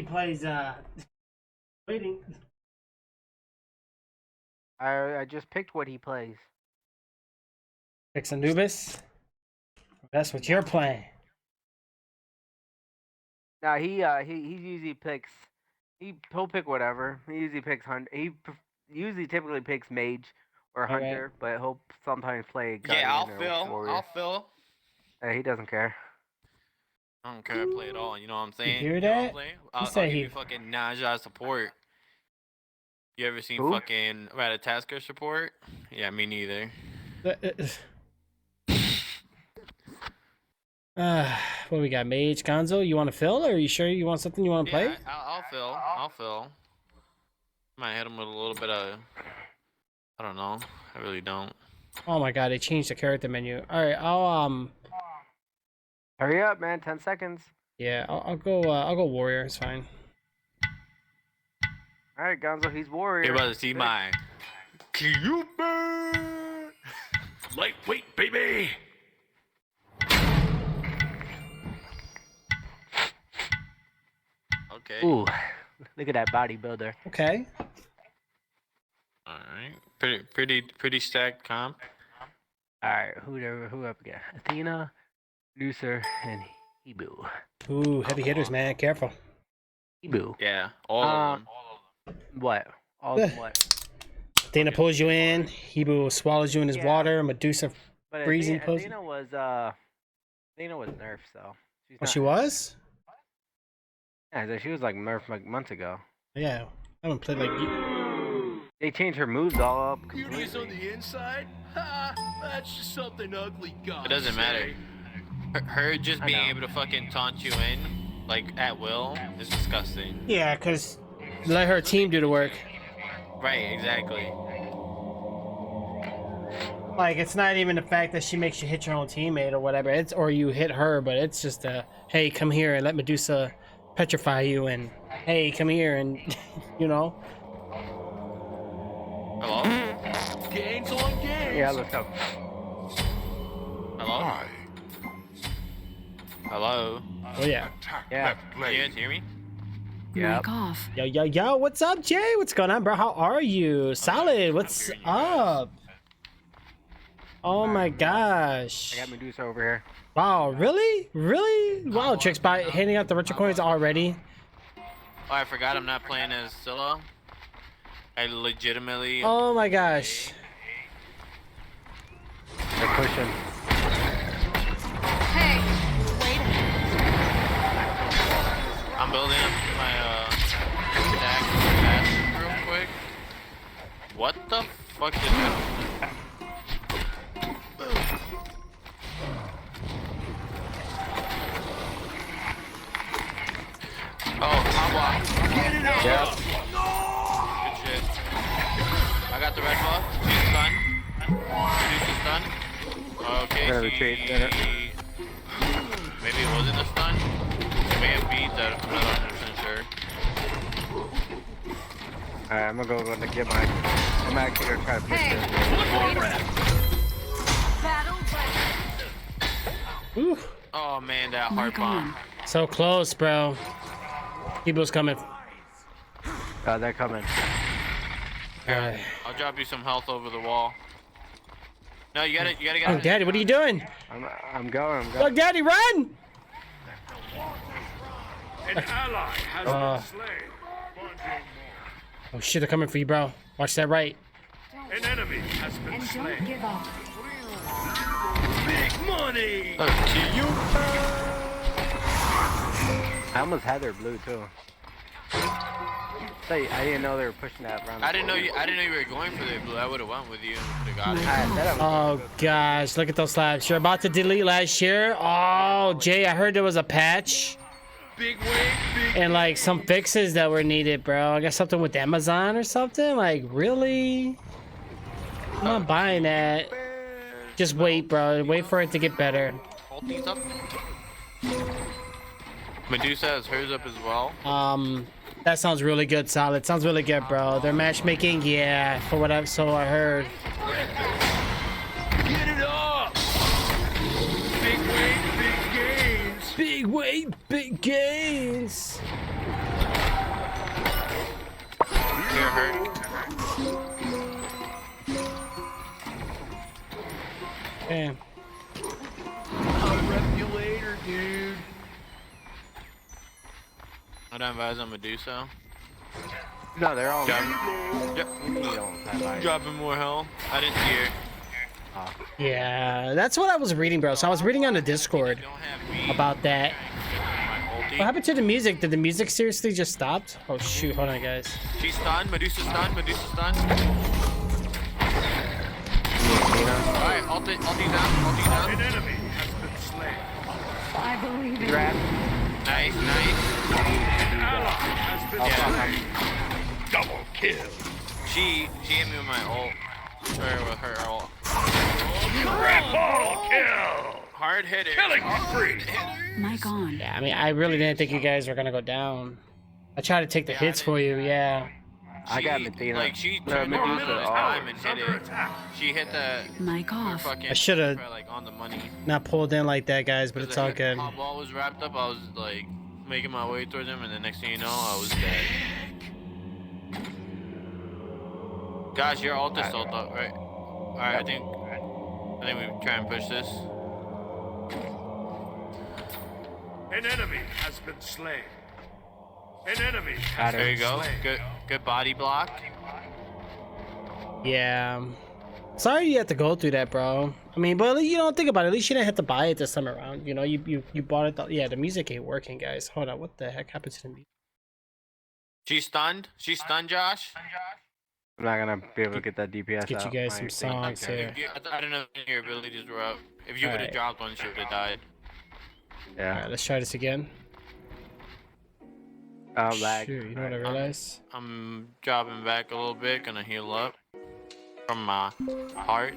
He plays waiting. I just picked what he plays. Picks Anubis. That's what you're playing. No, he usually picks. He'll pick whatever. He usually picks hunter. Usually typically picks mage or All right. hunter, but he'll sometimes play guardian Yeah, I'll or fill. warrior. I'll fill. He doesn't care. I don't care to play at all. You know what I'm saying? hear You know what I'm that? saying? He I'll said give he- you fucking Naja support. You ever seen Who? fucking Ratatasker support? Yeah, me neither. What we got? Mage, Gonzo. You want to fill, or are you sure you want something you want to play? Yeah, I'll fill. I'll fill. Might hit him with a little bit of. I don't know. I really don't. Oh my god, they changed the character menu. All right, I'll Hurry up, man! 10 seconds. yeah, I'll go warrior. It's fine. All right, Gonzo, he's warrior. You're about to see my Cupid. Lightweight, baby! Okay. Ooh, look at that bodybuilder. Okay. All right. Pretty stacked comp. All right, who up again? Athena, Lucer, and Hebu. Ooh, heavy hitters, man. Careful. Hebu. Yeah, all of them. What? All of them what? Athena pulls you in. Hebu swallows you in his Yeah. water. Medusa. But Freezing Athena was nerfed, so. She's Oh, not- she was? Yeah, so she was like nerfed like months ago. Yeah. I haven't played like. They changed her moves all up Beauty's on completely. the inside? Ha! That's just something ugly God. It doesn't matter. Her just I being know. able to fucking taunt you in, like at will, is disgusting. Yeah, cause let her team do the work. Right, exactly. Like it's not even the fact that she makes you hit your own teammate or whatever. It's or you hit her, but it's just a hey, come here and let Medusa petrify you, and hey, come here and you know. Hello? Gains on gains. Yeah, let's go. Hello? Hello? Oh yeah. Yeah. Can you guys hear me? Yep. Mic off. Yo, what's up, Jay? What's going on, bro? How are you? Solid. What's up? Oh my I gosh. got Medusa over here. Wow, really? Really? Wow, Tricks by handing out the retro coins already. Oh, I forgot I'm not playing as Scylla. I legitimately. Oh my gosh. They're pushing. Hey, wait. I'm building up my stack fast real quick. What the fuck is that? Oh, Kawa. Get it up! Yep. Good shit. I got the red buff. She's stunned. She's stunned. Okay, Gotta retreat, gotta- Maybe it wasn't a stun. It may have beat that. I'm not 100% sure. Alright, I'm gonna go get my. I'm actually gonna try to push Hey, this. wait. Ooh, Oh man, that heart Mic bomb. on. so close, bro. People's coming. They're coming. Alright. I'll drop you some health over the wall. No, you gotta get. Oh, Daddy, what are you doing? I'm going. Oh, Daddy, run! An ally has Uh. been slain. Oh shit, they're coming for you, bro. Watch that right. An enemy has been And don't slain. give up. Big money! I almost had their blue too. I didn't know they were pushing that around. I didn't know you were going for the blue. I would have went with you and would have got it. I said I was Oh gosh, look at those slabs. You're about to delete last year. Oh, Jay, I heard there was a patch Big wave, big and like some fixes that were needed, bro. I got something with Amazon or something. Like, really? I'm not buying that. Just wait, bro. Wait for it to get better. Hold these up. Medusa has hers up as well. That sounds really good, Solid. Sounds really good, bro. Their matchmaking, yeah, for what I heard. Get it up! Big wave, big gains. Big weight, big gains. You're hurt. Damn. I'll rep you later, dude. I'd advise on Medusa. No, they're all. Yep. You don't have eyes. Dropping more hell. I didn't see her. Yeah, that's what I was reading, bro. So I was reading on the Discord Don't have me. about that. My ulti. What happened to the music? Did the music seriously just stop? Oh shoot, hold on guys. She's stunned. Medusa stunned. Medusa stunned. Alright, ulti down. Ulti down. An enemy has been slain. I believe in Grab. Nice. An ally has been slain. Double kill. She hit me with my ult. Or with her ult. Triple kill. Hard hitter. Killing spree. Mic on. Yeah, I mean, I really didn't think you guys were gonna go down. I tried to take the hits for you, yeah. I got Medina. Like she No, turned Medusa, around this oh. time and hit Under it. attack. She hit the Mic off. fucking. I shoulda- like on the money. Not pulled in like that, guys, but Because it's all good. The ball was wrapped up. I was like making my way towards him, and the next thing you know, I was dead. Gosh, your ult is sold up, right? Alright, I think we try and push this. An enemy has been slain. An enemy Got has it. There been you go. slain. Good body block. Yeah. Sorry you had to go through that, bro. I mean, but you don't think about it. At least you didn't have to buy it this time around. You know, you bought it. Yeah, the music ain't working, guys. Hold on, what the heck happened to the music? She's stunned. She's stunned, Josh. I'm not gonna be able to get that DPS Get you out. guys My some thing. songs here. I don't know if your abilities were up. If you would have Alright. dropped one, she would have died. All Yeah. right, let's try this again. Lag. Shoot, you know what I realized? I'm dropping back a little bit, gonna heal up from my heart.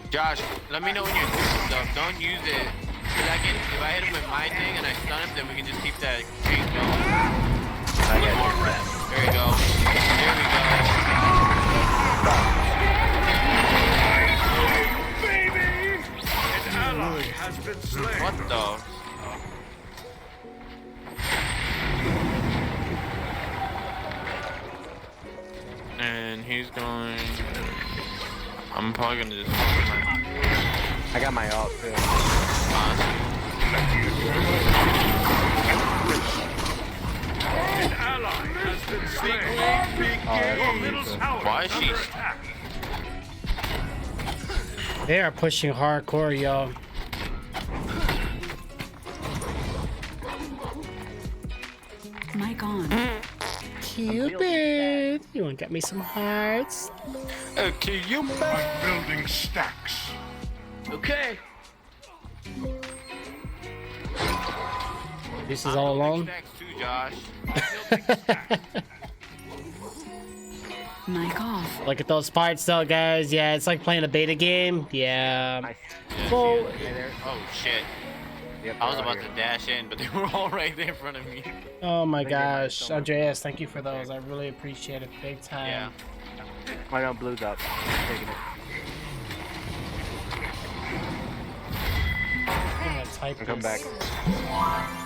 Josh, let me know when you're doing stuff. Don't use it. Cause if I hit him with my thing and I stun him, then we can just keep that chain going. There we go. There we Baby! An ally has been slain. go. What the? And he's going. I'm probably gonna just. I got my ult too. An ally has been slain. Big that's Your easy. middle tower Why is she- under attack. They are pushing hardcore, yo. Mic on. Cupid, you wanna get me some hearts? Okay, you. I'm building stacks. Okay. This is all alone. Stacks too, Josh. Mic off. Look at those parts, though, guys. Yeah, it's like playing a beta game. Yeah. Nice. Well, Hey there. Oh shit. Yep, I was they're all about here. to dash in, but they were all right there in front of me. oh my Thank you, Mike, gosh, so much. Andreas, thank you for those. I really appreciate it, big time. Yeah. Why don't blues up? Taking it. I'm gonna type I'll come back. this.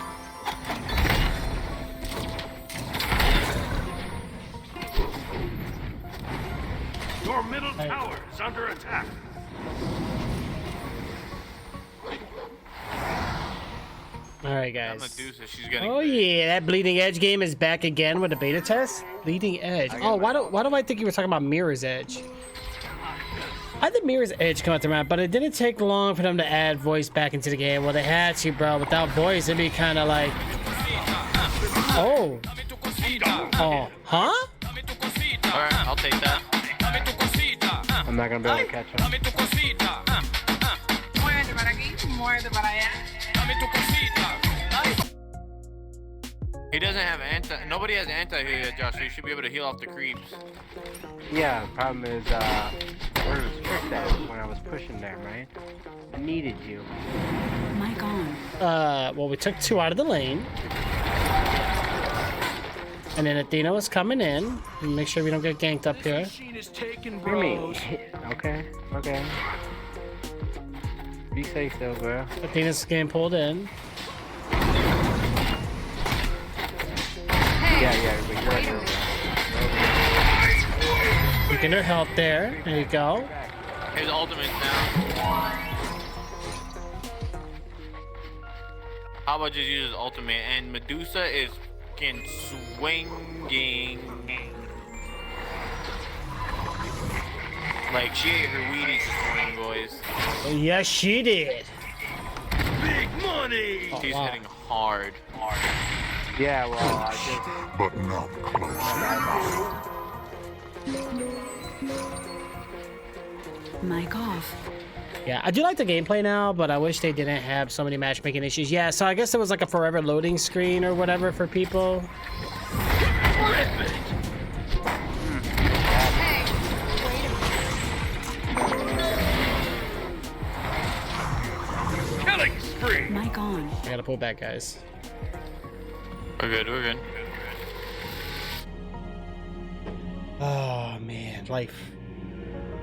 Your middle Hey. tower is under attack. All right, I'm guys. Medusa. She's getting. Oh yeah, that Bleeding Edge game is back again with the beta test. Bleeding Edge. Oh, why do I think you were talking about Mirror's Edge? I think Mirror's Edge come out the map, but it didn't take long for them to add voice back into the game. Well, they had to, bro. Without voice, it'd be kind of like, oh, huh? Alright, I'll take that. I'm not gonna be able to catch him. Muévete para aquí, muévete para allá. He doesn't have anti. Nobody has anti here yet, Josh. So you should be able to heal off the creeps. Yeah, the problem is, where was Trick at when I was pushing them, right? I needed you. Mic on. Well, we took 2 out of the lane. And then Athena was coming in. Make sure we don't get ganked up here. Machine is taken, What do you mean? bros. Okay, okay. Be safe though, bro. Athena's getting pulled in. Yeah, but you're right here, bro. Looking her health there. There you go. His ultimate's down. How about just use his ultimate? And Medusa is fucking swinging. Like she ate her Wheaties this morning, boys. Yes, she did. Big money. She's wow. hitting hard. Yeah, well, I just. but not close. Mic off. Yeah, I do like the gameplay now, but I wish they didn't have so many matchmaking issues. Yeah, so I guess there was like a forever loading screen or whatever for people. Killing spree. Mic on. I gotta pull back, guys. We're good, we're good. Oh man, life.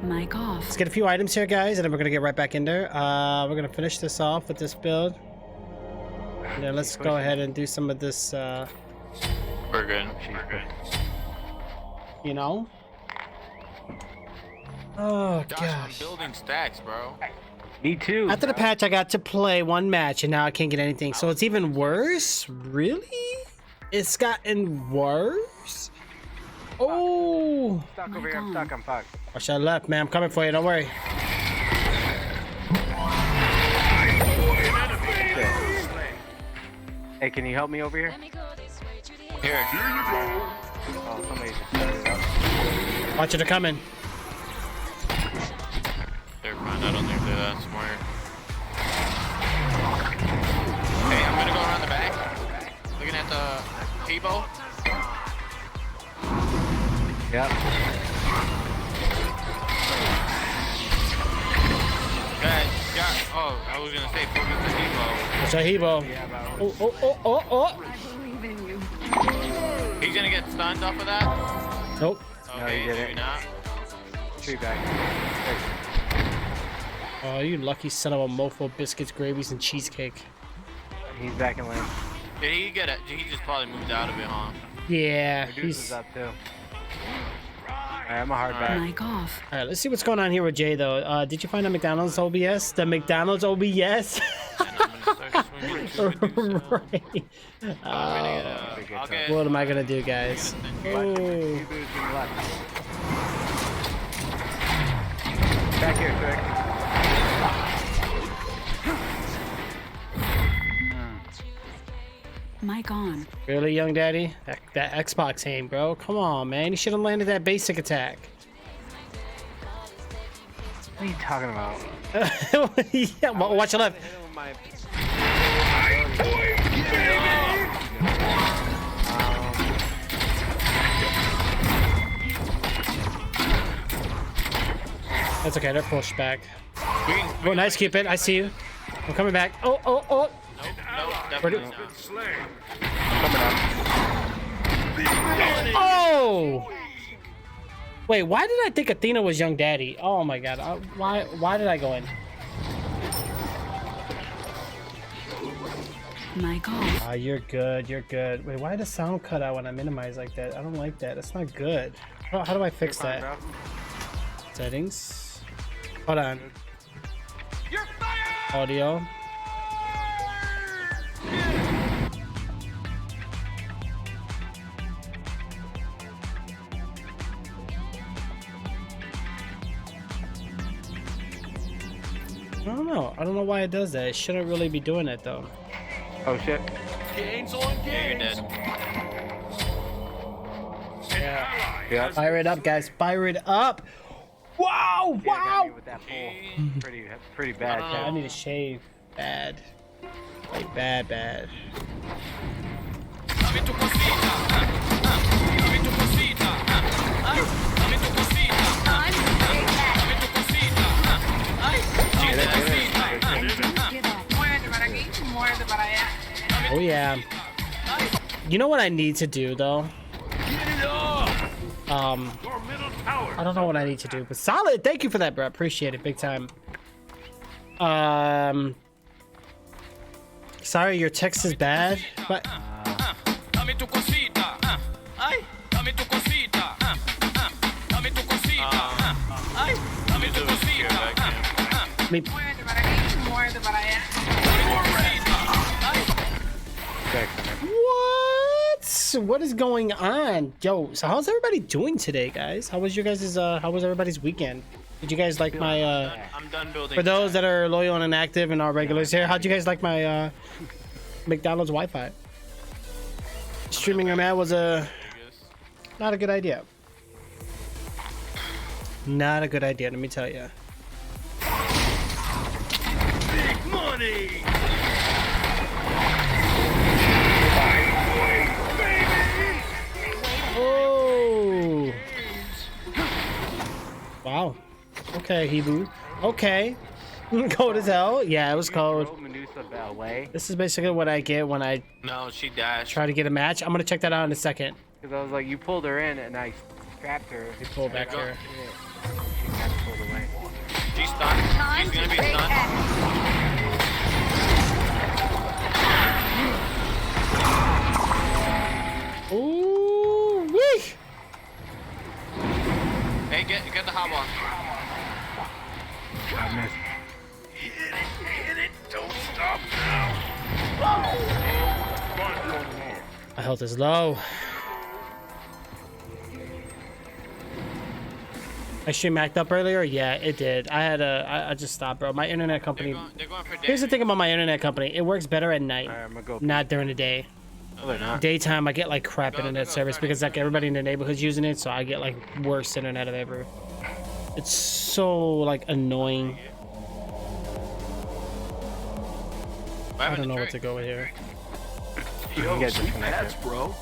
Mic off. Let's get a few items here, guys, and then we're gonna get right back in there. We're gonna finish this off with this build. And then let's go ahead and do some of this, We're good. you know? Oh, Josh, I'm gosh. building stacks, bro. Me too. After the patch, I got to play one match, and now I can't get anything. So it's even worse? Really? It's gotten worse? Oh! Stuck over here. I'm stuck. I'm fucked. Watch that left, man. I'm coming for you. Don't worry. Hey, can you help me over here? Here. Oh, somebody just set it up. Watch it. They're coming. They're fine. I don't think they're that smart. Hey, I'm gonna go around the back. Looking at the T-bow. Yep. Oh, I was gonna say focus the T-bow. Watch that Hebo. Yeah, but Oh, oh, oh, oh, oh. He's gonna get stunned off of that. Nope. Okay, he maybe didn't. not. tree back. Oh, you lucky son of a mofo. Biscuits, gravies, and cheesecake. He's back in lane. Did he get it? He just probably moved out of it, huh? Yeah, Medusa's he's... up too. Alright, I'm a hard back. Mic off. All right, let's see what's going on here with Jay, though. Did you find the McDonald's OBS? The McDonald's OBS? And I'm gonna start swinging to Medusa. Right. I'm gonna get, I'll get, What am I gonna do, guys? You Oh. lose in left. Back here, Trick. Mic on. Really, young daddy? That Xbox aim, bro. Come on, man. You should have landed that basic attack. What are you talking about? Yeah, watch your left. Hit him with my- That's okay. They're pushed back. we can, Oh, nice, Cupid. I see you. I'm coming back. Oh, oh, oh. Nope, definitely not. Slain. Oh! Wait, why did I think Athena was young daddy? Oh my god. Why did I go in? Mic off. Ah, you're good. You're good. Wait, why did the sound cut out when I minimize like that? I don't like that. That's not good. How do I fix Fine, that? bro. Settings. Hold on. Audio. I don't know. I don't know why it does that. It shouldn't really be doing it though. Oh shit. Gains on Yeah, you're gains. dead. An ally Yeah. Fire it up, guys. Fire it up. Wow! Yeah, got Wow! me with that pull. Pretty bad. I don't know. I Cat. need to shave. Bad. Like bad, bad. Muévete para aquí, muévete para allá. Oh yeah. You know what I need to do though? Your middle tower. I don't know what I need to do, but solid. Thank you for that, bro. Appreciate it, big time. Sorry, your text is bad, but Dame tu cosita. Ay, dame tu cosita. Dame tu cosita. Ay, dame tu cosita. me, Muévete para aquí, muévete para allá. what? What is going on, yo? So how's everybody doing today, guys? How was your guys' how was everybody's weekend? Did you guys like my I'm done building. for those that are loyal and active and are regulars here? How'd you guys like my McDonald's Wi-Fi? Streaming your man was not a good idea. Not a good idea, let me tell you. Big money. Oh! Wow. Okay, Hebrew. Okay. Cold as hell. Yeah, it was cold. Throw Medusa away. This is basically what I get when I No, she dashed. try to get a match. I'm gonna check that out in a second. Because I was like, you pulled her in and I strapped her. They pull back go. here. She got pulled away. She's stunned. She's gonna be stunned. Ooh, wee! Hey, get the hot one. I missed. Hit it. Don't stop now. My health is low. My stream acted up earlier? Yeah, it did. I just stopped, bro. My internet company. They're going for Here's the damage. thing about my internet company. It works better at night, Alright, I'm gonna go. not during the day. No, they're not. Daytime, I get like crap Go, internet go, service go. because like everybody in the neighborhood's using it, so I get like worst internet ever. It's so like annoying. I don't know what to go with here. You can get disconnected. bro.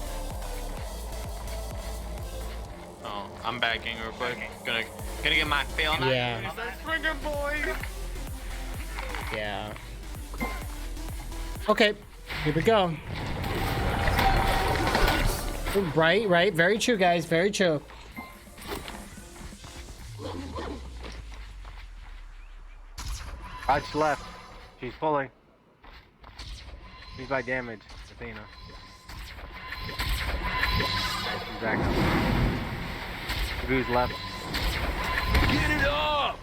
Oh, I'm backing real quick. Gonna get my fail knife. Yeah. Friggin' boy. Yeah. Okay, here we go. Right. Very true, guys. Very true. Hodge left. She's pulling. She's by damage. Athena. Alright, she's back up. Goose left. Get it up.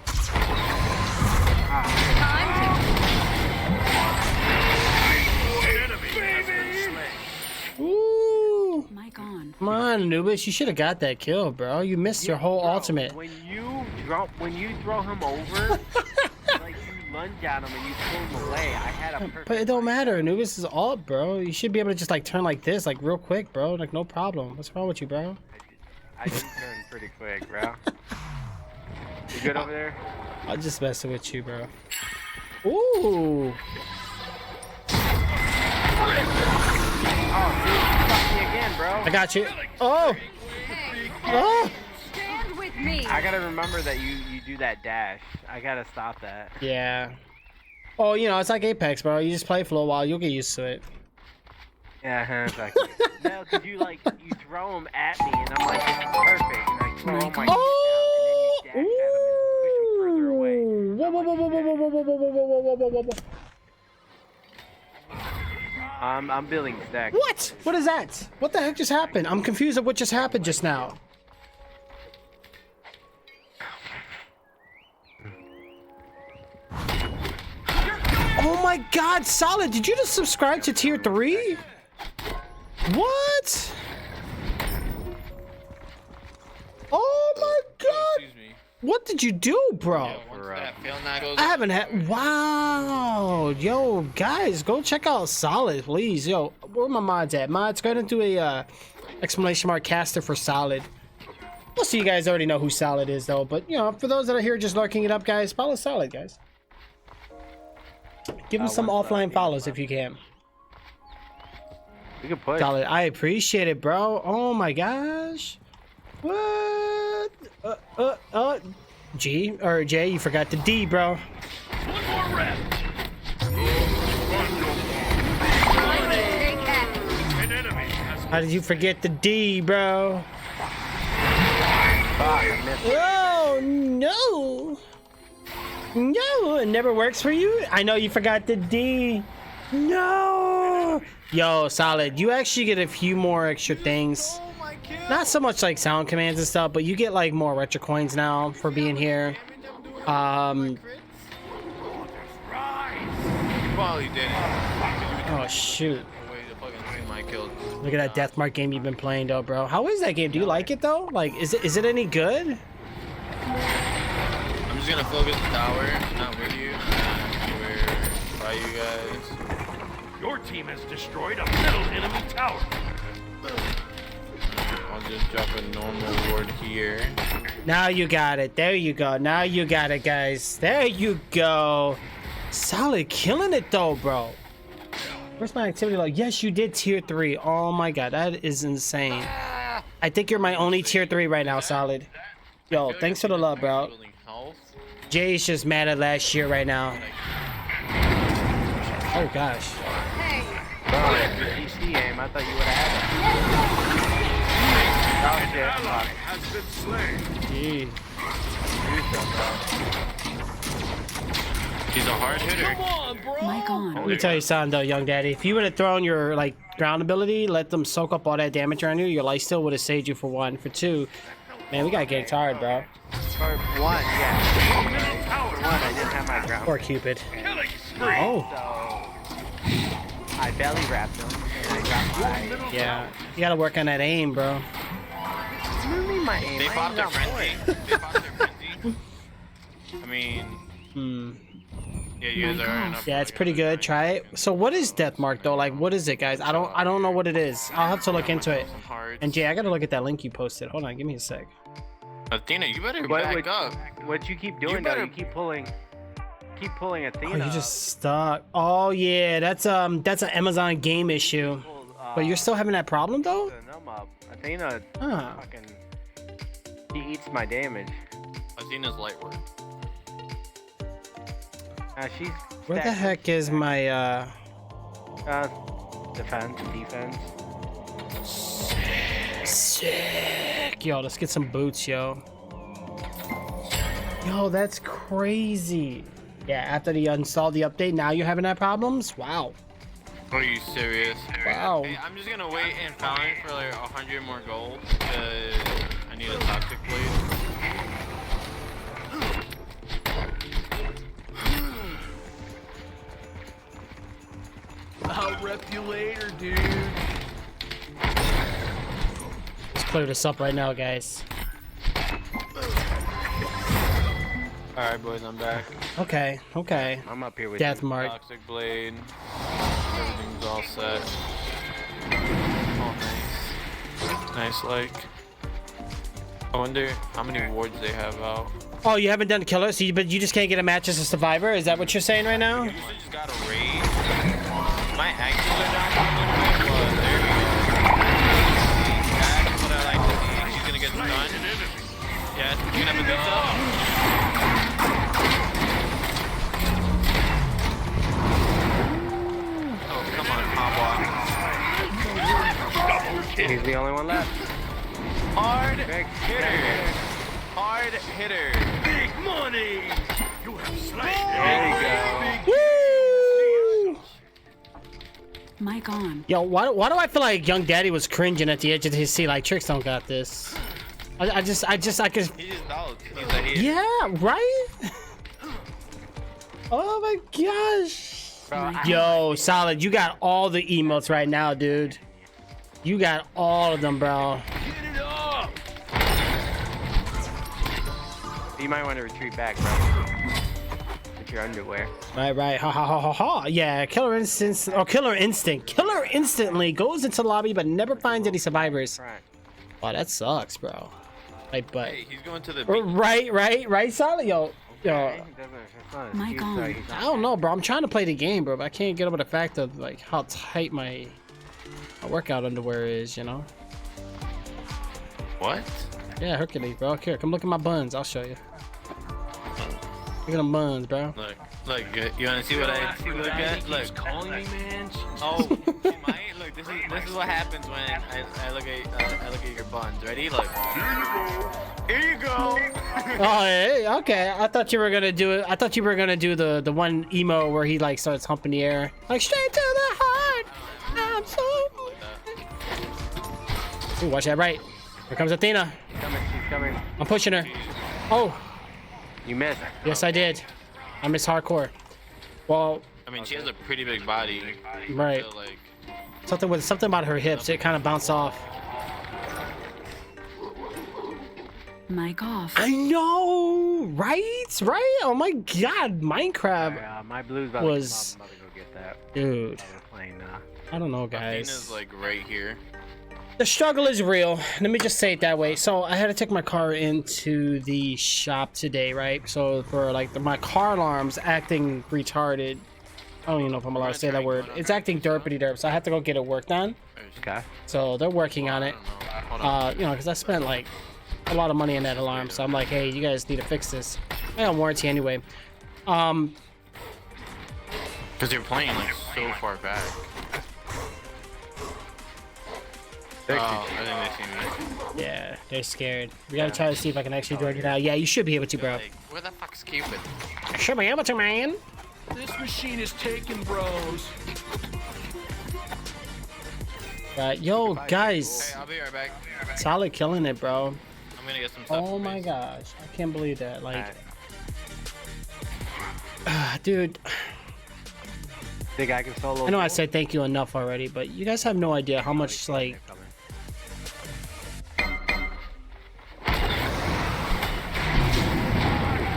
An enemy has been slain. Ooh. Mic on. Come on, Anubis. You should have got that kill, bro. You missed your whole Bro, ultimate. When you throw him over, like you lunge at him and you pull him away. I had a perfect. But it don't matter. Anubis is alt, bro. You should be able to just like turn like this, like real quick, bro. Like no problem. What's wrong with you, bro? I did turn pretty quick, bro. You good over there? I'm just messing with you, bro. Ooh. Oh, dude, you fucked me again, bro. I got you. Oh. Oh. Stand with me. I gotta remember that you do that dash. I gotta stop that. Yeah. Oh, you know, it's like Apex, bro. You just play for a while, you'll get used to it. Yeah, exactly. No, cause you throw him at me, and I'm like, this is perfect, and I throw him my Oh! down, and then you dash at him and push him further away. Ooh. Whoa, whoa, whoa, whoa, whoa, whoa, whoa, whoa, whoa, whoa, whoa, whoa. I'm building stacks. What? What is that? What the heck just happened? I'm confused at what just happened just now. Oh my god, Solid, did you just subscribe to tier 3? What? Oh my god! Excuse me. What did you do, bro? Once that fail knife goes I haven't had. Wow, yo, guys, go check out Solid, please. Yo, where my mods at? Mods, go ahead and do a exclamation mark caster for Solid. Most of you guys already know who Solid is, though. But you know, for those that are here just lurking it up, guys, follow Solid, guys. Give him some offline follows if you can. We can push. Solid, I appreciate it, bro. Oh my gosh. What? G or J, you forgot the D, bro. One more rep. An enemy has How did you forget the D, bro? I missed it. Oh no! No, it never works for you. I know you forgot the D. No. Yo, Solid. You actually get a few more extra things. Not so much like sound commands and stuff, but you get like more retro coins now for being here. Probably didn't. Oh shoot. Wait, the fucking thing might kill. Look at that Death Mark game you've been playing though, bro. How is that game? Do you like it though? Like, is it any good? I'm just gonna focus the tower, not with you. We're by you guys. Your team has destroyed a middle enemy tower. I'll just drop a normal ward here. Now you got it. There you go. Now you got it, guys. There you go. Solid killing it though, bro. Where's my activity log? Yes, you did tier 3. Oh my god, that is insane. I think you're my only tier 3 right now, Solid. Yo, thanks for the love, bro. Building health. Jay's just mad at last year right now. Oh gosh. Hey, Bro, it's the PC aim. I thought you would have had it. Oh shit. Ally Fuck. has been slain. Gee. He's a hard hitter. Mic on. Let me tell you something though, young daddy. If you would have thrown your like ground ability, let them soak up all that damage around you, your life still would have saved you for 1. For 2, man, we gotta get tired, bro. For 1, yeah. Middle tower. For 1, I didn't have my ground. Poor Cupid. Killing spree. Oh, So I belly wrapped him and I got my. yeah. You gotta work on that aim, bro. What do you mean my aim? They My fought aim's their on frenzy. point. They fought their frenzy. I mean, Hmm. yeah, you guys are enough. Yeah, it's pretty good. Try it. So what is Death Mark though? Like, what is it, guys? I don't know what it is. I'll have to look into it. Some hearts. And Jay, I gotta look at that link you posted. Hold on, give me a sec. Athena, you better What back would- up. What you keep doing though? better- You keep pulling Athena. Oh, you just stuck. Oh yeah, that's an Amazon game issue. But you're still having that problem though? Athena Huh. fucking. She eats my damage. Athena's light work. She's. Where the stacked- heck is my defense? sick? Yo, let's get some boots, yo. Yo, that's crazy. Yeah, after they installed the update, now you're having that problems? Wow. Are you serious? Wow. Hey, I'm just gonna wait in Fountain for like 100 more gold. I need a toxic blade. I'll rep you later, dude. Let's clear this up right now, guys. Alright, boys, I'm back. Okay, okay. I'm up here with Death you. Mark. Toxic blade. Everything's all set. Oh, nice. Nice, like. I wonder how many wards they have out. Oh, you haven't done killer, so but you just can't get a match as a survivor? Is that what you're saying right now? I usually just got a raid. My axes are down a little bit, but there we go. That's what I like to see. She's gonna get stunned. Yes, you can have a good stuff. Oh, come on, Pabwa. He's the only one left. Hard Big hitter. Hard hitter. Big money. You have slain. There you go. Woo! Mic on. Yo, why do I feel like Young Daddy was cringing at the edge of his seat? Like, Tricks don't got this. I could. He just knows. He's a hit. Yeah, right? Oh my gosh. Bro, Yo, Solid, you got all the emotes right now, dude. You got all of them, bro. Get it up. you might want to retreat back, bro. With your underwear. Right. Ha ha ha ha ha. Yeah, Killer Instinct. Oh, Killer Instinct. Killer instantly goes into lobby but never finds any survivors. Right. Wow, that sucks, bro. Like, but. Hey, he's going to the Right, Solid. Yo. Okay, it's not an My excuse, God. so he's not I don't know, bro. I'm trying to play the game, bro, but I can't get over the fact of like how tight my workout underwear is, you know? What? Yeah, Hercules, bro. Here, come look at my buns. I'll show you. Look at them buns, bro. Look, you wanna see what I look at? Look. calling me, man. Oh, she might. Look, Look, this is what happens when I look at your buns. Ready? Look. Here you go. Oh, hey, okay. I thought you were gonna do it. I thought you were gonna do the one emo where he like starts humping the air, like straight to the heart. I'm so. Ooh, watch that right. Here comes Athena. She's coming. I'm pushing her. Oh, You missed. yes, I did. I miss hardcore. Well, I mean, she has a pretty big body. right. So, like, Something about her hips. It kind of bounced off. Mic off. I know, right? Right? Oh my God, Minecraft, My blue's about Was- to come up. I'm about to go get that. dude. We're playing now. I don't know, Athena's guys. like right here. The struggle is real. Let me just say it that way. So I had to take my car into the shop today, right? So for like my car alarm's acting retarded. I don't even know if I'm allowed to say that word. It's acting derpity derp. So I have to go get it worked on. Okay. So they're working on I it. don't know. Hold on. You know, because I spent like a lot of money on that alarm. So I'm like, hey, you guys need to fix this. I got warranty anyway. Because you're playing like so far back. Oh, I think they see me. Yeah, they're scared. We gotta try to see if I can actually drag it out. Yeah, you should be able to, bro. Like, where the fuck's Cupid? Should be able to, man. This machine is taken, bros. Yo, Hey, guys, I'll be right back. solid killing it, bro. I'm gonna get some stuff. Oh for my me. gosh, I can't believe that. Like, dude, Think I can solo? I know I duel? said thank you enough already, but you guys have no idea how much like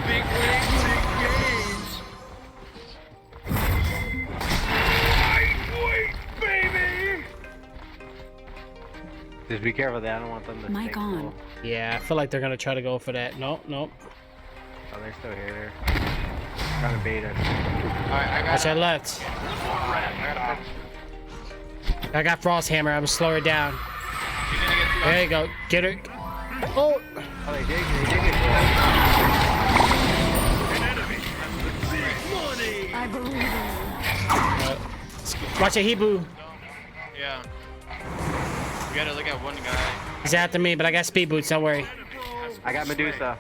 Big wigs, big games. Just be careful. I don't want them to. Mic stay on. cool. yeah, I feel like they're gonna try to go for that. Nope. Oh, they're still here. They're trying to bait us. Alright, I got Watch that left. I got Frost Hammer. I'm gonna slow her down. She's gonna get stuck. There you go. Get her. Oh, Oh, they dig it. I believe in you. watch it, Hebrew. Yeah. You gotta look at one guy. He's after me, but I got speed boots. Don't worry. I got Medusa.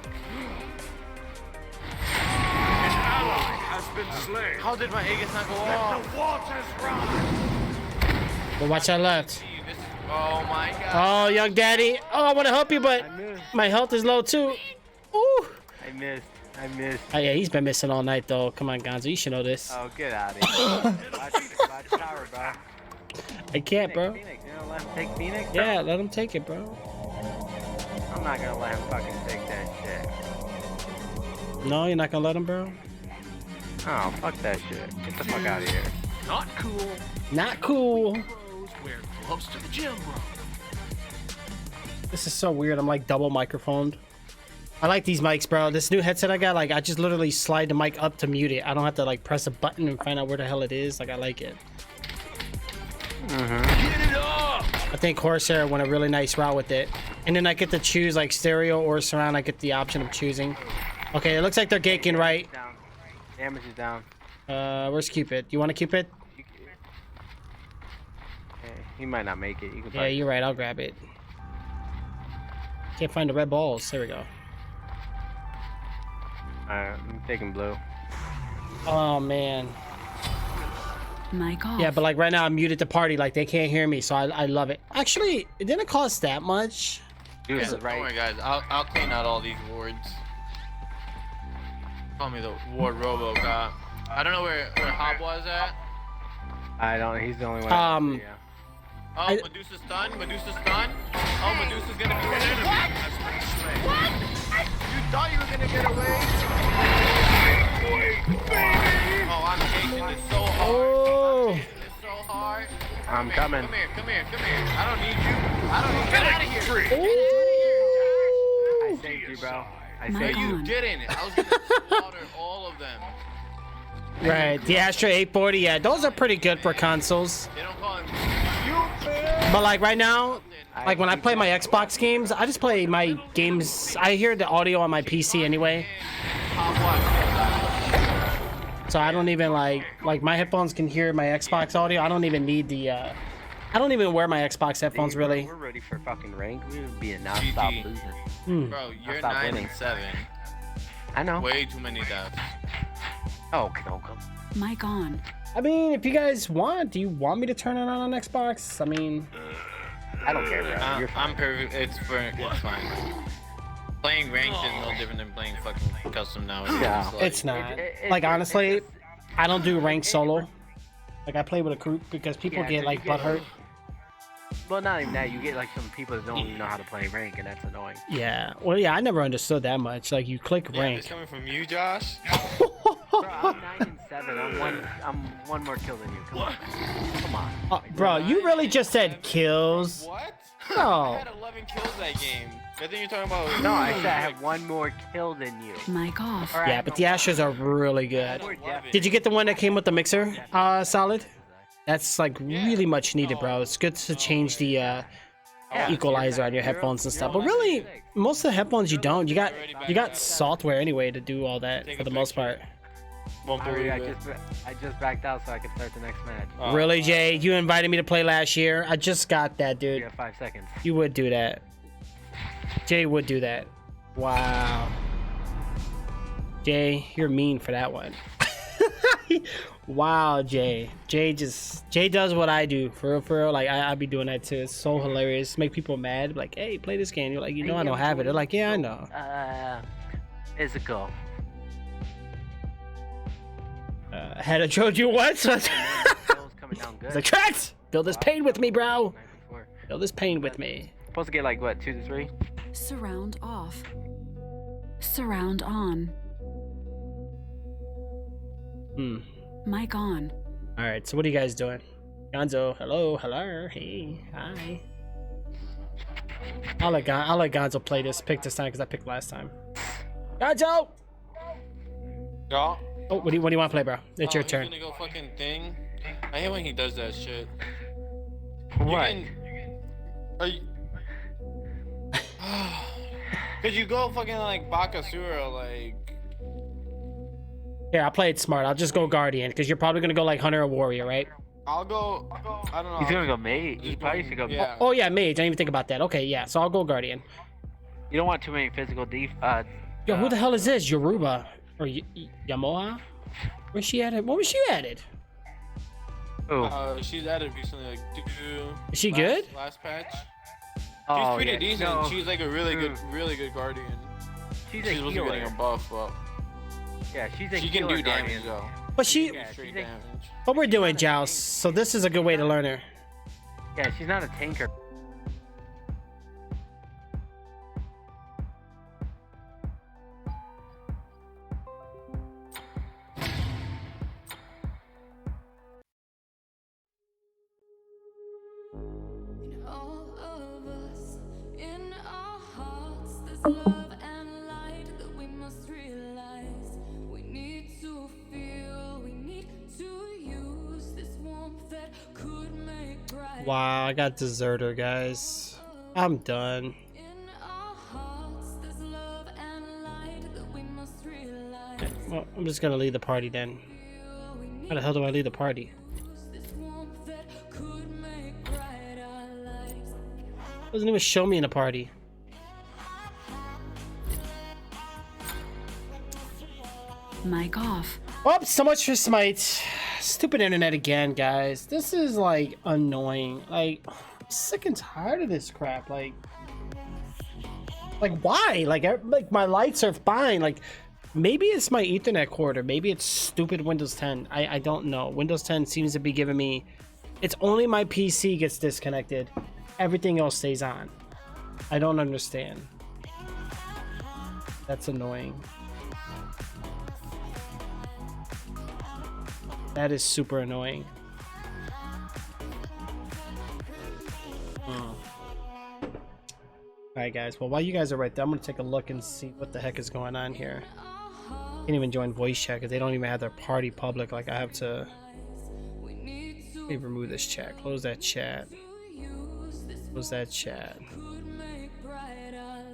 Has been slain. How did my Aegis not go off? The waters run. But watch that left. This is, oh my god. Oh, young daddy. Oh, I want to help you, but I missed. my health is low too. Ooh. I missed. Oh, yeah, he's been missing all night though. Come on, Gonzo, you should know this. Oh, get out of here. watch tower, bro. I can't, bro. Phoenix. You don't let him take Phoenix? Yeah, let him take it, bro. I'm not gonna let him fucking take that shit. No, you're not gonna let him, bro. Oh, fuck that shit. Get the fuck out of here. Not cool. Not cool. Bros wear gloves to the gym, bro. This is so weird. I'm like double microphoned. I like these mics, bro. This new headset I got, like, I just literally slide the mic up to mute it. I don't have to like press a button and find out where the hell it is. Like, I like it. Get it up. I think Corsair went a really nice route with it. And then I get to choose like stereo or surround. I get the option of choosing. Okay, it looks like they're ganking right. Down. Damage is down. Where's Cupid? You want to Cupid? Okay, he might not make it. You can Yeah, probably... you're right. I'll grab it. Can't find the red balls. There we go. Alright, I'm taking blue. Oh man. Mic off. Yeah, but like right now I'm muted to party. Like they can't hear me, so I love it. Actually, it didn't cost that much. Dude, Yeah, is don't worry, right. guys. I'll clean out all these wards. Call me the ward RoboCop. I don't know where Hob was at. I don't. He's the only one. Yeah. Oh, I- Medusa's stunned. Medusa's stunned. Oh, Medusa's gonna be ready. What? You thought you were gonna get away? Oh, I'm chasing this so hard. Oh, It's so hard. I'm coming. Come here. I don't need you. I don't need you. Get out of here. I saved you, bro. I My saved No, you. you God. didn't. I was gonna slaughter all of them. right. The Astra 840. Yeah, those are pretty good for consoles. They don't call him. But like right now, like when I play my Xbox games, I just play my games. I hear the audio on my PC anyway, so I don't even like my headphones can hear my Xbox audio. I don't even need the I don't even wear my Xbox headphones See, really. We're ready for fucking rank. We would be a non-stop GG. losing. Hmm. Bro, you're stop 9 winning. and 7. I know. Way too many deaths. Oh, come. Mic on. I mean, if you guys want, do you want me to turn it on Xbox? I mean, I don't care, bro. You're fine. I'm perfect. It's fine. Playing ranked is no different than playing fucking custom now. No. it's not. it- Like it- honestly, it's- I don't do ranked solo. Like I play with a group because people Yeah, get dude, like you get- butthurt. Well, not even that. You get like some people that don't even know how to play rank, and that's annoying. Yeah. Well, yeah, I never understood that much. Like you click Yeah, rank. it's coming from you, Josh. Bro, I'm 9 and 7. I'm one more kill than you. Come on, man. Come on. Bro, you really just said kills. What? No. I had 11 kills that game. I think you're talking about. No, I said I have one more kill than you. Mic off. Or I Yeah, have but no- the Ashes are really good. More death. Did you get the one that came with the mixer? Solid. That's like really much needed, bro. It's good to change the Yeah, equalizer on your you're- headphones and you're stuff. But on really, 96. most of the headphones you don't. You got software anyway to do all that Take for a the most picture. part. Won't I believe it. just backed out so I can start the next match. Oh. Really, Jay? You invited me to play last year. I just got that, You dude. got 5 seconds. You would do that. Jay would do that. Wow. Jay, you're mean for that one. Wow, Jay. Jay does what I do. For real. Like, I be doing that too. It's so hilarious. Make people mad. Like, hey, play this game. You're like, you know, I don't have it. They're like, yeah, I know. Is it go? Had I told you once. Bill's coming down good. It's like, Trent, build this pain with me, bro. 94. Build this pain with me. Supposed to get like what, 2 to 3? Surround off. Surround on. Hmm. Mic on. All right. So what are you guys doing? Gonzo, hello, hey, hi. I'll let Gonzo play this. Pick this time because I picked last time. Gonzo. Yeah. Oh, what do you want to play, bro? It's your He's turn. gonna go fucking thing. I hate when he does that shit. What? Are you? Cause you go fucking like Bakasura, like. Here, I'll play it smart. I'll just go Guardian because you're probably gonna go like Hunter or Warrior, right? I'll go. I don't know. He's gonna go mate. He probably should go. Yeah. Oh yeah, Mage. I didn't even think about that. Okay, yeah. So I'll go Guardian. You don't want too many physical Yo, who the hell is this? Yoruba or Yamoa? Where's she added? What was she added? Oh, She's added recently, like. Is she good? Last patch. She's oh pretty yeah. decent. No, She's like a really good guardian. she's She a wasn't getting healer. a buff, but Yeah, she's a she can healer do guardian. damage though. But she. Yeah, Straight she's a- damage. What we're doing, Joust. So this is a good way to learn her. Yeah, she's not a tanker. All of us, in our hearts, there's love and light that we must realize. We need to feel, we need to use this warmth that could make bright. Wow, I got Deserter, guys. I'm done. In our hearts, there's love and light that we must realize. Well, I'm just gonna lead the party then. Feel we need How the hell do I lead the party? this warmth that could make bright our lives. Doesn't even show me in the party. Mic off. Oh, so much for Smite. Stupid internet again, guys. This is like annoying. Like, I'm sick and tired of this crap. Like why? Like my lights are fine. Like, maybe it's my Ethernet cord, or maybe it's stupid Windows 10. I don't know. Windows 10 seems to be giving me. It's only my PC gets disconnected. Everything else stays on. I don't understand. That's annoying. That is super annoying. Alright guys, well while you guys are right there, I'm gonna take a look and see what the heck is going on here. Can't even join voice chat because they don't even have their party public. Like I have to. Let me remove this chat. Close that chat. Close that chat.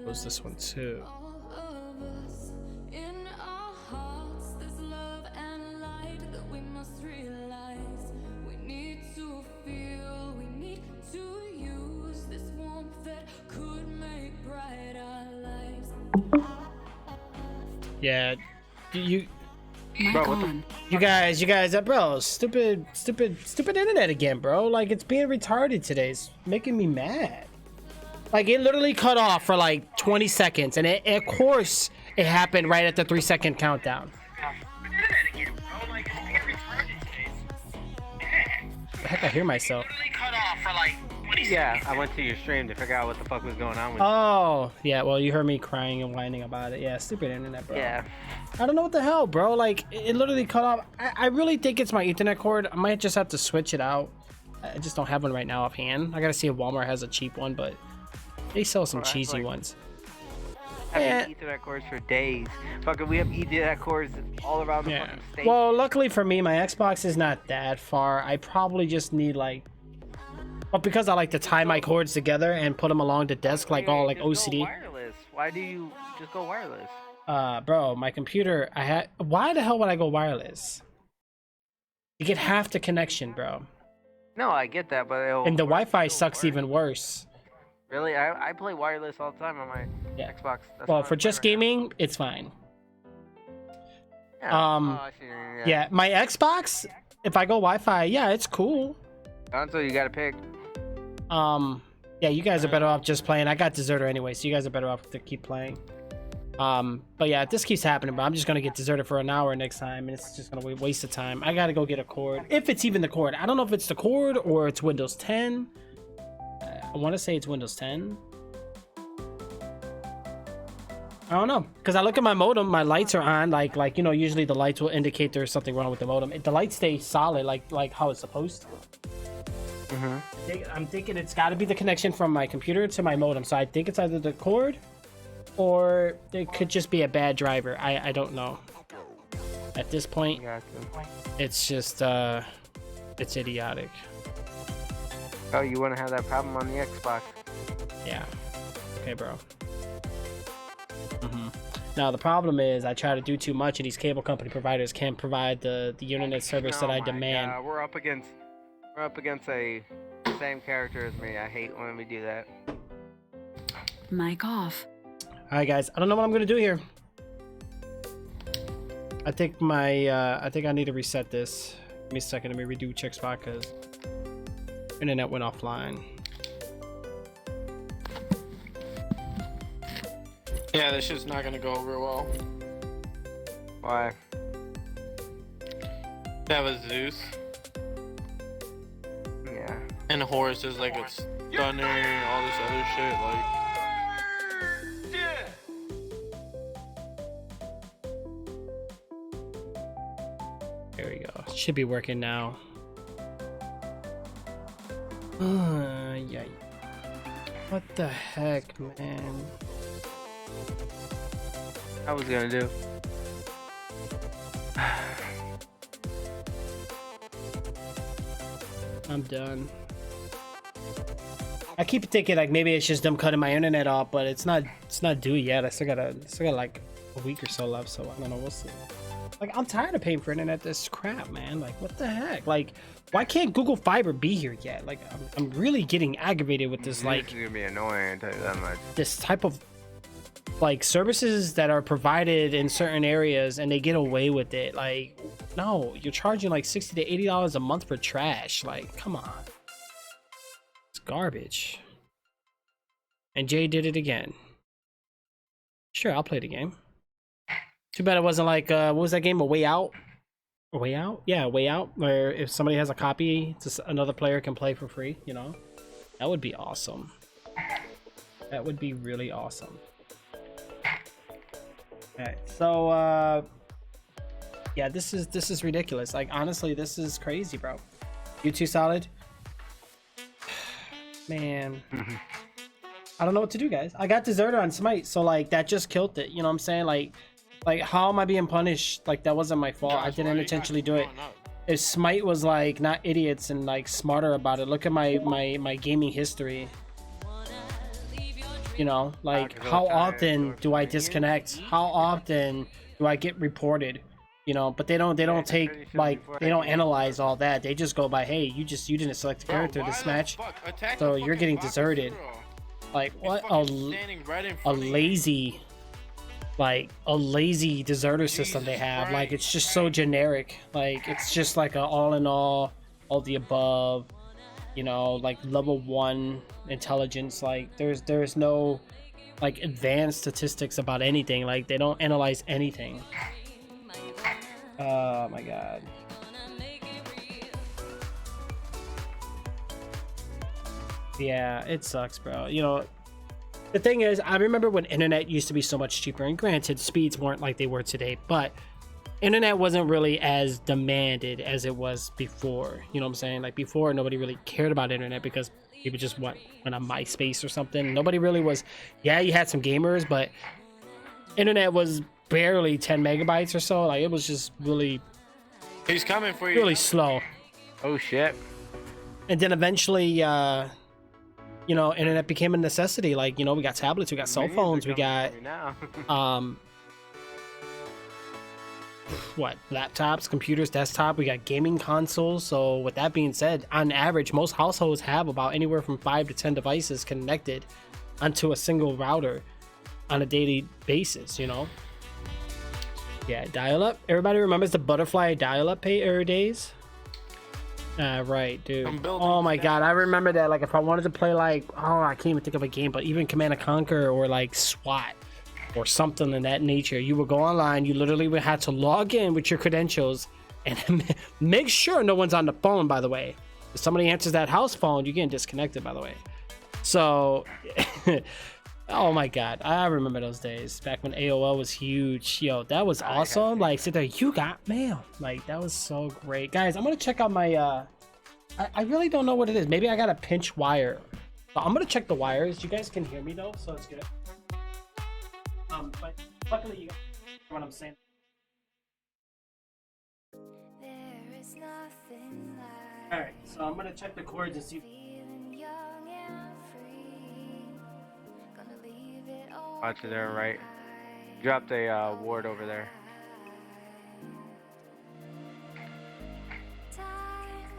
Close this one too. All of us, in our hearts, there's love and light that we must realize. We need to feel, we need Yeah, you Mic Bro, what the- on. guys, bro, stupid internet again, bro. Like it's being retarded today. It's making me mad. Like it literally cut off for like 20 seconds, and of course it happened right at the 3-second countdown. Heck, I hear myself. Yeah, I went to your stream to figure out what the fuck was going on with Oh, yeah, well, you heard me crying and whining about it. Yeah, stupid internet, bro. Yeah. I don't know what the hell, bro. Like, it literally cut off. I really think it's my Ethernet cord. I might just have to switch it out. I just don't have one right now offhand. I gotta see if Walmart has a cheap one, but they sell some Oh, that's cheesy like- ones. having Ethernet cords for days. Fucking, we have Ethernet cords all around the Yeah. fucking state. Well, luckily for me, my Xbox is not that far. I probably just need like, but because I like to tie my cords together and put them along the desk like all like Just go OCD. wireless. Why do you just go wireless? Bro, my computer, why the hell would I go wireless? You get half the connection, bro. No, I get that, but And the Wi-Fi sucks even worse. Really, I play wireless all the time on my Yeah. Xbox. That's Well, what for I'm just playing right gaming, it's fine. now. Yeah. um, Oh, I see, Yeah, my Xbox, if I go Wi-Fi, yeah, it's cool. Console, you gotta pick. Yeah, you guys are better off just playing. I got Deserter anyway, so you guys are better off to keep playing. But yeah, if this keeps happening, bro, I'm just gonna get Deserter for an hour next time, and it's just gonna be a waste of time. I gotta go get a cord, if it's even the cord. I don't know if it's the cord or it's Windows 10. I want to say it's Windows 10. I don't know, because I look at my modem, my lights are on, like you know, usually the lights will indicate there's something wrong with the modem. The lights stay solid, like how it's supposed to. I'm thinking it's got to be the connection from my computer to my modem. So I think it's either the cord or it could just be a bad driver. I don't know. At this point, Gotcha. it's just it's idiotic. Oh, you wanna have that problem on the Xbox? Yeah. Okay, bro. Now the problem is I try to do too much, and these cable company providers can't provide the internet service that Oh I my demand. God, we're up against a same character as me. I hate when we do that. Mic off. All right, guys. I don't know what I'm gonna do here. I think I need to reset this. Give me a second. Let me redo check spot because internet went offline. Yeah, this shit's not gonna go over well. Why? That was Zeus. Yeah. And Horus is like a stunner, all this other shit, like. There we go. Should be working now. Yeah. What the heck, man? I was gonna do. I'm done. I keep thinking like maybe it's just them cutting my internet off, but it's not due yet. I still got like a week or so left, so I don't know, we'll see. Like I'm tired of paying for internet this crap, man. Like what the heck? Like why can't Google Fiber be here yet? Like I'm really getting aggravated with this like This is gonna be annoying, I tell you that much. this type of like services that are provided in certain areas and they get away with it. Like no, you're charging like $60 to $80 a month for trash. Like come on. It's garbage. And Jay did it again. Sure, I'll play the game. Too bad it wasn't like what was that game? A Way Out? A Way Out? Yeah, A Way Out, where if somebody has a copy, just another player can play for free, you know? That would be awesome. That would be really awesome. Alright, so yeah, this is ridiculous. Like honestly, this is crazy, bro. You too solid? Man. I don't know what to do, guys. I got Deserter on Smite, so like that just killed it. You know what I'm saying? Like how am I being punished? Like that wasn't my fault. I didn't intentionally do it. If Smite was like not idiots and like smarter about it, look at my gaming history. You know, like how often do I disconnect? How often do I get reported? You know, but they don't take like they don't analyze all that. They just go by, hey, you didn't select the character this match, so you're getting deserted. Like what a lazy like a lazy deserter system they have. Like it's just so generic. Like it's just like a all in all the above, you know, like level 1 intelligence. Like there's no like advanced statistics about anything. Like they don't analyze anything. Oh my god. Yeah, it sucks, bro. You know, the thing is, I remember when internet used to be so much cheaper, and granted, speeds weren't like they were today, but internet wasn't really as demanded as it was before. You know what I'm saying? Like before, nobody really cared about internet because people just went on MySpace or something. Nobody really was. Yeah, you had some gamers, but internet was barely 10 megabytes or so. Like it was just really, He's coming for you. really slow. Oh shit. And then eventually, you know, internet became a necessity. Like, you know, we got tablets, we got cell phones, we got now. what, laptops, computers, desktop, we got gaming consoles. So with that being said, on average, most households have about anywhere from 5 to 10 devices connected onto a single router on a daily basis, you know. Yeah, dial-up. Everybody remembers the butterfly dial-up days? Right, dude. Oh my god, I remember that. Like if I wanted to play like, oh, I can't even think of a game, but even Command & Conquer or like SWAT or something in that nature, you would go online, you literally would have to log in with your credentials and make sure no one's on the phone, by the way. If somebody answers that house phone, you're getting disconnected, by the way. So oh my god, I remember those days back when AOL was huge. Yo, that was awesome. Like sit there, you got mail. Like that was so great. Guys, I'm gonna check out my I really don't know what it is. Maybe I got a pinch wire. But I'm gonna check the wires. You guys can hear me though, so it's good. But luckily you hear what I'm saying. There is nothing like Alright, so I'm gonna check the chords and see. feeling young and free. Gonna leave it all Watch it there, right? Dropped a ward over there. Time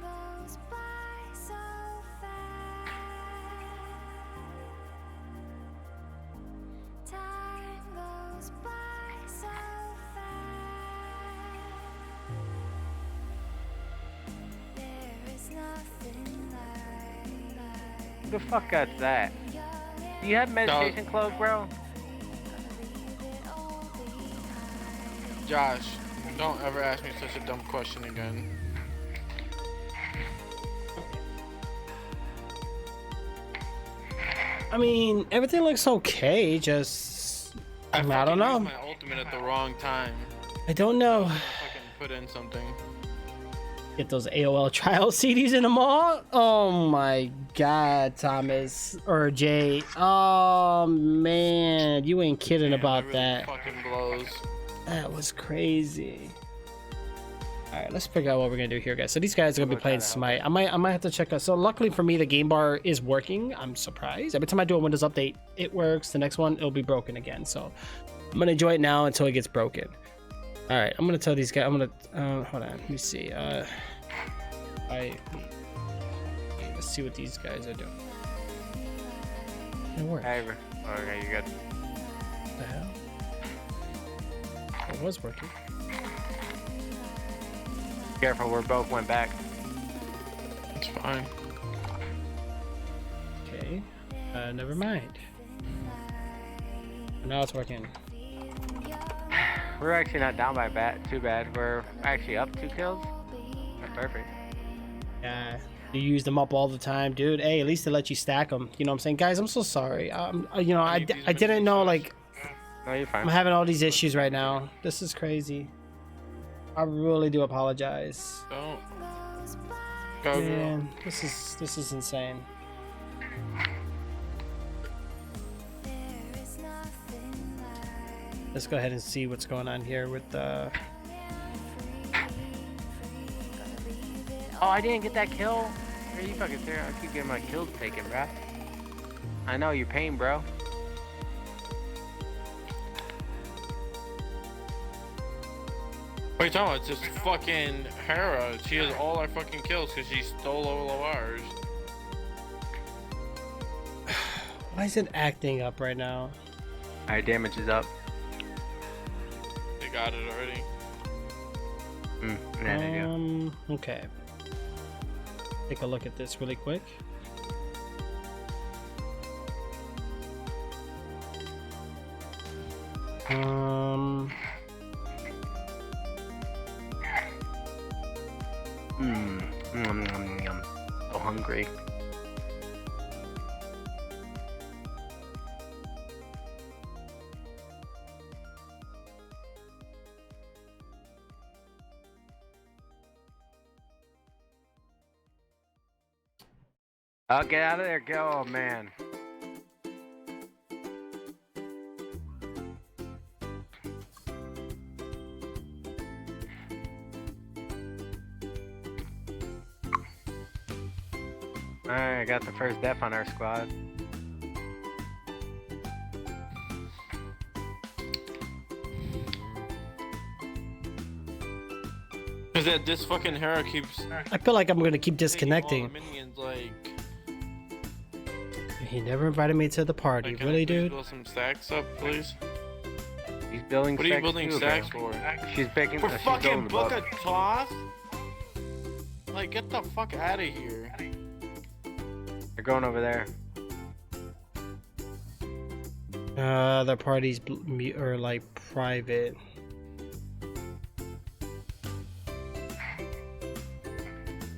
goes by so fast. Time goes by so fast. There is nothing like Who the fuck got that? Do you have meditation clothes, bro? Josh, don't ever ask me such a dumb question again. I mean, everything looks okay, just I don't fucking know. used my ultimate at the wrong time. I don't know. Fucking put in something. Get those AOL trial CDs in the mall. Oh my god, Thomas or Jay. Oh man, you ain't kidding about really that. Fucking blows. That was crazy. All right, let's figure out what we're gonna do here, guys. So these guys are gonna be playing Smite. I might have to check out. So luckily for me, the game bar is working. I'm surprised. Every time I do a Windows update, it works. The next one, it'll be broken again. So I'm gonna enjoy it now until it gets broken. All right, I'm gonna tell these guys. I'm gonna hold on. Let me see. Let's see what these guys are doing. It worked. Hey, okay, you good. What the hell? It was working. Careful, we both went back. It's fine. Okay. Never mind. Now it's working. We're actually not down by too bad. We're actually up 2 kills. That's perfect. Yeah. You use them up all the time, dude. Hey, at least they let you stack them. You know what I'm saying? Guys, I'm so sorry. You know, I didn't know, like, No, you're fine. I'm having all these issues right now. This is crazy. I really do apologize. Don't. Go, girl. Man, this is insane. Let's go ahead and see what's going on here with the. Oh, I didn't get that kill. Are you fucking serious? I keep getting my kills taken, bruh. I know your pain, bro. What are you talking about? It's just fucking Hera. She has all our fucking kills because she stole all of ours. Why is it acting up right now? Alright, damage is up. got it already. Yeah, they do. Okay. Take a look at this really quick. So hungry. Oh, get out of there, go, oh, man. Alright, I got the first death on our squad. Cause that this fucking Hera keeps I feel like I'm gonna keep taking all the disconnecting. minions, like, He never invited me to the party, can I really, please dude? build some stacks up, please. He's building What are you stacks building too, stacks bro. for? She's picking. For she's fucking building the Book book. of Toth? Like, get the fuck out of here. They're going over there. The party's or like private.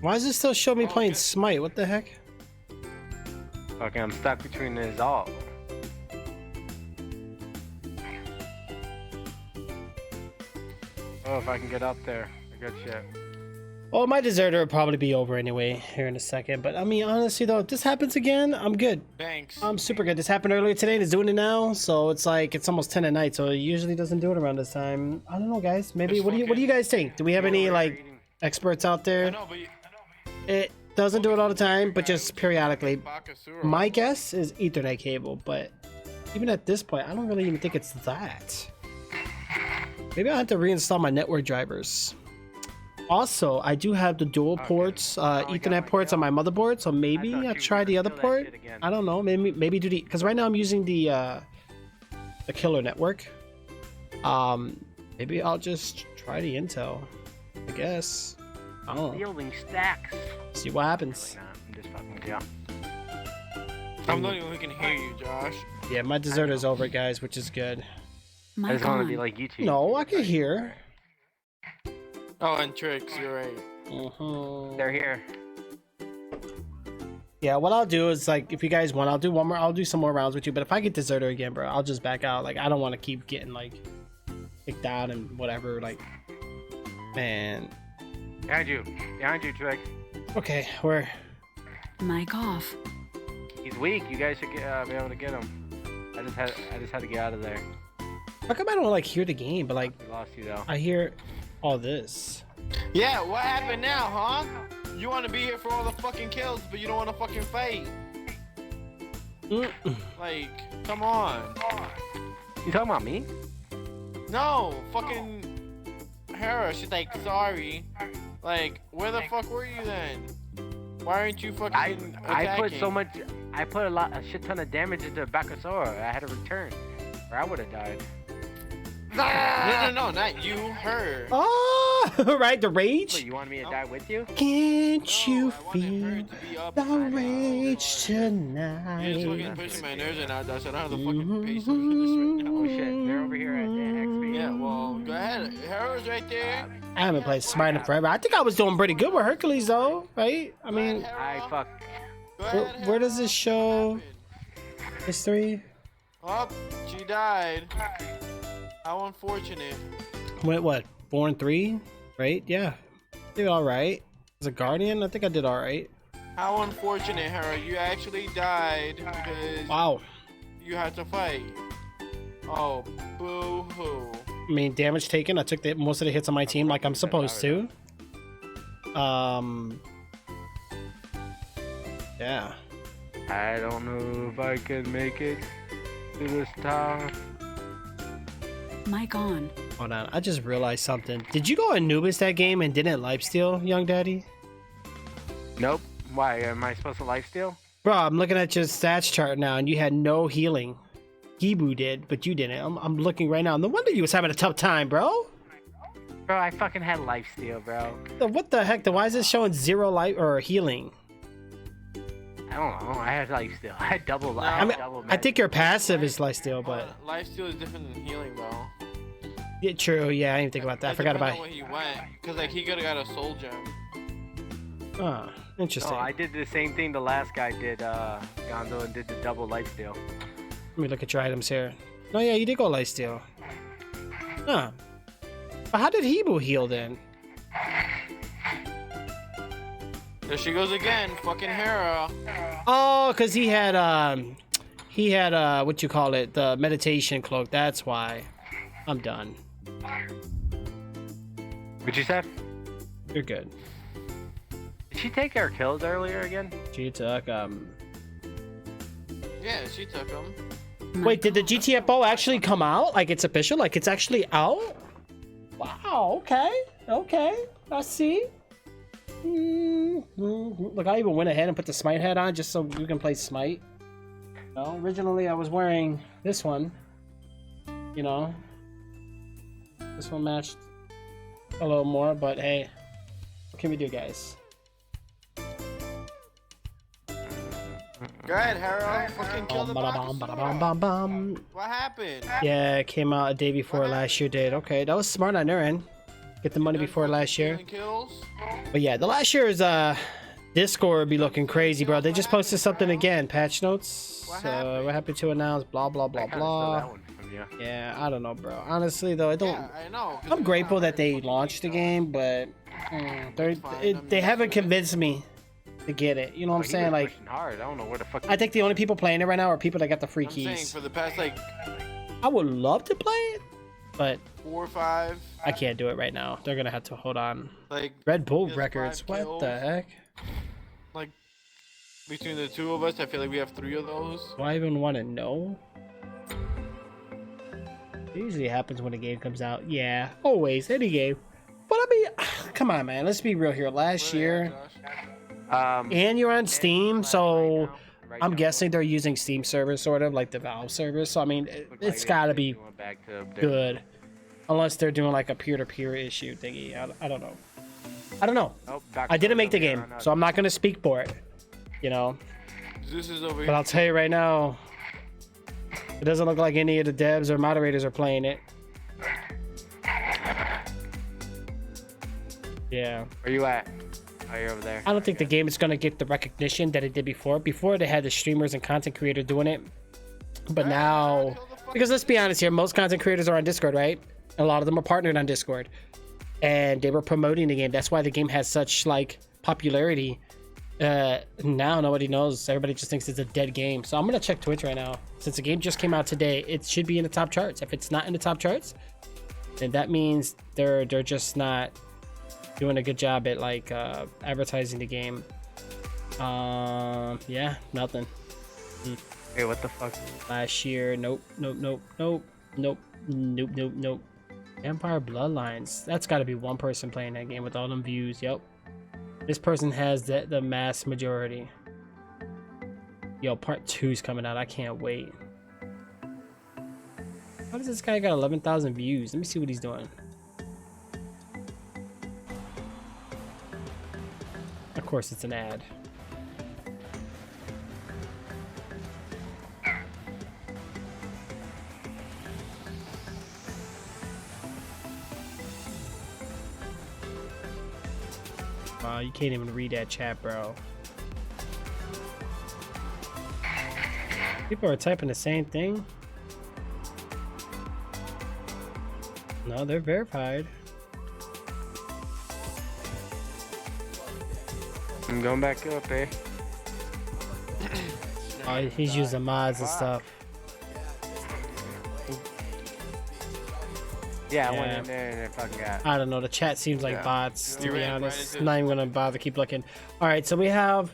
Why does it still show me playing okay. Smite? What the heck? Okay, I'm stuck between his alt. Oh, if I can get up there. Good shit. Well, my deserter will probably be over anyway here in a second. But I mean, honestly though, if this happens again, I'm good. Thanks. I'm super good. This happened earlier today and it's doing it now. So it's like, it's almost 10 at night. So it usually doesn't do it around this time. I don't know, guys. Maybe, It's what do you fucking- guys think? Do we have any like Eating. experts out I there? know, but It doesn't do it all the time, but just periodically. Bakasura. My guess is Ethernet cable, but even at this point, I don't really even think it's that. Maybe I'll have to reinstall my network drivers. Also, I do have the dual ports, got Ethernet my ports on my motherboard, so maybe thought I'll you try were the gonna other kill that port. shit again. I don't know, maybe do the, because right now I'm using the killer network. Maybe I'll just try the Intel, I guess. I don't know. Building stacks. See what happens. Nah, I'm just fucking with you. I'm the only one who can hear you, Josh. Yeah, my dessert is over, guys, which is good. I Mic just want to be on. like YouTube. No, I can hear. Oh, and Tricks, you're right. They're here. Yeah, what I'll do is like, if you guys want, I'll do some more rounds with you. But if I get deserter again, bro, I'll just back out. Like, I don't want to keep getting like kicked out and whatever. Like, man. Behind you, Trick. Okay, where? Mic off. He's weak. You guys should be able to get him. I just had to get out of there. How come I don't like hear the game, but like We lost you though. I hear all this? Yeah, what happened now, huh? You want to be here for all the fucking kills, but you don't want to fucking fight. Like, come on. You talking about me? No, fucking Hera, she's like, sorry. Like, where the fuck were you then? Why aren't you fucking I put so attacking? much. I put a shit ton of damage into Bakasura. I had to return, or I would have died. No, not you, her. Oh, right, the rage. Wait, you wanted me to die with you? Can't No, you I wanted her feel to be up. the rage You're just fucking tonight? pushing my nerves right now, Josh. I don't have the fucking patience for this right now. Oh shit, they're over here at the XP. Yeah, well, go ahead. Hera's right there. I haven't played Smite in forever. I think I was doing pretty good with Hercules though, right? I mean, I fuck. Go ahead, where does this Hera. show What happened? history? Oh, she died. How unfortunate. Went what? 4-3, right? Yeah, did all right. As a guardian, I think I did all right. How unfortunate, Hera. You actually died because Wow. you had to fight. Oh, boo-hoo. I mean, damage taken. I took most of the hits on my team like I'm supposed to. Yeah. I don't know if I can make it to this town. Mic on. Hold on. I just realized something. Did you go Anubis that game and didn't lifesteal, young daddy? Nope. Why? Am I supposed to lifesteal? Bro, I'm looking at your stats chart now and you had no healing. Hibu did, but you didn't. I'm looking right now. No wonder you was having a tough time, bro. Bro, I fucking had lifesteal, bro. What the heck? Why is it showing 0 life or healing? I don't know. I had lifesteal. I had double life. I mean, double I think your passive is lifesteal, but Lifesteal is different than healing, bro. yeah, true. Yeah, I didn't think about that. I forgot about where he went, cause like he could have got a soul gem. Oh, interesting. No, I did the same thing the last guy did, Gonzo, and did the double lifesteal. Let me look at your items here. Oh yeah, you did go lifesteal. Huh. But how did Hibu heal then? There she goes again, fucking Hera. Oh, cause he had what you call it, the meditation cloak. That's why. I'm done. What'd you say? You're good. Did she take our kills earlier again? She took Yeah, she took him. Wait, did the GTFO actually come out? Like it's official? Like it's actually out? Wow. Okay. Okay. I see. Look, I even went ahead and put the Smite head on just so we can play Smite. No, originally I was wearing this one. You know, this one matched a little more, but hey, what can we do, guys? Go ahead, Hera. Fucking kill the Bacchus. What happened? Yeah, it came out a day before last year did. Okay, that was smart on their end. Get the money before last year. Kills? But yeah, the last year's Discord be looking crazy, bro. They just posted something again. Patch notes. We're happy to announce. Blah blah blah blah. Yeah, I don't know, bro. Honestly, though, I don't. Yeah, I know. I'm grateful that they launched the game, but they haven't convinced me to get it. You know what I'm saying? Like, hard. I don't know where the fuck. I think the only people playing it right now are people that got the free I'm saying keys. for the past like I would love to play it, but 4 or 5. I can't do it right now. They're gonna have to hold on. Like Red Bull PS5 records. What kills. the heck? Like between the two of us, I feel like we have 3 of those. Do I even want to know? It usually happens when a game comes out. Yeah, always, any game. But I mean, come on, man. Let's be real here. Last year, and you're on Steam, so I'm guessing they're using Steam servers, sort of like the Valve service. So I mean, it's got to be good, unless they're doing like a peer-to-peer issue thingy. I don't know. I don't know. I didn't make the game, so I'm not gonna speak for it. You know. Zeus is over But here. I'll tell you right now, it doesn't look like any of the devs or moderators are playing it. Yeah. Where you at? Oh, you're over there. I don't think the game is going to get the recognition that it did before. Before, they had the streamers and content creators doing it. But now, because let's be honest here, most content creators are on Discord, right? A lot of them are partnered on Discord. And they were promoting the game. That's why the game has such, like, popularity. Now nobody knows. Everybody just thinks it's a dead game. So I'm going to check Twitch right now. Since the game just came out today, it should be in the top charts. If it's not in the top charts, then that means they're just not doing a good job at like advertising the game. Yeah, nothing. Hey, what the fuck? Last year, nope. Vampire Bloodlines. That's got to be one person playing that game with all them views. Yep. This person has the mass majority. Yo, part 2's coming out. I can't wait. How does this guy got 11,000 views? Let me see what he's doing. Of course, it's an ad. Wow, you can't even read that chat, bro. People are typing the same thing. No, they're verified. I'm going back up, eh? Oh, he's using mods and stuff. Yeah, I Yeah. went in there and it fucking got. I don't know. The chat seems like bots, to You're be right, honest. right, Not even gonna bother keep looking. All right, so we have,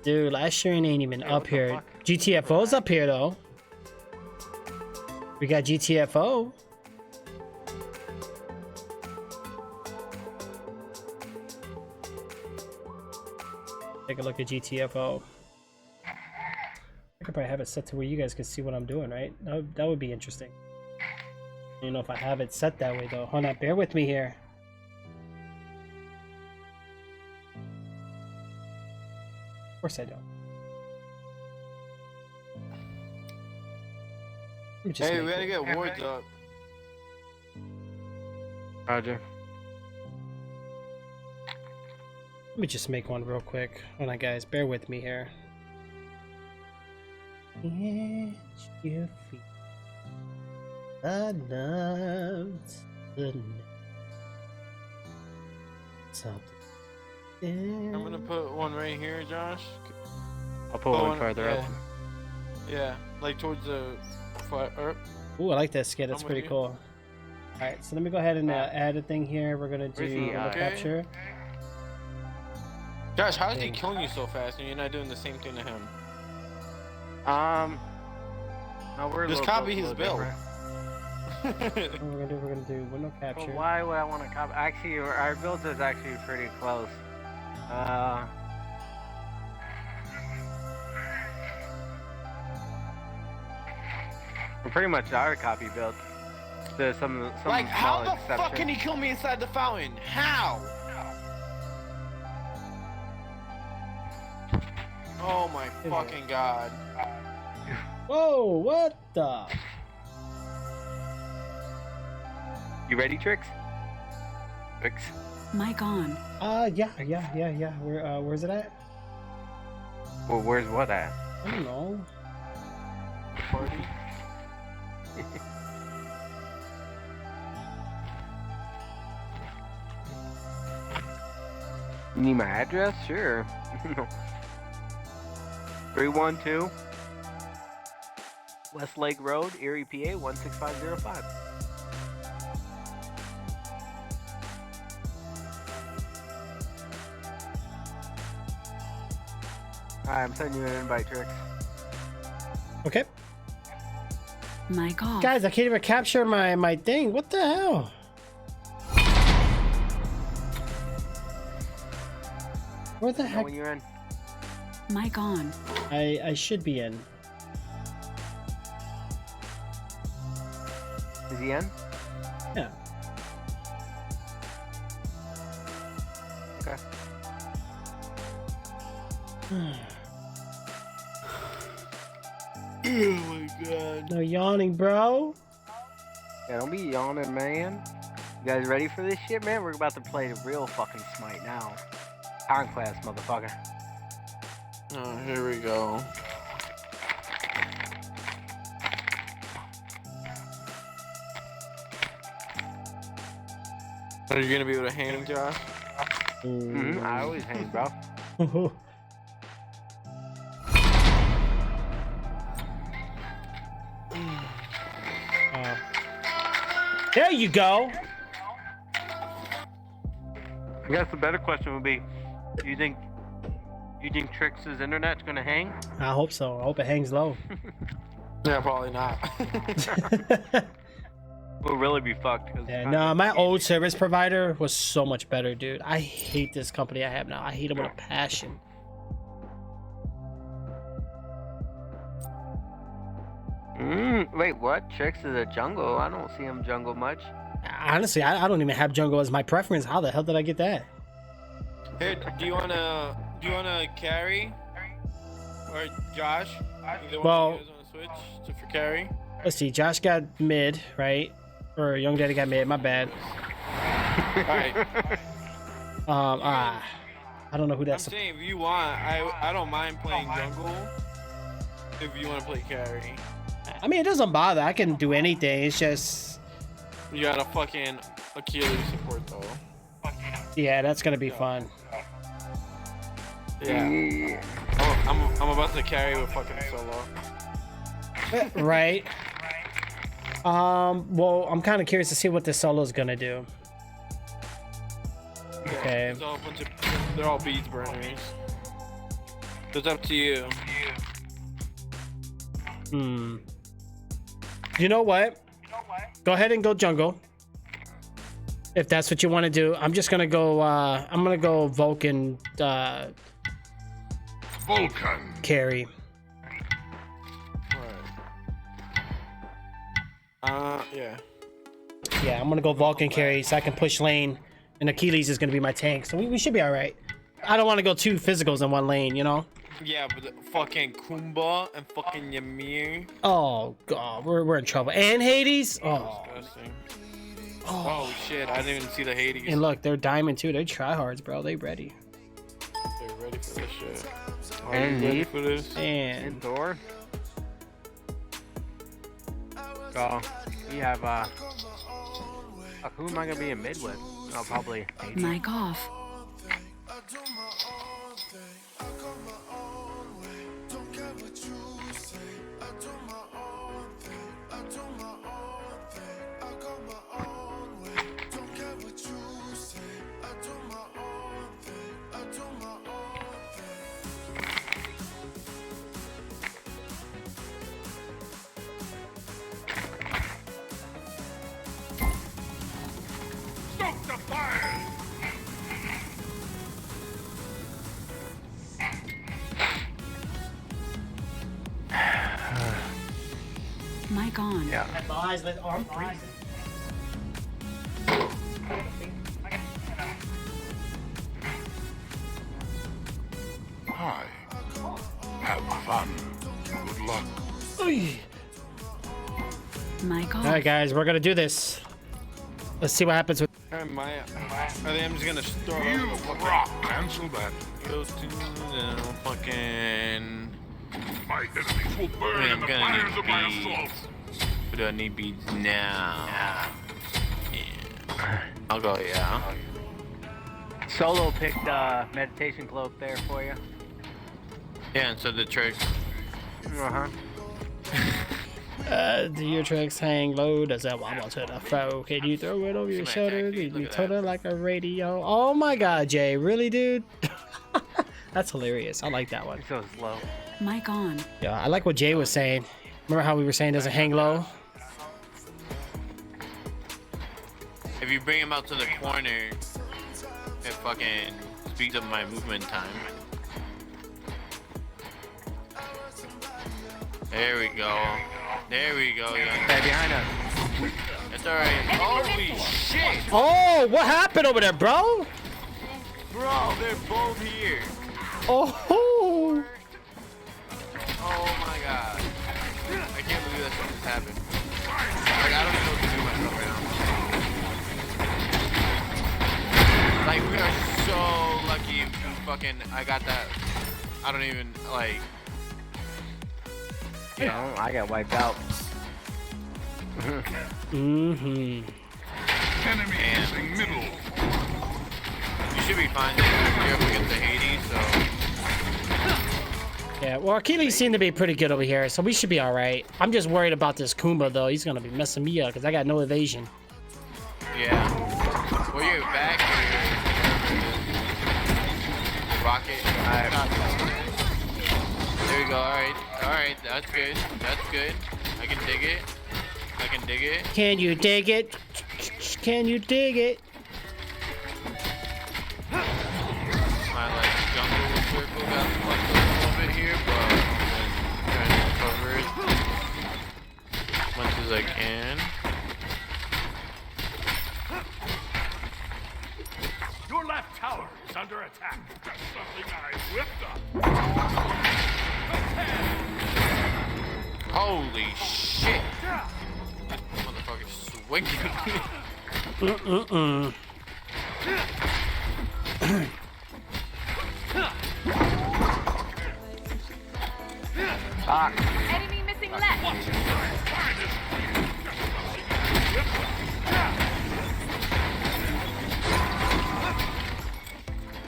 dude, last year ain't even up here. fuck? GTFO's up here though. We got GTFO. Take a look at GTFO. I could could probably have it set to where you guys can see what I'm doing, right? That would be interesting. You know, if I have it set that way though. Hold on, bear with me here. Of course I don't. Let me just Hey, make we gotta it- get wards up. Roger. Let me just make one real quick. Hold on, guys. Bear with me here. Can't you feel the love something? I'm gonna put one right here, Josh. I'll pull one further yeah. up. Yeah, like towards the flat. Ooh, I like that skin. That's I'm pretty with you. cool. Alright, so let me go ahead and add a thing here. We're gonna Where's do the, remote okay. capture. Josh, how is he killing you so fast and you're not doing the same thing to him? No, we're a Just little copy close, his a little build. different. What we're gonna do window Well, capture. why would I want to copy? Actually, our build is actually pretty close. We're pretty much our copy build. There's some Like, how small the fuck can exceptions. he kill me inside the fountain? How? Oh my fucking god. Whoa, what the? You ready, Trix? Trix. Mic on. Yeah. Where's it at? Well, where's what at? I don't know. Party. You need my address? Sure. 312 West Lake Road, Erie, PA 16505. Alright, I'm sending you an invite, Trix. Okay. Mic off. Guys, I can't even capture my thing. What the hell? Where the Know heck? when you're in. Mic on. I should be in. Is he in? Yeah. Okay. Oh my god. No yawning, bro. Yeah, don't be yawning, man. You guys ready for this shit, man? We're about to play the real fucking Smite now. Conquest, motherfucker. Oh, here we go. Are you gonna be able to hang, Josh? I always hang, bro. There you go. I guess the better question would be, do you think Trix's internet's gonna hang? I hope so. I hope it hangs low. Yeah, probably not. We'll really be fucked. 'Cause Yeah, no, my old service provider was so much better, dude. I hate this company I have now. I hate them with a passion. Wait, what? Trix is a jungle? I don't see him jungle much. Honestly, I don't even have jungle as my preference. How the hell did I get that? Here, do you wanna carry? Or Josh? Either one Well- of you guys wanna switch for carry? Let's see. Josh got mid, right? Or Young Daddy got mid. My bad. Alright. I don't know who I'm that's. saying if you want, I don't mind playing jungle. If you wanna play carry. I mean, it doesn't bother. I can do anything. It's just, You got a fucking Achilles support though. yeah, that's gonna be fun. Yeah. I'm about to carry with fucking solo. Right. Well, I'm kind of curious to see what this solo is gonna do. Okay. It's all a bunch of, they're all beads burners. It's up to you. You know what? Go ahead and go jungle. If that's what you want to do. I'm just gonna go. I'm gonna go Vulcan. Vulcan. Carry. Yeah. Yeah, I'm gonna go Vulcan carry so I can push lane, and Achilles is gonna be my tank. So we should be all right. I don't want to go two physicals in one lane, you know? Yeah, but the fucking Kumba and fucking Ymir. Oh god, we're in trouble. And Hades. Oh, Disgusting. Oh shit! I didn't even see the Hades. and look, they're diamond too. They tryhards, bro. They ready. They're ready for this shit. Are And you ready me. for this? And And Thor. So, we have, fuck, who am I gonna be in mid with? Oh, probably. Hades. Mic off. Stoke the fire! Mic on. Yeah. Hi. Have fun. Good luck. Mic off. all right, guys, we're gonna do this. Let's see what happens with. Alright, I think I'm just gonna start You off with rock. Cancel that. go to fucking. My enemies will burn I mean, in I'm the gonna fires of my need assault. But do I need beads now? Yeah. I'll go, yeah. Solo picked meditation cloak there for you. Yeah, and so the trick. Uh-huh. Do your tricks hang low? Does that wobble to the foe? Can you throw it over your Smack shoulder? that, dude. Did you Look at turn that. it like a radio? Oh my god, Jay, really, dude? That's hilarious. I like that one. It's so slow. Mic on. Yeah, I like what Jay was saying. Remember how we were saying doesn't hang low? If you bring him out to the corner, it fucking speeds up my movement time. There we go. There we go, young. Stay behind us. It's alright. Holy shit! Oh, what happened over there, bro? Bro, they're both here. Oh, Oh my god. I can't believe that shit just happened. Like, I don't even know what to do with myself right now. Like, we are so lucky fucking I got that. I don't even, like... You know, I got wiped out. mm-hmm. Enemy Damn. using middle. You should be fine. You're up against the Hades, so... Yeah, well, Achilles seemed to be pretty good over here, so we should be all right. I'm just worried about this Kumba, though. He's gonna be messing me up because I got no evasion. Yeah. Well, you're back here. Rocket. There you go. Alright. Alright. That's good. That's good. I can dig it. I can dig it. Can you dig it? Can you dig it? My like jungle circle got fucked up a little bit here, but I'm trying to cover it as much as I can. Your left tower is under attack. That's something I whipped up. Holy shit! This motherfucker's swinging. Enemy missing left.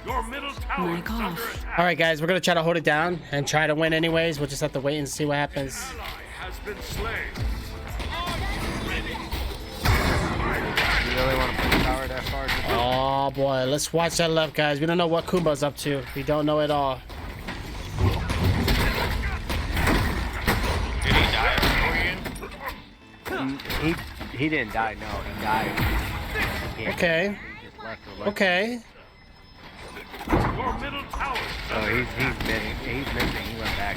Your middle tower Mic is under off. attack. All right, guys, we're gonna try to hold it down and try to win anyways. We'll just have to wait and see what happens. Ally has been slain. You really want to put the tower that far? Oh boy, let's watch that left, guys. We don't know what Kumba's up to. We don't know at all. Did he die before you? He didn't die. No, he died. Yeah, Okay, He just left the left. okay. Your middle tower is Oh, under he's missing. He went back.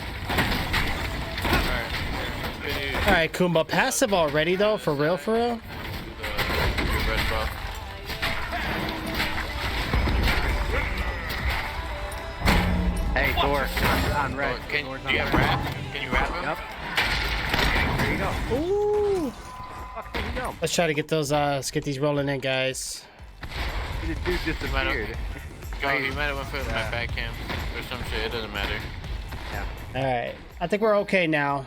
Alright. Good. All right, Kumba, passive already though, for real, for real. Your red buff. Hey, Thor, on red. Oh, can Thor's do you on have red. wrap? Can you wrap him? Yep. There you go. Ooh. Fuck, there you go. Let's try to get those. Let's get these rolling in, guys. The dude disappeared. Go, you might have went for my back cam or some shit. It doesn't matter. All right, I think we're okay now.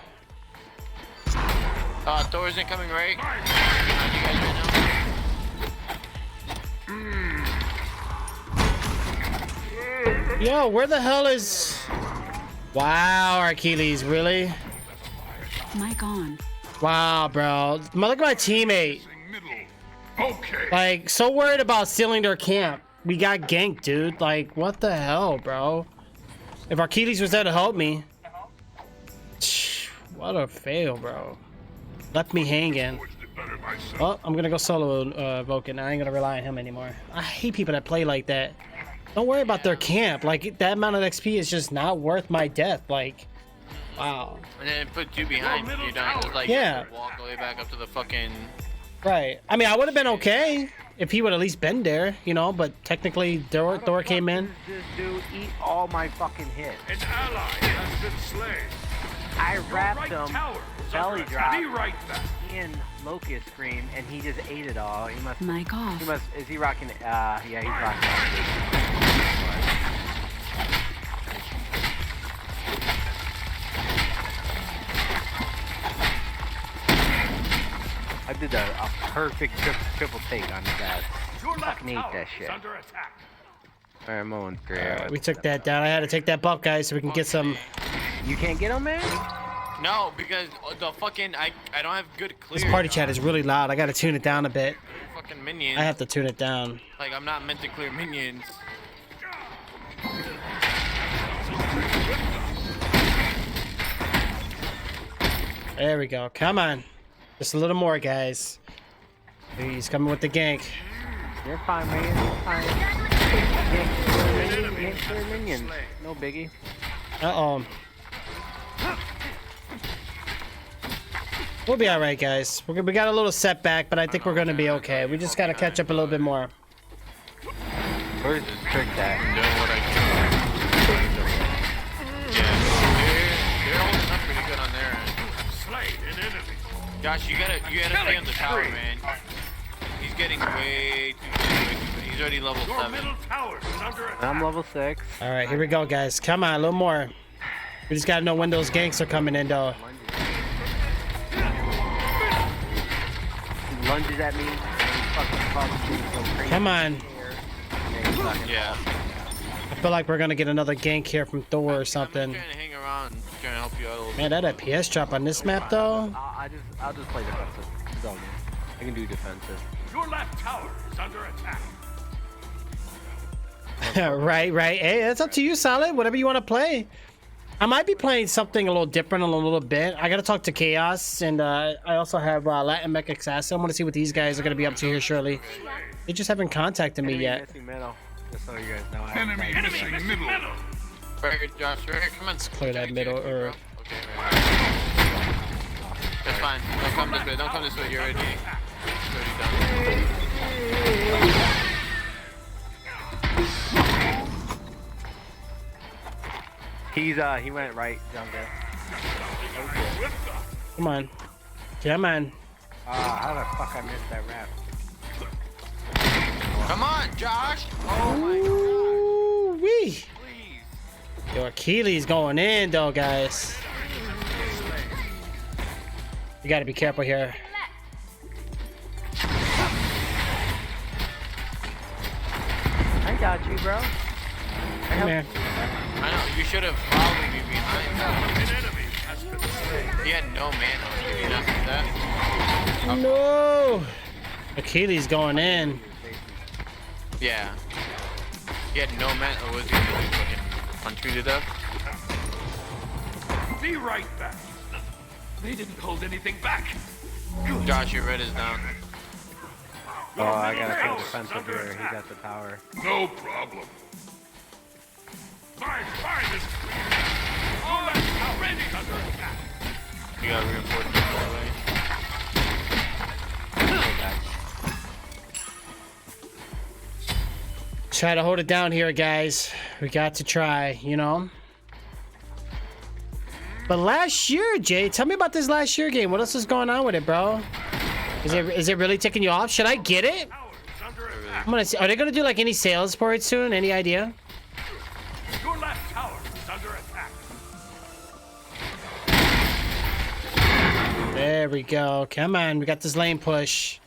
Thor isn't coming right. Behind you guys right Yo, where the hell is? Wow, Achilles, really? Mic on. Wow, bro. Look at my teammate. Middle. Okay. Like, so worried about stealing their camp. We got ganked, dude. Like, what the hell, bro? If Achilles was there to help me. What a fail, bro. Left me hanging. Oh, I'm gonna go solo Vulcan. I ain't gonna rely on him anymore. I hate people that play like that. Don't worry about their camp. Like, that amount of XP is just not worth my death. Like, wow. And then it puts you behind. You don't just like Yeah. walk all the way back up to the fucking. Right. I mean, I would have been okay if he would at least been there, you know, but technically Thor came in. This dude eat all my fucking hits. An ally has been slain. I Your wrapped right him, tower is belly under drop, attack. Be right back. in Locust Scream, and he just ate it all. He must. Mic off. He must. Is he rocking? Yeah, he's rocking. I did a perfect triple take on his ass. Your left Fucking ate tower that is shit. under attack. Alright, I'm going through. We took that down. I had to take that buff, guys, so we can get some. You can't get him, man? No, because the fucking I don't have good clear. This party chat is really loud. I gotta tune it down a bit. Fucking minions. I have to tune it down. Like I'm not meant to clear minions. There we go. Come on. Just a little more, guys. He's coming with the gank. You're fine, man. You're fine. Gank clear minions. No biggie. Uh-oh. We'll be all right, guys. We got a little setback, but I think we're going to be okay. We just got to catch up a little bit more. Where's this trick at? Doing what I can. Yeah, they're holding up pretty good on their end. Slain an enemy. Josh, you gotta stay on the tower, man. He's getting way too good. He's already level Your 7. middle tower is under attack. I'm level 6. All right, here we go, guys. Come on, a little more. We just got to know when those ganks are coming in, though. He lunges at me. And he fucking crazy. Come on. Yeah. I feel like we're going to get another gank here from Thor or something. I'm just trying to hang around, trying to help you out a little Man, that FPS drop on this map, though. I'll just play defensive. It's all good. I can do defensive. Your left tower is under attack. Right. Hey, that's up to you, Solid. Whatever you want to play. I might be playing something a little different in a little bit. I got to talk to Chaos, and I also have Latin Mech Assassin. I want to see what these guys are going to be up to here shortly. They just haven't contacted me yet. Missing middle. Just so you guys know. Enemy missing middle. Right here, Josh. Right here, come on. Clear that middle, or... Okay, right. That's fine. Don't come this way. Don't come this way. You're already done. He went right, Jungle. Come on. Come on. How the fuck I missed that rap? Come on, Josh. Oh my god. Ooh-wee. Please. Yo, Achilles going in, though, guys. You got to be careful here. I got you, bro. Come here. I know. You should have followed me behind. An enemy has been slain. He had no mana on you. Enough of that. No. Achilles going in. Yeah. He had no mana. Or was he really fucking punch me to death? Be right back. They didn't hold anything back. Josh, your red is down. Oh, I gotta play defensive here. He got the tower. No problem. Fine, this. Your left tower is under attack. You got reinforcements that way. Try to hold it down here, guys. We got to try, you know. But last year, Jay, tell me about this last year game. What else is going on with it, bro? Is it really taking you off? Should I get it? I'm gonna see. Are they gonna do like any sales for it soon? Any idea? Your left tower is under attack. There we go. Come on, we got this lane push.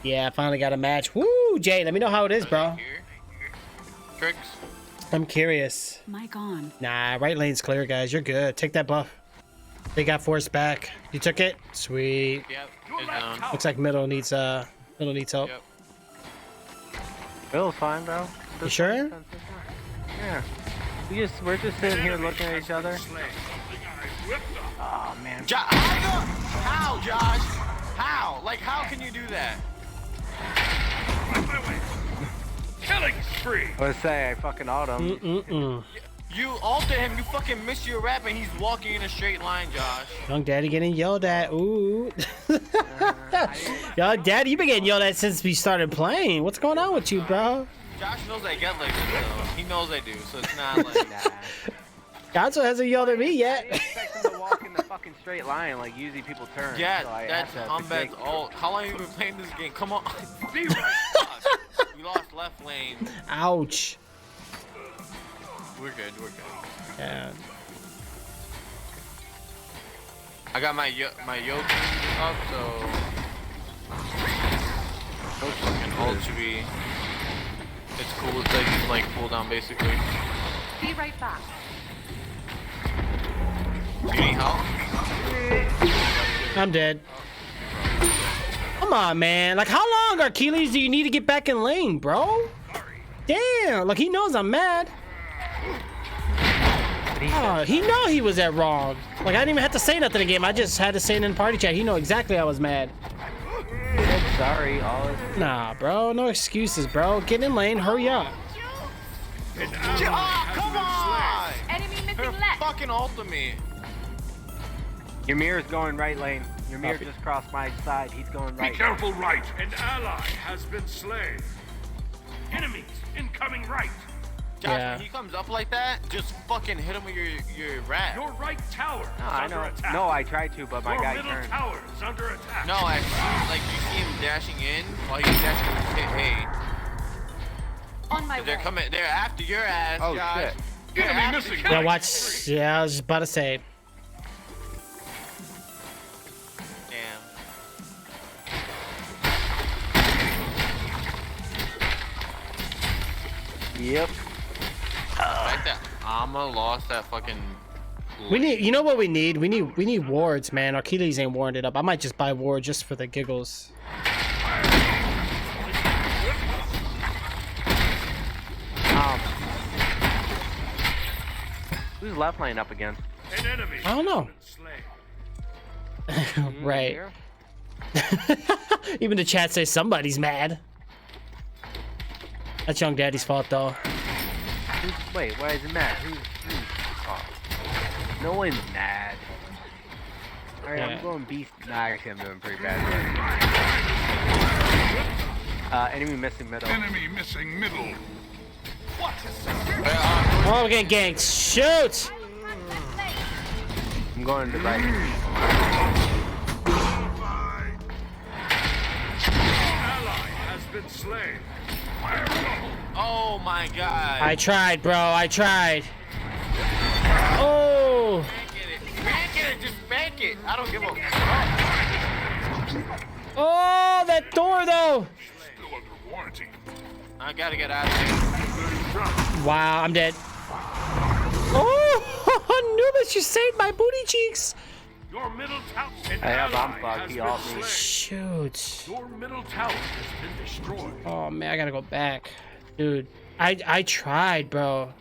Yeah, finally got a match. Woo, Jay, let me know how it is, bro. Here. Tricks. I'm curious. Mic on. Nah, right lane's clear, guys. You're good. Take that buff. They got force back. You took it? Sweet. Yep. It's down. Looks like middle needs help. Yep. Bill's fine, bro. You sure? Yeah. We're just sitting here looking at each other. Something I whipped up. Oh man. How, Josh? How? Like, how can you do that? On my way. Killing spree. Let's say I fucking ought him. Mm-mm. You altered him, you fucking missed your rap, and he's walking in a straight line, Josh. Young Daddy getting yelled at. Ooh. Young Daddy, you been getting yelled at since we started playing. What's going on with you, bro? Josh knows I get like this, though. He knows I do, so it's not like that. Gonzo hasn't yelled at me I yet. didn't expect him to walk in the fucking straight line like usually people turn. Yeah, so I that's had to Humbed's take- all. How long have you been playing this game? Come on. Be right. We lost left lane. Ouch. We're good, we're good. Yeah. I got my yoke up, so and ult should be. It's cool. It's like cooldown basically. Be right back. You need help? I'm dead. Come on, man. Like, how long, Achilles, do you need to get back in lane, bro? Damn. Like, he knows I'm mad. Oh, he know he was at wrong. Like, I didn't even have to say nothing in the game. I just had to say it in party chat. He know exactly I was mad. Sorry, all is Nah, bro. No excuses, bro. Get in lane. Hurry up. Oh, come on! Enemy missing Her left. fucking ult me. Ymir's going right lane. Ymir just crossed my side. He's going Be right. careful, right. An ally has been slain. Enemies incoming right. Josh, Yeah. when he comes up like that, just fucking hit him with your rat. Your right tower is No, I under know. attack. No, I tried to, but my Your guy middle turned. tower is under attack. No, I like you see him dashing in while he's dashing with hey. On my They're way. coming. They're after your ass, Oh, Josh. shit. They're Enemy after missing. your- Yeah, watch. Yeah, I was just about to say. Damn. Yep. Like that. Amma lost that fucking. We need. You know what we need? We need wards, man. Achilles ain't warned it up. I might just buy ward just for the giggles. Who's left lane up again? An enemy I don't know. has been slain. Right. Here? Even the chat says somebody's mad. That's Young Daddy's fault, though. Wait, why is it mad? Oh. No one's mad. Alright, Yeah. I'm going beast. Nah, actually, I'm doing pretty bad. Enemy missing middle. Enemy missing middle. Oh, we're getting ganked. Shoot! I'm going to right. Ally has been slain. Oh my god. I tried, bro. I tried. Oh! Bank it. Just bank it. I don't give a. Oh, that door, though! Still under warranty. I gotta get out of here. Wow, I'm dead. Oh! Anubis, you saved my booty cheeks! Your middle tower. An I have ally Omfog, has he been off me. slain. Shoot. Your middle tower has been destroyed. Oh, man, I gotta go back. Dude, I tried, bro.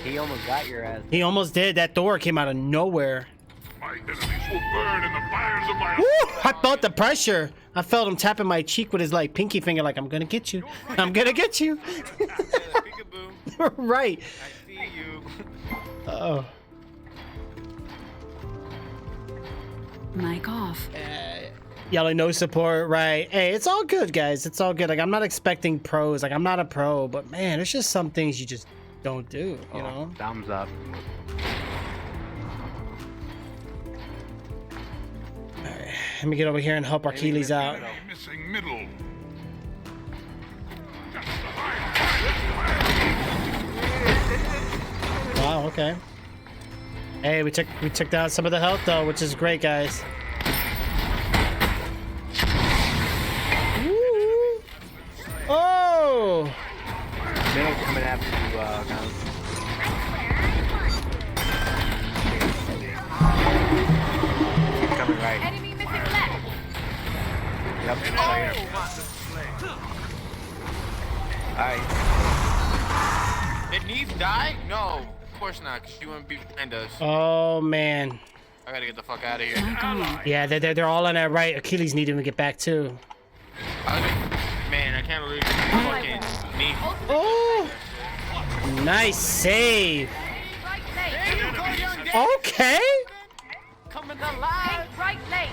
He almost got your ass. He almost did. That door came out of nowhere. My enemies will burn in the fires of my. Woo! I felt the pressure. I felt him tapping my cheek with his like pinky finger, like I'm gonna get you. I'm gonna get you. Peekaboo. Right. I see you. Oh. Mic off. Yelling no support, right? Hey, it's all good, guys. It's all good. Like, I'm not expecting pros. Like, I'm not a pro, but man, there's just some things you just don't do, you know? Thumbs up. Let me get over here and help our Keelys out. Missing middle. Wow, okay. Hey, we took down some of the health though, which is great, guys. Woo! Oh! Middle's coming after you, guys. He's coming right. Enemy missing left. Yep. Alright. Did Neve die? No, of course not, because she wouldn't be behind us. Oh man. I gotta get the fuck out of here. Mic on. Yeah, they're all on that right. Achilles need him to get back too. Man, I can't believe fucking Neve. Oh! Nice save. Right lane. Okay. Coming alive. Right lane.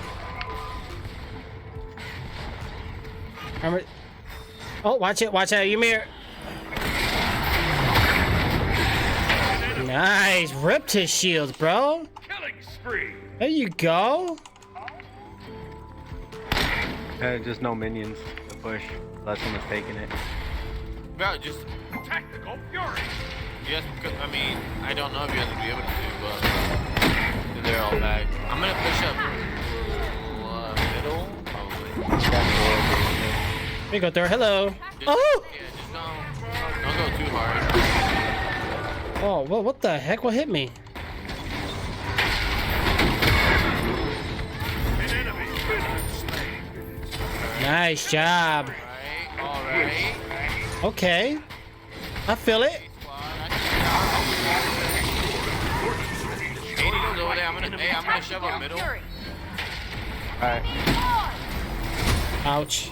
Oh, watch it, Ymir. Nice, ripped his shields, bro. Killing spree. There you go. Just no minions. The bush. Unless someone's taking it. Bro, just, Tactical fury. yes, I mean, I don't know if you guys will be able to, but they're all back. I'm gonna push up middle, probably. There you go, Thor. Hello. Just, Oh! yeah, just don't go too hard. Oh, well, what the heck? What hit me? An enemy slain. Nice job. Alright. Okay. I feel it. Katie goes over there. I'm gonna shove up middle. Alright. Ouch.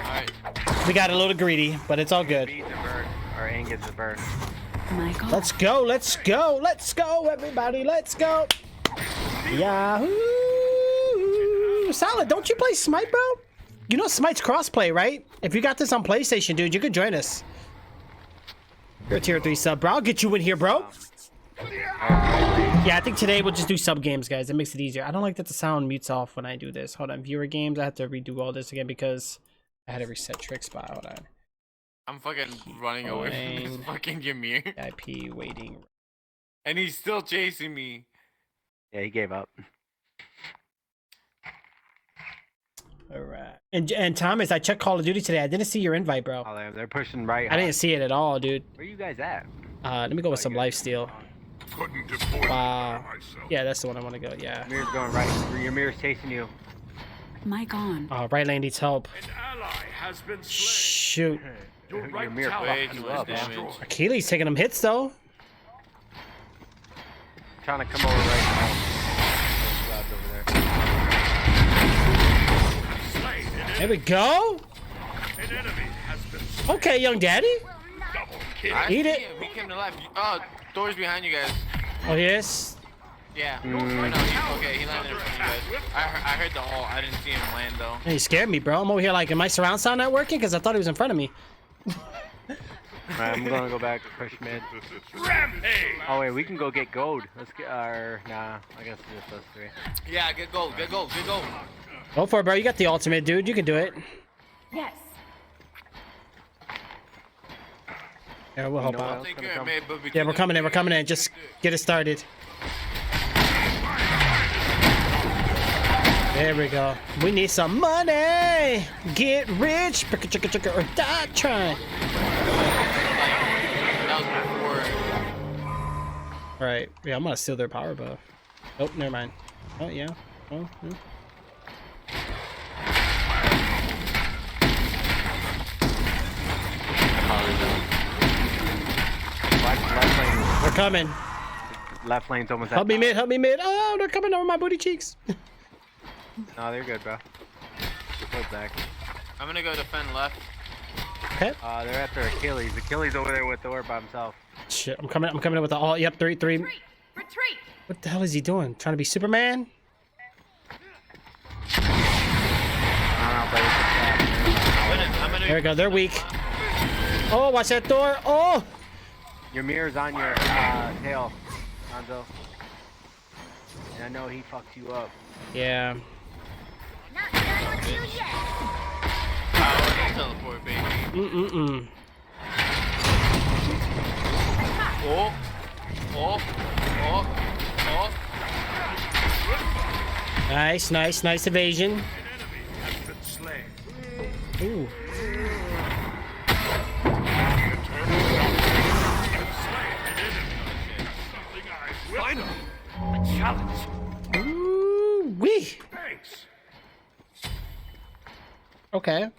Alright. We got a little greedy, but it's all good. Beat the bird. Or Aang gets the bird. Mic off. Let's go, let's go, let's go, everybody, let's go. Yahoo! Solid, don't you play Smite, bro? You know Smite's crossplay, right? If you got this on PlayStation, dude, you could join us. You're a tier 3 sub, bro. I'll get you in here, bro. Yeah, I think today we'll just do sub games, guys. It makes it easier. I don't like that the sound mutes off when I do this. Hold on, viewer games. I have to redo all this again because I had to reset trick spot. Hold on. I'm fucking running away from this fucking Ymir. IP waiting. And he's still chasing me. Yeah, he gave up. All right. And Thomas, I checked Call of Duty today. I didn't see your invite, bro. Oh, they're pushing right. I didn't see it at all, dude. Where you guys at? Let me go with some lifesteal. Couldn't afford it Wow. by myself. Yeah, that's the one I want to go. Yeah. Mir's going right. Your is chasing you. Mic on. Right lane needs help. An ally has been slain. Shoot. Your Your right mirror tower Way fucking too you much up, man. damage. Achilles taking them hits though. Trying to come over right now. Clouds over there. slain. There we go. An enemy has been slain. Okay, young daddy. Double kill. I Eat see it. him. He came to life. Oh, Thor's behind you guys. Oh, yes. Yeah. No, okay, he landed in front of you guys. I heard the ult. I didn't see him land though. He scared me, bro. I'm over here like, am my surround sound not working? Because I thought he was in front of me. Alright, I'm gonna go back to push mid. Rampage. Oh wait, we can go get gold. Let's get our nah. I guess it's just us three. Yeah, get gold, get gold, get gold. Go for it, bro. You got the ultimate, dude. You can do it. Yes. Yeah, we'll help know out. what? Take gonna care, come. mate, but Yeah, we're coming in. We're coming in. Just get it started. There we go. We need some money. Get rich, or die trying. That was before. All right. Yeah, I'm gonna steal their power buff. Oh, never mind. Oh yeah. Oh. Yeah. Left lane. They're coming. Left lane's almost. Help me mid. Help me mid. Oh, they're coming over my booty cheeks. No, they're good, bro. Just hold back. I'm gonna go defend left. Okay. They're after Achilles. Achilles over there with Thor by himself. Shit. I'm coming in with the all. Yep. 3-3. Retreat. Retreat. What the hell is he doing? Trying to be Superman? There we go. They're weak. Oh, watch that door. Oh! Your mirror's on your tail, Gonzo. And I know he fucked you up. Yeah. Power teleport, baby. Mm-mm-mm. Oh. Oh. Oh. Oh. Nice, nice, nice evasion. Ooh. Ooh, wee. Thanks. Okay.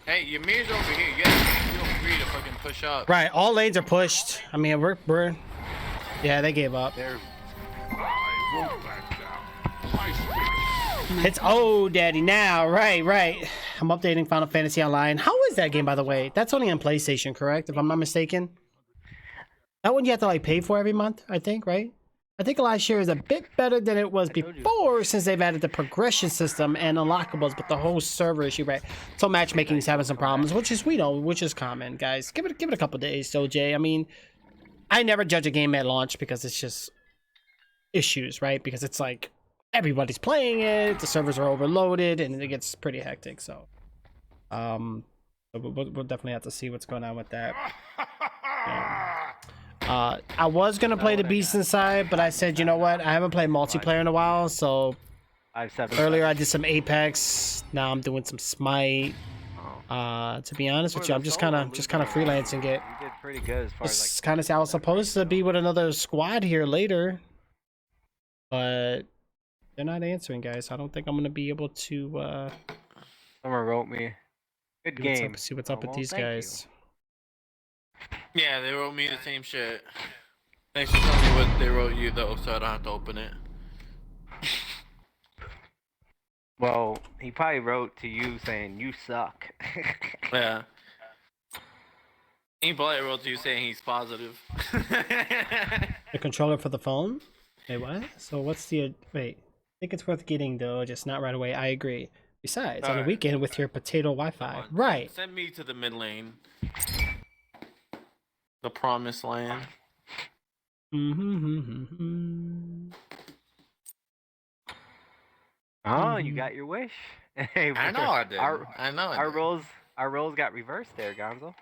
Hey, your mirror's over here. You guys feel free to fucking push up. Right, all lanes are pushed. I mean, we're. Yeah, they gave up. They're I won't back down. My spirit. It's oh, daddy now. Right, right. I'm updating Final Fantasy Online. How is that game, by the way? That's only on PlayStation, correct? If I'm not mistaken. That one you have to like pay for every month, I think, right? I think last year is a bit better than it was before since they've added the progression system and unlockables, but the whole server issue, right? So matchmaking is having some problems, which is which is common, guys. Give it a couple days, so Jay. I mean, I never judge a game at launch because it's just issues, right? Because it's like everybody's playing it, the servers are overloaded, and it gets pretty hectic. So, we'll definitely have to see what's going on with that. I was gonna play the Beast Inside, but I said, you know what? I haven't played multiplayer in a while, so earlier I did some Apex. Now I'm doing some Smite. To be honest with you, I'm just kind of freelancing it. You did pretty good as far as It's kind of. I was supposed to be with another squad here later, but they're not answering, guys. I don't think I'm gonna be able to. Someone wrote me. Good game. See what's up with well, these thank you. guys. Yeah, they wrote me the same shit. Thanks for telling me what they wrote you though, so I don't have to open it. Well, he probably wrote to you saying you suck. Yeah. He probably wrote to you saying he's positive. The controller for the phone? Wait, what? So what's the wait? I think it's worth getting though, just not right away. I agree. Besides, on the Alright. weekend with your potato Wi-Fi, right? Send me to the mid lane. The promised land. Mm-hmm. Oh, you got your wish. Hey, I know I did. Our I did. roles got reversed there, Gonzo.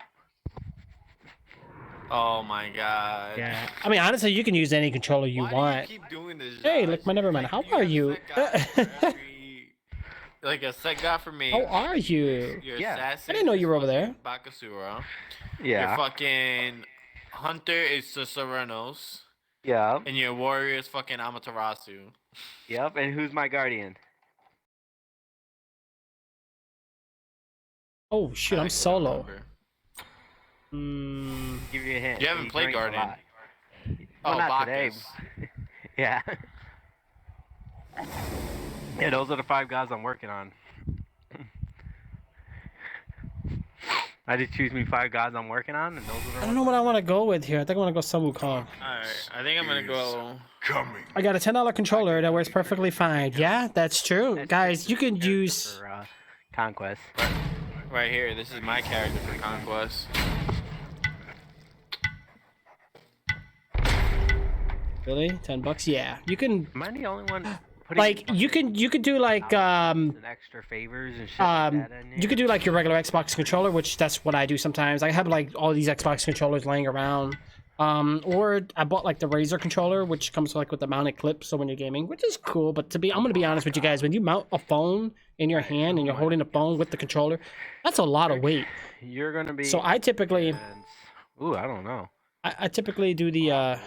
Oh my god. Yeah. I mean, honestly, you can use any controller you Why want. do you keep doing this? Hey, Josh? look, my never mind. How You are have you? a set guy for every- like a set guy for me. How are you? Your Yeah. assassin I didn't know you were is over there. fucking Bakasura. Yeah. Your fucking hunter is the Serenos. Yep. And your warrior is fucking Amaterasu. Yep. And who's my guardian? Oh shoot, I'm I solo. remember. Give you a hint. You haven't he played drinks a Guardian. lot. Well, Oh, not today. Bacchus. Yeah. Yeah, those are the 5 guys I'm working on. I just choose me 5 guys I'm working on, and those are the I don't know what I want to go with here. I think I want to go Sun Wukong. Alright, I think I'm gonna go. Coming. I got a $10 controller that works perfectly fine. Yeah, that's true. Guys, you can use... for Conquest. Right here, this is my character for Conquest. Really? $10? Yeah. You can... Am I the only one putting Like, you could do like, and extra favors and shit like that in you could do like your regular Xbox controller, which that's what I do sometimes. I have like all these Xbox controllers laying around. Or I bought like the Razer controller, which comes like with the mounted clip, so when you're gaming, which is cool. But I'm gonna be honest with you guys, when you mount a phone in your hand and you're holding the phone with the controller, that's a lot of weight. You're gonna be. So I typically, Ooh, I don't know. I typically do the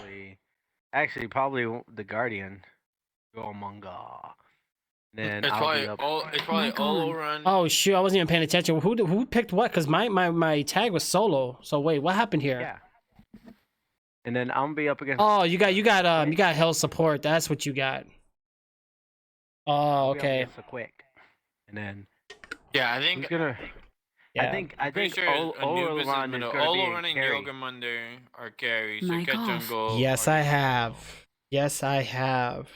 Probably the Guardian. Go Among Us. Then It's I'll probably be up. it's probably my God. all run. Oh shoot, I wasn't even paying attention. Who picked what? Cause my tag was solo. So wait, what happened here? Yeah. And then I'm gonna be up against. Oh, you got hell support. That's what you got. Oh, I'll be up okay. against the Quick. And then Yeah, I who's think. gonna? Yeah. I Pretty think sure Olaron is gonna be Olaron a and carry. Yogamunder are carries. So Mic get off. jungle. Yes, or- I have. Yes, I have.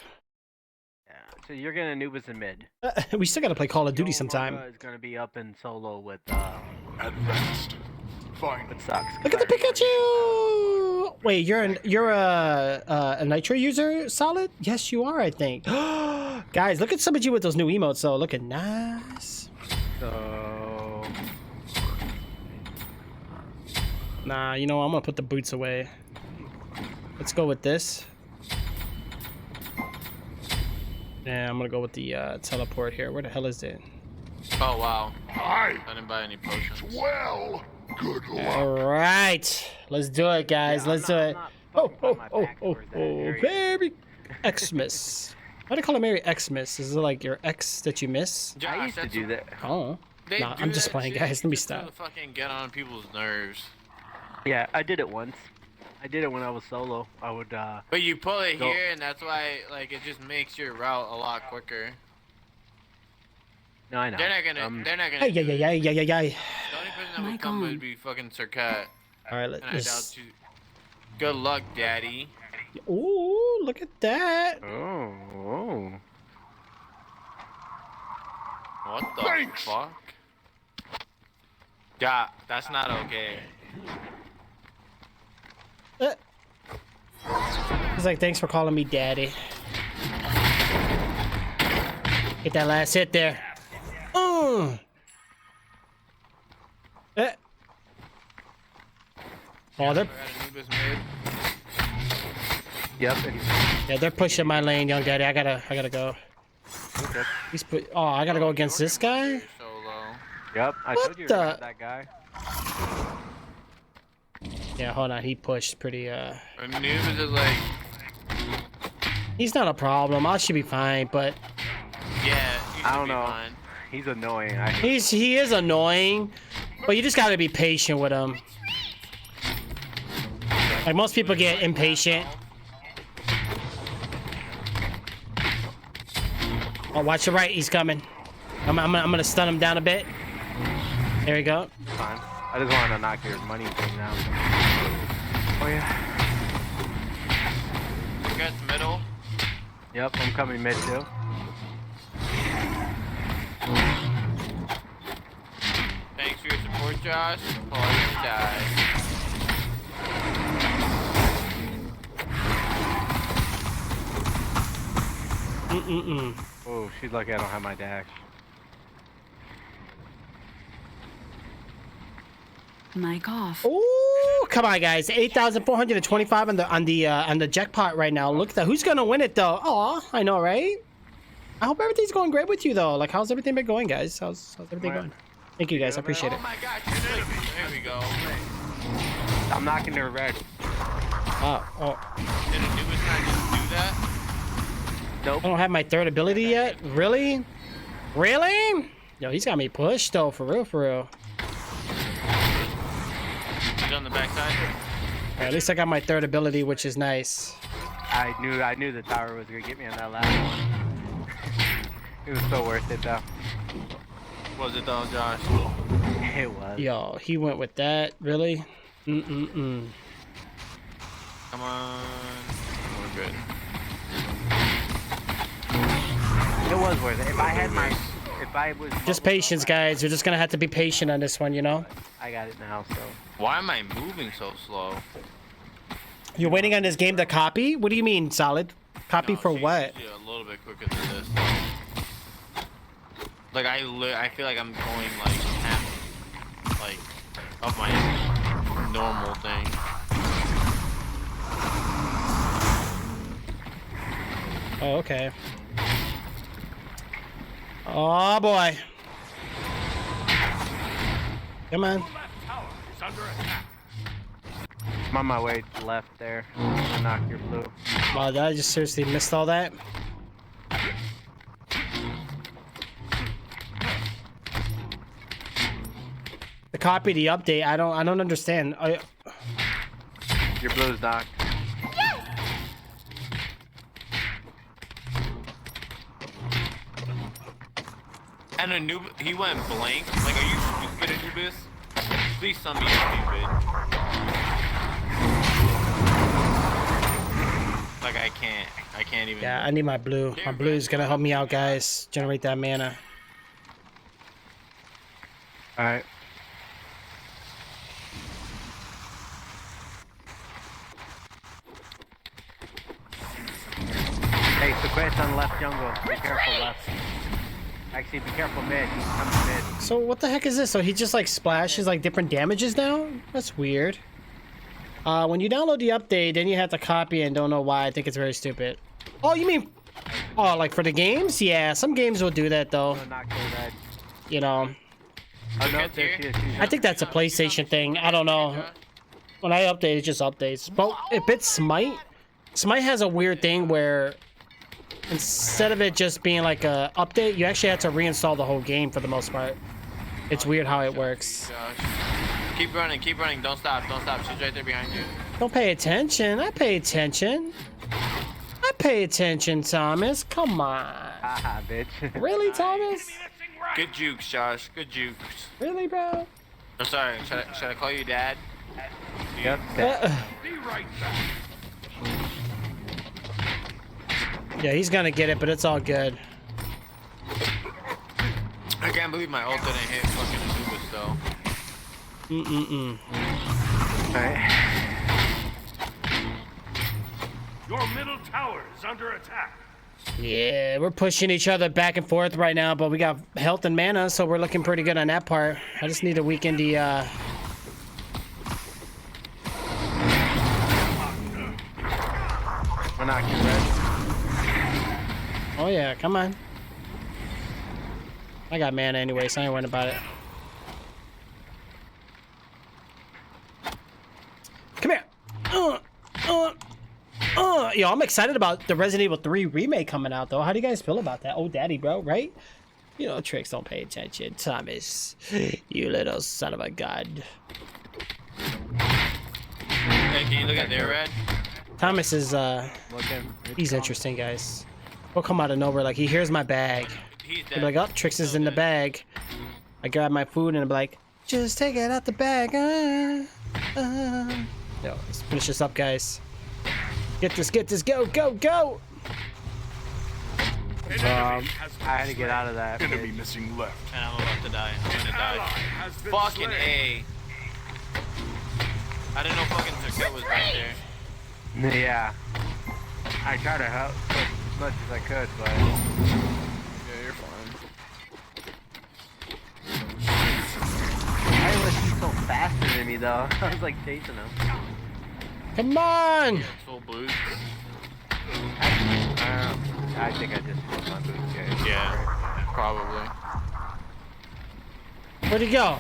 Yeah. So you're gonna Anubis in mid. We still gotta play Call of Duty Joe sometime. Morga is gonna be up in solo with Advanced. Fine. it sucks. Look at the Pikachu! Wait, you're a Nitro user, Solid? Yes, you are, I think. Guys, look at some of you with those new emotes, though. Looking nice. So Nah, you know, I'm gonna put the boots away. Let's go with this. Yeah, I'm gonna go with the teleport here. Where the hell is it? Oh wow. I I didn't buy any potions. well. Good luck. All right, let's do it, guys. Yeah, Let's I'm do not- it. I'm Oh, not oh, fucking oh, my back oh, towards that oh, area. Merry Xmas. Why do they call it Merry Xmas? Is it like your ex that you miss? I Josh, used to that's do that. Oh, They nah, do I'm just that playing, shit guys. Let me just to stop. fucking get on people's nerves. Yeah, I did it once. I did it when I was solo. I would But you pull it Go. here, and that's why like it just makes your route a lot quicker. no, I know. They're not gonna. They're not gonna. Hey, yeah, do yeah, it. yeah, yeah, yeah, yeah. The only person that My would come God. would be fucking Circat. All right, And I doubt let's. you. Good luck, Daddy. Ooh, look at that. Oh. What the Thanks. fuck? Yeah, that's not okay. He's like, thanks for calling me daddy. Get that last hit there. Oh, they're I got Anubis mid. Yep. yeah, they're pushing my lane, young daddy. I gotta go. Okay. He's I gotta go against this guy. You're so low. Yep. I What told you the- about that guy. Yeah, hold on. He pushed pretty. Anubis is like, He's not a problem. I should be fine, but yeah, you should I don't be know. fine. He's annoying. he is annoying. But you just gotta be patient with him. Like most people get impatient. Oh, watch your right. He's coming. I'm gonna stun him down a bit. There we go. Fine. I just wanted to knock your money thing down. Oh yeah. Circat's middle. Yep. I'm coming mid too. Thanks for your support, Josh. Oh, you die. Oh, she's lucky I don't have my dash. Mic off. Ooh, come on, guys! 8,425 on the jackpot right now. Look at that. Who's gonna win it though? Oh, I know, right? I hope everything's going great with you though. Like, how's everything been going, guys? How's everything going? Thank you, guys. I appreciate it. Oh my gosh, you did it. There we go. I'm knocking her red. Oh, Did Anubis not just do that? Nope. I don't have my third ability yet. Really? Really? Yo, he's got me pushed though, for real, for real. He's on the backside. At least I got my third ability, which is nice. I knew the tower was gonna get me on that last one. It was so worth it though. Was it though, Josh? It was. Yo, he went with that. Really? Mm-mm-mm. Come on. We're good. It was worth it. If I had my, if I was Just patience, guys. We're just gonna have to be patient on this one, you know? I got it now, so. Why am I moving so slow? You're waiting on this game to copy? What do you mean, Solid? Copy No, for she's what? usually a little bit quicker than this. Like I feel like I'm going like half, like of my normal thing. Oh, okay. Oh boy. Come on. Left tower is under attack. I'm on my way to the left there. I'm gonna knock your blue. Wow, did I just seriously missed all that? The copy, the update. I don't understand. Your blue's knocked. And Anubis, he went blank. Like, are you stupid, Anubis? Please tell me you're stupid. Like I can't even. Yeah, I need my blue. My blue is gonna help me out, guys. Generate that mana. All right. Hey, Sequest on left jungle. Be careful left. Actually, be careful mid. He's coming mid. So what the heck is this? So he just like splashes like different damages now? That's weird. When you download the update, then you have to copy it and don't know why. I think it's very stupid. Oh, you mean... Oh, like for the games? Yeah, some games will do that though. Not kill that. You know. Oh no, there she is. She's I think that's a PlayStation thing. I don't know. When I update, it just updates. But if it's Smite, Smite has a weird thing where instead of it just being like a update, you actually have to reinstall the whole game for the most part. It's weird how it works. Keep running, don't stop. She's right there behind you. Don't pay attention. I pay attention. I pay attention, Thomas. Come on. Haha, bitch. Really, Thomas? Good jukes, Josh. Good jukes. Really, bro? I'm sorry. Should I call you Dad? Yep. Be right back. Yeah, he's gonna get it, but it's all good. I can't believe my ult didn't hit fucking Anubis though. Alright. Your middle tower is under attack. Yeah, we're pushing each other back and forth right now, but we got health and mana, so we're looking pretty good on that part. I just need to weaken the, We're not getting ready. Oh yeah, come on. I got mana anyway, so I ain't worrying about it. Come here. Yo, I'm excited about the Resident Evil 3 remake coming out, though. How do you guys feel about that? Oh, daddy, bro, right? You know, tricks don't pay attention. Thomas, you little son of a god. Hey, can you look at their red? Thomas is, Looking. he's interesting, guys. He'll come out of nowhere, like, he hears my bag. He's He'll be like, oh, Trix is in the bag. I grab my food and I'm like, just take it out the bag. Yo, let's finish this up, guys. Get this, go, go, go! An enemy has been I had to get out of that. Enemy missing left. And I'm about to die. I'm gonna ally die. has been Fucking slain. A. I didn't know fucking Circuit was right there. Yeah. I tried to help as much as I could, but Yeah, you're fine. I was so faster than me though. I was like chasing him. Come on! It's full boost. I think I just put my boots here. Yeah, probably. Where'd he go?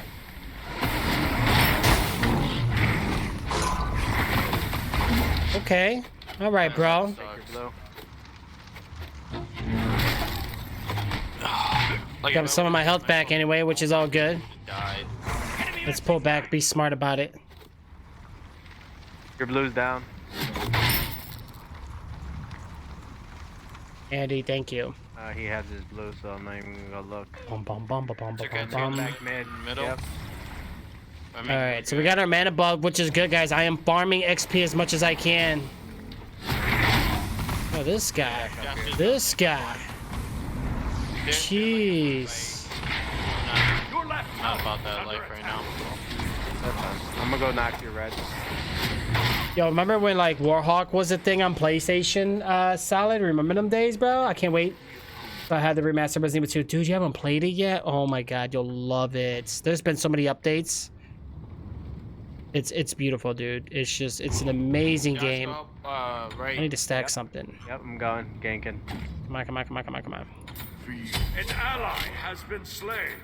Okay. Alright, bro. Blue. Like, Got some of my health back anyway, which is all good. died. Let's pull back, be smart about it. Your blue's down. Andy, thank you. He has his blue, so I'm not even gonna go look. Bum, bum, bum, bum, bum, bum, Okay, bum. Back mid. Middle. Yep. I mean, Alright, so we got our mana bug, which is good, guys. I am farming XP as much as I can. Oh, this guy. This guy. Jeez. Your left Not tower about that is life under right attack. now. That's fine. I'm gonna go knock your red. Yo, remember when, like, Warhawk was a thing on PlayStation, Solid? Remember them days, bro? I can't wait. I had the remastered Resident Evil 2. Dude, you haven't played it yet? Oh my god, you'll love it. There's been so many updates. It's beautiful, dude. It's just, it's an amazing game. Right. I need to stack something. Yep, I'm going. Ganking. Come on, come on, come on, come on, come on. An ally has been slain.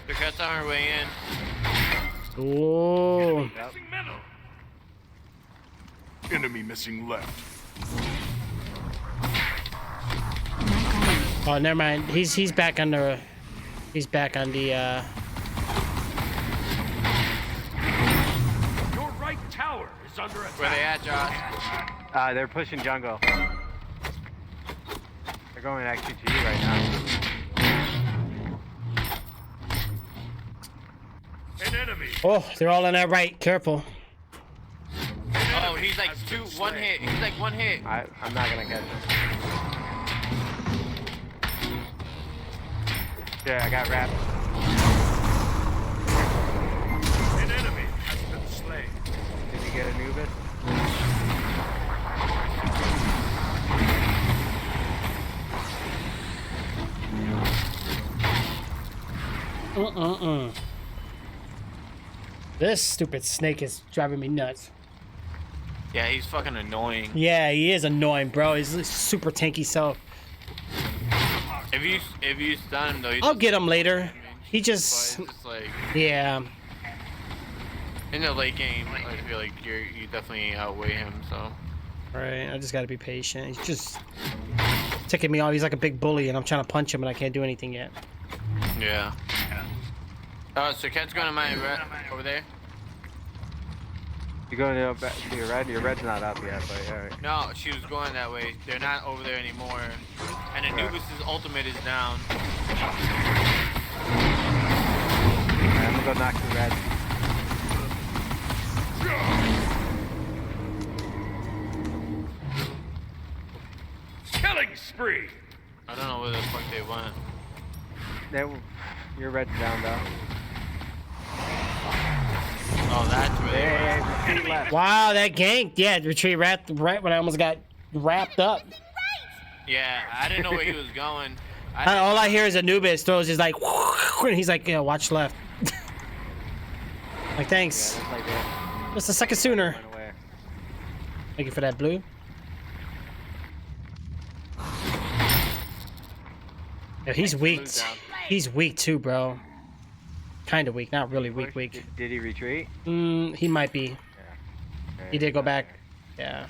The cat's on her way in. Ooh. Missing middle. Enemy missing left. Oh, never mind. He's back on the. He's back on the. Your right tower is under attack. Where they at, Josh? They're pushing jungle. They're going actually to you right now. An enemy. Oh, they're all on that right. Careful. Oh, he's like one hit. He's like one hit. I'm not gonna catch him. Yeah, I got wrapped. An enemy has been slain. Did you get Anubis? This stupid snake is driving me nuts. Yeah, he's fucking annoying. Yeah, he is annoying, bro. He's super tanky self. If you stun him though, I'll get him later. He just, It's just like yeah. in the late game, I feel like you definitely outweigh him. So Right, I just gotta be patient. He's just ticking me off. He's like a big bully, and I'm trying to punch him, and I can't do anything yet. yeah. So Cat's going to my red over there. You going to your red? Your red's not up yet, but alright. No, she was going that way. They're not over there anymore. And Anubis' ultimate is down. Alright, I'm gonna go knock the red. Killing spree. I don't know where the fuck they went. Your red's down though. Oh, that's where they went. Hey, retreat left. Wow, that ganked. Yeah, retreat right when I almost got wrapped up. Yeah, I didn't know where he was going. All I hear is Anubis throws is like, and he's like, yeah, watch left. Like, thanks. Yeah, just like that. Just a second sooner. Went away. Thank you for that, blue. Yeah, he's weak. Blue's down. He's weak too, bro. Kind of weak, not really weak. Did he retreat? He might be. He did go back. Yeah.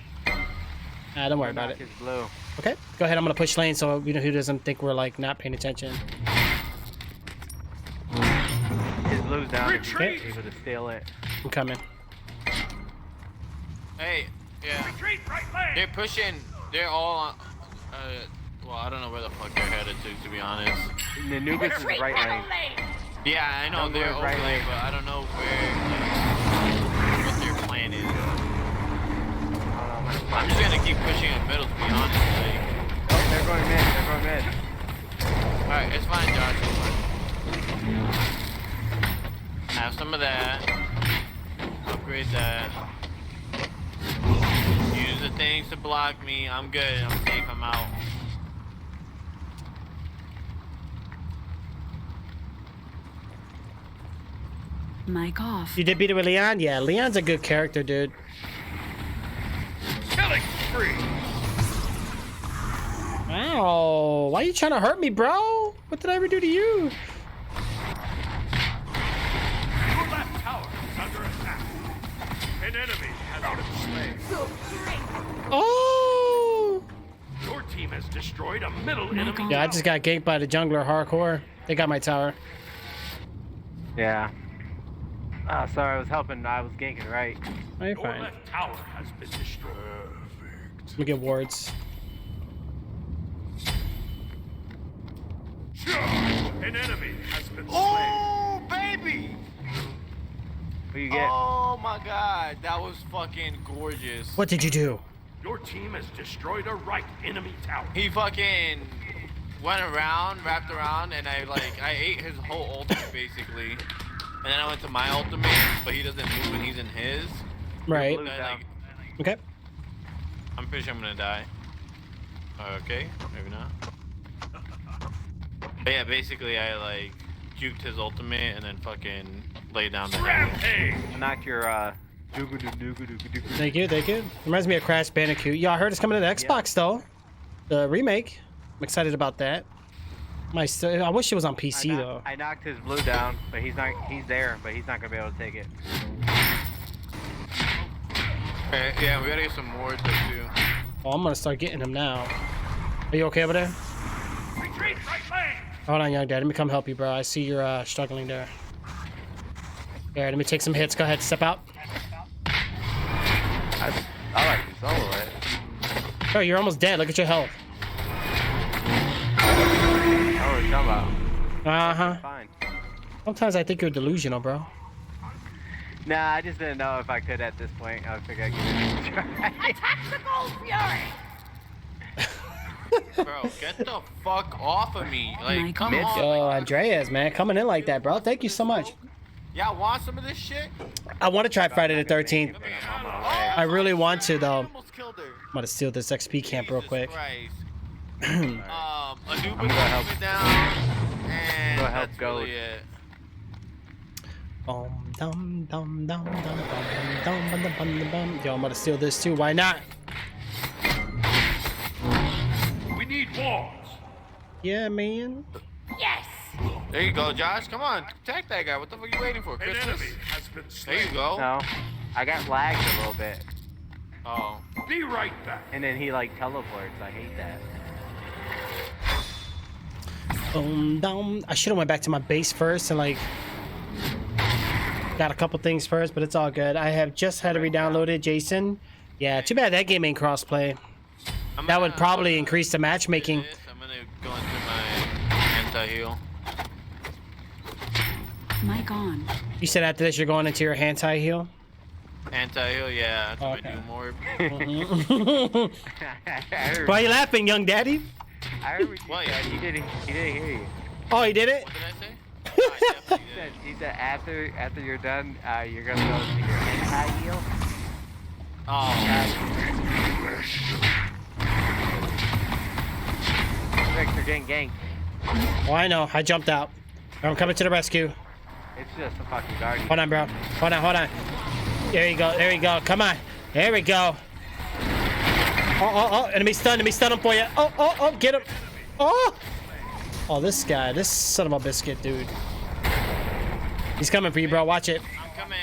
Nah, don't worry about it. His blue. Okay, go ahead. I'm gonna push lane so you know who doesn't think we're like not paying attention. His blue's down. Retreat. Able to steal it. I'm coming. Hey, yeah. Retreat right lane. They're pushing. They're all on. Well, I don't know where the fuck they're headed to be honest. Anubis is right lane. Yeah, I know Don't they're go over right there, lane. but I don't know where, what their plan is. I'm just gonna keep pushing in the middle, to be honest. Like, Oh, they're going mid. They're going mid. alright, it's fine, Josh. It's fine. Have some of that. Upgrade that. Use the things to block me. I'm good. I'm safe. I'm out. Mic off. You did beat it with Leon? Yeah, Leon's a good character, dude. Killing spree. Wow, why are you trying to hurt me, bro? What did I ever do to you? Your left tower is under attack. An enemy has been slain. Oh! Your team has destroyed a middle enemy. Yeah, I just got ganked by the jungler hardcore. They got my tower. Yeah. Oh, sorry, I was helping. I was ganking right. Oh, you're Your fine. left tower has been destroyed. Let me get wards. An enemy has been slain. Oh, baby! What you get? Oh my god, that was fucking gorgeous. What did you do? Your team has destroyed a right enemy tower. He fucking went around, wrapped around, and I ate his whole ultimate basically. And then I went to my ultimate, but he doesn't move when he's in his. Right. Blue down. Okay. I'm pretty sure I'm gonna die. Okay, maybe not. But yeah, basically I like juked his ultimate and then fucking laid down the hammer. Rampage. Knock your doogadoo. Thank you, thank you. Reminds me of Crash Bandicoot. Yeah, I heard it's coming to the Xbox though. The remake. I'm excited about that. I wish it was on PC though. I knocked his blue down, but he's not. He's there, but he's not gonna be able to take it. Okay, yeah, we gotta get some wards there too. Oh, I'm gonna start getting them now. Are you okay over there? Retreat right lane. Hold on, young dad. Let me come help you, bro. I see you're struggling there. Here, let me take some hits. Go ahead, step out. I like to solo it. Oh, you're almost dead. Look at your health. Oh, what are you talking about? Uh-huh. Fine. Sometimes I think you're delusional, bro. Nah, I just didn't know if I could at this point. I figured I'd give it a try. Bro, get the fuck off of me. Like, My come God. on. Yo, Like, Andreas, man, coming in like that, bro. Thank you so much. y'all want some of this shit? I want to try Friday the 13th. I really want to, though. Almost killed her. I'm gonna steal this XP camp real Jesus quick. Christ. Anubis gonna help- coming down, and gonna help that's Goat. really it. Dum, dum, dum, dum, dum, dum, dum, dum, dum, dum, dum. Yo, I'm gonna steal this too. Why not? We need walls. Yeah, man. There you go, Josh. Come on, attack that guy. What the fuck are you waiting for, An Christmas? enemy has been There slain. you go. No, I got lagged a little bit, Oh, Be right back. and then he like teleports. I hate that. Dum. I should have went back to my base first and like got a couple things first, but it's all good. I have just had to re-download it, Jason. Yeah, too bad that game ain't crossplay. That would probably increase the matchmaking. I'm gonna go into my anti-heal. Mic on. You said after this you're going into your anti-heal? Anti-heal, yeah. That's what Okay. I do more. Why are you laughing, young daddy? I heard what you Well, said. yeah. He didn't hear you. Oh, he did it? What did I say? Oh, I definitely did. He said after you're done, you're gonna go to your anti-heal. Oh, Rick, they're getting ganked. Oh, I know. I jumped out. I'm coming to the rescue. It's just a fucking guardian. Hold on, bro. Hold on. There you go. There you go. Come on. There we go. Oh. Enemy stun him for you. Oh. Get him. Oh, this guy. This son of a biscuit, dude. He's coming for you, bro. Watch it. I'm coming.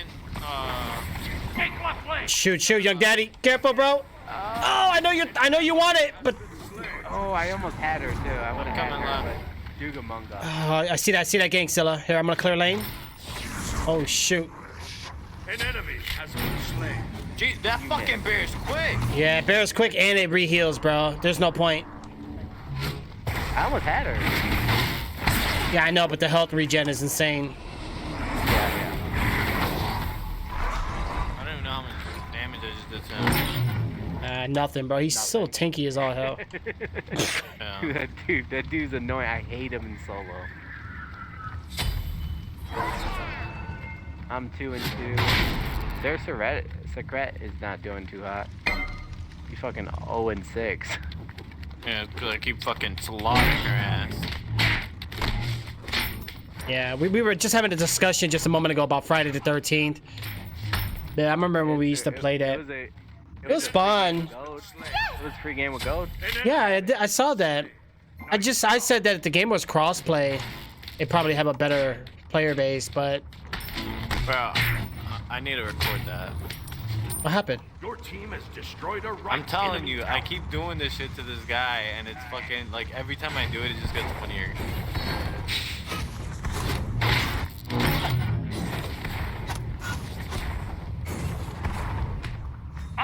Take left lane. Shoot, young daddy. Careful, bro. Oh, I know you want it, but Oh, I almost had her too. I would have had Coming her, left. but Jugamunga. I see that gang, Scylla. Here, I'm gonna clear lane. Oh shoot. An enemy has been slain. Gee, that fucking bear is quick. Yeah, Bear's quick and it re-heals, bro. There's no point. I almost had her. Yeah, I know, but the health regen is insane. Yeah. I don't even know how much damage I just did to him. Nothing, bro. He's so tinky as all hell. Yeah. that dude's annoying. I hate him in solo. I'm 2-2. Their Secret is not doing too hot. He's fucking 0-6. Yeah, because I keep fucking slaughtering her ass. Yeah, we were just having a discussion just a moment ago about Friday the 13th. Yeah, I remember when we used to play that. It was fun. It was a free game with Goat. Yeah, I saw that. I said that if the game was crossplay, it'd probably have a better player base, but Bro, I need to record that. what happened? Your team has destroyed a right I'm telling enemy you, tower. I keep doing this shit to this guy, and it's fucking, like, every time I do it, it just gets funnier.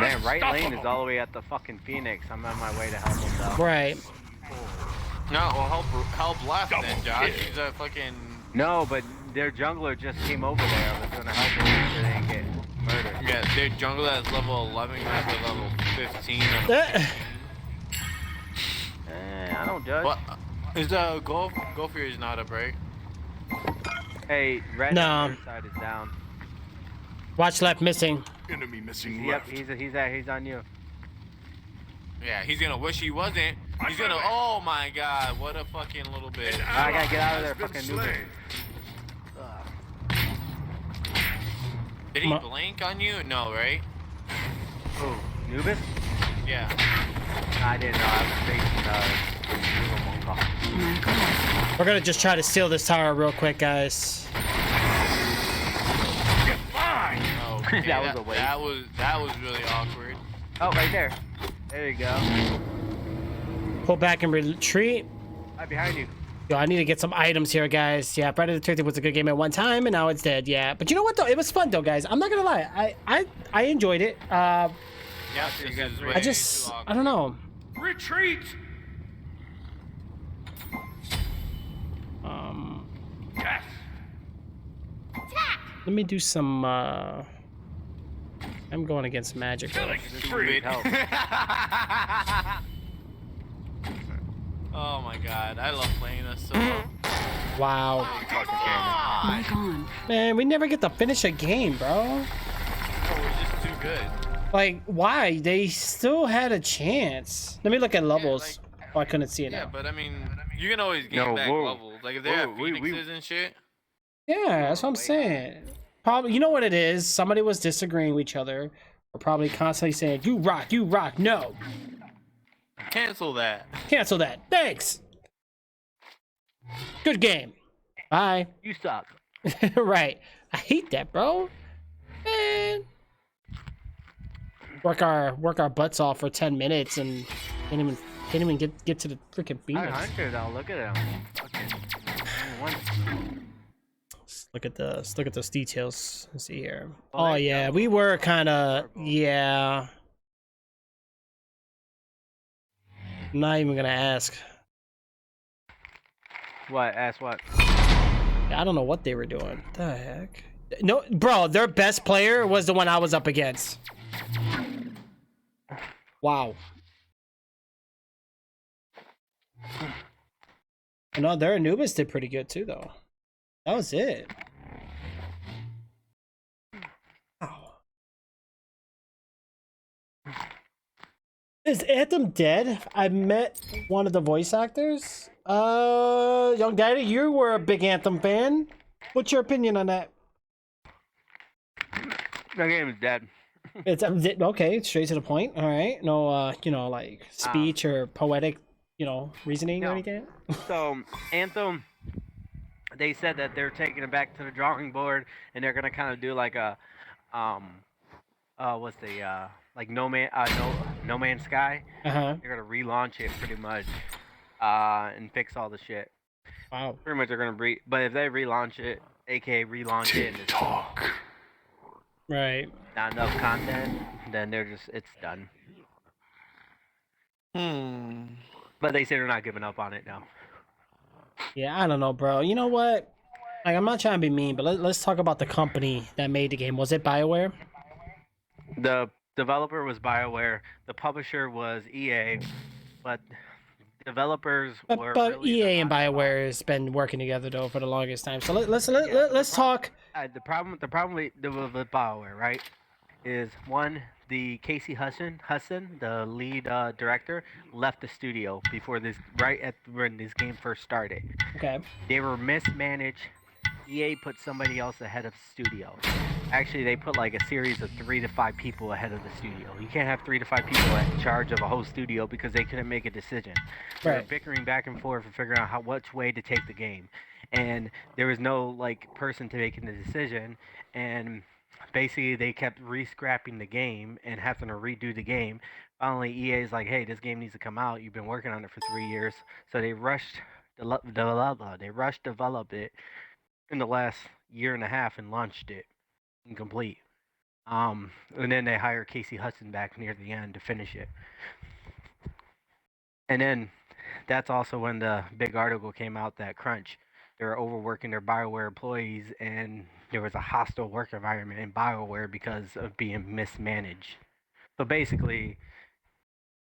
Man, right lane is Unstoppable. all the way at the fucking Phoenix. I'm on my way to help him though. Right. No, well, help left then, Double Josh. kill. He's a fucking... No, but their jungler just came over there. I was gonna help him so they didn't get murdered. Yeah, their jungle is level 11, you guys are level 15. I don't judge. What? Is Gopher is not up, right? Hey, red No. on the other side is down. Watch left missing. Enemy missing Yep, left. he's on you. Yeah, he's gonna wish he wasn't. He's gonna, oh my god, what a fucking little bitch. I gotta get out of there, Has been fucking noob. slain. Did he Ma- blink on you? No, right? Who? Nubis? Yeah. I didn't know. I was facing Jugamunga. Mic off. We're gonna just try to steal this tower real quick, guys. Get mine. Oh, That okay, was a waste. That was really awkward. Oh, right there. There you go. Pull back and retreat. Right behind you. Yo, I need to get some items here, guys. Yeah, Friday the 13th was a good game at one time, and now it's dead. Yeah, but you know what though? It was fun though, guys. I'm not gonna lie. I enjoyed it. Yeah, this guys is ready? way I just too I don't know. Retreat. Um, Yes. Let me do some. I'm going against Magic. Though. Stupid. Oh my god, I love playing this so well. Wow. Mic on. Man, we never get to finish a game, bro. Oh, we're just too good. Like, why? They still had a chance. Let me look at levels. Oh, I couldn't see it Yeah, now. but I mean, you can always gain No, back whoa. levels. Like if they have Whoa, we- phoenixes and shit. Yeah, that's what I'm saying. Probably, you know what it is? Somebody was disagreeing with each other, or probably constantly saying, "You rock, you rock." No, Cancel that. cancel that. Thanks. Good game. Bye. You suck. Right. I hate that, bro. Man. Work our butts off for 10 minutes and can't even get to the freaking Phoenix. 500 though. Look at him. Let's look at those details. Let's see here. Well, Oh there you yeah, go. we were kind of yeah. I'm not even gonna ask. What? Ask what? I don't know what they were doing. What the heck? No, bro, their best player was the one I was up against. Wow. No, their Anubis did pretty good too, though. That was it. Wow. Is Anthem dead? I met one of the voice actors. Young Daddy, you were a big Anthem fan. What's your opinion on that? That game is dead. It's okay, straight to the point. All right, no, you know, like speech or poetic, you know, reasoning or No. anything. So Anthem, they said that they're taking it back to the drawing board and they're gonna kind of do like a, what's the like No Man's Sky. Uh huh. They're gonna relaunch it pretty much, and fix all the shit. Wow. Pretty much they're gonna but if they relaunch it, aka relaunch it, and it's Talk. Right. not enough content, then it's done. But they say they're not giving up on it now. Yeah, I don't know, bro. You know what? Like, I'm not trying to be mean, but let's talk about the company that made the game. Was it BioWare? The developer was BioWare, the publisher was EA, but developers were. But really EA and the- BioWare has been working together though for the longest time. So let's talk. The problem with BioWare, right, is one, the Casey Hudson, the lead director, left the studio before when this game first started. Okay. They were mismanaged. EA put somebody else ahead of the studio. Actually, they put like a series of 3 to 5 people ahead of the studio. You can't have 3 to 5 people in charge of a whole studio because they couldn't make a decision. They were Right. bickering back and forth for figuring out which way to take the game, and there was no like person to making the decision. And basically, they kept re-scrapping the game and having to redo the game. Finally, EA is like, "Hey, this game needs to come out. You've been working on it for 3 years." So they rushed develop it in the last year and a half and launched it incomplete. And then they hired Casey Hudson back near the end to finish it. And then that's also when the big article came out that Crunch, they were overworking their BioWare employees and there was a hostile work environment in BioWare because of being mismanaged. So basically,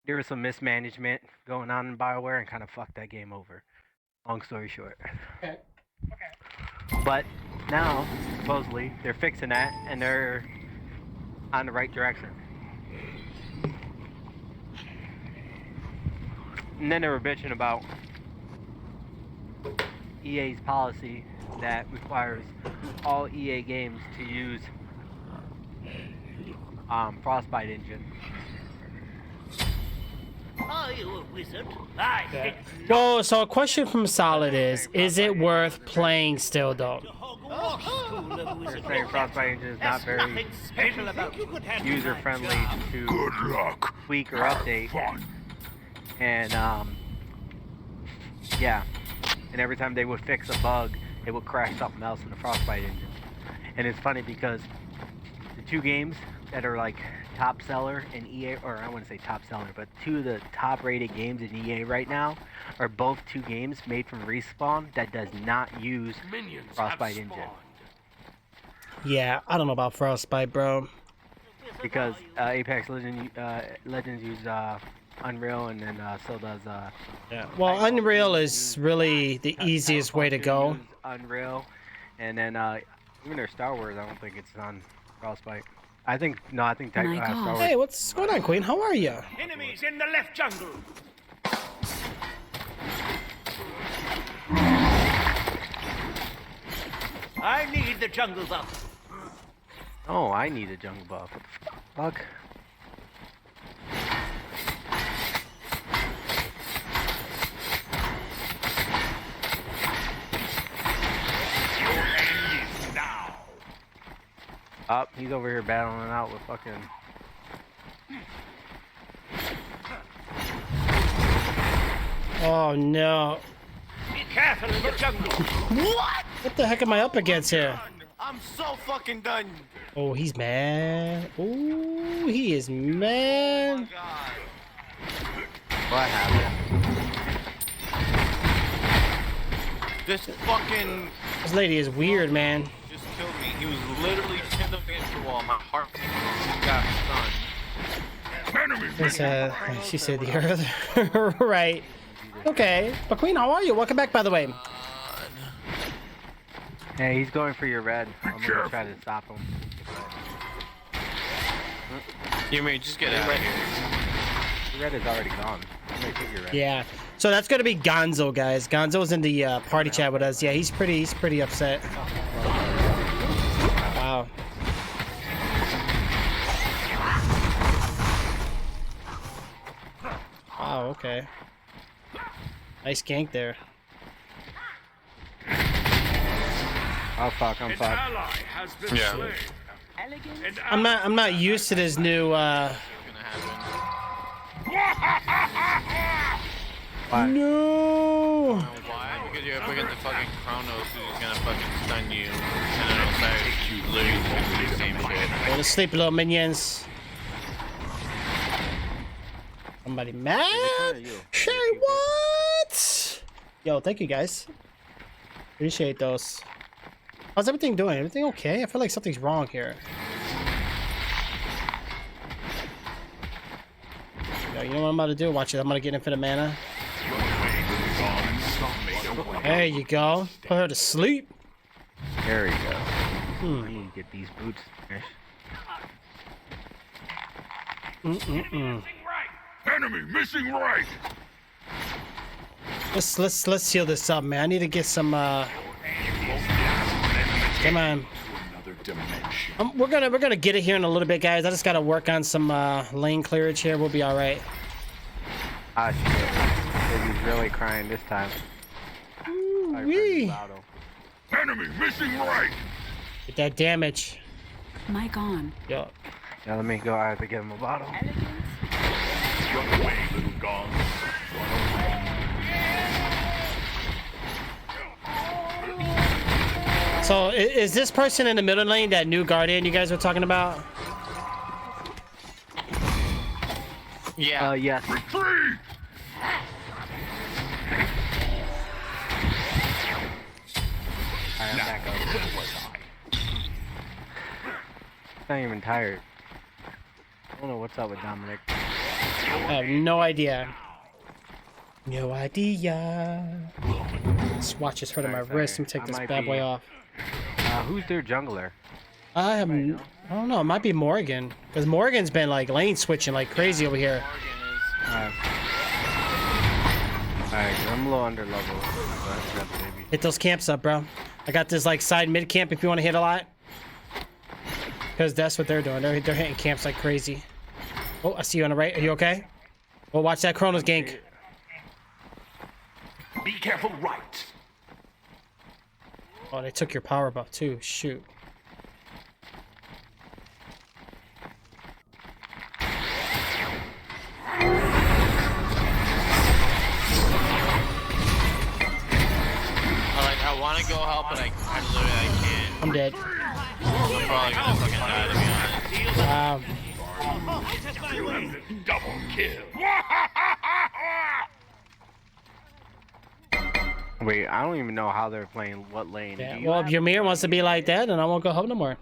there was some mismanagement going on in BioWare and kind of fucked that game over. Long story short. Okay. But now, supposedly, they're fixing that and they're on the right direction. And then they were bitching about EA's policy that requires all EA games to use Frostbite engine. Are you a wizard? I hate Well, so a question from Solid is it worth playing still though? Hogwarts School of They're Wizardry. saying Frostbite engine is not very Nothing special about user-friendly to Good luck. tweak or update. Fun. And yeah, and every time they would fix a bug, it would crash something else in the Frostbite engine. And it's funny because the 2 games that are like top seller in EA, or I wouldn't say top seller, but 2 of the top rated games in EA right now are both 2 games made from Respawn that does not use Minions Frostbite have engine. spawned. Yeah, I don't know about Frostbite, bro. Because Legends use Unreal, and then so does Yeah. Well, Unreal is really the easiest way to go. use Unreal, and then even their Star Wars, I don't think it's on Frostbite. I think My Star God. Wars. Hey, what's going on, Queen? How are you? Enemies in the left jungle. I need the jungle buff. Oh, I need a jungle buff. What the fuck? Now. Up, he's over here battling out with fucking. Oh no. Be careful in the jungle. What the heck am I up against here? I'm so fucking done. Oh, he's mad. Oh, he is mad. God. What happened? This fucking This lady is weird, man. just killed me. He was literally pinned up against the wall. My heart got stunned. Enemy She said the earth. Right. Okay. But Queen, how are you? Welcome back, by the way. Hey, he's going for your red. I'm gonna careful. try to stop him. You mean just get out of here? Your red is already gone. I'm gonna take your red. Yeah. So that's gonna be Gonzo, guys. Gonzo's in the party chat with us. Yeah, he's pretty upset. Wow. Wow. Okay. Nice gank there. Oh fuck, I'm An fucked. ally has been Yeah. slain. Elegant. I'm not used to this new. What's gonna happen? No. Why? Because you're up against the fucking Chronos who's gonna fucking stun you. And then Osiris you literally do the same shit. Go to sleep, little minions. Somebody mad? Shay, what? Yo, thank you guys. Appreciate those. How's everything doing? Everything okay? I feel like something's wrong here. Yo, you know what I'm about to do? Watch it. I'm gonna get infinite mana. There you go. Put her to sleep. There we go. I need to get these boots finished. Enemy missing right. Let's seal this up, man. I need to get some. Come on. Another dimension. We're gonna get it here in a little bit, guys. I just gotta work on some lane clearance here. We'll be all right. Ah shit. He's really crying this time. Sorry for Wee. the battle. Enemy missing right. Get that damage. Mic on. Yo. Yeah, let me go. I have to give him a bottle. Elegant. Run away, little gong. So is this person in the middle lane that new Guardian you guys were talking about? Yeah. Yes. Retreat. I'm back up. Not even tired. I don't know what's up with Dominic. I have no idea. No idea. This watch is hurting my Sorry, wrist. Let me take I this might bad be- boy off. Who's their jungler? I don't know. It might be Morgan, because Morgan's been like lane switching like crazy over here. Alright, I'm a little under level. But that's baby. Hit those camps up, bro. I got this like side mid camp if you want to hit a lot. Because that's what they're doing. They're hitting camps like crazy. Oh, I see you on the right. Are you okay? Well, watch that Chronos gank. Be careful right. Oh, they took your power buff too. Shoot. I want to go help, but I literally can't. I'm dead. I'm probably gonna fucking die, to be honest. Double kill. Wait, I don't even know how they're playing what lane. Yeah. Do you Well, if have- Ymir wants to be like that, then I won't go home no more.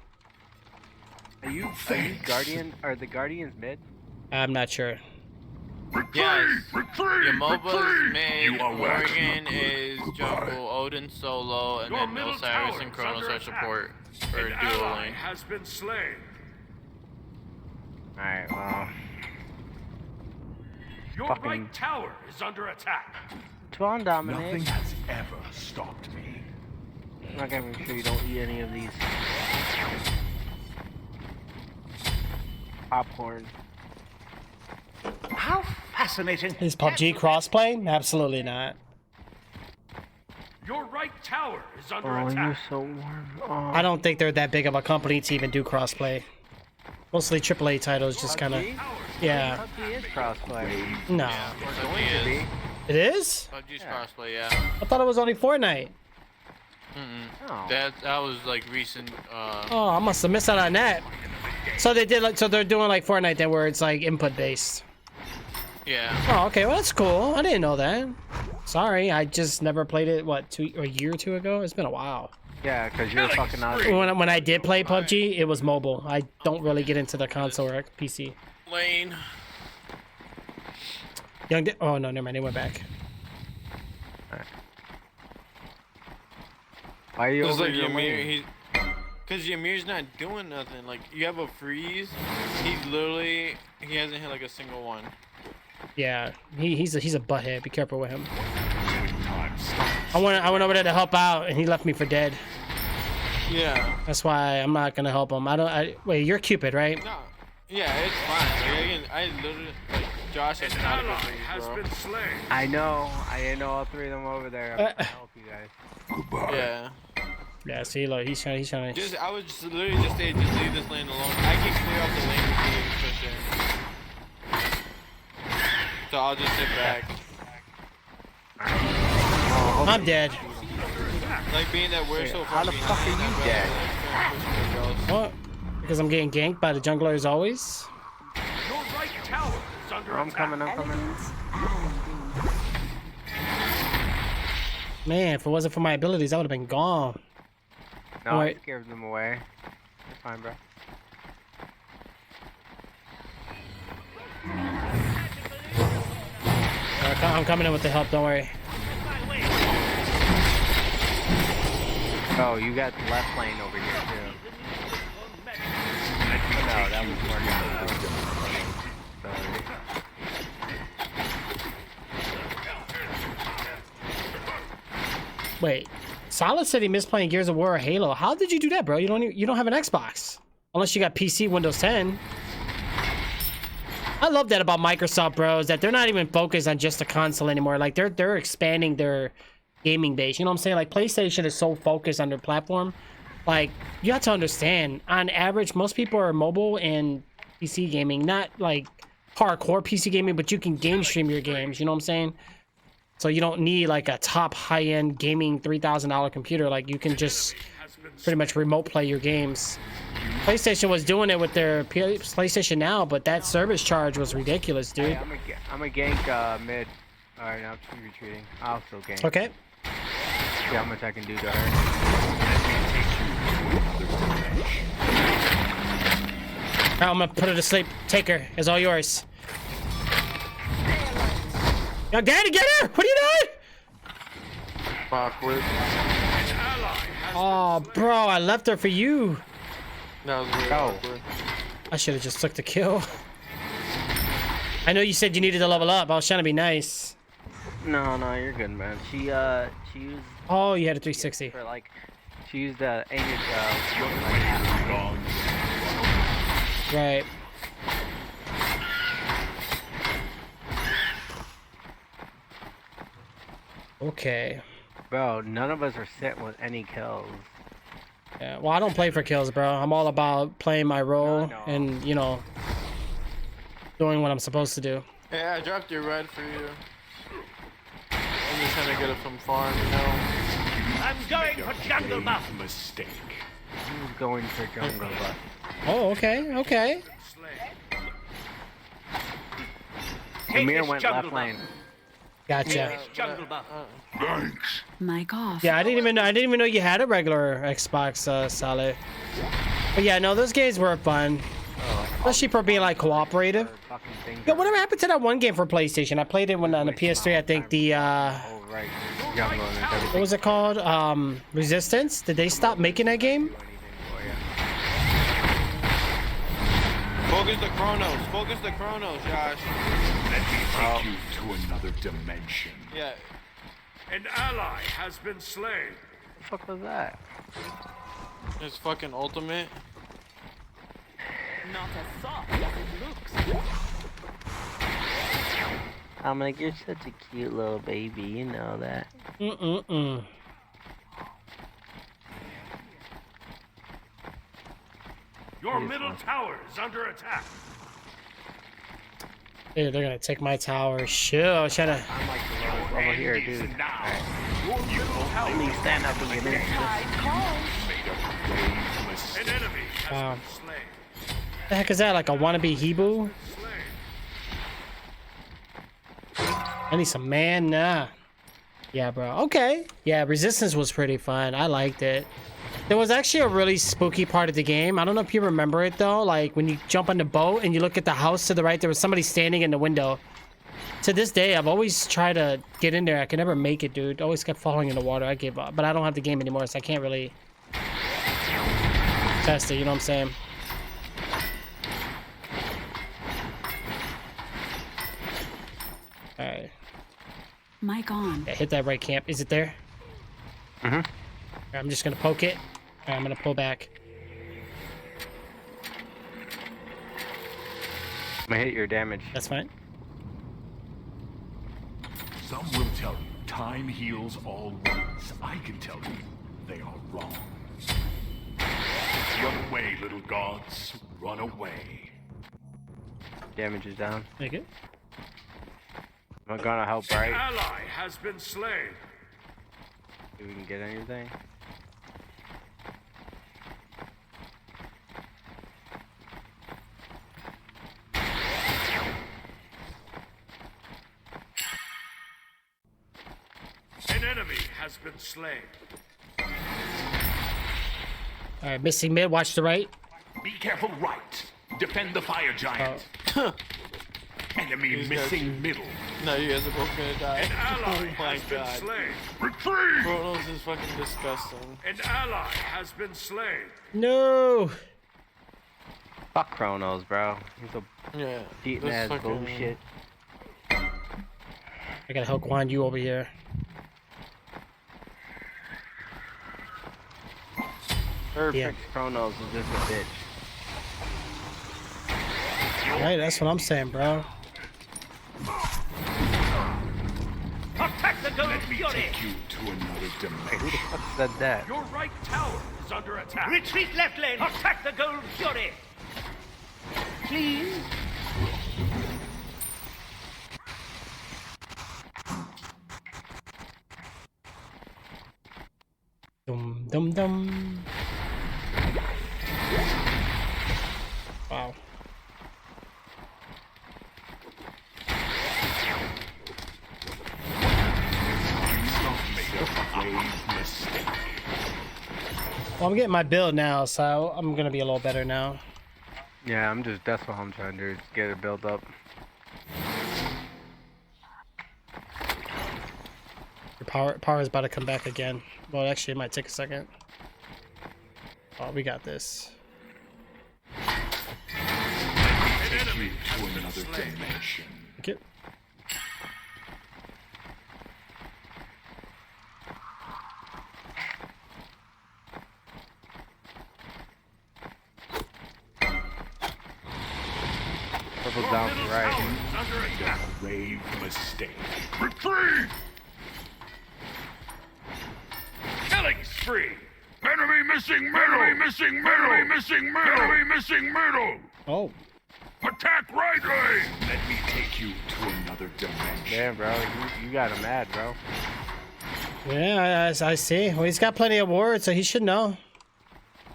No thanks. Guardian, are the Guardians mid? I'm not sure. Yes. Retreat! Your MOBA's Retreat! mid, You are Morgan welcome. is jungle, Odin solo, and Your then middle Osiris tower and is Chronos under are attack. support or An duo ally lane. has been slain. Alright, well. Your Fucking- right tower is under attack. Tron Nothing Dominic. has ever stopped me. I'm not gonna make sure you don't eat any of these. Popcorn. How fascinating. Is PUBG crossplay? Absolutely not. Your right tower is under Oh, you're attack. so warm. Oh. I don't think they're that big of a company to even do crossplay. Mostly AAA titles just kind of. PUBG? Yeah. PUBG is crossplay. No. It's Going only to is. be. It is? PUBG's crossplay, yeah. I thought it was only Fortnite. Oh. That was like recent. Oh, I must have missed out on that. So they did like, so they're doing like Fortnite then where it's like input based. Yeah. Oh, okay. Well, that's cool. I didn't know that. Sorry, I just never played it. What, a year or two ago? It's been a while. Yeah, because you're fucking Aussie. When I did play PUBG, it was mobile. I don't really get into the console or PC. Lane. Oh no, never mind. They went back. Why are you Cause over like your Ymir, lane? cause Ymir's not doing nothing. Like you have a freeze. He hasn't hit like a single one. Yeah, he's a butthead. Be careful with him. I went over there to help out, and he left me for dead. Yeah. That's why I'm not gonna help him. Wait, you're Cupid, right? No. Yeah, it's fine. Like, again, I literally like Josh has An not a ally good freeze, has bro. been slain. I know all three of them over there. I'm trying to help you guys. Goodbye. Yeah. Yeah. See, look, he's trying. I would just literally just say, just leave this lane alone. I can clear out the lane with you pushing. So I'll just sit back. I'm dead. Like being that we're so How far the fuck are behind, you I'd dead? rather, like, push the girls. What? Because I'm getting ganked by the jungler as always. Your right tower is under I'm attack. coming, I'm coming. Man, if it wasn't for my abilities, I would have been gone. No, Alright. I scared them away. You're fine, bro. I'm coming in with the help. Don't worry. Oh, you got the left lane over here too. No, that was Morgan. Sorry. Wait, Solid said he missed playing Gears of War or Halo. How did you do that, bro? You don't have an Xbox unless you got PC, Windows 10. I love that about Microsoft, bro, is that they're not even focused on just a console anymore. Like they're expanding their gaming base. You know what I'm saying? Like PlayStation is so focused on their platform. Like you have to understand, on average, most people are mobile and PC gaming, not like hardcore PC gaming, but you can game stream your games. You know what I'm saying? So you don't need like a top high-end gaming $3,000 computer. Like you can just pretty much remote play your games. PlayStation was doing it with their PlayStation Now, but that service charge was ridiculous, dude. Hey, I'm a gank mid. Alright, now I'm retreating. I'll still gank. Okay. See how much I can do to her. Alright, I'm gonna put her to sleep. Take her. It's all yours. Yo, Daddy, get her! What are you doing? Awkward. Oh, bro, I left her for you. That was weird. Oh. Awkward. I should have just took the kill. I know you said you needed to level up. I was trying to be nice. No, you're good, man. She used Oh, you had a 360. for like, she used aim Right. Okay. Bro, none of us are sitting with any kills. Yeah, well, I don't play for kills, bro. I'm all about playing my role No. and, you know, doing what I'm supposed to do. Yeah, I dropped your red for you. I'm just trying to get up some farm, you know. I'm going for jungle buff. Mistake. Who's going for jungle buff? Oh, okay, okay. Amir went left lane. Gotcha. Jungle buff. Thanks. Mic off. Yeah, I didn't even know you had a regular Xbox, Solid. But yeah, no, those games were fun. Especially for being like cooperative. Fucking things Yo, are- whatever happened to that one game for PlayStation? I played it when on the PS3. I think the Oh, right. Young one and everything. what was it called? Resistance. Did they stop making that game? Focus the Chronos. Focus the Chronos, Josh. Let me take you to another dimension. Yeah. An ally has been slain. What the fuck was that? It's fucking ultimate. Not as soft as it looks. I'm like, you're such a cute little baby, you know that. Mm-mm-mm. Your middle tower is under attack. Dude, they're gonna take my tower. Shit, I was trying to. I'm like the over here, dude. Now, Please stand up and get in. An enemy has Wow. been slain. The heck is that? Like a wannabe Hebrew? I need some mana. Yeah, bro. Okay. Yeah, Resistance was pretty fun. I liked it. There was actually a really spooky part of the game. I don't know if you remember it though. Like when you jump on the boat and you look at the house to the right, there was somebody standing in the window. To this day, I've always tried to get in there. I could never make it, dude. Always kept falling in the water. I gave up. But I don't have the game anymore, so I can't really test it. You know what I'm saying? All right. Mic on. Yeah, hit that right camp. Is it there? Mhm. I'm just gonna poke it. I'm gonna pull back. I'm gonna hit your damage. That's fine. some will tell you time heals all wounds. I can tell you they are wrong. Run away, little gods. Run away. Damage is down. Thank you. I'm gonna help, An right? ally has been slain. See if we can get anything. An enemy has been slain. All right, missing mid. Watch the right. Be careful, right. Defend the fire giant. Enemy missing middle. No, you guys are both gonna die. An ally Oh my has been god. slain. Retreat! Chronos is fucking disgusting. An ally has been slain. No. Fuck Chronos, bro. He's a Yeah. cheating this ass fucking- bullshit. I gotta help Guan Yu over here. Perfect Yeah. Chronos is just a bitch. All right, that's what I'm saying, bro. Attack the gold fury. Take you to another Who dimension. the fuck said that? Your right tower is under attack. Retreat left lane. Attack the gold fury. Please. Dum dum dum. Wow. Made a grave mistake. Well, I'm getting my build now, so I'm gonna be a little better now. Yeah, that's what I'm trying to do, is get it built up. Your power is about to come back again. Well, actually, it might take a second. Oh, we got this. Take you to another dimension. Okay. Purple down to the right. Tower is under attack. Grave mistake. Retreat! Killing spree. Enemy missing middle! Enemy missing middle! Enemy missing middle! Enemy missing middle! Oh. Attack right lane! Let me take you to another dimension. Damn, bro, you got him mad, bro. Yeah, I see. Well, he's got plenty of words, so he should know.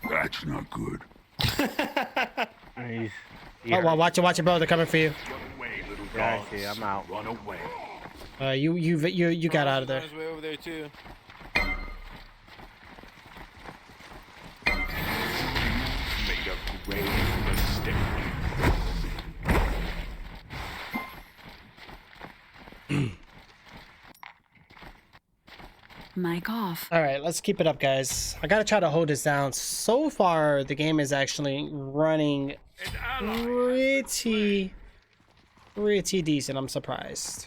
That's not good. He's. Oh, well, watch it, bro. They're coming for you. Run away, little Yeah, gods. I see, I'm out. Run away. You got out of there. Chronos is way over there too. Made a grave mistake. Mic off. All right, let's keep it up, guys. I gotta try to hold this down. So far, the game is actually running An ally. pretty decent. I'm surprised,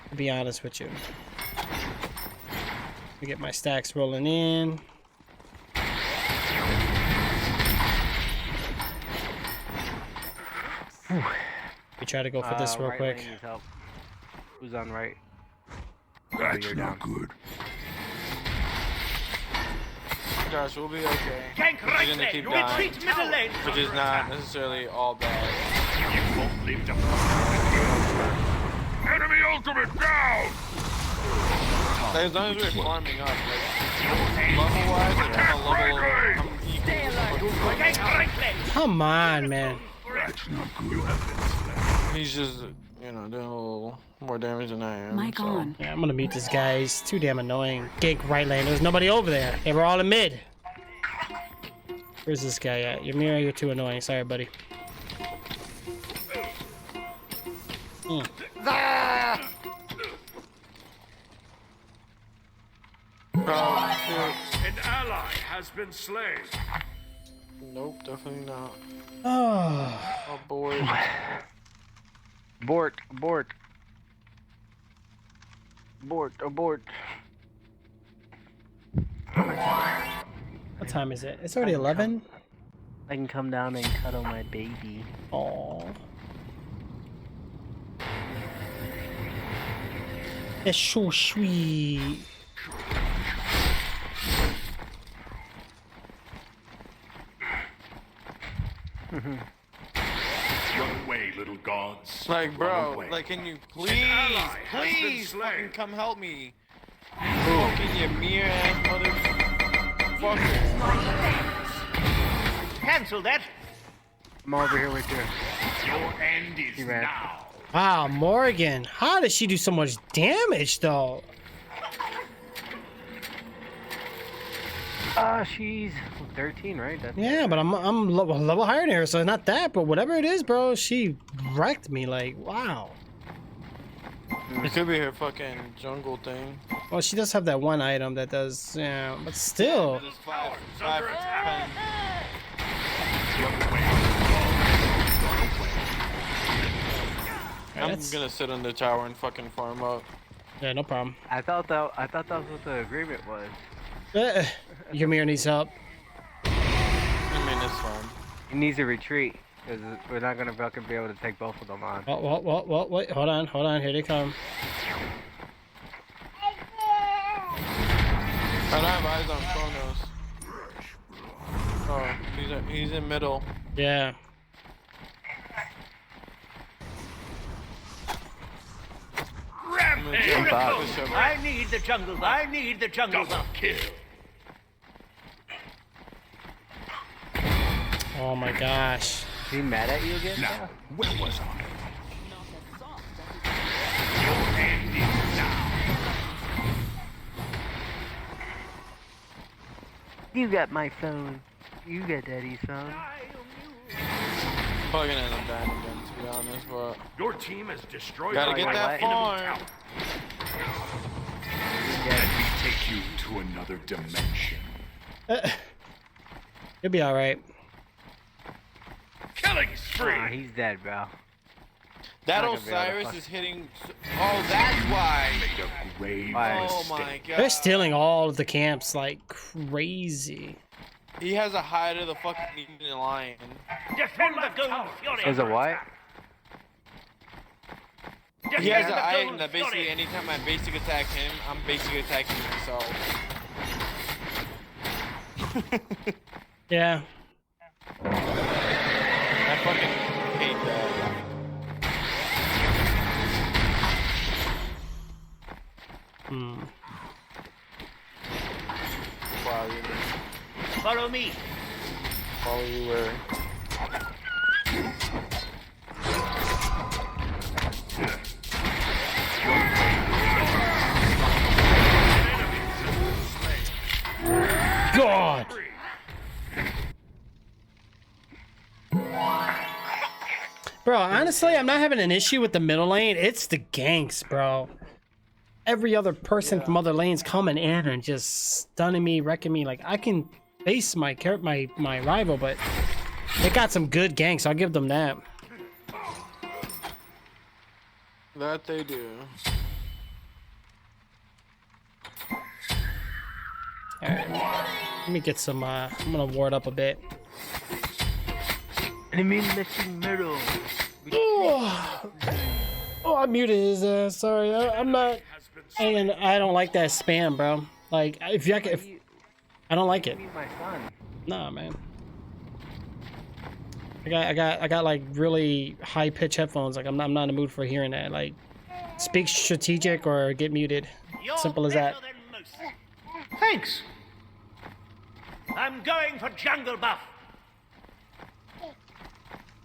to be honest with you. Let me get my stacks rolling in. We try to go for this real right quick. lane needs help. Who's on right? That's you're not down. good. Josh, we'll be okay. Tank right gonna lane. keep dying. Retreat middle lane. Which is not necessarily all bad. You won't live to Enemy ultimate down! Like, as long as we're farming up, like, level-wise, like, I'm equal. Tank right lane. Come on, man. That's not good. He's just, you know, doing a little more damage than I am. Mic so. on. Yeah, I'm gonna mute this guy. He's too damn annoying. Gank right lane. There's nobody over there. They were all in mid. Where's this guy at? Ymir, you're too annoying. Sorry, buddy. An ally has been slain. Nope, definitely not. Oh. Abort. Abort, abort. Abort, abort. What time is it? It's already 11. I can come down and cuddle my baby. Oh. It's so sweet. Run away, little gods. Like, Run bro, away. like, can you please, ally has been please slain. fucking come help me? Fucking Ymir ass motherfucker. Cancel that. I'm over here with you. Your end is He ran. now. Wow, Morgan. How did she do so much damage, though? She's 13, right? That's Yeah, but I'm level higher than her, so not that. But whatever it is, bro, she wrecked me. Like, wow. It could be her fucking jungle thing. Well, she does have that one item that does, yeah, but still. Just five, 10. I'm That's- gonna sit on the tower and fucking farm up. Yeah, no problem. I thought that was what the agreement was. Ymir needs help. I mean, it's fine. He needs to retreat because we're not gonna fucking be able to take both of them on. Oh, wait, hold on, here they come. I don't have eyes on Kronos. Oh, he's in middle. Yeah. I'm gonna jump Bob. push up. I need the jungle. I need the jungle. Double kill. Oh my gosh. Is he mad at you again? Now, where was I? Your end is now. You got my phone. You got daddy's phone. Probably gonna end up dying again, to be honest, but Your team has destroyed gotta our get Wait, that what? farm. Let me take you to another dimension. You'll be all right. Killing spree. He's dead, bro. That Not gonna be able to Osiris fuck- is hitting. Oh, that's why. Made a grave Why? Oh mistake. my god. They're stealing all of the camps like crazy. He has a hide of the fucking Indian lion. Defend the gold fury. There's a what? He has Defend an the item gold that basically fury. anytime I basic attack him, I'm basically attacking myself. Yeah. I fucking hate that. Hmm. Wow, you Follow me. follow you where? God. Bro, honestly. honestly, I'm not having an issue with the middle lane. It's the ganks, bro. Every other person from other lanes coming in and just stunning me, wrecking me. Like, I can face my rival, but they got some good ganks. I'll give them that. That they do. Alright. Let me get some, I'm gonna ward up a bit. Enemy missing middle. Oh, I muted his ass. Sorry, I'm not. And I don't like that spam, bro. Like, if I don't like it. My son. Nah, man. I got like really high pitch headphones. Like I'm not in the mood for hearing that. Like, speak strategic or get muted. Simple as that. Thanks. I'm going for jungle buff.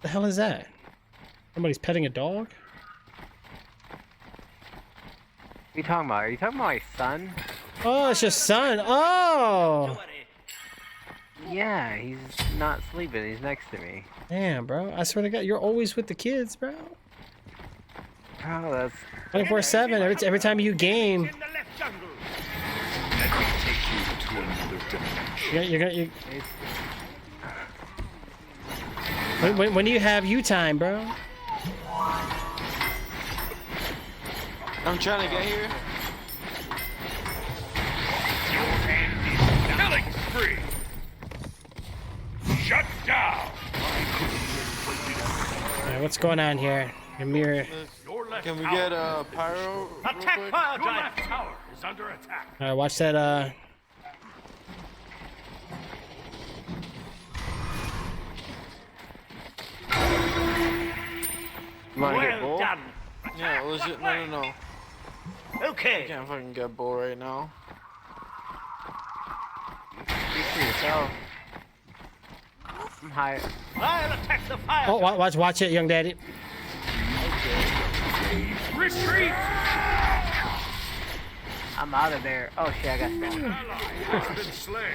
The hell is that? Somebody's petting a dog? What are you talking about? Are you talking about my son? Oh, it's your son. Oh. Yeah, he's not sleeping. He's next to me. Damn, bro. I swear to God, you're always with the kids, bro. Oh, that's 24/7. Every time you game. In the left jungle. Let me take you to another dimension. When do you have you time, bro? I'm trying to get here. Killing spree. Shut down. Alright, what's going on here? Ymir. Your left Can we tower get a pyro? real Attack quick? fire Your giant. left tower is under attack. Alright, watch that, You wanna get Well bull? done. Yeah, legit. No. I Okay. can't fucking get bull right now. Speak for yourself. I'm high. I'll attack the fire. oh, watch it, young daddy. Retreat. I'm out of there. Oh shit, I got stabbed. Ally has been slain.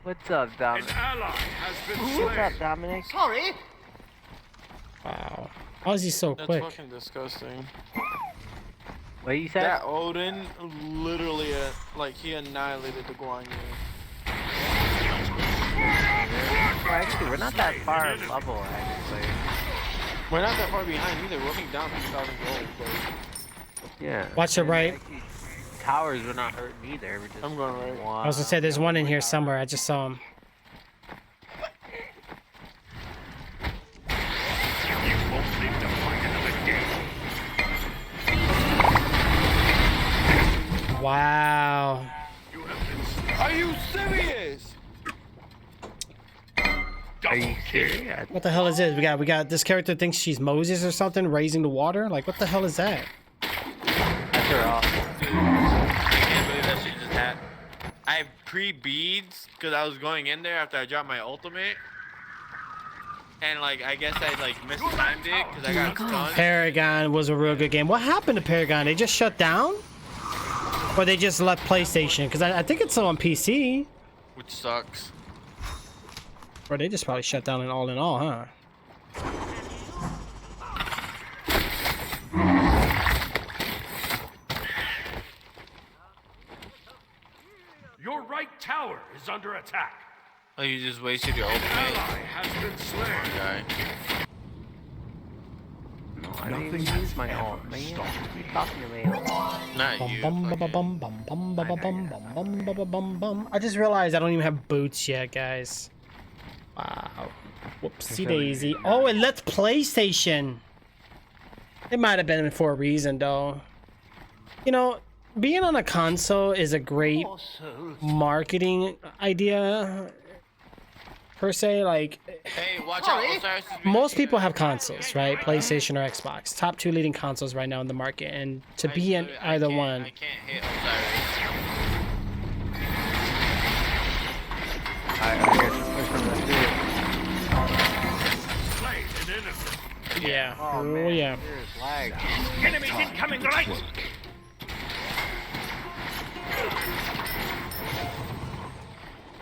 What's up, An Dominic? ally has been What's up, slain. Dominic? Sorry. Wow. How is he so That's quick? fucking disgusting. What you said? That Odin literally, like, he annihilated the Guan Yu. Well, actually, we're not that far in level, actually. We're not that far behind either. We're only down 2,000 gold. But Yeah. Watch the right. Towers were not hurting either. We're just I'm going right. I was gonna say there's one in here somewhere. I just saw him. You won't live to fight another day. Wow. You have been slain. Are you serious? Are you serious? What the hell is this? We got this character thinks she's Moses or something, raising the water. Like, what the hell is that? That's her off. I can't believe that shit just happened. I have pre-beads because I was going in there after I dropped my ultimate. And like, I guess I like mistimed it because I got stunned. Paragon was a real good game. What happened to Paragon? They just shut down? Or they just left PlayStation? Because I think it's still on PC. Which sucks. Or they just probably shut down in all, huh? Your right tower is under attack. Oh, you just wasted your An ultimate, ally has been slain. guy. No, I didn't even use my ult, man. You talking to me? Not Bum, you. bum, ba, ba, fucking- bum, bum, bum, ba, ba, bum, bum, bum, ba, ba, bum, bum. I just realized I don't even have boots yet, guys. Wow. Whoopsie daisy. Oh, it lets PlayStation. It might have been for a reason, though. You know, being on a console is a great marketing idea, per se. Like, Hey, watch out. Osiris is most people have consoles, right? PlayStation or Xbox. Top two leading consoles right now in the market. And to be in either one. I can't hit Osiris. I guess it's from the field. Slain an enemy. Yeah. Oh, Oh, man. yeah. There's lag. Enemies incoming right.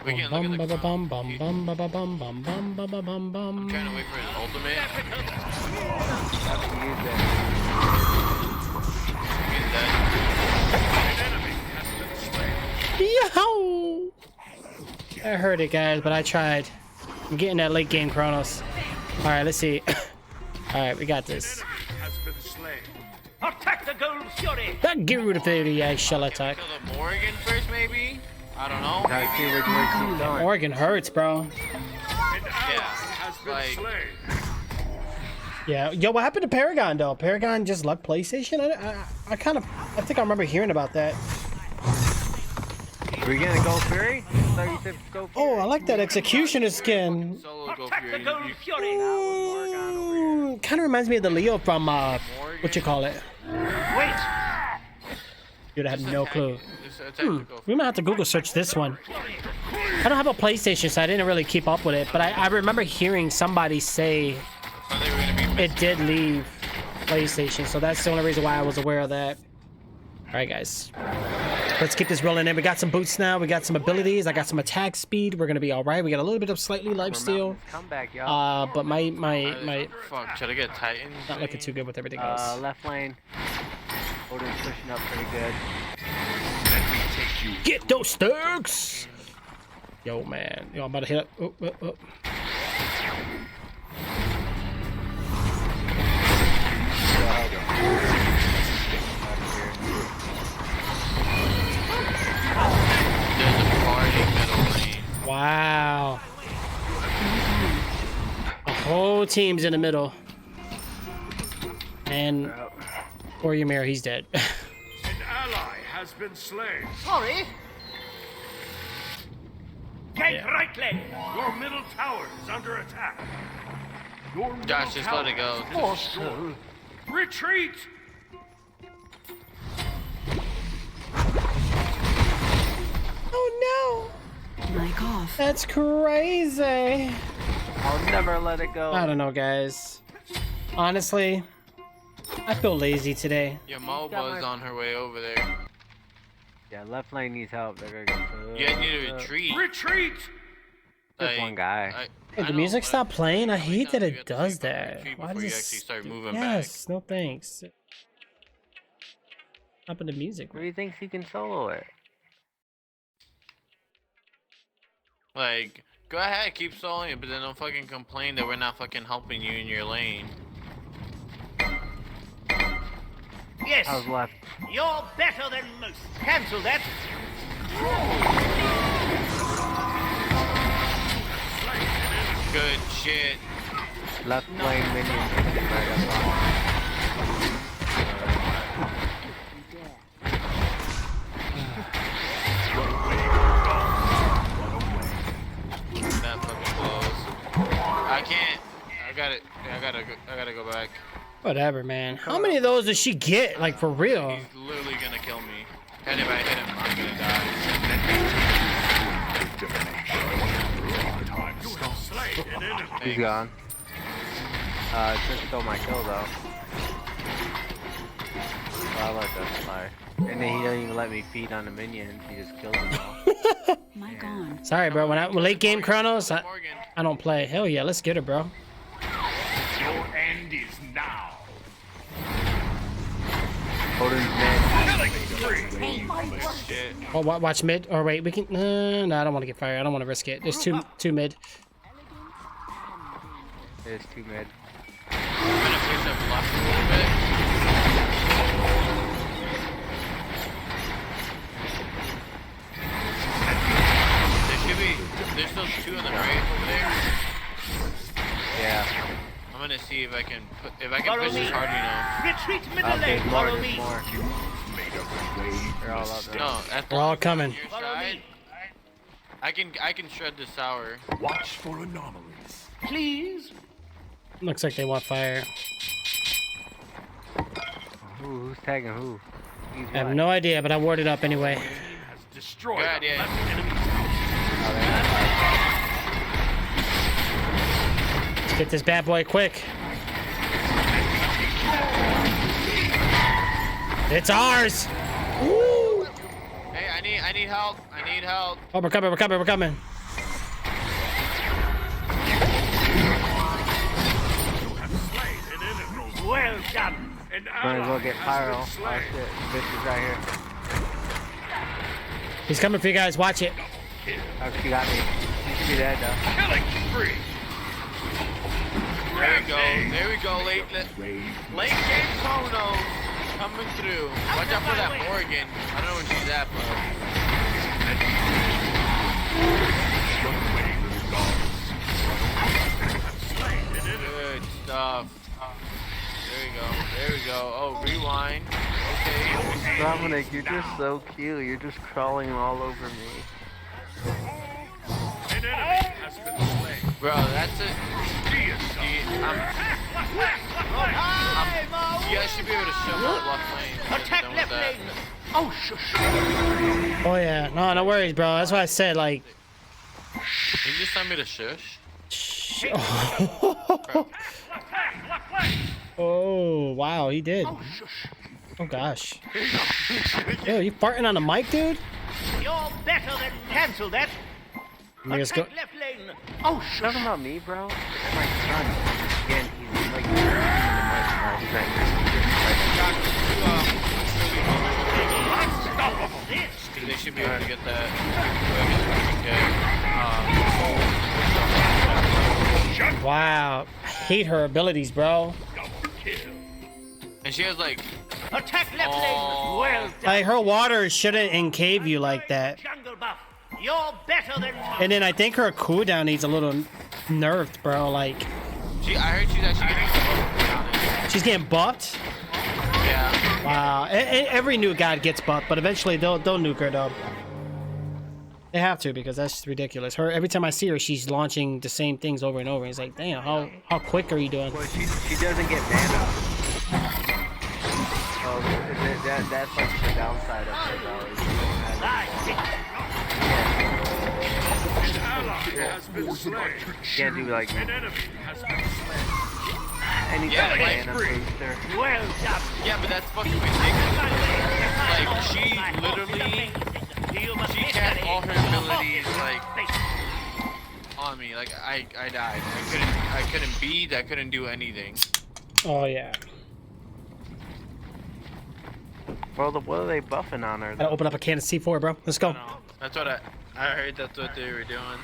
We can Bum look bum at the bum crown. bum bum bum bum bum bum bum bum bum bum. I'm trying to wait for his ultimate. He's dead. Yo! I heard it, guys, but I tried. I'm getting that late game Chronos. All right, let's see. All right, we got this. Has been slain. Attack the gold fury! That Guru the Fury, I shall attack. Kill the Morrigan first, maybe? I don't know. Gotta see which way she's going. Morgan hurts, bro. An ally has been like- slain. Yeah, yo, what happened to Paragon though? Paragon just left PlayStation. I think I remember hearing about that. Are we gonna go Fury? I thought you said go Fury. Oh, I like that Executioner skin. Solo go Attack the Fury. gold fury! Kind of reminds me of the Leo from what you call it? Wait! Dude, I had no clue. Just attack the go We might have to Google search this one. I don't have a PlayStation, so I didn't really keep up with it. But I remember hearing somebody say I thought they were gonna be it did leave PlayStation, so that's the only reason why I was aware of that. All right, guys, let's keep this rolling in. We got some boots now. We got some abilities. I got some attack speed. We're gonna be all right. We got a little bit of slightly life steal. Comeback, y'all. But my Fuck, should I get Titan? not looking too good with everything else. Left lane. Odin's pushing up pretty good. Get those sticks! Yo, man. Yo, I'm about to hit up. Oh, oh, oh. There's a party middle lane. Wow. The whole team's in the middle. And Warrior Mirror, he's dead. An ally has been slain. Sorry! Get Yeah. right leg! Your middle tower is under attack. Your middle Josh, just let it go. tower is destroyed. Retreat! Oh Mic off. no! That's crazy. I'll never let it go. I don't know, guys. Honestly, I feel lazy today. Your MOBA's on her way over there. Yeah, left lane needs help. They're gonna get You guys need to retreat. Retreat! Just one guy. Hey, I the know, music but stopped playing. I hate that sometimes you it have to does fucking that. retreat Why before does you this? actually start moving Yes, no thanks. Up in the music. Where do you think he can solo it? Like, go ahead, keep soloing it, but then don't fucking complain that we're not fucking helping you in your lane. Yes! I was left. You're better than most. Cancel that. Good shit. Left lane minion picking right up on. That fucking close. I can't. I got it. I gotta go back. Whatever, man. How many of those does she get? Like, for real? He's literally gonna kill me. And if I hit him, I'm gonna die. Slain an enemy. He's gone. Just stole my kill though. Well, I let that fly. And then he doesn't even let me feed on the minions. He just kills them all. Mic on. Sorry, bro. When late game Chronos, I Morgan. don't play. Hell yeah, let's get her, bro. Your end is now. Odin's man. Shit. Oh, watch mid. Or wait, we can. No, I don't want to get fired. I don't want to risk it. There's two mid. There's two mid. I'm gonna push up left a little bit. There's still two in the right over there. Yeah. I'm gonna see if I can Follow push me. this hard enough. Retreat middle Okay, lane. more, Follow there's me. more. They're all up there. No, that's We're all coming. Your Follow side. me. I can shred this tower. Watch for anomalies. Please. Looks like they want fire. Who's tagging who? He's I have what? no idea, but I warded up anyway. Has destroyed Good a idea. left enemy. Oh, they're not fighting. Let's get this bad boy quick. It's ours. Woo! Hey, I need help. I need help. Oh, we're coming. We're coming. We're coming. Well done. An Might as well ally get has pyro. been Oh slain. shit, bitch is right here. He's coming for you guys. Watch it. Oh, she got me. She should be dead though. Killing spree. There we go. There we go. Late game Kono coming through. Watch out for that Morgan. I don't know where she's at, but. Good stuff. There we go. There we go. Oh, rewind. Okay. Dominic, you're just so cute. You're just crawling all over me. An enemy has been slain. Bro, that's it. You guys should be able to show my left lane. Attack Done with left that. lane. Oh, shush. Oh yeah. No worries, bro. That's why I said like. Can you just tell me to shush? Oh wow, he did. Oh gosh. Yo, you farting on the mic, dude? You're better than cancel that. Let me just go. Attack left lane. Oh, shush. Talking about me, bro? It's my son. Again, he's like in the mic. He's right here. They should be able to get that. Wow. I hate her abilities, bro. And she has like. Attack left lane. Well done. Like her water shouldn't encave you like that. Jungle buff. You're better than And then I think her cooldown needs a little nerfed, bro. Like I heard she's actually getting some. she's getting buffed. Yeah. Wow. Every new god gets buffed, but eventually they'll nuke her though. They have to because that's just ridiculous. Her every time I see her, she's launching the same things over and over. It's like, damn, how quick are you doing? Well, she doesn't get mana. Oh, that's like the downside of it, though. An ally has been slain. Can't do like An enemy has been slain. any Yeah, kind of like- mana booster. well done. Yeah, but that's fucking ridiculous. Like she literally, she cast all her abilities like on me. Like I died. I couldn't beat. I couldn't do anything. Oh yeah. Well, what are they buffing on her? Gotta open up a can of C4, bro. Let's go. That's what I heard. That's what they were doing.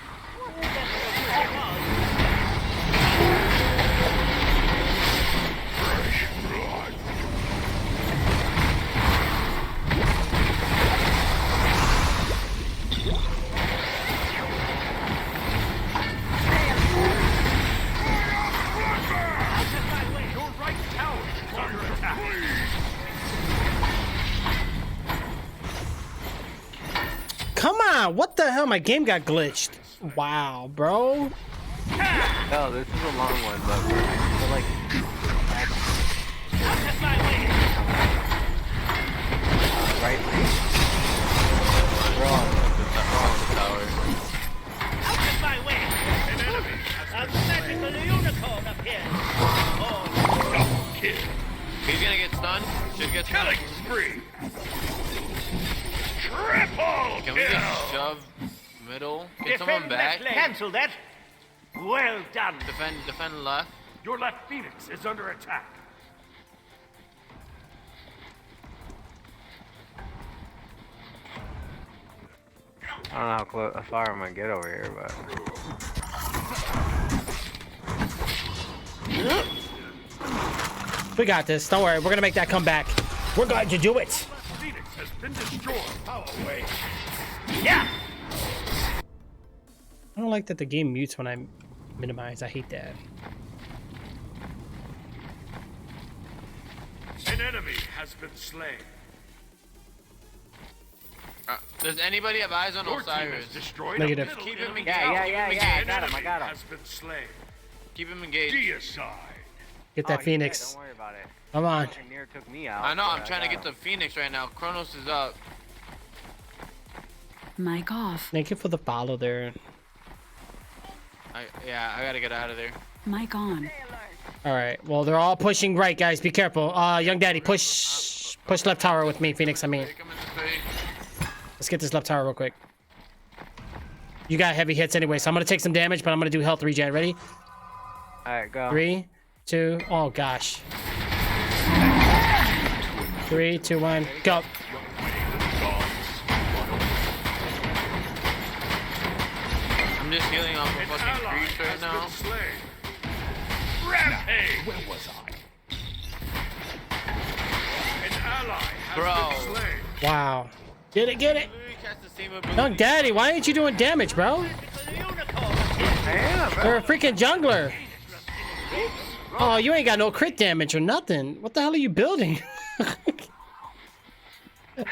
Your right tower is under attack. Come on, what the hell? My game got glitched. Wow, bro. No, this is a long one, but we're like. Right. We're on. Out of my way. An enemy has A been slain. magical unicorn appears. Oh, He's gonna get stunned. Should get stunned. Killing spree. Triple Can we kill. just shove middle? Get someone defend back. left lane. Cancel that. Well done. Defend left. Your left phoenix is under attack. I don't know how far I'm gonna get over here, but. We got this. Don't worry. We're gonna make that comeback. We're going to do it. Phoenix has been destroyed. Power away. Yeah. I don't like that the game mutes when I minimize. I hate that. An enemy has been slain. Does anybody have eyes on Your team has Osiris? destroyed Negative. a middle Keep him enemy. engaged. Yeah, Keep him engaged. I got him. I got him. Has been slain. Keep him engaged. Deicide. Get that Oh, Phoenix. Yeah, don't worry about it. Come on. Fucking near took me out. I know. but I'm trying to got get the him. Phoenix right now. Kronos is up. Mic off. Thank you for the follow there. I gotta get out of there. Mic on. All right. Well, they're all pushing right, guys. Be careful. Young Daddy, push left tower with me, Phoenix. I mean, Take him in the face. let's get this left tower real quick. You got heavy hits anyway, so I'm gonna take some damage, but I'm gonna do health regen. Ready? Alright, go. 3, 2. Oh gosh. 3, 2, 1, go. I'm just healing off of fucking Ally creeps right has now. been slain. Rampage. Where was I? An ally has Bro. been slain. Wow. Get it, get it. Literally cast the same ability. Young Daddy, why ain't you doing damage, bro? You're a freaking jungler. Oh, you ain't got no crit damage or nothing. What the hell are you building? Doing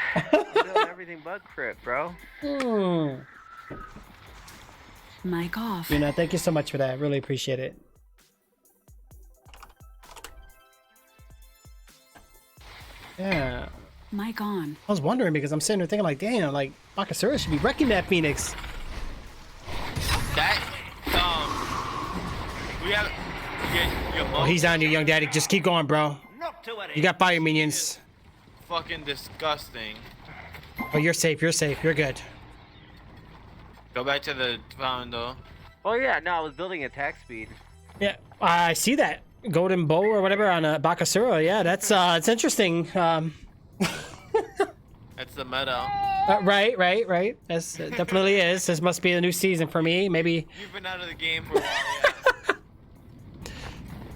everything but crit, bro. Hmm. Mic off. You know, thank you so much for that. Really appreciate it. Yeah. Mic on. I was wondering because I'm sitting there thinking like, damn, like Bakasura should be wrecking that Phoenix. That, we have, your Oh, he's on you, Young Daddy. Just keep going, bro. Not to worry. You got fire minions. fucking disgusting. Oh, you're safe. You're safe. You're good. Go back to the fountain though. Oh yeah, no, I was building attack speed. Yeah, I see that golden bow or whatever on Bakasura. Yeah, that's it's interesting. That's the meta. Right. That's it definitely is. This must be a new season for me. Maybe. You've been out of the game for a while,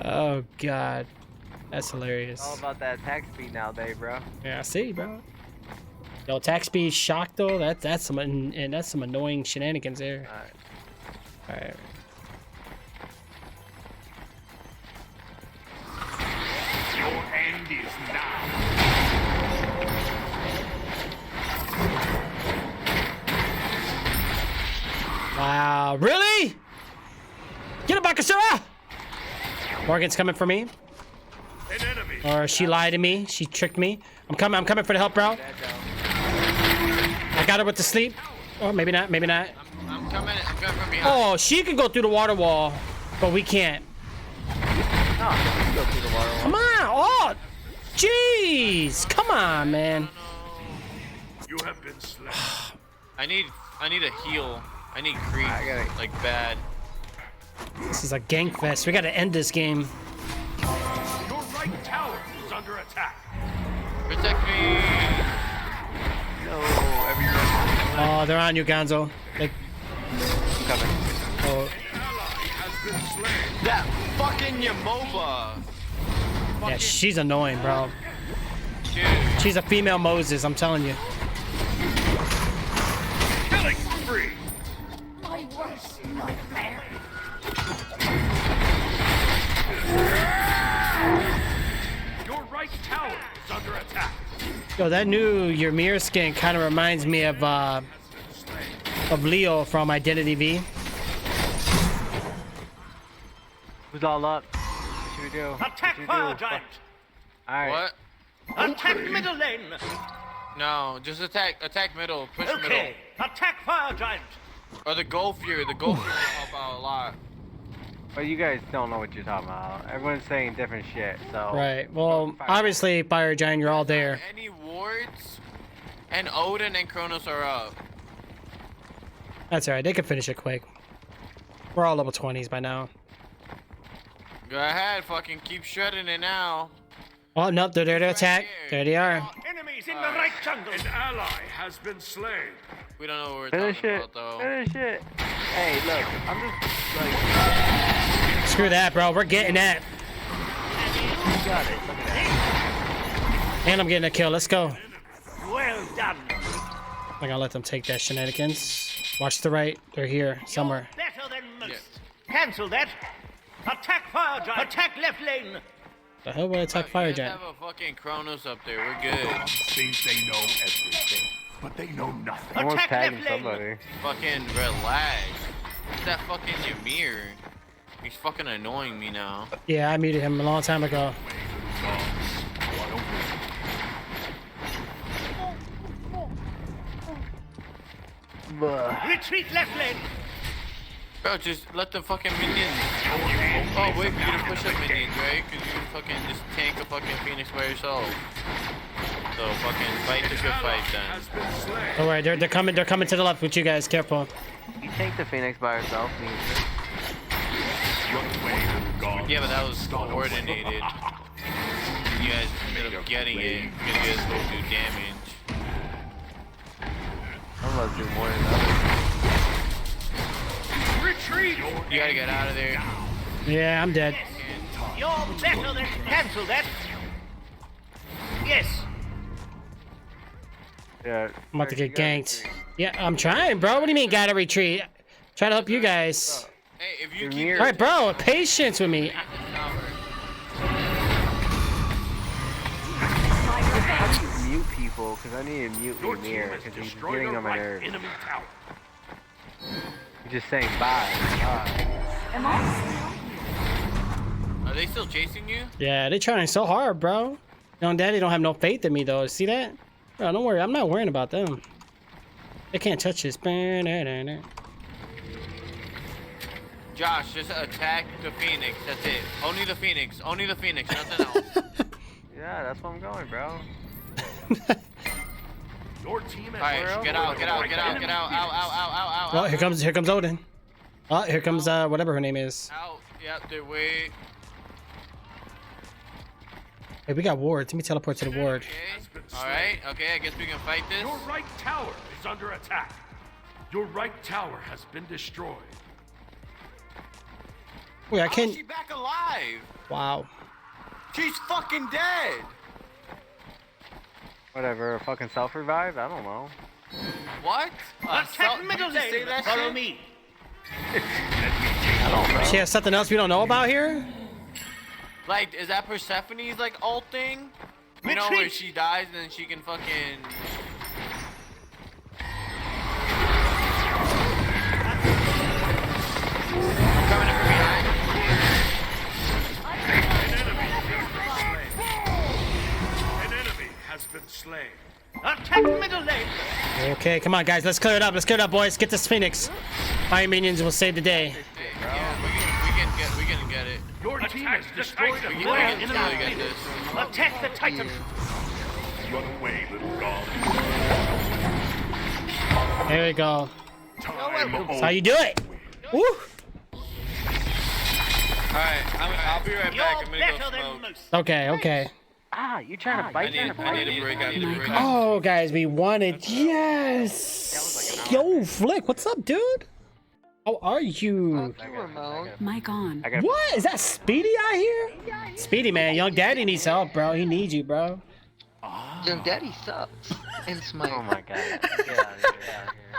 yeah. Oh God, that's hilarious. All about that attack speed nowadays, bro. Yeah, I see, bro. Yo, attack speed shock though. That's some and that's some annoying shenanigans there. All right. Your end is now. Wow, really? Get him, Bakasura! Morgan's coming for me. An enemy. Or she lied to me. She tricked me. I'm coming for the help, bro. I got her with the sleep. Oh, maybe not. Maybe not. I'm coming from behind. Oh, she can go through the water wall, but we can't. Come on. Oh, jeez. Come on, man. You have been slain. I need a heal. I need creep. Like bad. This is a gank fest. We got to end this game. Your right tower is under attack. Protect me. Oh, they're on you, Gonzo. Like, oh, Ally has been slain. That fucking Yamoba. yeah, she's annoying, bro. Dude. She's a female Moses, I'm telling you. Killing spree. My worst nightmare. Your right tower is under attack. Yo, that new Ymir skin kind of reminds me of Leo from Identity V. Who's all up? What should we do? Attack fire giant. Alright. What? Attack middle lane. No, just attack middle, push Okay. middle. Attack fire giant. Or the Gold Fury. The Gold Fury will help out a lot. But you guys don't know what you're talking about. Everyone's saying different shit, so. Right. Well, obviously, Fire Giant, you're all there. Any wards? And Odin and Kronos are up. That's alright. They can finish it quick. We're all level 20s by now. Go ahead, fucking keep shredding it now. Oh, no, they're there to attack. There they are. Enemies in the right jungle. An ally has been slain. We don't know what we're Finish talking it. about though. Finish it. Hey, look, I'm just like. Screw that, bro. We're getting that. You got it. Look at that. And I'm getting a kill. Let's go. Well done. I'm gonna let them take that shenanigans. Watch the right. They're here somewhere. Better than most. Yeah. Cancel that. Attack fire giant. Attack left lane. The hell would I attack Fire You Giant? have a fucking Kronos up there. We're good. Think they know everything, but they know nothing. Someone's Attack tagging left lane. somebody. Fucking relax. It's that fucking Ymir. He's fucking annoying me now. Yeah, I muted him a long time ago. Retreat left lane. Bro, just let the fucking minions. Oh wait, you can push up minions, right? Cause you can fucking just tank a fucking Phoenix by yourself. So fucking fight the good fight then. Has been slain. All right, they're coming to the left with you guys. Careful. You take the Phoenix by herself, means Yeah, but that was coordinated. You you guys instead of getting it, you guys go do damage. I'm about to do more than that. Retreat! You gotta get out of there. Yeah, I'm dead. You're better than cancel that. Yes. Yeah. I'm about to get ganked. Yeah, I'm trying, bro. What do you mean, gotta retreat? Trying to help you guys. Hey, if you You're keep near- All right, bro. Patience with me. Mute people, because I need to mute Your you team near, has because he's destroyed getting a on my right nerves. enemy tower. He's just saying bye. Are they still chasing you? Yeah, they trying so hard, bro. Young Daddy don't have no faith in me, though. See that? Bro, don't worry. I'm not worrying about them. They can't touch this. Josh, just attack the Phoenix. That's it. Only the Phoenix. Only the Phoenix. Nothing else. Yeah, that's where I'm going, bro. Your team has Alright, get out, get out, get out, get out. Out, out, out, out, out. Oh, here comes Odin. Oh, here comes whatever her name is. Out. Yep, they're way. Hey, we got wards. Let me teleport to the ward. Okay. Alright, okay, I guess we can fight this. Your right tower is under attack. Your right tower has been destroyed. Wait, I How is can't. she back alive? Wow. She's fucking dead. Whatever, a fucking self-revive? I don't know. What? Attack middle Did you say lane. that Follow shit? me. I don't know. She has something else we don't know about here? Like, is that Persephone's like ult thing? You know, where Retreat. she dies and then she can fucking. I'm coming up behind. An enemy has been slain. Attack middle lane. Okay, come on, guys. Let's clear it up. Let's clear it up, boys. Get this Phoenix. Iron Minions will save the day. Yeah, we can get it. Your team has destroyed a We right can enemy. totally get this. Attack the Titan. Run away, little dog. There we go. Time That's how you do it. Woo! Alright, I'll be right You're back. I'm gonna better go than smoke. most. Okay, okay. Ah, you trying to I bite need a break. I need a break. Oh, guys, we won it. Yes. Yo, Flick, what's up, dude? How are you? Mic on. I got What? Is that Speedy out here? Speedy, man. Young Daddy needs help, bro. He needs you, bro. Young Daddy sucks. And Smite. Oh my god. Get out of here.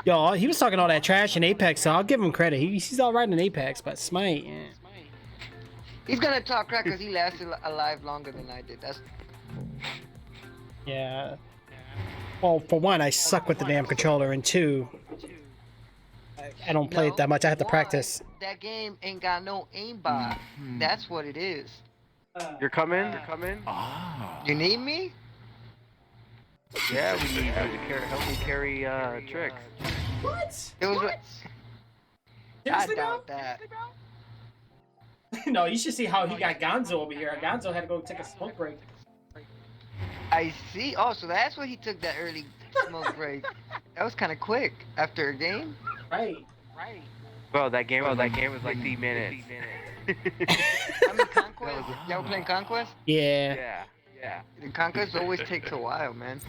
Yo, he was talking all that trash in Apex, so I'll give him credit. He's all right in Apex, but Smite, yeah. He's gonna talk crap because he lasted alive longer than I did. That's Yeah. Well, for one, I suck with the damn controller, and two, I don't play it that much. I have to practice. That game ain't got no aimbot. That's what it is. You're coming? You're coming? You need me? Yeah, we need you to help me carry tricks. What? It was. I Seriously, doubt that. No, you should see how he got Gonzo over here. Gonzo had to go take a smoke break. I see. Oh, so that's why he took that early smoke break. That was kind of quick after a game. Right. Bro, that game was like 3 minutes. I mean, Conquest. Y'all were playing Conquest? Yeah. Yeah. The Conquest always takes a while, man.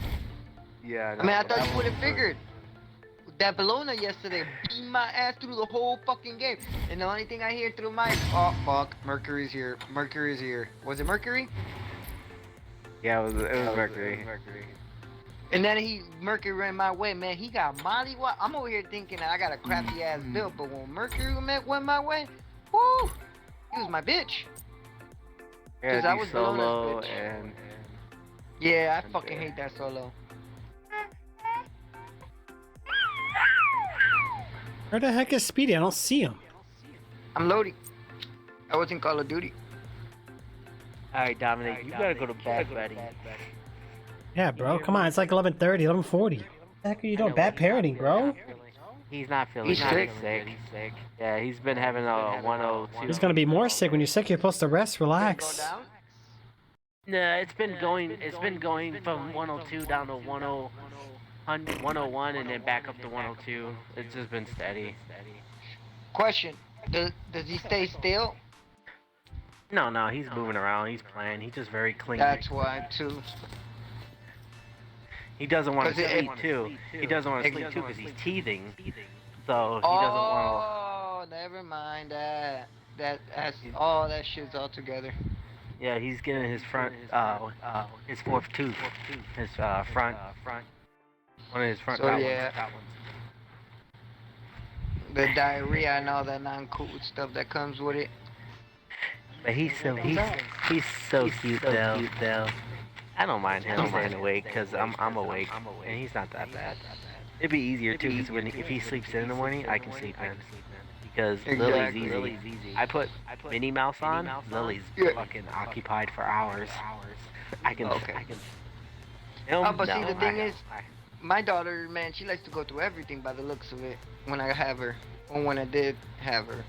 Yeah. I mean, I thought you would have figured. That Bologna yesterday beat my ass through the whole fucking game. And the only thing I hear through my oh fuck, Mercury's here. Mercury's here. Was it Mercury? Yeah, it was Mercury. And then Mercury ran my way, man. He got mollywop. I'm over here thinking that I got a crappy ass build, but when Mercury went my way, whoo, he was my bitch. Yeah, Cause I was solo Bologna's bitch. and Yeah, I fucking hate that solo. Where the heck is Speedy? I don't see him. I'm loading. I was in Call of Duty. Alright, Dominic, you gotta go to bed, buddy. Yeah, bro. Come on. It's like 11:30, 11:40. What the heck are you doing? Bad parenting, bro. He's not feeling He's sick. sick. Yeah, he's been having a 102. He's gonna be more sick when you're sick. You're supposed to rest, relax. No, it's been going from 102 down to 101 and then back up to 102. It's just been steady. Question: Does he stay still? No, he's moving around. He's playing. He's just very clingy. That's why too. He doesn't want to 'Cause it- sleep too. He doesn't want to sleep too because he's teething. So he doesn't want Oh, never mind that. That's all that shit's all together. to. Yeah, he's getting his front, his fourth tooth, his front, one of his front. So, top yeah. ones, top ones. The diarrhea and all that non-cool stuff that comes with it. But he's so cute though. I don't mind him staying awake because I'm awake and he's not that bad. It'd be easier too because if he sleeps in the morning, I can sleep in. Because Exactly. Lily's easy. I put Minnie Mouse on. Lily's Yeah. fucking occupied for hours. I can. Okay. But see, the thing is, my daughter, man, she likes to go through everything by the looks of it when I have her, or when I did have her.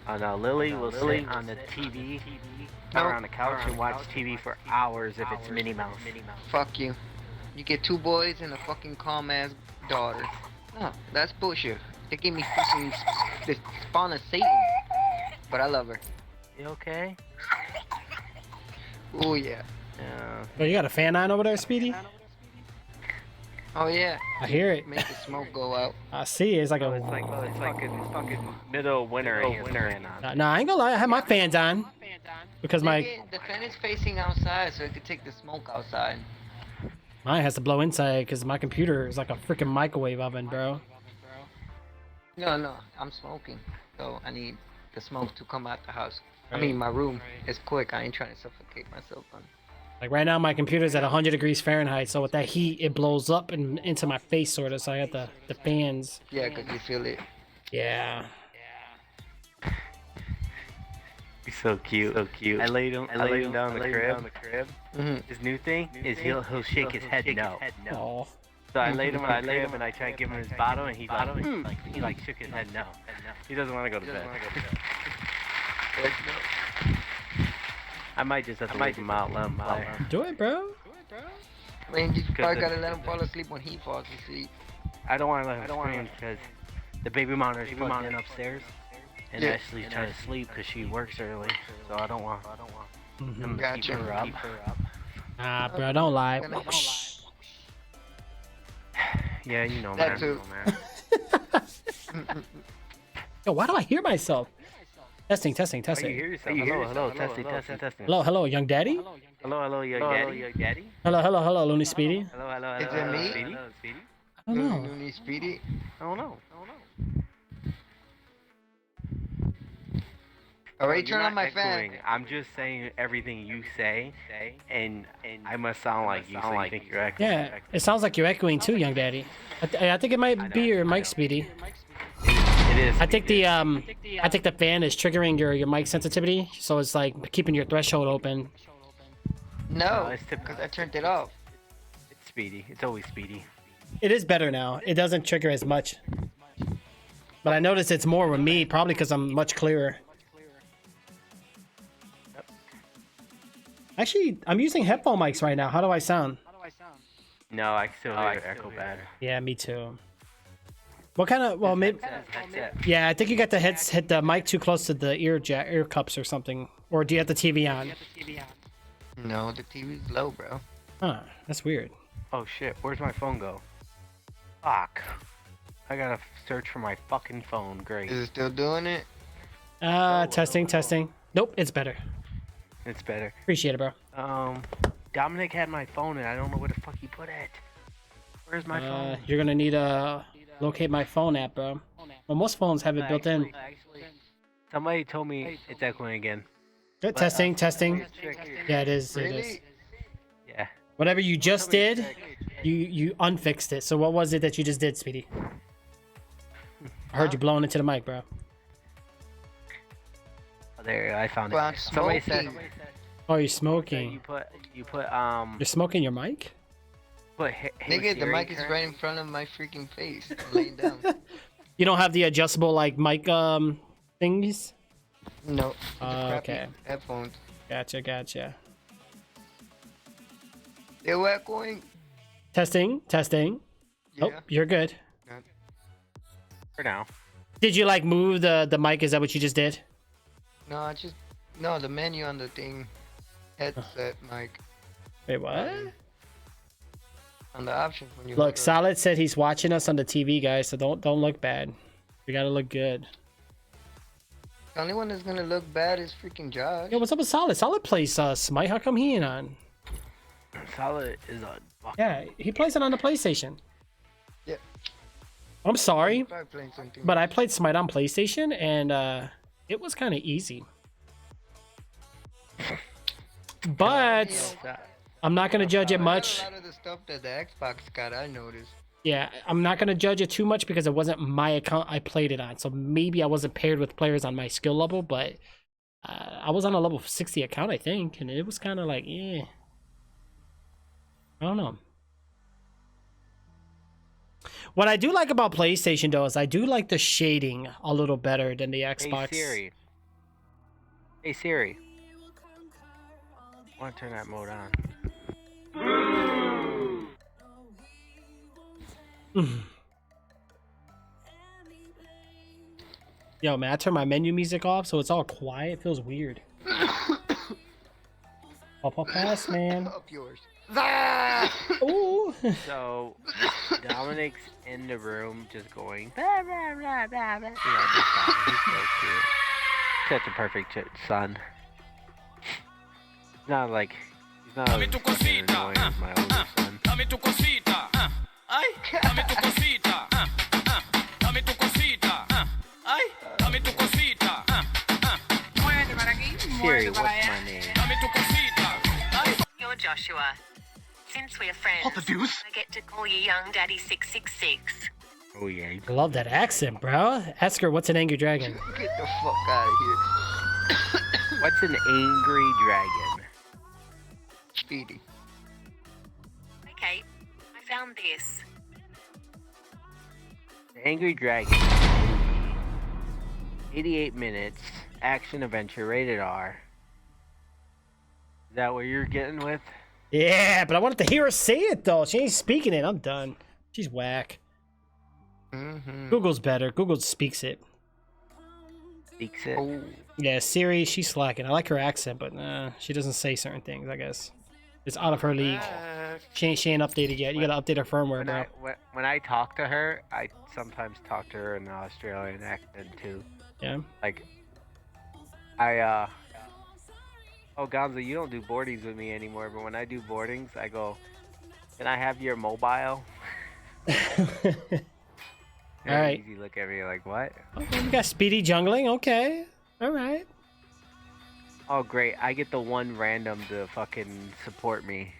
Oh no, Lily will sit on the TV or on the couch and watch TV for hours if it's Minnie Mouse. Fuck you. You get 2 boys and a fucking calm ass daughter. No, that's bullshit. They gave me fucking the spawn of Satan. But I love her. You okay? Oh yeah. Yeah. Oh, you got a fan on over there, Speedy? Oh yeah. I hear it. Make the smoke go out. I see it. It's like It's like fucking middle of winter and he's fan on. No, I ain't gonna lie. I have my fans on because my The fan is facing outside, so it could take the smoke outside. mine has to blow inside because my computer is like a freaking microwave oven, bro. No, I'm smoking, so I need the smoke to come out the house. I mean, my room is quick. I ain't trying to suffocate myself on. Like right now, my computer's at 100 degrees Fahrenheit, so with that heat, it blows up and into my face, sort of. So I got the fans. Yeah, 'cause you feel it. Yeah. He's so cute. I laid him down in the crib. Mhm. His new thing is he'll shake his head no. Oh. So I laid him on the crib and I tried to give him his bottle and he like shook his head no. He doesn't want to go to bed. I might just have to leave him out, let him play. Do it, bro. I mean, you probably gotta let him fall asleep when he falls asleep. I don't want to let him scream because the baby monitor's plugged in upstairs. And Yeah. Ashley's trying to sleep because she works early, so I don't want him to Gotcha. keep her up. Nah, bro, don't lie. Yeah, you know, That man. too. Yo, why do I hear myself? Testing. Oh, you hear yourself? Hello, testing. Hello, young daddy. Hello, your daddy. Hello, Looney Speedy. Hello, Is it me? Speedy? I don't know. Looney Speedy. I don't know. Alright, You're turn on not my fan. echoing. I'm just saying everything you say, and I must sound like you, so you think you're echoing. Yeah, it sounds like you're echoing too, young daddy. I think it might be your mic, Speedy. It is. I think the fan is triggering your mic sensitivity, so it's like keeping your threshold open. No, it's typical. because I turned it off. It's Speedy. It's always Speedy. It is better now. It doesn't trigger as much. But I noticed it's more with me, probably because I'm much clearer. Actually, I'm using headphone mics right now. How do I sound? No, I still hear your echo bad. Yeah, me too. What kind of? Well, maybe. Headset. Yeah, I think you got the hit the mic too close to the ear cups or something. Or do you have the TV on? No, the TV's low, bro. Huh, that's weird. Oh shit, where's my phone go? Fuck. I gotta search for my fucking phone. Great. Is it still doing it? Testing. Nope, it's better. It's better. Appreciate it, bro. Dominic had my phone and I don't know where the fuck he put it. Where's my phone? You're gonna need to locate my phone app, bro. Well, most phones have it built in. Somebody told me it's echoing again. Good, testing. Yeah, it is. It is. Really? Yeah. Whatever you just did, you unfixed it. So what was it that you just did, Speedy? I heard you blowing into the mic, bro. Oh, there, I found Well, I'm it. Somebody said. smoking. Oh, you're smoking. You put You're smoking your mic? Nigga, the mic is right in front of my freaking face. I'm laying down. You don't have the adjustable like mic thingies? No. the Oh, crappy okay. Headphones. Gotcha. They were echoing. Testing. Yeah. Oh, you're good. for now. Did you like move the mic? Is that what you just did? No, no, the menu on the thing. Headset, Mike. Wait, what? On the options when you Look, Solid said he's watching us on the TV, guys. So don't look bad. We gotta look good. The only one that's gonna look bad is freaking Josh. Yo, what's up with Solid? Solid plays Smite. How come he ain't on? Solid is on. Yeah, he plays it on the PlayStation. Yeah. I'm sorry, Probably playing something. but I played Smite on PlayStation, and it was kind of easy. But I'm not gonna judge it much. A lot of the stuff that the Xbox got, I noticed. Yeah, I'm not gonna judge it too much because it wasn't my account I played it on. So maybe I wasn't paired with players on my skill level, but I was on a level 60 account, I think, and it was kind of like, yeah. I don't know. What I do like about PlayStation though is I do like the shading a little better than the Xbox. Hey Siri. Hey Siri. I want to turn that mode on. Yo, man, I turn my menu music off so it's all quiet. It feels weird. Up pass, man. Up yours. Ooh. So Dominic's in the room just going blah, blah, blah, blah, blah. You know, this guy, he's so cute. Such a perfect son. He's not like he's not as fucking annoying as my older son. Dame tu cosita. Ay, dame tu cosita. Dame tu cosita. Ay, dame tu cosita. Muévete para aquí, Siri, muévete para what's allá. my name? Dame tu cosita. Ay. You're Joshua. Since we're friends, What the deuce? I get to call you Young Daddy 666. Oh yeah. I love that accent, bro. Ask her what's an angry dragon. Get the fuck out of here. What's an angry dragon? Speedy. Okay, I found this. The Angry Dragon. 88 minutes. Action adventure rated R. Is that what you're getting with? Yeah, but I wanted to hear her say it though. She ain't speaking it. I'm done. She's whack. Google's better. Google speaks it. Speaks it. Oh. Yeah, Siri, she's slacking. I like her accent, but she doesn't say certain things, I guess. It's out of her league. She ain't updated yet. You gotta update her firmware, bro. When I talk to her, I sometimes talk to her in an Australian accent too. Yeah. Like, oh, Gonzo, you don't do boardings with me anymore, but when I do boardings, I go, can I have your mobile? Alright. Easy look at me like, what? Okay, we got speedy jungling. Okay. Alright. Oh, great. I get the one random to fucking support me.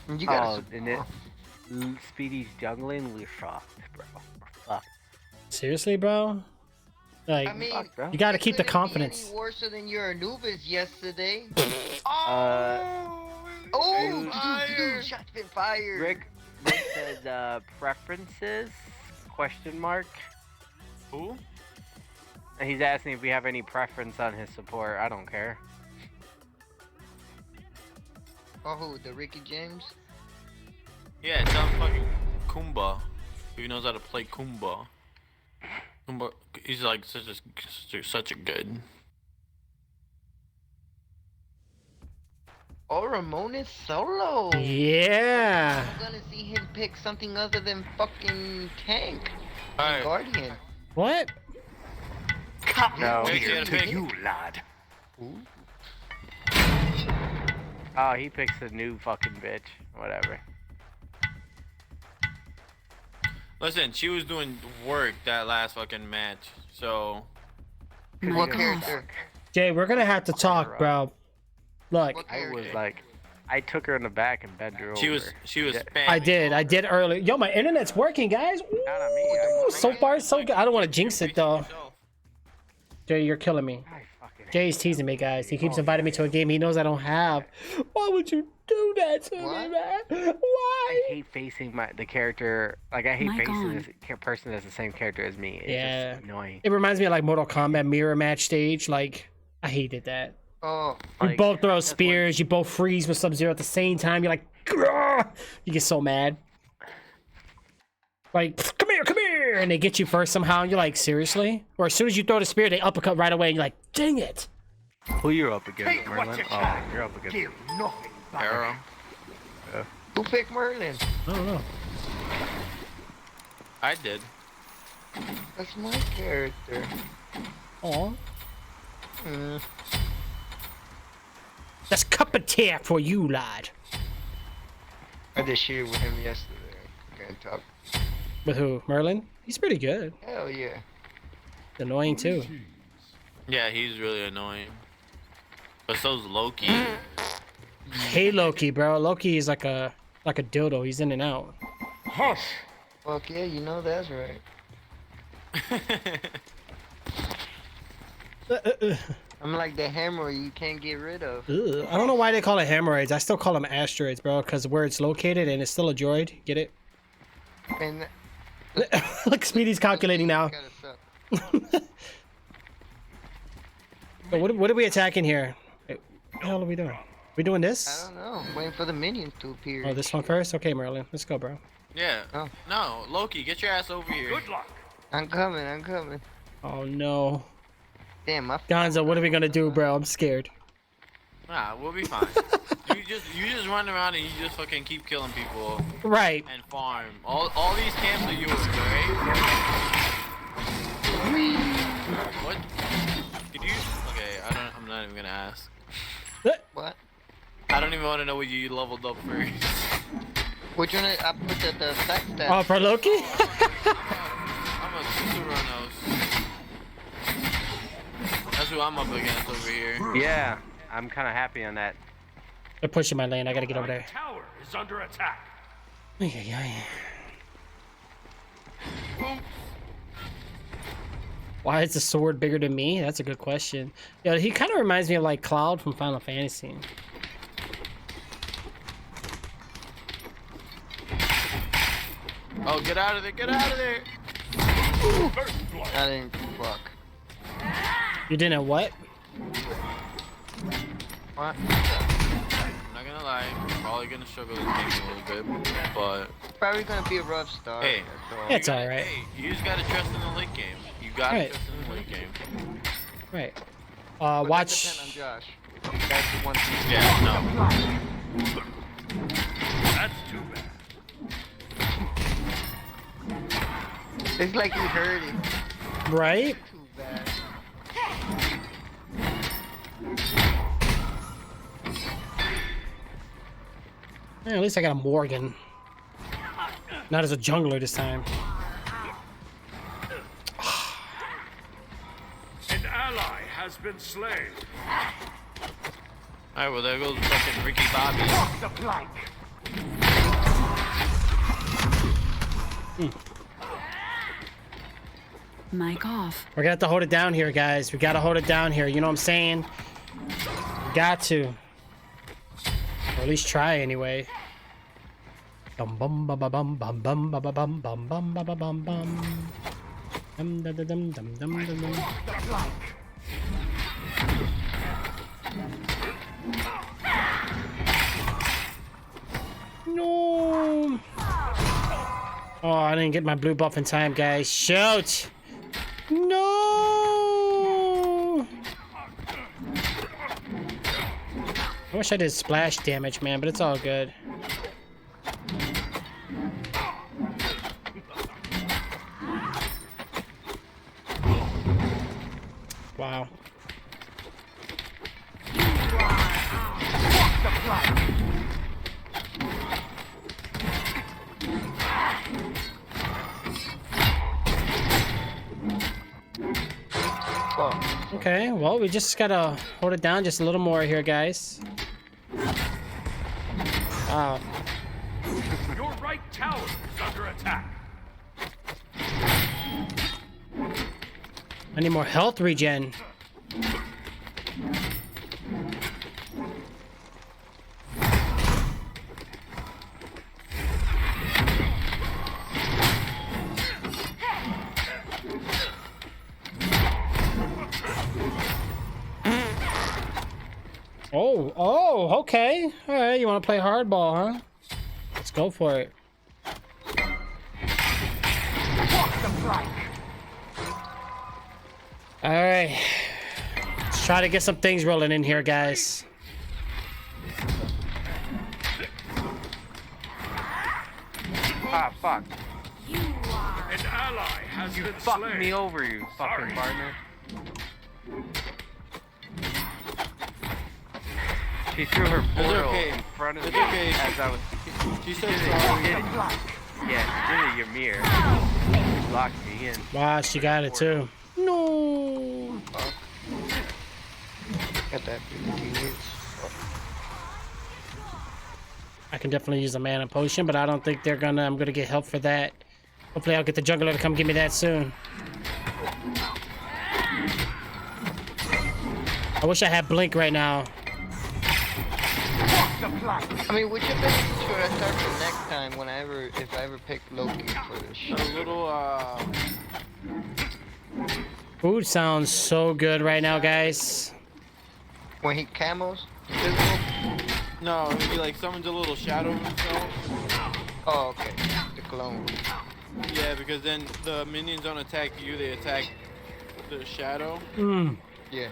You gotta and it, Speedy's jungling, we're fucked, bro. We're fucked. Seriously, bro? Like, I mean, bro. you gotta keep the couldn't be confidence. any worse than your Anubis yesterday. Dude, shots been fired. Rick said preferences? Question mark. Who? He's asking if we have any preference on his support. I don't care. Oh, who? The Ricky James? Yeah, it's on fucking Kumba. He knows how to play Kumba. Kumba, he's like such a good. Oh, Ramones solo. Yeah. I'm gonna see him pick something other than fucking tank. Alright. Guardian. What? Come No. here to you, lad. Oh, he picks a new fucking bitch. Whatever. Listen, she was doing work that last fucking match, so. What character? Jay, we're gonna have to talk, bro. Look, What I was character? like, I took her in the back and bent her over. She was spamming. I did earlier. Yo, my internet's working, guys. Not on me. Ooh, so far, so good. I don't want to jinx it though. Jay, you're killing me. I fucking hate Jay's teasing me, guys. He keeps inviting me to a game he knows I don't have. Why would you do that to me, What? man? I Why? hate facing the character. Like, I hate Mic facing on. this person that's the same character as me. It's Yeah. just annoying. It reminds me of like Mortal Kombat mirror match stage. Like, I hated that. Oh, You Like, both throw that's spears, you both freeze with Sub-Zero at the same time. You're like, "Grr!" You get so mad. Like, come here, and they get you first somehow, and you're like, seriously? Or as soon as you throw the spear, they uppercut right away, and you're like, dang it. Who you're up against, Take what Merlin? you Oh, can. you're up against. Give nothing back. Arrow. Who picked Merlin? I don't know. I did. That's my character. Aw. Mm. That's cup of tea for you, lad. I did shit with him yesterday. Can't talk. With who? Merlin? He's pretty good. Hell yeah. Annoying too. Yeah, he's really annoying. But so's Loki. Hey Loki, bro. Loki is like a dildo. He's in and out. Hush. Fuck yeah, you know that's right. I'm like the hammer you can't get rid of. Ugh. I don't know why they call it hemorrhoids. I still call them asteroids, bro, because where it's located and it's still a droid. Get it? And Look, Speedy's calculating now. kinda suck. So what are we attacking here? What the hell are we doing? We doing I this? don't know. I'm waiting for the minions to appear. Oh, this one first? Okay, Merlin. Let's go, bro. Yeah. Oh. No, Loki, get your ass over here. Good luck. I'm coming, I'm coming. Oh, no. Damn, my Gonzo, what are we gonna do, bro? I'm scared. Nah, we'll be fine. you just run around and you just fucking keep killing people Right. and farm. All these camps are yours, alright? What? Did you? Okay, I'm not even gonna ask. What? I don't even want to know what you leveled up first. Which one? I put the stack stat. Oh, for Loki? I'm a Susaronos. That's who I'm up against over here. Yeah, I'm kind of happy on that. They're pushing my lane. I gotta get over there. Tower is under attack. Ay, ay, ay. Why is the sword bigger than me? That's a good question. Yeah, he kind of reminds me of like Cloud from Final Fantasy. Oh, get out of there! Get out of there! I didn't fuck. You didn't what? What? I'm not gonna lie, I'm probably gonna struggle this game a little bit, but Probably gonna be a rough start. hey, that's all. It's alright. hey, you just gotta trust in the late game. You gotta Right. trust in the late game. Right. But that Watch. depend on Josh. That's the one thing. Yeah, no. That's too bad. It's like you heard it. Right? Too bad. Yeah, at least I got a Morgan. Not as a jungler this time. An ally has been slain. Alright, well there goes fucking Ricky Bobby. The plank. Mic off. We're gonna have to hold it down here, guys. We gotta hold it down here. You know what I'm saying? We got to. Or at least try anyway. Bum bum ba ba bum bum bum ba ba bum bum bum ba ba bum bum. Dum dum dum dum dum dum dum dum. The plank. No. Oh, I didn't get my blue buff in time, guys. Shoot. No. I wish I did splash damage, man, but it's all good. Wow. The plank. Okay, well, we just gotta hold it down just a little more here, guys. Wow. Your right tower is under attack. I need more health regen. Oh, okay. All right, you want to play hardball, huh? Let's go for it. Walk the plank. All right. Let's try to get some things rolling in here, guys. Ah, fuck. An ally has You been fucked slain. me over, you fucking partner. She threw her portal okay. in front of It's me okay. as I was. She said She sorry. did it. Yeah, she did it, your mirror. She blocked me in. Wow, she got it too. No. Got that. I can definitely use a mana potion, but I don't think they're gonna. I'm gonna get help for that. Hopefully, I'll get the jungler to come give me that soon. I wish I had blink right now. I mean, which of them should I start for next time if I ever pick Loki for this shit? A little, Food sounds so good right now, guys. When he camos? Physical? no, he like summons a little shadow of himself. Oh, okay. The clone. Yeah, because then the minions don't attack you, they attack the shadow. Yeah.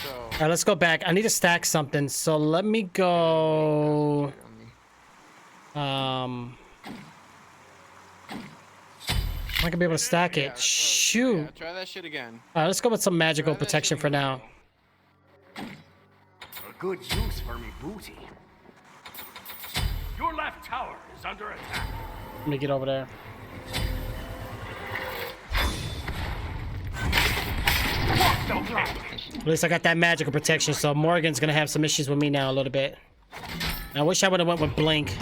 So, All right, let's go back. I need to stack something, so let me go. I'm not gonna be able to stack it. Shoot. yeah, try that shit again. All right, let's go with some magical protection for now. A good use for me booty. Your left tower is under attack. Let me get over there. At least I got that magical protection, so Morgan's gonna have some issues with me now a little bit. I wish I would have went with Blink.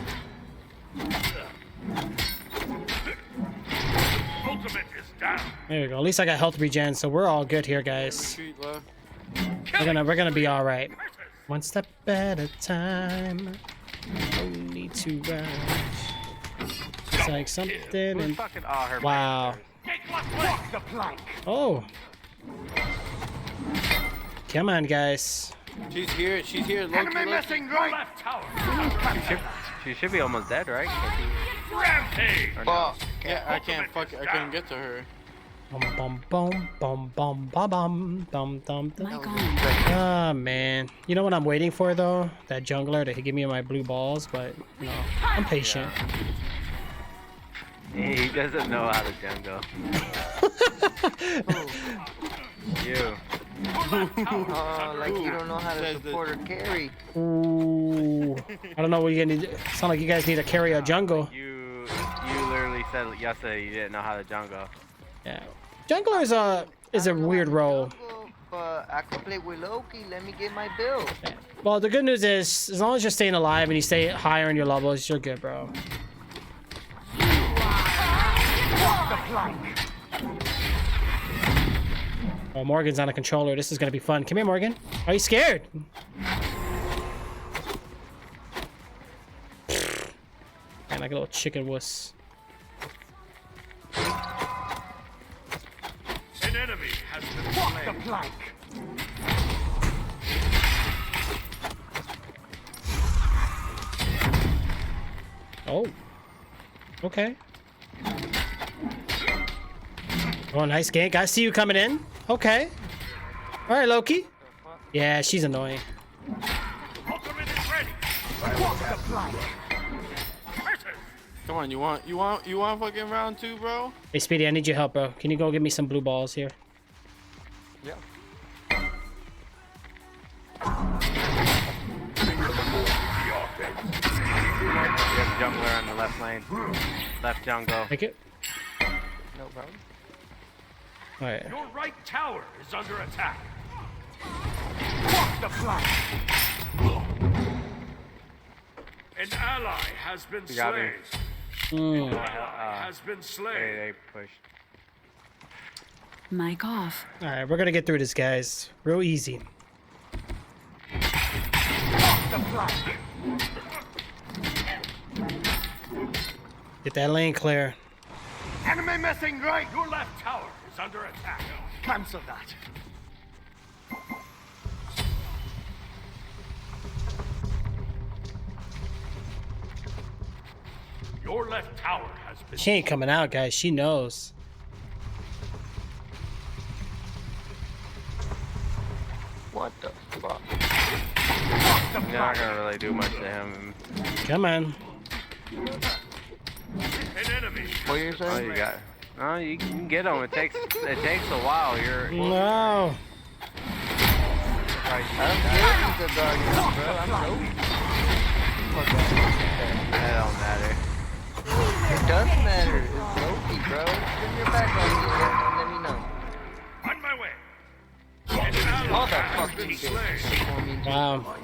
Ultimate is down. There we go. At least I got health regen, so we're all good here, guys. Retreat left. We're gonna be all right. One step at a time. No need to rush. It's like something Who's and fucking all her wow. Walk the plank. Oh. Come on, guys. She's here, Loki, Enemy Loki. missing right. Left tower is under attack. She should be almost dead, right? Rampage. Or no? Fuck. Yeah, I couldn't get to her. Bum bum bum bum bum bum bum bum bum. Mic on. Ah man. You know what I'm waiting for though? That jungler to give me my blue balls, but no. I'm patient. He doesn't know how to jungle. You. Oh, like you don't know how to Says support or carry. Ooh. I don't know what you're gonna need. Sound like you guys need to carry a jungle. You literally said yesterday you didn't know how to jungle. Yeah. Jungler is a weird role. But I can play with Loki. Let me get my build. Well, the good news is, as long as you're staying alive and you stay higher in your levels, you're good, bro. Oh, Morgan's on a controller. This is gonna be fun. Come here, Morgan. Are you scared? Man, like a little chicken wuss. An enemy has been slain. Oh. Okay. Oh, nice gank. I see you coming in. Okay. All right, Loki. Yeah, she's annoying. Ultimate is ready. Come on, you want fucking round 2, bro? Hey, Speedy, I need your help, bro. Can you go get me some blue balls here? Yeah. You have jungler on the left lane. Left jungle. Take it. No problem. All right. Your right tower is under attack. An ally has been You got me. slain. Mm. An ally has been slain. They pushed. Mic off. All right, we're gonna get through this, guys. Real easy. Get that lane clear. Enemy missing right. Your left tower is under attack. Cancel that. Your left tower has been She ain't coming out, guys. She knows. What the fuck? You're not gonna really do much to him. Come on. An enemy. What you're Oh, saying? you got. Oh, you can get him. It takes a while. You're. No. I don't care if he's a guardian, bro. I'm Loki. That don't matter. It does matter. It's Loki, bro. Bring your back on me and let me know. On my way. All that fucking shit. Wow.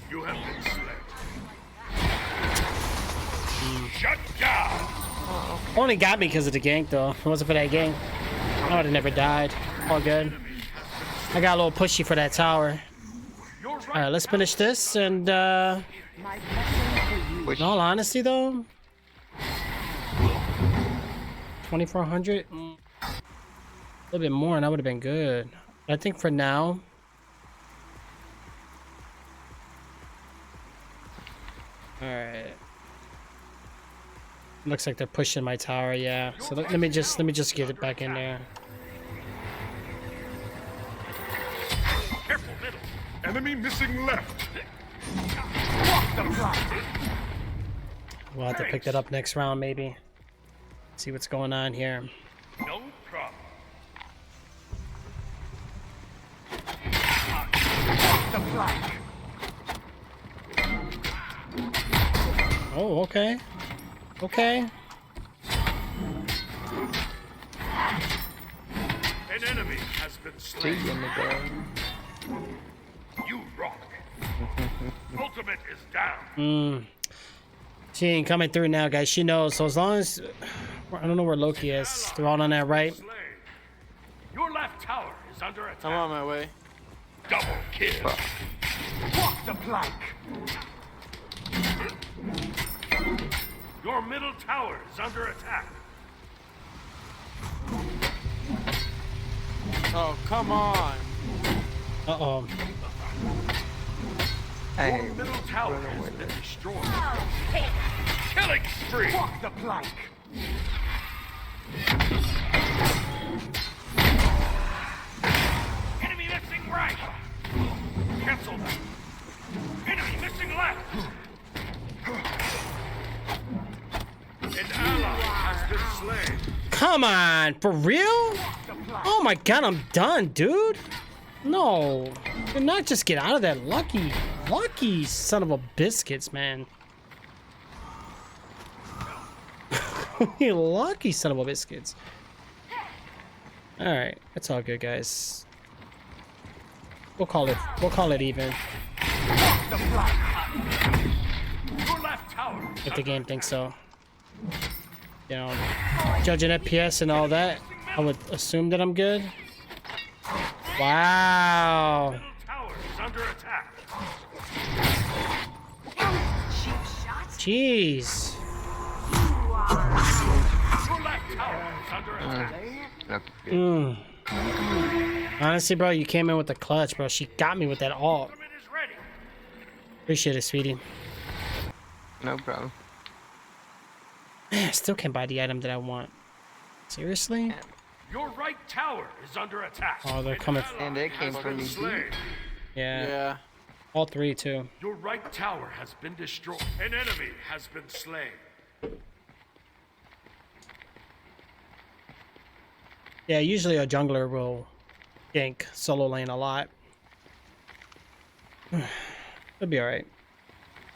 You have been slain. Shut down. Only got me because of the gank, though. If it wasn't for that gank, I would have never died. All good. I got a little pushy for that tower. Alright, let's finish this, and in all honesty, though, 2,400? A little bit more, and that would have been good. I think for now, alright. Looks like they're pushing my tower, yeah. So let me just get it back in there. Careful, middle. Enemy missing left. We'll have to pick that up next round, maybe. See what's going on here. No problem. Oh, okay. Okay. An enemy has been slain. You rock. Ultimate is down. She ain't coming through now, guys. She knows. So as long as I don't know where Loki is, they're all on that right. Your left tower is under attack. I'm on my way. Double kill. Walk the plank. Your middle tower is under attack. Oh, come on. Uh-oh. Your middle tower has been destroyed. Killing spree. Walk the plank. Enemy missing right. Cancel that. Enemy missing left. An ally has been slain. Come on, for real? Oh my god, I'm done, dude. No, do not just get out of that, lucky son of a biscuits, man. You lucky son of a biscuits. All right, it's all good, guys. We'll call it even. If the game thinks so. You know, judging FPS and all that, I would assume that I'm good. Wow. Tower is under attack. Jeez. Your left tower is under attack. Honestly, bro, you came in with the clutch, bro. She got me with that ult. Ultimate is ready. Appreciate it, sweetie. No problem. Man, I still can't buy the item that I want. Seriously? Your right tower is under attack. Oh, they're coming. And they came from me. Yeah. Yeah. All three, too. Your right tower has been destroyed. An enemy has been slain. Yeah, usually a jungler will gank solo lane a lot. It'll be alright.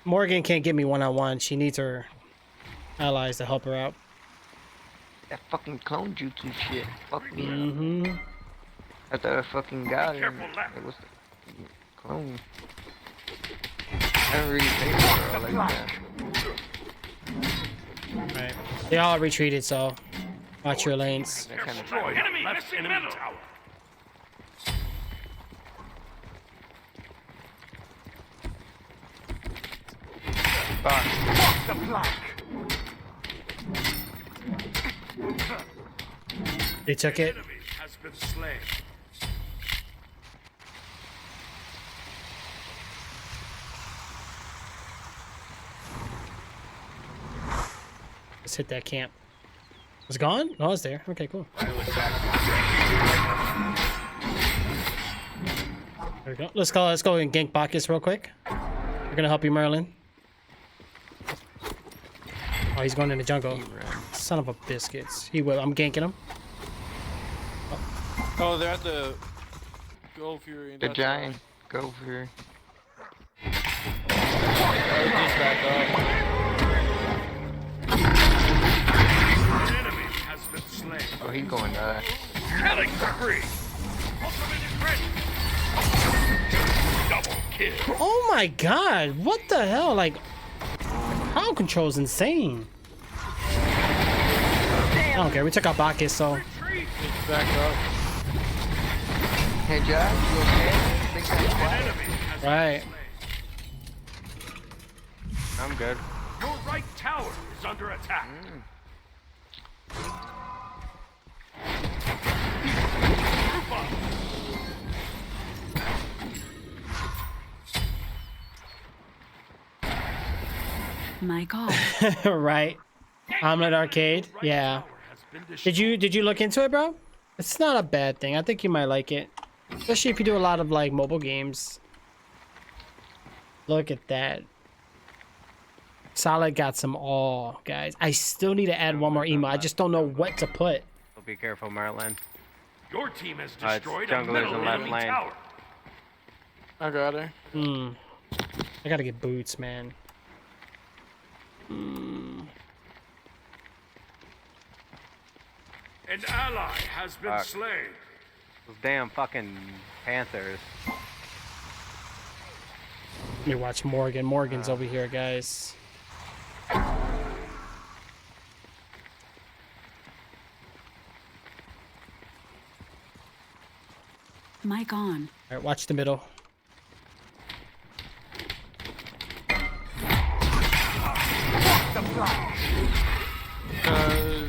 Morgan can't get me one-on-one. She needs her allies to help her out. That fucking clone jutsu shit. Fuck me. Mm-hmm. I thought I fucking got it. Careful left. It was the clone. I don't really think about it like that. Right. They all retreated, so watch your lanes. That kind of Destroyed. Enemy missing middle tower. Walk the plank. They took it. Enemy has been slain. Let's hit that camp. Was it gone? Oh, it's there. Okay, cool. There we go. Let's go and gank Bacchus real quick. We're gonna help you, Merlin. Oh, he's going in the jungle. Son of a biscuits. He will. I'm ganking him. Oh, they're at the Go Fury. The giant. Go Fury. Just back up. An enemy has been slain. Oh, he's going to die. Killing spree. Ultimate is ready. Double kill. Oh my god. What the hell? Like, power control's insane. I don't care. We took out Bacchus, so. Just back up. Hey, Josh, you okay? Think that's An why? enemy has been Right. slain. I'm good. Your right tower is under attack. Group up. Mic off. Right. Omelet Arcade. Right Yeah. tower has been destroyed. Did you look into it, bro? It's not a bad thing. I think you might like it. Especially if you do a lot of like mobile games. Look at that. Solid got some all, guys. I still need to add one more emo. I just don't know what to put. So be careful, Merlin. Your team has It's destroyed a junglers middle in left enemy lane. tower. I got her. I gotta get boots, man. An ally has been Fuck. slain. Those damn fucking Panthers. Let me watch Morgan. Morgan's over here, guys. Mic on. All right, watch the middle.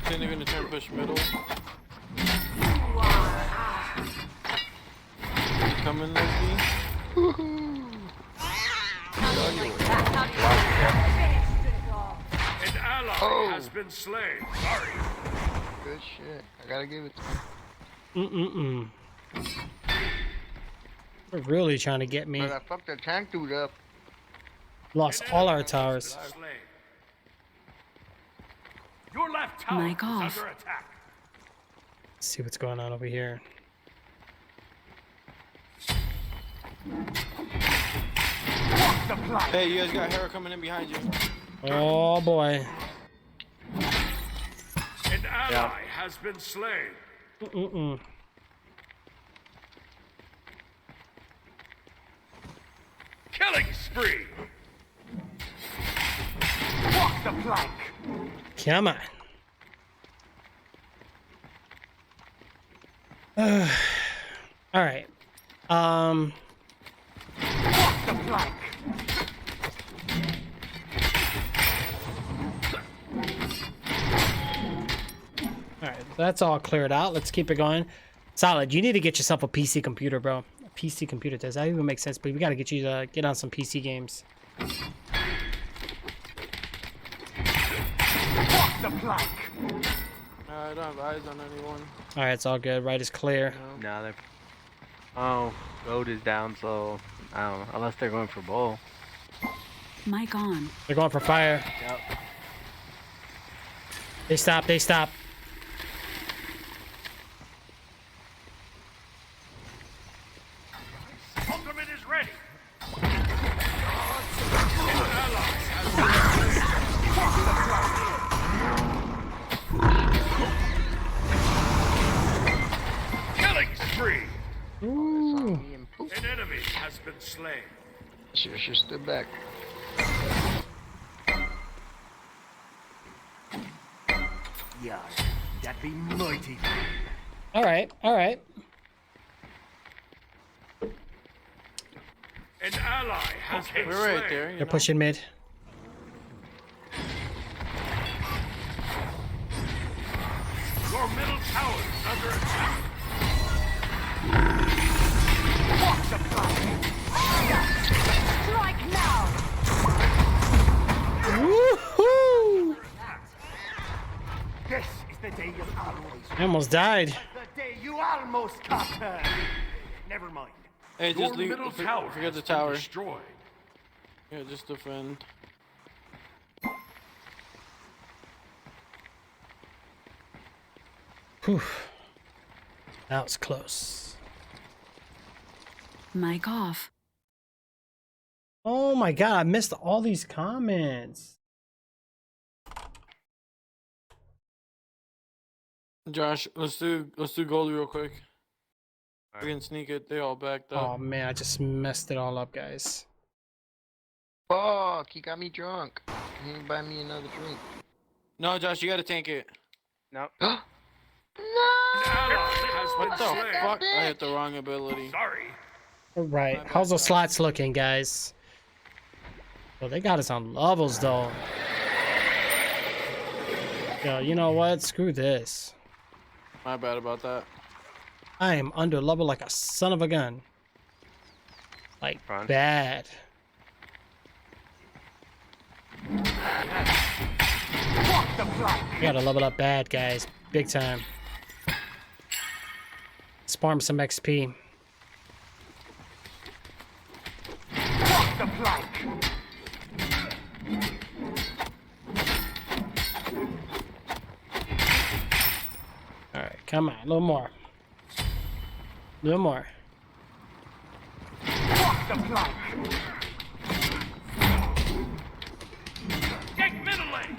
Didn't even turn push middle. Coming, Leslie. An ally Oh. has been slain. Sorry. Good shit. I gotta give it to him. They're really trying to get me. But I fucked the tank dude up. Lost all our towers. Slain. Your left tower Mic is off. under attack. Let's see what's going on over here. Hey, you guys got Hera coming in behind you. Oh boy. An ally has been slain. Killing spree. Walk the plank. Come on. All right. Walk the plank. All right. That's all cleared out. Let's keep it going. Solid. You need to get yourself a PC computer, bro. A PC computer. Does that even make sense? But we got to get you to get on some PC games. Walk the plank. I don't have eyes on anyone. All right. It's all good. Right is clear. No, they're. Oh, road is down, so I don't know. Unless they're going for bull. Mic on. They're going for fire. Yep. They stop. They stop. Ultimate is ready. Killing spree. Ooh. An enemy has been slain. Should've stood back. Yeah, that'd be mighty. All right. All right. An ally has been We're slain. right there. You They're know? pushing mid. Your middle tower is under attack. Strike now! Woohoo! This is the day you always I almost died. the day you almost caught her. Never mind. Hey, Your just leave. middle tower Forget has the been tower. destroyed. Yeah, just defend. Whew. That was close. Mic off. Oh my god, I missed all these comments. Josh, let's do goalie real quick. We can sneak it. They all backed up. Oh man, I just messed it all up, guys. Fuck, he got me drunk. He didn't buy me another drink. No, Josh, you gotta tank it. Nope. No! An ally has What been the slain. fuck? I hit the wrong ability. Sorry. Alright, how's the slots looking, guys? Well, they got us on levels, though. Yo, you know what? Screw this. My bad about that. I am under level like a son of a gun. Like, Fun. bad. Gotta level up bad, guys. Big time. Farm some XP. Alright, come on. A little more. A little more. Take middle lane.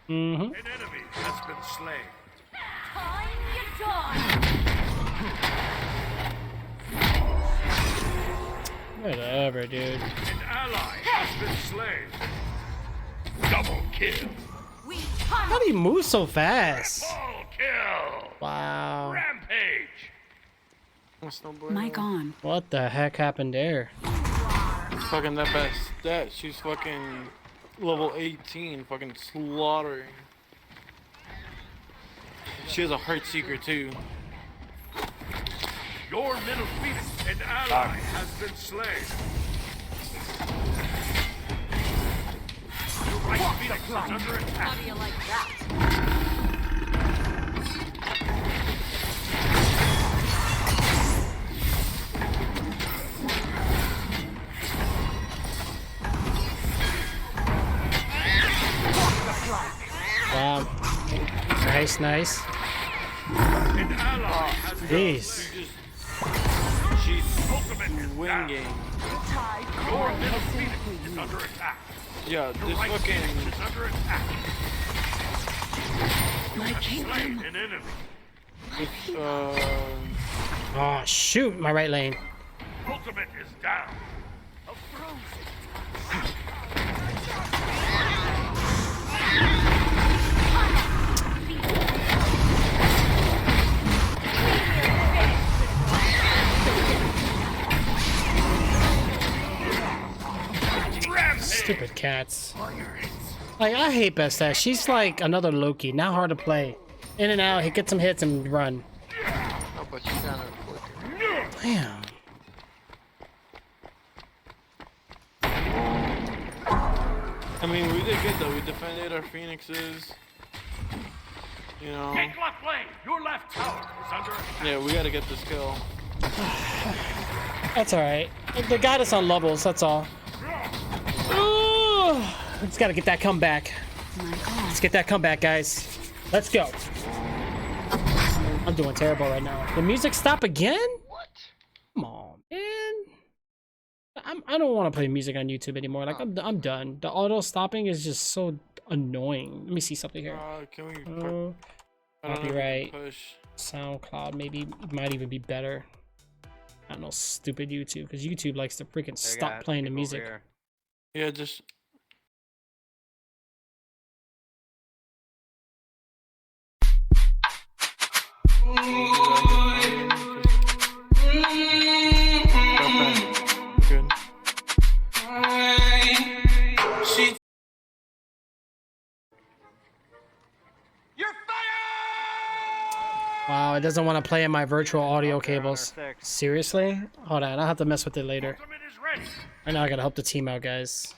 Mm-hmm. An enemy has been slain. Whatever, dude. An ally has been slain. Double kill. How do you move so fast? Full kill. Wow. Rampage. That's no bueno. Mic on. What the heck happened there? Fucking that best stat. She's fucking level 18. Fucking slaughtering. She has a heart seeker too. Your middle phoenix. An ally has been slain. Your right phoenix is under attack. How do you like that? Wow. Nice, nice. An ally has been Jeez. She's ultimate is down. winging. Your middle phoenix is under attack. Yeah, Your this right fucking. phoenix is under attack. My Slain kingdom. an enemy. This, Oh, shoot, my right lane. Ultimate is down. Stupid cats. Like, I hate Bastet. She's like another Loki. Not hard to play. In and out, hit, get some hits and run. Oh, but she's kind of quicker. Damn. I mean, we did good though. We defended our phoenixes. You know. Take left lane. Your left tower is under attack. Yeah, we gotta get this kill. That's alright. They got us on levels, that's all. Ooh. Just gotta get that comeback. Let's get that comeback, guys. Let's go. I'm doing terrible right now. The music stop again? What? Come on, man. I don't want to play music on YouTube anymore. Like, I'm done. The auto stopping is just so annoying. Let me see something here. Can we? Uh, I don't know if we can copyright. push. SoundCloud maybe might even be better. I don't know, stupid YouTube, because YouTube likes to freaking They stop got playing the people music. over Yeah, just. Good. She. You're fired! Wow, it doesn't want to play in my virtual audio Okay, on our cables. six. Seriously? Hold on, I'll have to mess with it later. Ultimate is ready. Right now I gotta help the team out, guys.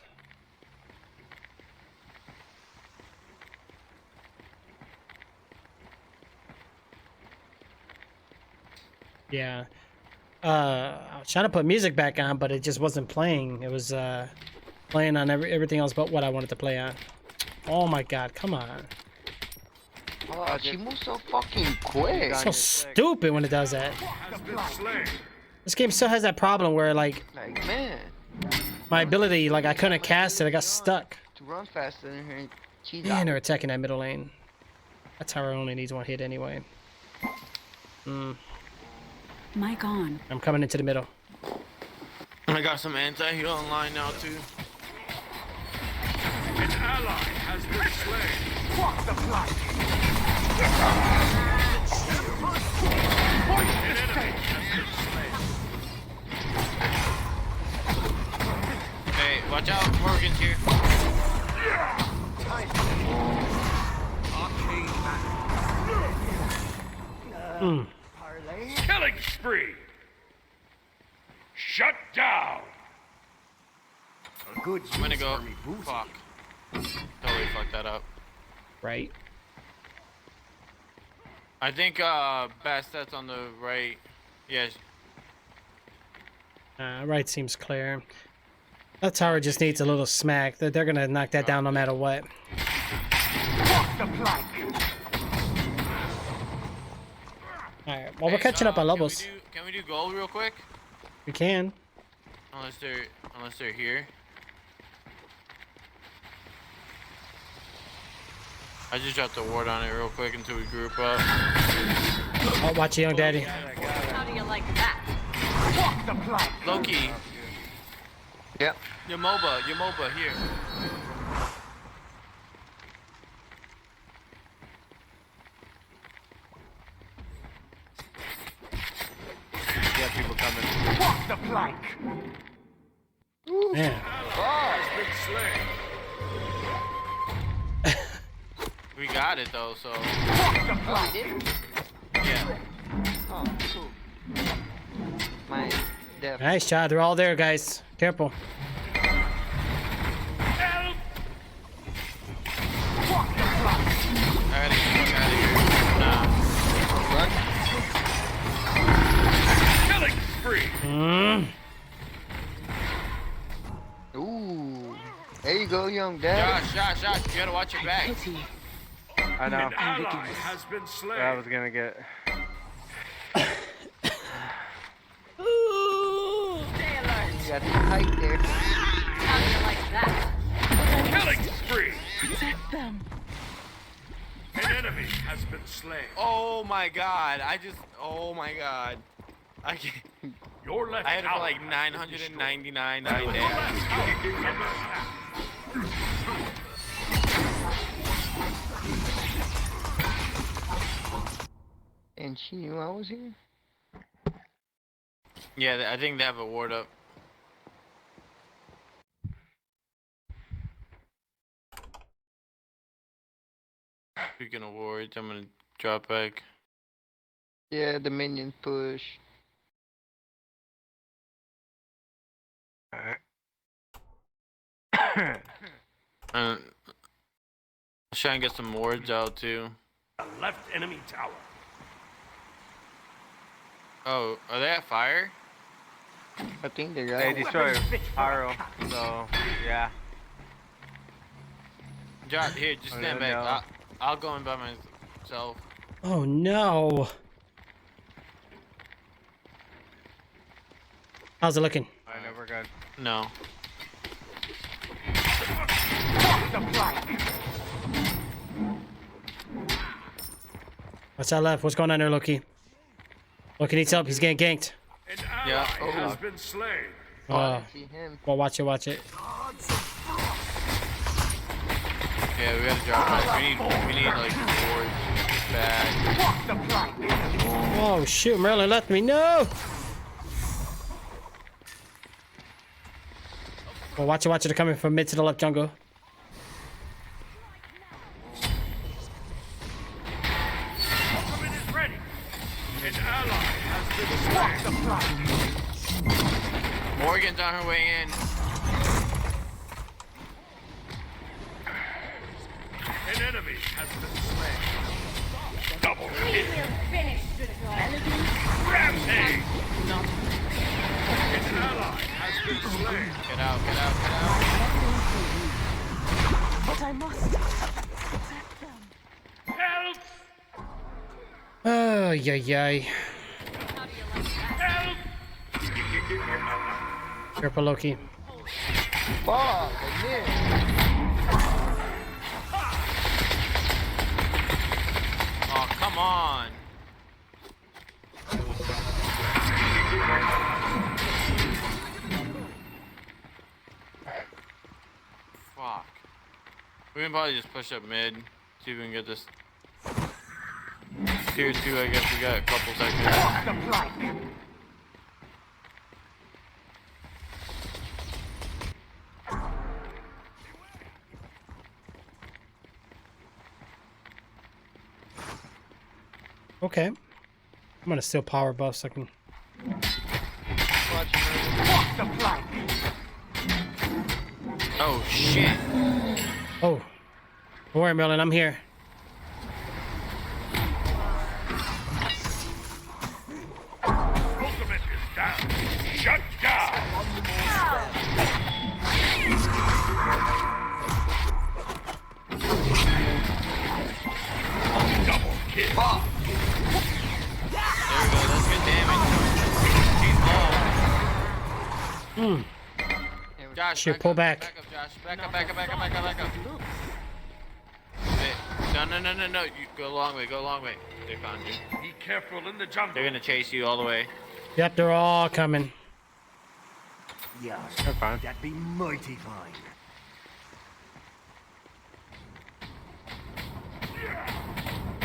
Yeah. I was trying to put music back on, but it just wasn't playing. It was playing on everything else but what I wanted to play on. Oh my god, come on. Oh, she moves so fucking quick. So stupid when it does that. Has been slain. This game still has that problem where like Like, man, my ability, like I couldn't cast it, I got stuck. to run faster than her. She's Man, out. they're attacking that middle lane. That tower only needs one hit anyway. Mic on. I'm coming into the middle. I got some anti-heal online now too. An ally has been slain. Walk the flank. An enemy has been slain. Hey, watch out, Morgan's here. Killing spree. Shut down. A good I'm gonna use go. for me booty. Fuck. Totally fucked that up. Right? I think Bastet's on the right. Yes. Right seems clear. That tower just needs a little smack. They're gonna knock that down no matter what. Walk the plank. Alright, well we're Hey, catching up on can levels. Can we do gold real quick? We can. Unless they're here. I just dropped a ward on it real quick until we group up. Oh, watch it, young daddy. How do you like that? Walk the plank. Loki, Yep. your MOBA here. Yeah, people coming. Walk the plank. Man. Has been slain. We got it though, so Walk the plank. yeah. Oh, cool. My death. Nice shot. They're all there, guys. Careful. Help. Walk the plank. I gotta get the fuck out of here. Nah. Killing spree. Ooh. There you go, young dad. Josh, you gotta watch your back. I know. An ally has been slain. I was gonna get. You got the height there. How do you like that? Killing spree. An enemy has been slain. Oh my god, oh my god. I can't. Your left I had it for ally like has been 999 destroyed. nine Your days. left ally is under attack. And she knew I was here? Yeah, I think they have a ward up. Speaking of wards, I'm gonna drop back. Yeah, the minion push. Let's try and get some wards out too. The left enemy tower. Oh, are they at fire? I think they They got destroyed Aro, so yeah. Drop here, just Oh, stand yeah, back. no. I'll go in by myself. Oh no. How's it looking? I know we're good. No. Walk the plank. What's that left? What's going on there, Loki? Loki needs help. He's getting ganked. An ally Yeah. has been slain. see him. Well, watch it, watch it. Yeah, we gotta drop back. We need like wards back. Walk the plank. Oh shoot, Merlin left me. No! Well, watch it. They're coming from mid to the left jungle. Ultimate is ready. An ally has been slain. Morgan's on her way in. An enemy has been slain. Double kill. Rampage. An ally has been slain. Get out, get out, get out. But I must protect them. Help! Oh, yay. Help! Careful, Loki. Fuck, again. Oh, come on. Fuck. We can probably just push up mid. See if we can get this. Tier 2, I guess we got a couple seconds. Okay. I'm gonna steal power buff so I can. Oh shit. Oh. Don't worry, Merlin, I'm here. Ultimate is down. Shut down. Double kill. There we go, that's good damage. He's low. Josh, Shit, pull back. Back up, Josh. Back up, back up, back up, back up, back up. Wait. No. You go a long way, go a long way. They found you. Be careful in the jungle. They're gonna chase you all the way. Yep, they're all coming. Yes, That's fine. that'd be mighty fine.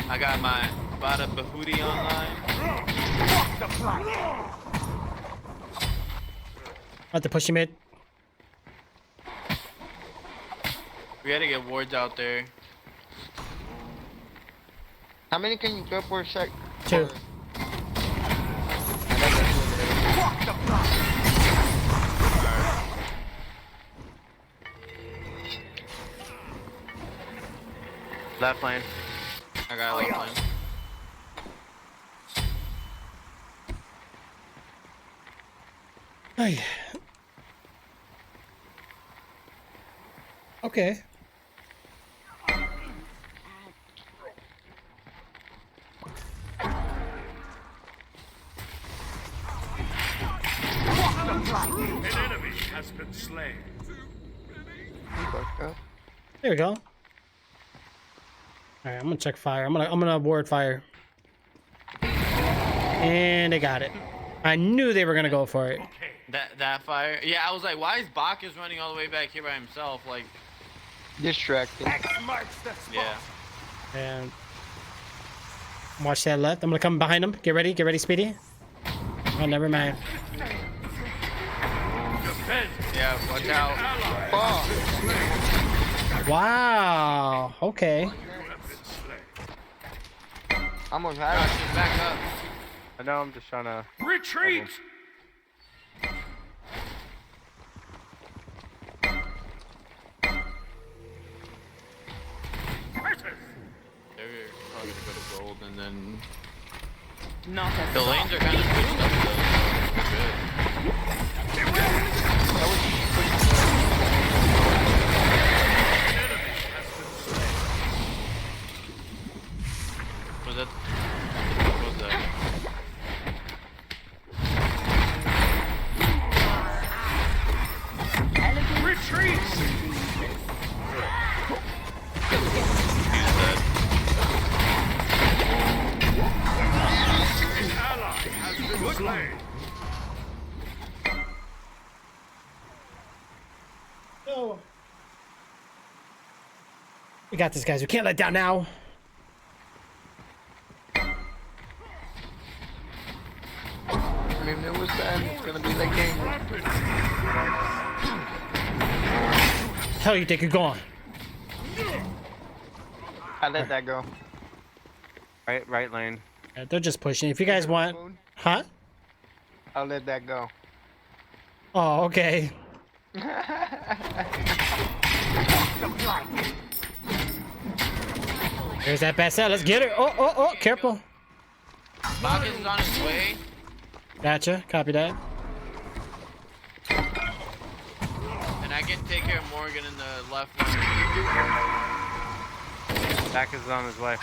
I got my Bada Bahudi online. About to push him mid. We gotta get wards out there. How many can you go per sec? 2. Left lane. I got a left lane. Ay. Okay. An enemy has been slain. There we go. Alright, I'm gonna check fire. I'm gonna ward fire. And they got it. I knew they were gonna go for it. That fire. Yeah, I was like, why is Bacchus running all the way back here by himself? Like, Distracted. yeah. And watch that left. I'm gonna come behind them. Get ready, Speedy. Oh, never mind. Yeah, watch out. Wow. Okay. Almost had it. Josh, just back up. I know, I'm just trying to... Retreat! They're probably gonna go to gold and then... Not as The lanes are kind of switched up though. We're good. Was that? What was that? Retreat! He's dead. An ally has been slain. No. We got this, guys. We can't let down now. I mean, it was then. It's gonna be like game. Hell, you think you're gone? I let that go. Right lane. Yeah, they're just pushing. If you guys want, huh? I'll let that go. Oh, okay. There's that Bastet. Let's get her. Oh, oh, oh, careful. Bacchus is on his way. Gotcha. Copy that. And I can take care of Morgan in the left one. Bacchus is on his way.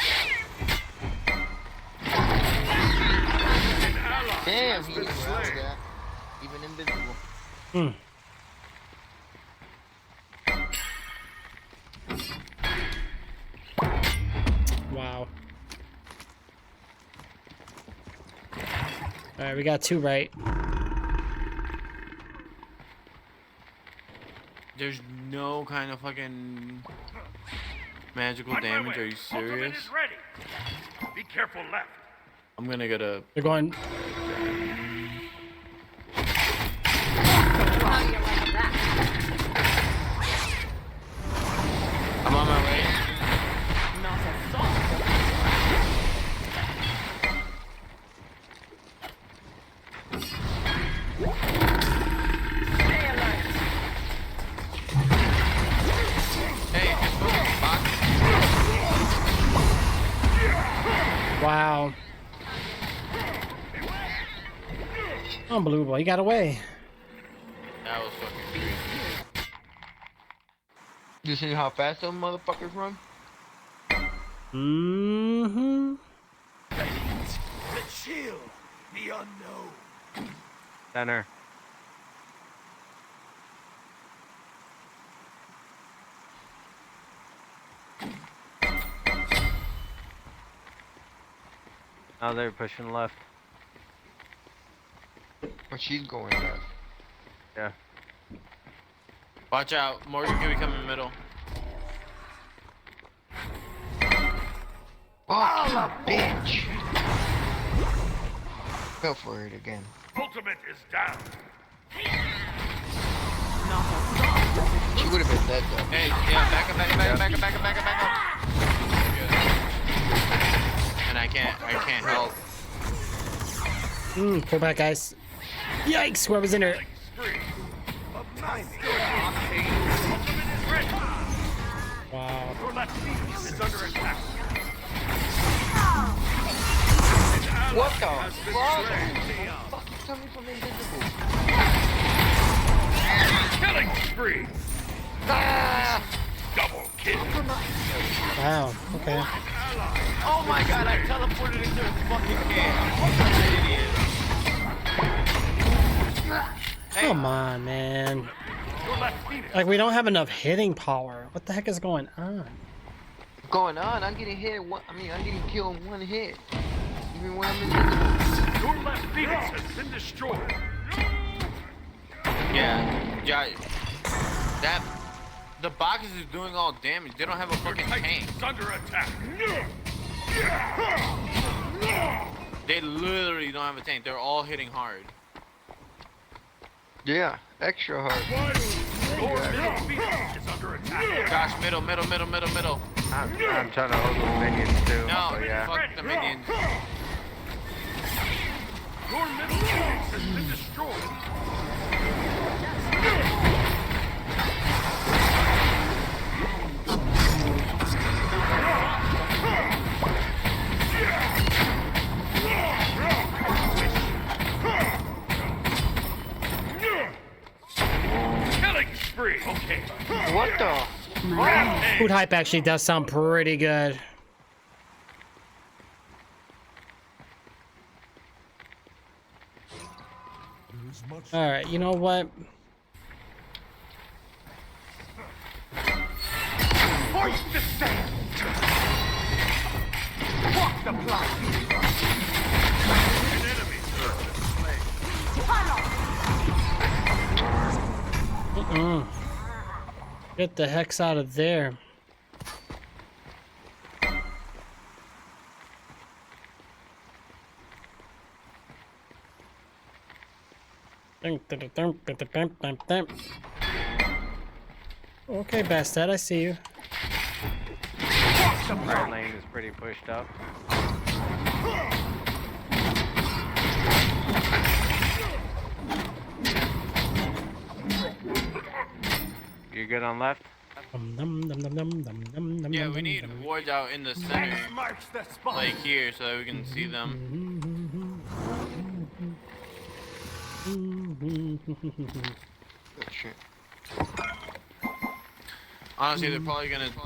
Damn, he didn't realize that. Even invisible. Hmm. Wow. Alright, we got 2 right. There's no kind of fucking magical On my damage. way. Are you Ultimate serious? is ready. Be careful left. I'm gonna get a. They're going. I'm on my way. Not a thought. Stay alert. Hey, just focus, Bacchus. Wow. Unbelievable. He got away. That was fucking crazy. You see how fast those motherfuckers run? Mm-hmm. The chill. The unknown. Center. Now they're pushing left. But she's going left. Yeah. Watch out, Morgan could be coming middle. Oh, bitch! Go for it again. Ultimate is down. She would have been dead though. Hey, yeah, back up, back up, back up, back up, back up, back up, back up. And I can't help. Pull back, guys. Yikes! Whoever's in there. Spree. Of timing. Ultimate is ready. Wow. Your left Phoenix is under attack. What the Has been fuck? slain. Fuck you coming from invisible? Killing spree. Ah! Double kill. Wow. Okay. Oh my god, I teleported into his fucking camp. Come on, man. Your left Phoenix. Like, we don't have enough hitting power. What the heck is going on? Going on? I'm getting hit. I'm getting killed in one hit. Even when I'm invisible. Your left Phoenix has been destroyed. Yeah, that the Bacchus is doing all damage. They don't have a fucking tank. It's under attack. They literally don't have a tank. They're all hitting hard. Yeah, extra hard. Your middle Phoenix is under attack. Gosh, middle. I'm trying to hold the minions too. No, but yeah. fuck the minions. Your middle Phoenix has been destroyed. Killing spree. Okay. What the? Food hype actually does sound pretty good. All right, you know what? Voice the sand. Walk the block. An enemy Get the hex out of there. Okay, Bastet, I see you. Right lane is pretty pushed up. You're good on left? Yeah, we need wards out in the center, March the spot. like here, so that we can see them. Honestly, they're probably gonna go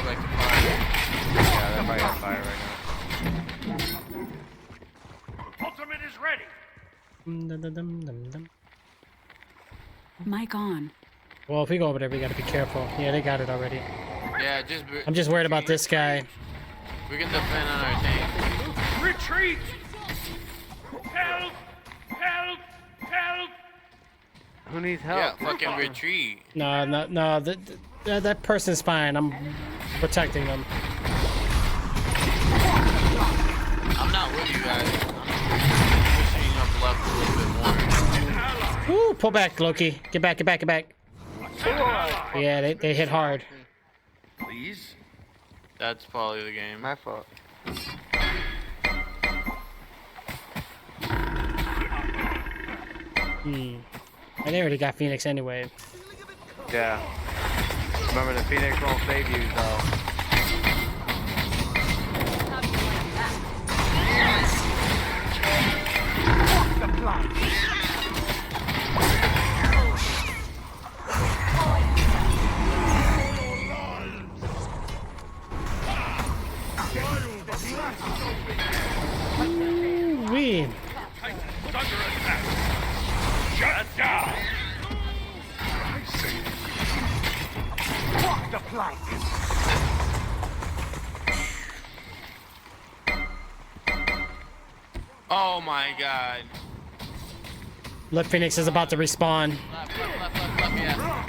back to fire. Yeah, they're probably on fire right Ultimate is ready. Mic on. Well, if we go over there, we gotta be careful. Yeah, they got it already. Yeah, just. I'm just worried about this guy. We can defend on our tank. Retreat. Help! Help! Help! Who needs help? Yeah, fucking retreat. No, that person's fine. I'm protecting them. I'm not with you guys. I'm pushing up left a little bit more. Woo, pull back, Loki. Get back, get back, get back. Yeah, they hit hard. Please. That's probably the game. My fault. And they already got Phoenix anyway. Yeah. Remember, the Phoenix won't save you, though. Wee. Under attack. Shut down. Walk the plank. Oh my god. Look, Phoenix is about to respawn. Left, yeah.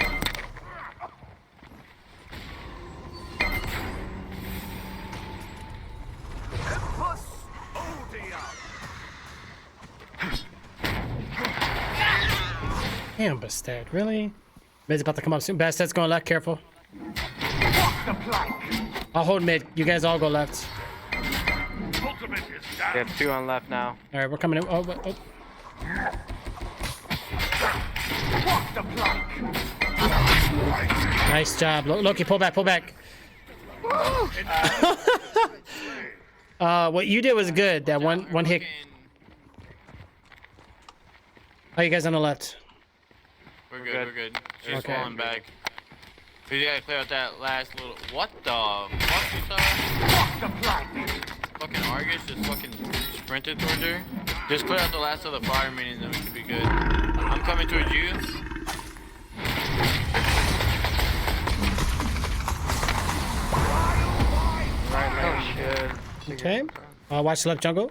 Damn, Bastard, really? Mid's about to come up soon. Bastard's going left, careful. I'll hold mid. You guys all go left. Ultimate is down. They have 2 on left now. Alright, we're coming in. Oh. Walk the plank. Nice job. Loki, pull back, pull back. What you did was good. That one hit. Oh, you guys on the left. We're good. Just Okay. falling back. We gotta clear out that last little. What the fuck was that? Fucking Argus just fucking sprinted towards her. Just clear out the last of the fire minions and we should be good. I'm coming towards you. Right lane should. Okay. Watch the left jungle.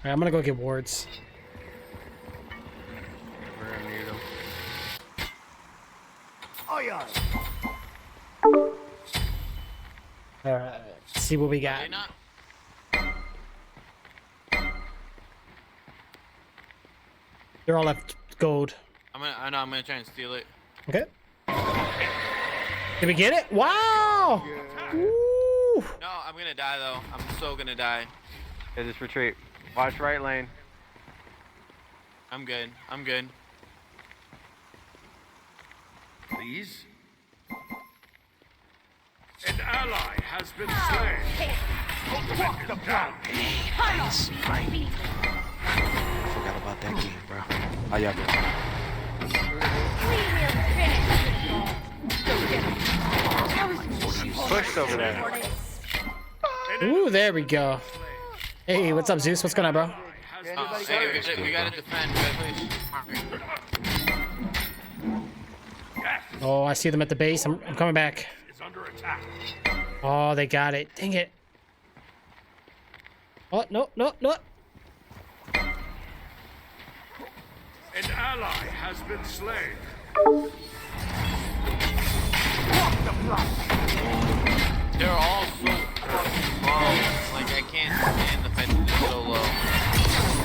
Alright, I'm gonna go get wards. We're gonna need them. Alright, see what we They got. not. They're all left gold. I know I'm gonna try and steal it. Okay. Did we get it? Wow! Woo! No, I'm gonna die though. I'm so gonna die. Yeah, just retreat. Watch right lane. I'm good. I'm good. Please. An ally has been slain. Ultimate is down. Forgot about that game, bro. How y'all doing? Pushed over there. Ooh, there we go. Hey, what's up, Zeus? What's going on, bro? Hey, we gotta defend. We gotta play. Oh, I see them at the base. I'm coming back. Is under attack. Oh, they got it. Dang it. Oh, no. An ally has been slain. They're all so small. Like I can't stand the fence is so low.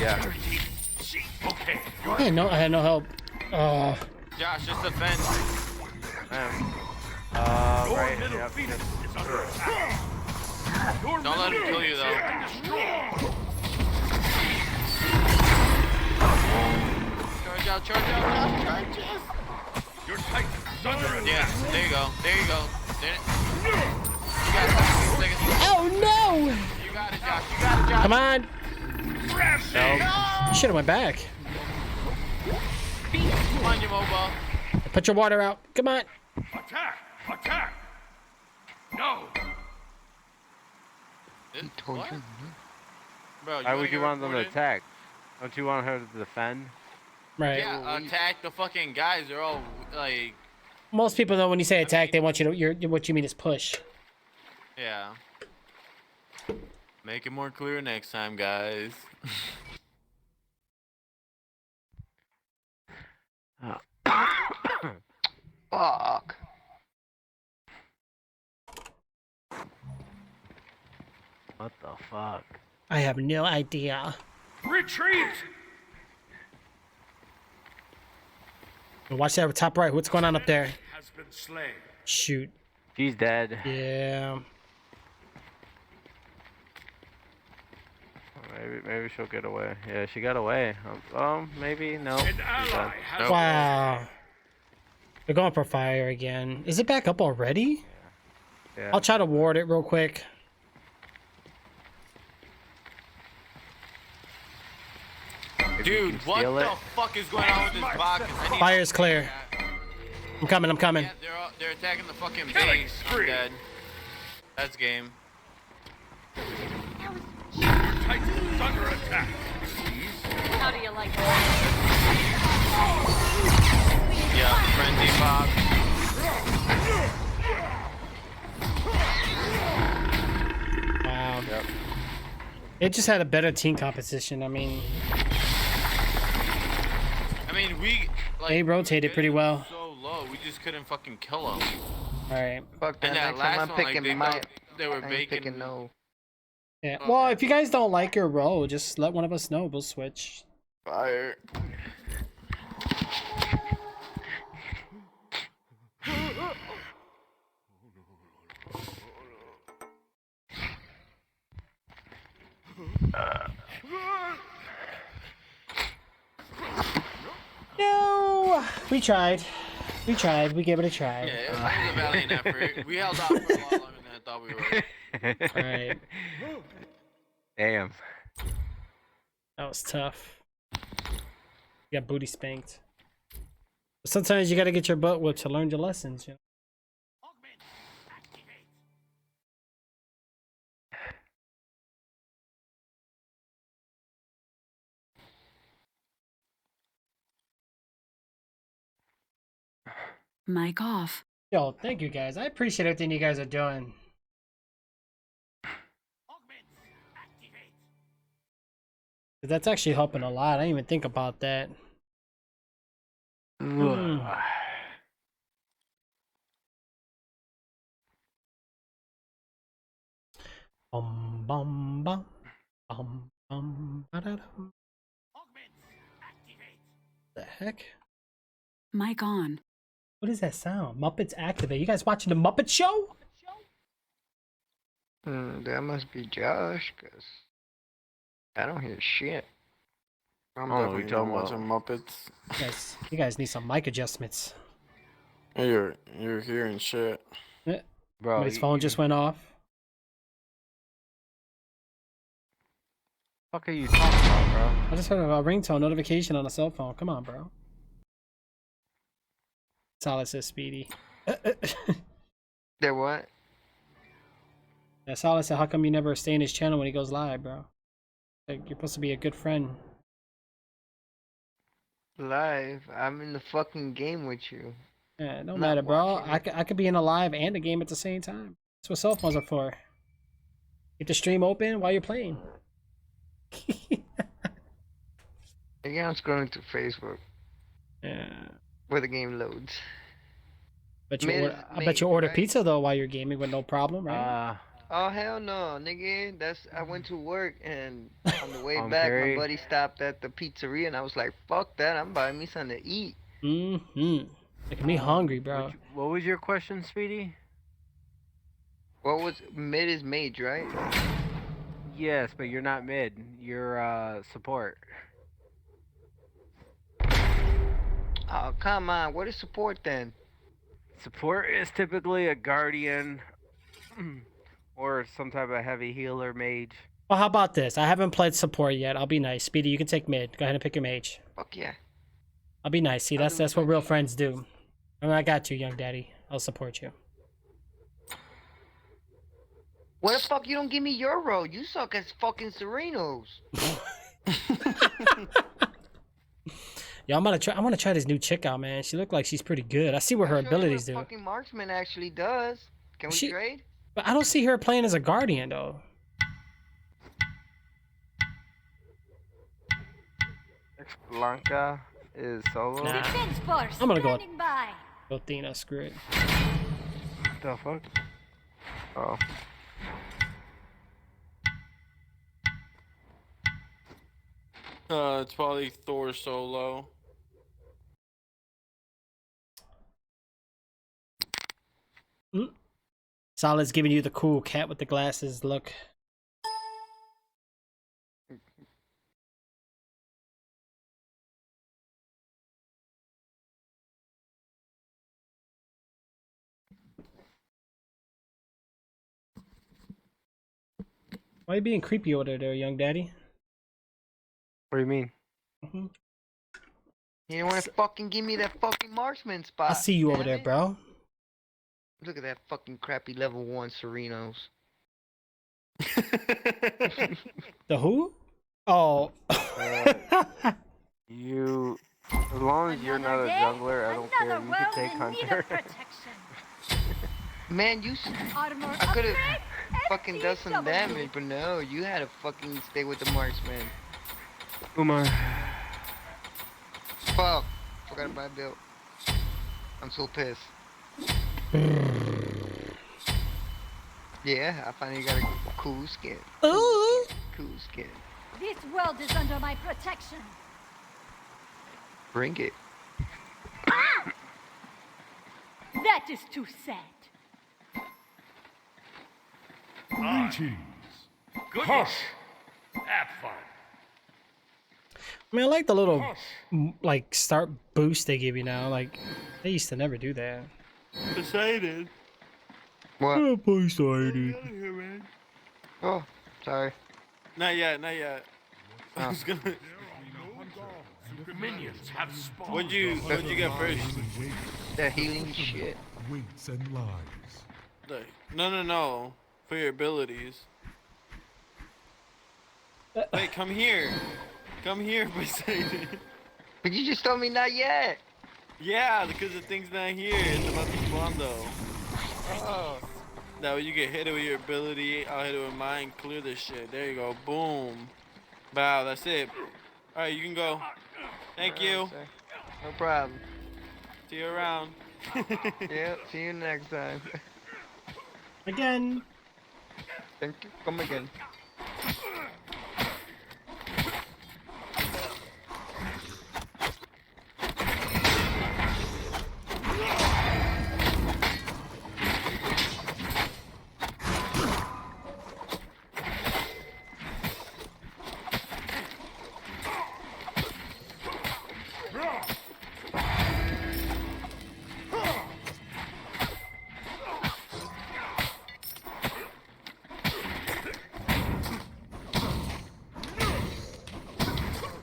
Yeah. Okay. I had no help. Oh. Josh, just defend. Right. Middle Yep. Phoenix is under attack. Your Don't let him middle kill you, though. destroyed. Charge out, Josh, charge us. Your Titan is under attack. Yes, there you go. There you go. There. You got 16 seconds. Oh no! You got it, Josh. You got it, Josh. Come on! Grab You should have went back. Come on, Yamoba. Put your water out. Come on. Attack! Attack! No! What? Bro, Why would wanna you get want them to reported? attack? Don't you want her to defend? Right. Yeah, attack the fucking guys. They're all like, Most people though, when you say attack, they want you to. What you mean is push. yeah. Make it more clear next time, guys. Fuck. What the fuck? I have no idea. Retreat! Watch that top right. What's going on up there? Has been slain. Shoot. She's dead. Yeah. Maybe she'll get away. Yeah, she got away. Maybe no. An she's ally dead. has Wow. They're going for fire again. Is it back up already? Yeah. I'll try to ward it real quick. Maybe you Dude, can what steal the it. fuck is going on with this box? I need Fire's clear. I'm coming. I'm coming. Yeah, they're attacking the fucking Killing base. I'm spree. dead. That's game. Titan is under attack. How do you like that? Yeah, frenzy pop. Wow. Yep. It just had a better team composition. I mean, We like they rotated pretty well. So low, we just couldn't fucking kill them. All right. Fuck that. And that Next time last I'm one, like, picking they my. thought they were I ain't baking. picking no. Yeah. Well, if you guys don't like your role, just let one of us know. We'll switch. Fire. No. We tried. We tried. We gave it a try. Yeah, it was a valiant effort. We held out for a lot longer than I thought we were. All right. Damn. That was tough. You got booty spanked. But sometimes you gotta get your butt whipped to learn your lessons, you know? Mic off. Yo, thank you guys. I appreciate everything you guys are doing. That's actually helping a lot. I didn't even think about that. Bum bum bum bum bum ba-da-dum. The heck? Mic on. What is that sound? Muppets activate. You guys watching the Muppet Show? That must be Josh, cause I don't hear shit. I'm Oh, definitely we talking don't about some Muppets. You guys need some mic adjustments. You're hearing shit. Yeah. Bro, Somebody's phone just went off. What the fuck are you talking about, bro? I just heard a ringtone notification on a cell phone. Come on, bro. That's all it says, Speedy. There what? That's all I said. How come you never stay in his channel when he goes live, bro? Like, you're supposed to be a good friend. Live? I'm in the fucking game with you. Yeah, no Not matter, bro. watching I could be in a live and a game at the same time. That's what cell phones are for. Keep the stream open while you're playing. Again, I'm scrolling through Facebook Yeah. where the game loads. But you Mid- order, I bet you mid, order right? pizza though while you're gaming with no problem, right? Oh hell no, nigga. I went to work and on the way I'm back, Carrie. my buddy stopped at the pizzeria and I was like, "Fuck that! I'm buying me something to eat." Making me hungry, bro. What was your question, Speedy? What was mid is mage, right? Yes, but you're not mid. You're support. Oh come on, what is support then? Support is typically a guardian or some type of heavy healer mage. Well, how about this? I haven't played support yet. I'll be nice. Speedy, you can take mid. Go ahead and pick your mage. Fuck yeah. I'll be nice. See, that's what real friends do. I mean, I got you, young daddy. I'll support you. What the fuck? You don't give me your role. You suck as fucking Serenos. Yeah, I'm gonna try. I want to try this new chick out, man. She looked like she's pretty good. I see what her I'll show you abilities what do. fucking marksman actually does. Can we trade? But I don't see her playing as a guardian though. Blanca is solo. Nah. Defense force I'm gonna go. standing by. Go Athena, screw it. The fuck? Oh. It's probably Thor solo. Solid's giving you the cool cat with the glasses look. Why are you being creepy over there, young daddy? What do you mean? You didn't want to fucking give me that fucking marksman spot. I see you over damn there, it. bro. Look at that fucking crappy level 1 Serenos. The who? Oh. You, as long as you're not a jungler, I don't care. You can take Hunter. Man, I could have fucking done some damage, but no, you had to fucking stay with the marksman. Umar. Fuck. Forgot about build. I'm so pissed. Yeah, I finally got a cool skin. Ooh. Cool skin. This world is under my protection. Bring it. That is too sad. Greetings. Good. Hush. Have fun. I mean, I like the little like start boost they give you now. Like they used to never do that. Poseidon. What? Oh, Poseidon. Oh, sorry. Not yet, not yet. I was gonna. Minions have spawned. What'd you get first? That healing shit. Weights and lies. Like, no. For your abilities. Wait, come here. Come here, Poseidon. But you just told me not yet. Yeah, because the thing's not here. It's about to spawn though. Oh. That way you get hit it with your ability. I'll hit it with mine. Clear this shit. There you go. Boom. Wow, that's it. Alright, you can go. Thank you. Sir. No problem. See you around. Yep, see you next time. Again. Thank you. Come again.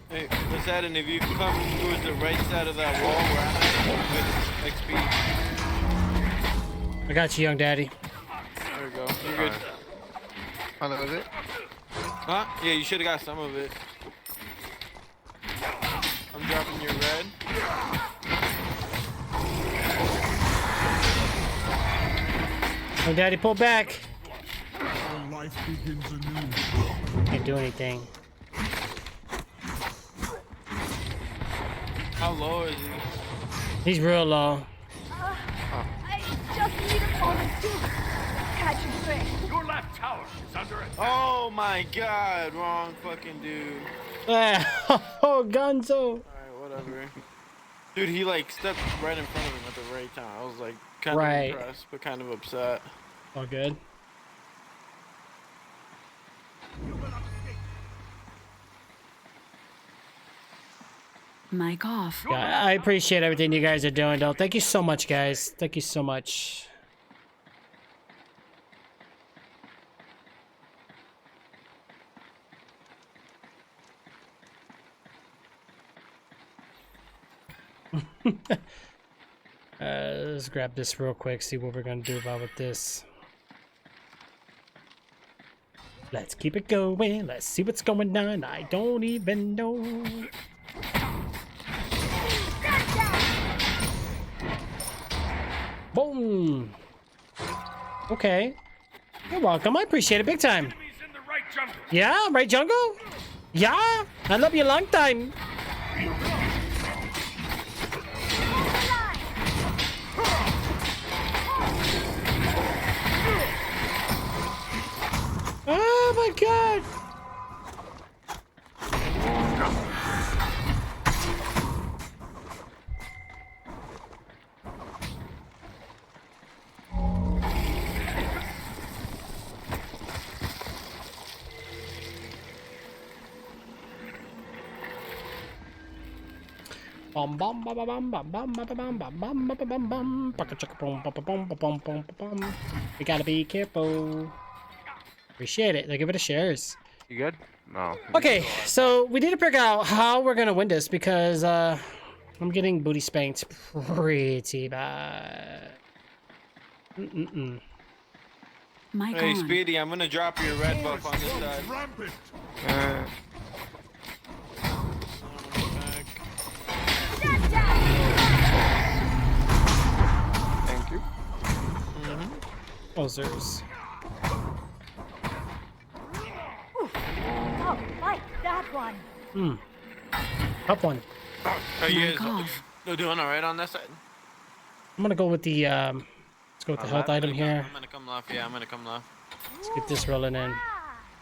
Hey, Poseidon, if you come towards the right side of that wall where I'm at, with XP. I got you, young daddy. There we go. You're good. Oh, that was it? Huh? Yeah, you should have got some of it. I'm dropping your red. Young daddy, pull back. Life begins anew. Can't do anything. How low is he? He's real low. I just need a moment to catch a trick. Your left tower is under attack. Oh my god, wrong fucking dude. Oh, Gonzo. Alright, whatever. Dude, he like stepped right in front of him at the right time. I was like kind of Right. impressed, but kind of upset. All good. Mic off. Yeah, I appreciate everything you guys are doing, though. Thank you so much, guys. Thank you so much. Let's grab this real quick, see what we're gonna do about with this. Let's keep it going. Let's see what's going on. I don't even know. Boom. Okay. You're welcome. I appreciate it big time. Enemies in the right jungle. Yeah, right, Jungle? Yeah, I love you a long time. Oh my god. Bum bum bum bum bum bum bum bum bum bum bum bum bum bum bum bum bum bum. We gotta be careful. Appreciate it. They give it a shares. You good? No. Okay, so we need to figure out how we're gonna win this because I'm getting booty spanked pretty bad. Mic Hey, on. Speedy, I'm gonna drop your red buff on this side. Rampant. Thank you. Posers. Oh, like that one. Up one. Are you Mic guys off. doing alright on that side? I'm gonna go with the let's go with the health item here. I'm gonna come left. Yeah, I'm gonna come left. Let's get this rolling in.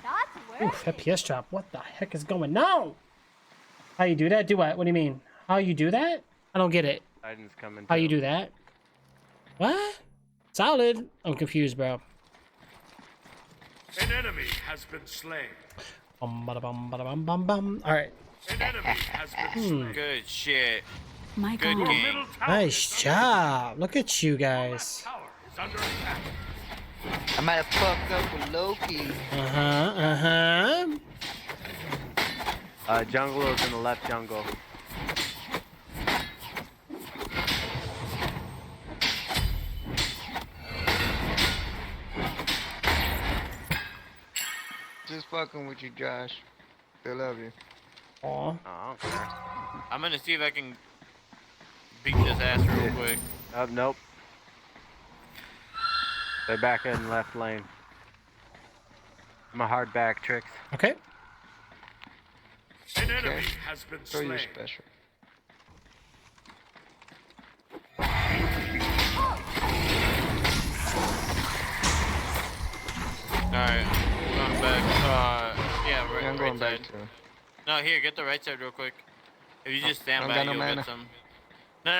That's Oof, FPS drop. What the heck is going on? How you do that? Do what? What do you mean? How you do that? I don't get it. Titan's coming. How too. you do that? What? Solid. I'm confused, bro. An enemy has been slain. Bum, bada, bum, bada, bum, bum, bum. All right. An enemy has been slain. Good shit. Mic Good on. game. Middle tower Nice is under job. Look at you guys. tower is under attack. I might have fucked up with Loki. Jungle is in the left jungle. Just fucking with you, Josh. Still love you. Aw. Oh, I don't care. I'm gonna see if I can beat this ass real quick. Nope. They're back in left lane. I'm a hard back, Tricks. Okay. An enemy has been Throw your slain. special. Alright, going back. Yeah, right, Yeah, I'm going right back side. too. No, here, get the right side real quick. If you just stand I by, don't got you'll no get mana. some.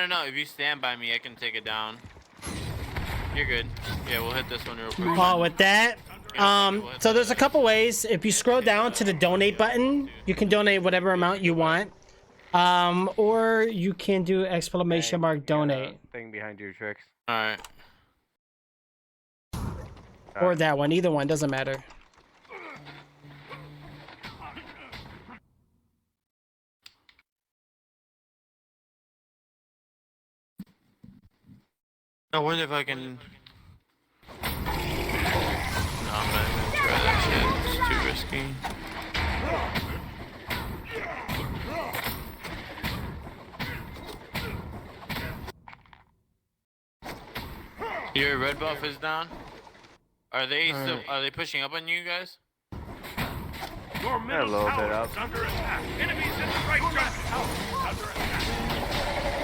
No. If you stand by me, I can take it down. You're good. Yeah, we'll hit this one real quick. Oh, with that, so there's a couple ways. If you scroll down to the donate button, you can donate whatever amount you want. Or you can do exclamation mark donate. Thing behind you, Tricks. Alright. Or that one. Either one. Doesn't matter. I wonder if I can. No, I'm not even gonna try that shit. It's too risky. Your red buff is down. Are they still? Are they pushing up on you guys? Your middle little bit tower up. is under attack. Enemies in the right jungle tower is under attack.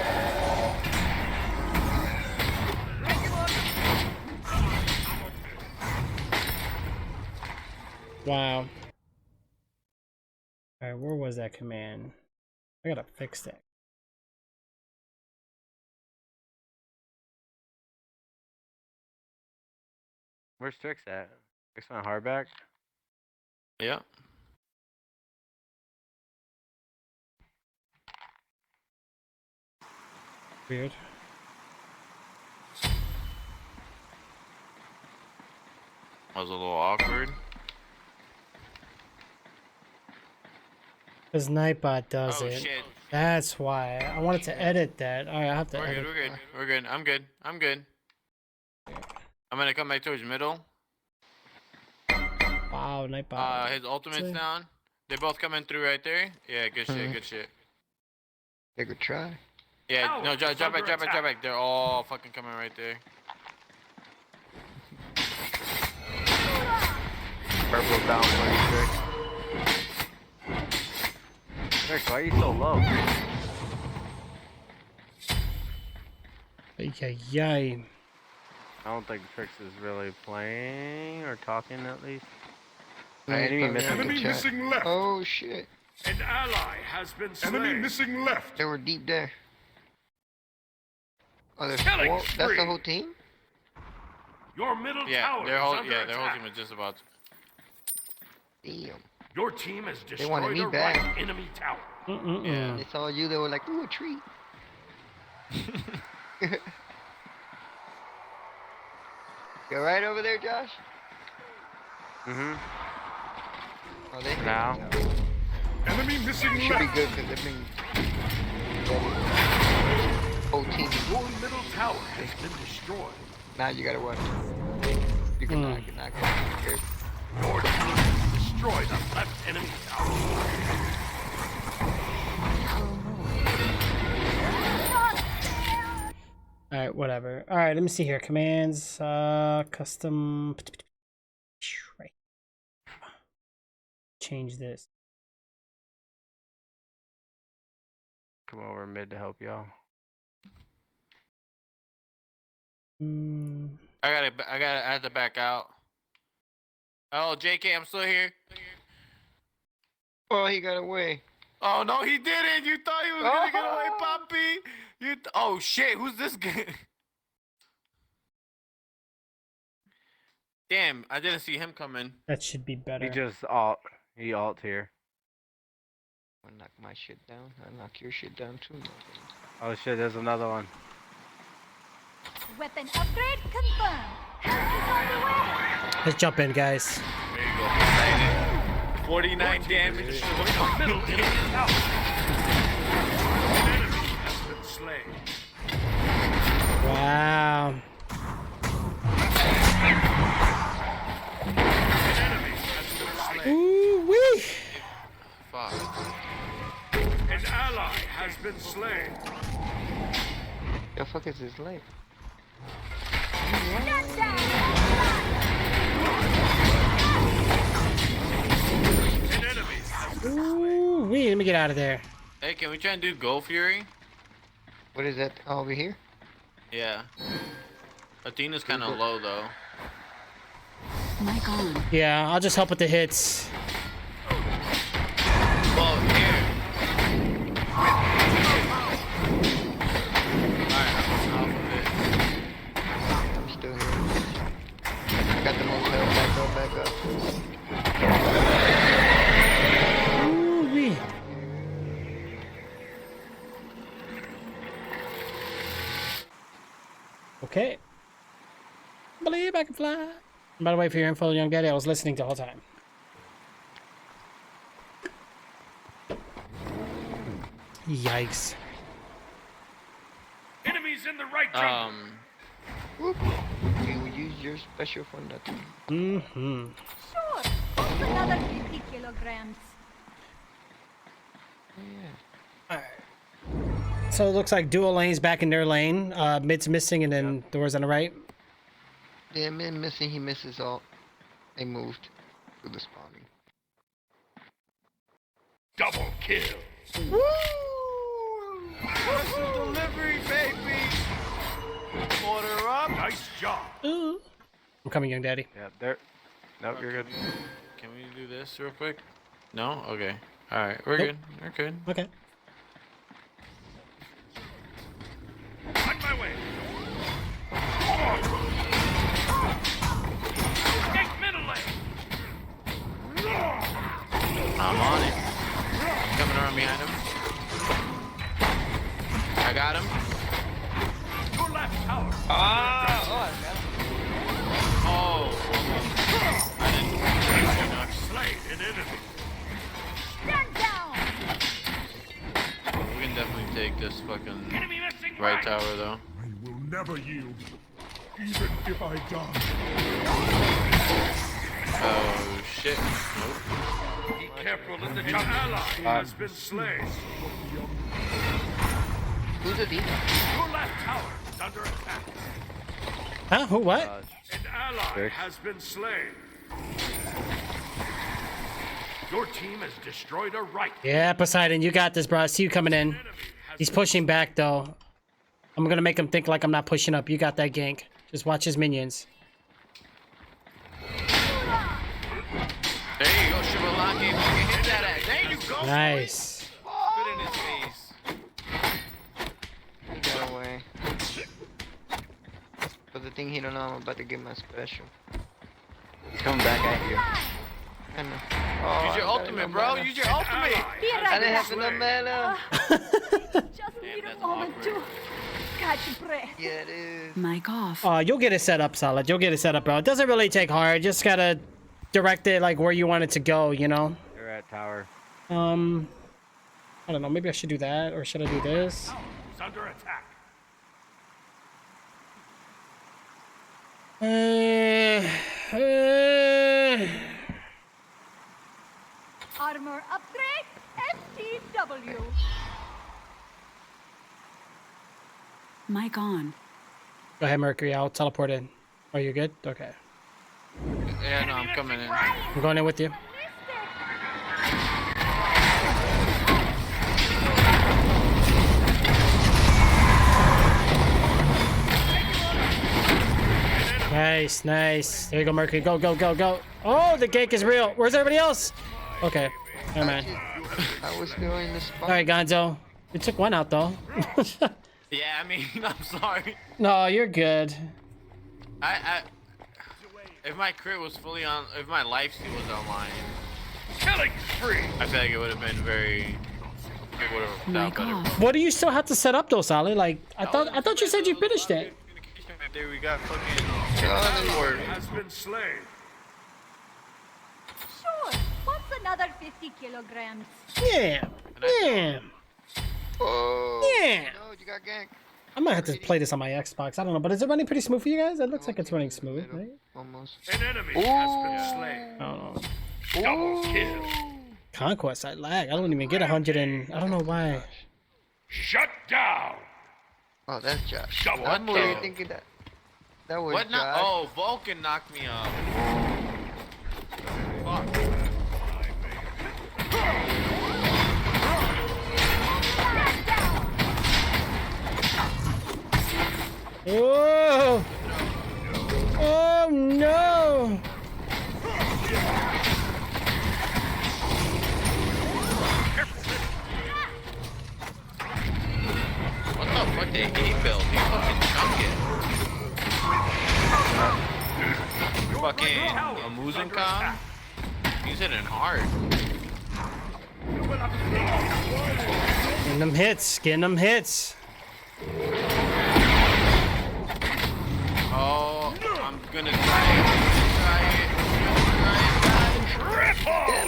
Wow. Alright, where was that command? I gotta fix that. Where's Trix at? Trix on hardback? Yeah. Weird. That was a little awkward. Because Nightbot does Oh, it. shit. That's why. I wanted to edit that. Alright, I have to We're edit. good, we're good. We're good. I'm good. I'm good. I'm gonna come back towards middle. Wow, Nightbot. His ultimate's Say- down. They're both coming through right there. Yeah, good shit, good shit. They could try. Yeah, Tower no, is drop back, under drop back, drop attack. back. They're all fucking coming right there. Purple's down for you, Trix. Trix, why are you so low? Yay. I don't think Trix is really playing or talking at least. No, Enemy he's missing. probably Enemy in the chat. missing left. Oh shit. An ally has been slain. Enemy missing left. They were deep there. Oh, there's Killing four. That's spree. the whole team? Your middle Yeah, tower their is whole under yeah, their whole attack. team is just about. Damn. Your team has They wanted destroyed me a back. right enemy tower. Yeah. They saw you, they were like, ooh, a treat. You alright over there, Josh? Mm-hmm. Oh, they Now. Enemy missing should be left. good because they've been. Whole team. Your middle tower has been destroyed. Now you gotta watch. You can knock it, knock it. Your team has destroyed the left enemy tower. Alright, whatever. Alright, let me see here. Commands, custom. Right. Change this. Come over mid to help y'all. I had to back out. Oh, JK, I'm still here. Oh, he got away. Oh no, he didn't. You thought he was gonna get away, Poppy. Oh shit, who's this guy? Damn, I didn't see him coming. That should be better. He just alt. He alt here. I knock my shit down. I knock your shit down too. Oh shit, there's another one. Weapon upgrade confirmed. Help is on the way. Let's jump in, guys. There you go. 49 damage. Middle enemy tower. An enemy has been slain. Wow. An enemy has been slain. Ooh wee. Fuck. An ally has been slain. The fuck is his life? Shut down. An enemy has been Ooh wee. Let me get out of there. Hey, can we try and do Go Fury? What is that? Oh, over here? Yeah. Athena's kind of low though. Mic on. Yeah, I'll just help with the hits. Well, here. Alright, I'm off of it. I'm still here. I got the most health. Back up. Ooh wee. Okay. Believe I can fly. By the way, for your info, young daddy, I was listening the whole time. Yikes. enemies in the right jungle. Whoop. We will use your special for nothing. Mm-hmm. Sure. What's another 50 kilograms? So it looks like dual lanes back in their lane. Mid's missing and then doors on the right. Yeah, man, missing. He misses all. They moved to the spawning. Double kill. Woo! That's the delivery, baby. Order up. Nice job. Ooh. I'm coming, young daddy. Yeah, there. Nope, you're good. Can we do this real quick? No? Okay. Alright, we're Nope. good. We're good. Okay. On my way. Take middle lane. I'm on it. Coming around behind him. I got him. Your left tower. Oh, I didn't. Slain an enemy. Stand down! We can definitely take this fucking Enemy missing right tower though. I will never yield, even if I die. Oh shit. Nope. Be careful in the jungle. Ally has been slain. Who's the demon? Your left tower is under attack. Huh? Who? What? An ally has been slain. Your team has destroyed a right. Yeah, Poseidon, you got this, bro. I see you coming in. He's pushing back, though. I'm gonna make him think like I'm not pushing up. You got that gank. Just watch his minions. There you go, Shivalaki. Fucking hit that ass. There you go. Nice. Spit in his face. He got away. But the thing he don't know, I'm about to give my special. He's coming back at you. I know. Use your ultimate, bro. Use your ultimate. Be I right didn't back. have enough mana. Just need a moment to catch breath. Yeah, it is. Mic off. You'll get it set up, Solid. You'll get it set up, bro. It doesn't really take hard. Just gotta direct it like where you want it to go, you know? They're at tower. I don't know. Maybe I should do that, or should I do this? It's under attack. Armor upgrade, SCW. Mic on. Go ahead, Mercury. I'll teleport in. Are you good? Okay. Yeah, no, I'm coming in. I'm going in with you. Nice, nice. There you go, Mercury. Go, go, go, go. Oh, the gank is real. Where's everybody else? Okay. Never mind. I was still in the spot. All right, Gonzo. We took one out, though. Yeah, I mean, I'm sorry. No, you're good. If my crit was fully on, if my life steal was online, Killing spree. I feel like it would have been very. It would have worked out better. What do you still have to set up, though, Solid? Like, I thought you said you finished it. There we got fucking. Has been slain. Sure. What's another 50 kilograms? Yeah. Yeah. Oh. Yeah. No, you got ganked. I might have to play this on my Xbox. I don't know, but is it running pretty smooth for you guys? It looks like it's running smooth, right? Almost. An enemy has been slain. I don't know. Double kill. Conquest, I lag. I don't even get 100 and I don't know why. Shut down. Oh, that's Josh. Double I'm kill. really thinking that. That was What? Josh. Oh, Vulcan knocked me off. Fuck. Oh! Oh no! What the fuck did he build? He fucking chunk it. Fucking a Muzenkan? He's hitting hard. Getting them hits, getting them hits. Oh, I'm gonna try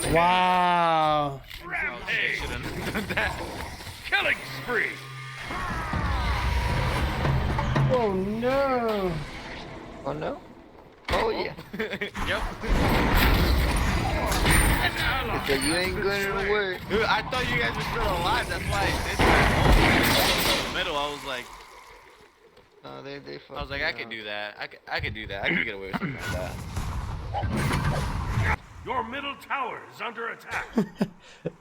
it. Wow. Rampage. Shouldn't have done that. Killing spree. Oh no. Oh no? Oh yeah. Yep. An ally. So you ain't going to work. Dude, I thought you guys were still alive. That's why I did that. In the middle, I was like, No, they I was like, I could do that. I could do that. I could get away with something like that. Your middle tower is under attack. All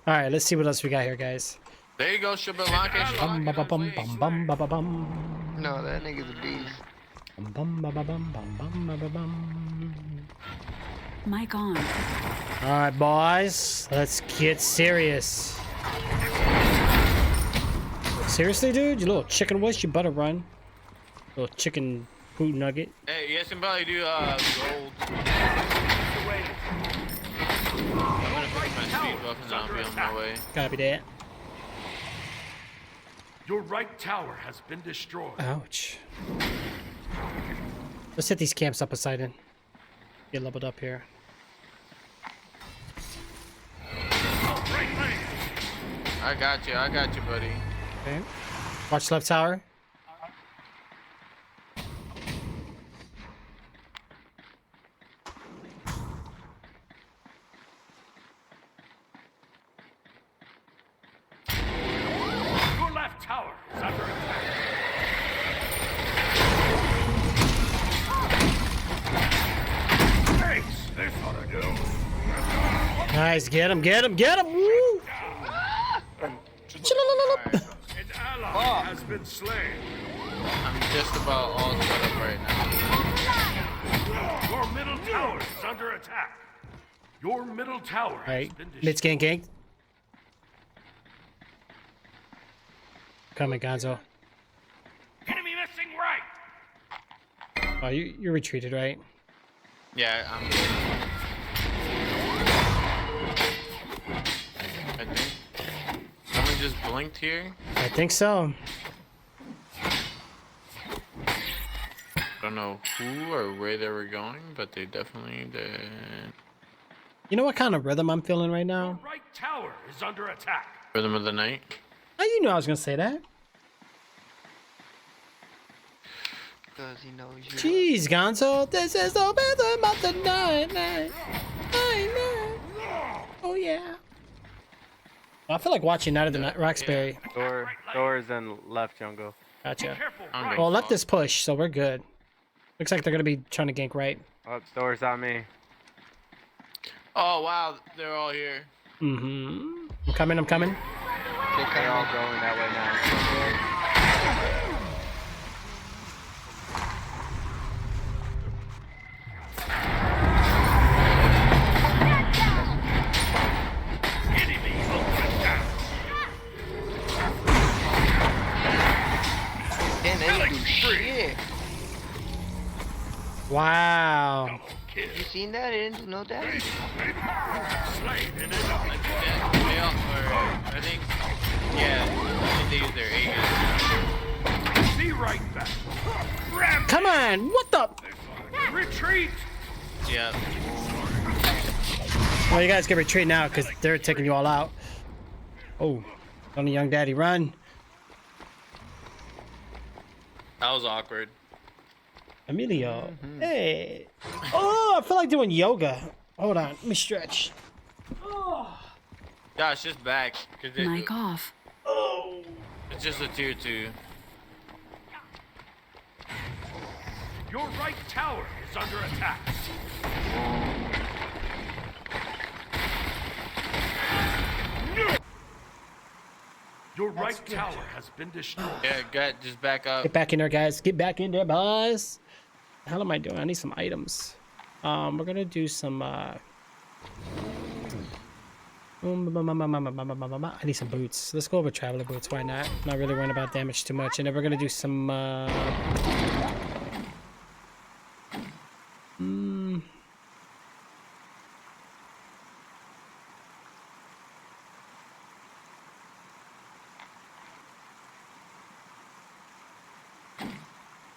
right, let's see what else we got here, guys. There you go, Shibalaka. Bum ba ba bum bum bum ba ba bum. No, that nigga's a beast. Bum bum ba ba bum bum bum ba ba bum. Mic on. All right, boys, let's get serious. Seriously, dude, you little chicken wish, you better run. Little chicken food nugget. Hey, you guys can probably do gold. I'm gonna pick my speed buff and I'll be on my way. Copy that. Your right tower has been destroyed. Ouch. Let's hit these camps up, Poseidon. Get leveled up here. I got you, buddy. Okay. Watch left tower. Your left tower is under attack. Thanks. This ought to do. Nice, get him, get him, get him! Woo! An ally has been slain. I'm just about all set up right now. Your middle tower is under attack. Your middle tower Alright, has been destroyed. mid's getting ganked. Coming, Gonzo. Enemy missing right. Oh, you retreated, right? Yeah, I'm. I think someone just blinked here. I think so. Don't know who or where they were going, but they definitely did. You know what kind of rhythm I'm feeling right now? Right tower is under attack. Rhythm of the night. Oh, you know I was gonna say that. Because he knows you. Jeez, Gonzo, this is the rhythm of the night. Oh yeah. I feel like watching Night of the Night Roxbury. Doors and left jungle. Gotcha. I'm Well, let this push, so we're good. Looks like they're gonna be trying to gank right. Oh, doors on me. Oh wow, they're all here. Mm-hmm. I'm coming, I'm coming. They're all going that way now. Damn, they didn't do shit. Wow. You seen that? It didn't do no damage. I think, yeah, they use their Aegis. Be right back. Come on, what the? Retreat. Yeah. Well, you guys can retreat now because they're taking you all out. Oh, on the young daddy, run. That was awkward. Emilio, hey. Oh, I feel like doing yoga. Hold on, let me stretch. Josh, just back. Mic off. It's just a tier 2. Your right tower is under attack. Your right tower has been destroyed. Yeah, just back up. Get back in there, guys. Get back in there, boys. The hell am I doing? I need some items. We're gonna do some. I need some boots. Let's go over traveler boots. Why not? Not really worrying about damage too much. And then we're gonna do some.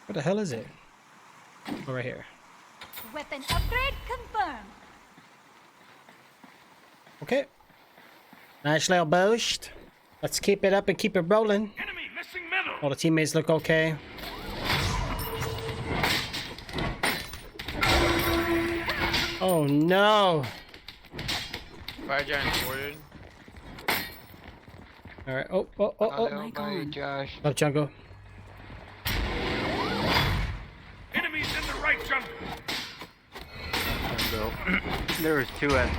What the hell is it? Oh, right here. Weapon upgrade confirmed. Okay. Nice little boost. Let's keep it up and keep it rolling. Enemy missing middle. All the teammates look okay. Oh no. Fire giant forwarded. All right. Oh. Mic on. Josh. Left jungle. Enemies in the right jungle. There was 2 at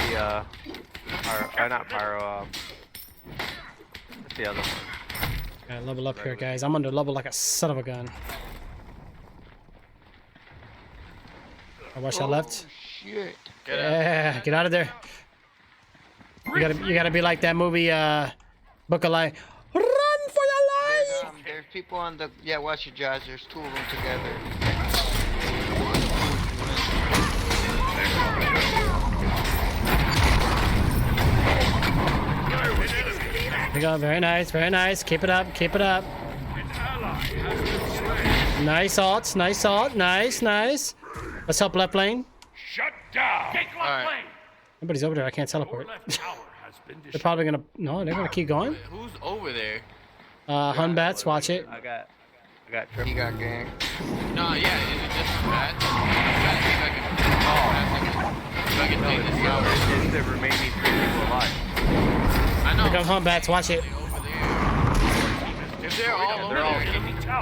the not pyro. What's the other one? Gotta level up here, guys. I'm under level like a son of a gun. I watch that left. shit. Yeah, get out of there. You gotta be like that movie, Book of Life. Run for your life! There's people on the. Yeah, watch it, Josh. There's two of them together. There we go. Very nice. Very nice. Keep it up. Keep it up. Nice ults. Nice ult. Nice. Nice. Let's help left lane. Shut down. Take left lane. Nobody's over there. I can't teleport. Left tower has been They're probably gonna. No, they're gonna keep going. Who's over there? Hun Bats, watch it. I got He got gang. No, yeah, is it just that? I think I can. If I can take this tower. It's the remaining 3 people alive. I know. Here comes Hun Bats, watch it. If they're all over there, I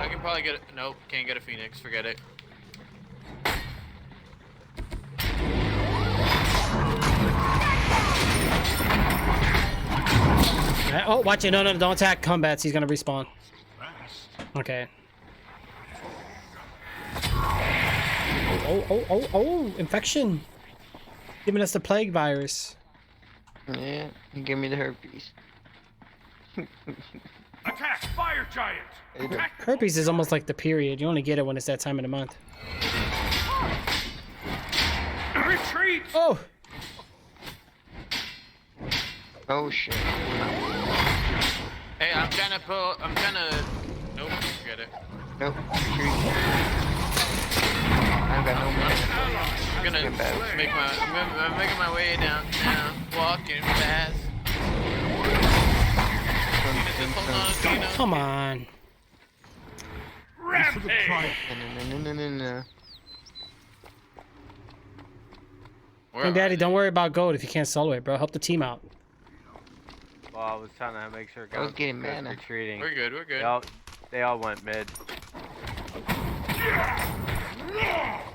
can probably get it. Nope, can't get a Phoenix. Forget it. Oh, watch it. No, no, don't attack Hun Bats. He's gonna respawn. Okay. Oh, infection. Giving us the plague virus. Yeah, he gave me the herpes. Attack, fire giant. Attack. Herpes is almost like the period. You only get it when it's that time of the month. Retreat. Oh. Oh shit. Hey, I'm trying to. Nope, forget it. Nope. Retreat. I've got no money. I'm gonna make my. I'm making my way down now. Walking fast. Come on. Rampage. No. Hey, Daddy, don't worry about gold if you can't solo it, bro. Help the team out. Well, I was trying to make sure I was guys getting was mana. retreating. We're good. We're good. They all went mid.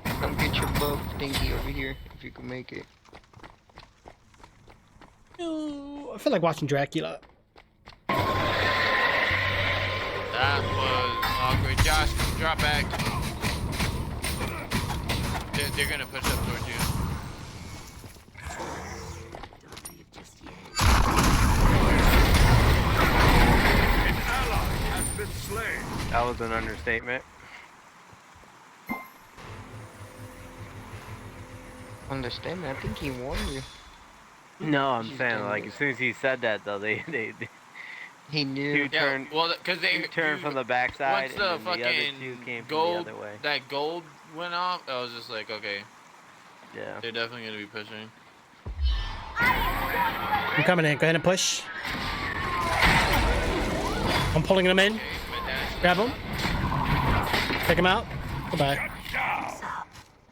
Come get your buff thingy over here if you can make it. Oh, I feel like watching Dracula. That was awkward. Josh, drop back. They're gonna push up towards you. That was an understatement. Understatement? I think he warned you. No, I'm saying like as soon as he said that though, they he knew. turned. Well, because they turned from the backside, once the and then the other fucking two came gold, from the other way. that gold went off, I was just like, okay, Yeah. they're definitely gonna be pushing. I'm coming in. Go ahead and push. I'm pulling them in. Grab him. Take him out. Goodbye.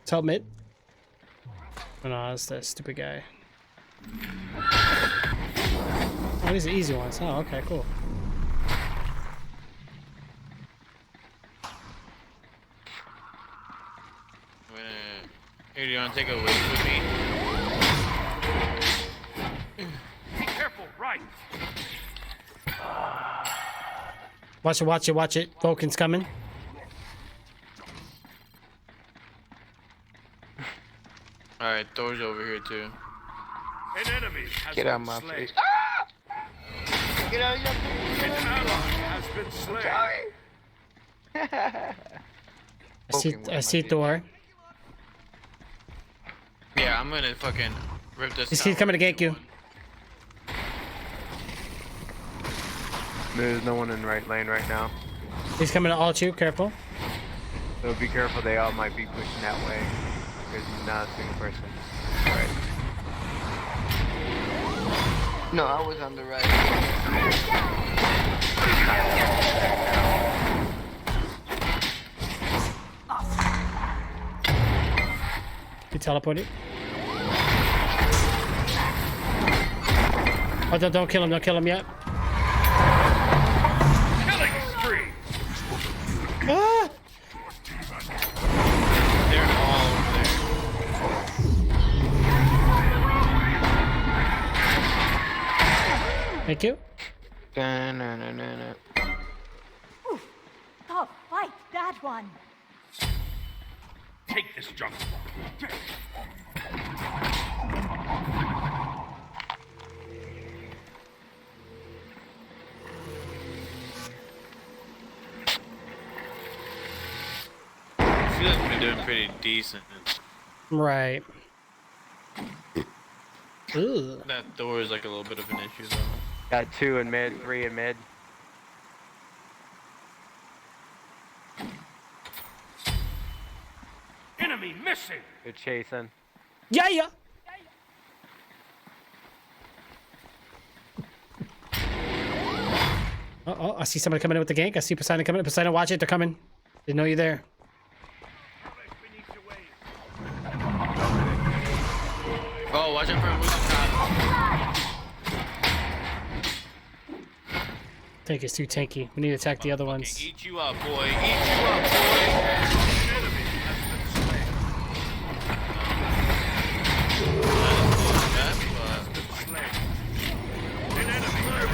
Let's help mid. Oh no, that's that stupid guy. Oh, these are easy ones. Oh, okay, cool. Here, do you want to take a wave with me? Be careful, right. Watch it, watch it, watch it. Vulcan's coming. Alright, Thor's over here too. An enemy has Get out of been my slain. face. Get out of your face. An ally has been slain. I see Thor. Yeah, I'm gonna fucking rip this. He's coming to gank you. There's no one in the right lane right now. He's coming to ult you. Careful. So be careful. They all might be pushing that way. There's not a single person. Right. No, I was on the right. He teleported. Oh, don't kill him. Don't kill him yet. Killing spree. Ah! They're all over there. Thank you. Ooh, stop, fight that one. Take this junk. I feel like we're doing pretty decent. Right. Ugh. That door is like a little bit of an issue though. Got 2 in mid, 3 in mid. Enemy missing. Good chasing. Yeah, yeah. Uh-oh, I see somebody coming in with the gank. I see Poseidon coming in. Poseidon, watch it. They're coming. They know you're there. Oh, watch out for a moving top. Tank is too tanky. We need to attack the other ones. Eat you up, boy. Eat you up, boy.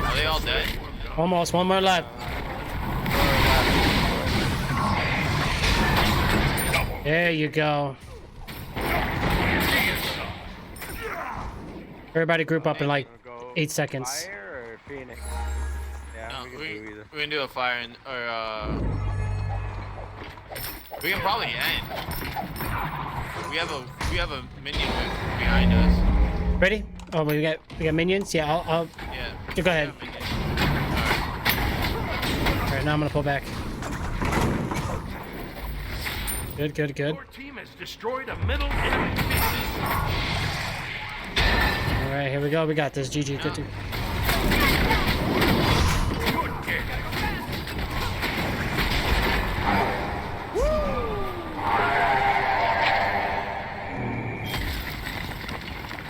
Are they all dead? Almost. One more left. There you go. Everybody group up in like 8 seconds. Fire or Phoenix? Yeah, No, we can do either. we can do a fire and, or we can probably end. We have a minion behind us. Ready? Oh, we got minions. Yeah, I'll Yeah. go ahead. All right, now I'm gonna pull back. Good, good, good. Your team has destroyed a middle enemy base. All right, here we go. We got this. GG. Good.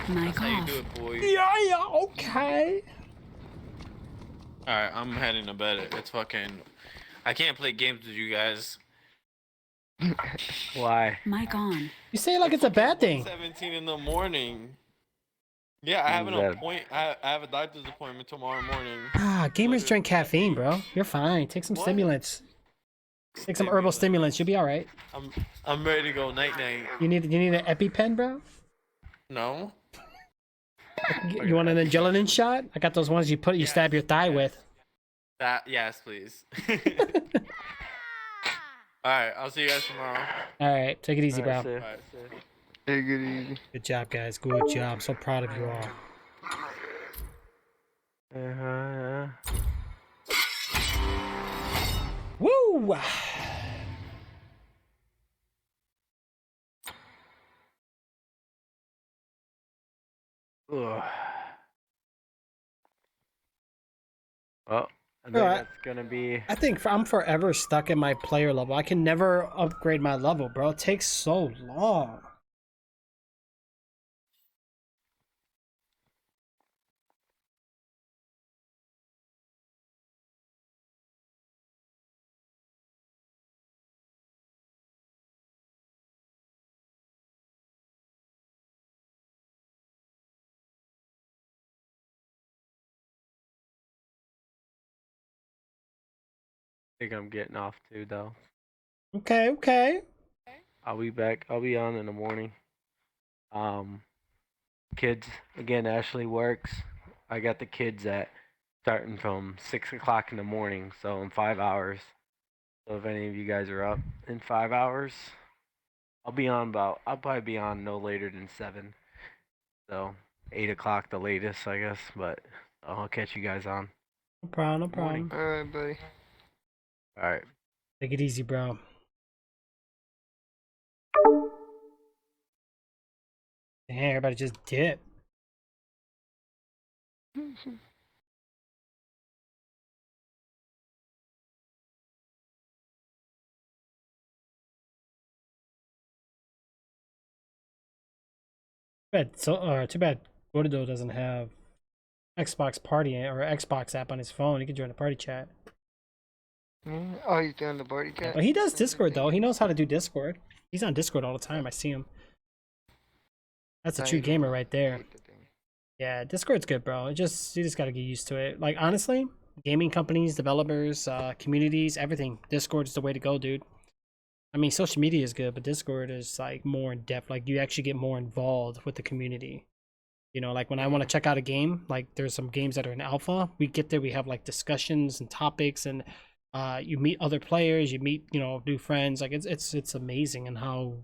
Mic How you off. do it, boy? Yeah, okay. Alright, I'm heading to bed. It's fucking... I can't play games with you guys. Why? Mic on. You say it like it's a bad thing. 17 in the morning. Yeah, I have an appointment. I have a doctor's appointment tomorrow morning. Ah, gamers drink caffeine, bro. You're fine. Take some stimulants. Take some herbal stimulants. You'll be all right. I'm ready to go night night. You need an EpiPen, bro? No. You want an adrenaline shot? I got those ones you stab your thigh with. That yes, please. All right, I'll see you guys tomorrow. All right, take it easy, bro. All right, Take it easy. Good job, guys. Good job. I'm so proud of you all. Woo! Ugh. Well, I think Alright. that's gonna be. I think I'm forever stuck in my player level. I can never upgrade my level, bro. It takes so long. I think I'm getting off too, though. Okay, okay. I'll be back. I'll be on in the morning. Kids again. Ashley works. I got the kids at starting from 6 o'clock in the morning, so in 5 hours. So if any of you guys are up in 5 hours, I'll be on about. I'll probably be on no later than 7. So 8 o'clock the latest, I guess. But I'll catch you guys on. No problem, no problem. All right, buddy. All right. Take it easy, bro. Damn, everybody just dip. Too bad Gordo doesn't have Xbox Party or Xbox app on his phone. He can join the party chat. Oh, he's doing the party chat? But he does Discord though. He knows how to do Discord. He's on Discord all the time. I see him. That's a true gamer right there. Yeah, Discord's good, bro. You just gotta get used to it. Like honestly, gaming companies, developers, communities, everything. Discord is the way to go, dude. I mean, social media is good, but Discord is like more in depth. Like you actually get more involved with the community. You know, like when I want to check out a game, like there's some games that are in alpha. We get there, we have like discussions and topics, and you meet other players, you meet, you know, new friends. Like it's amazing and how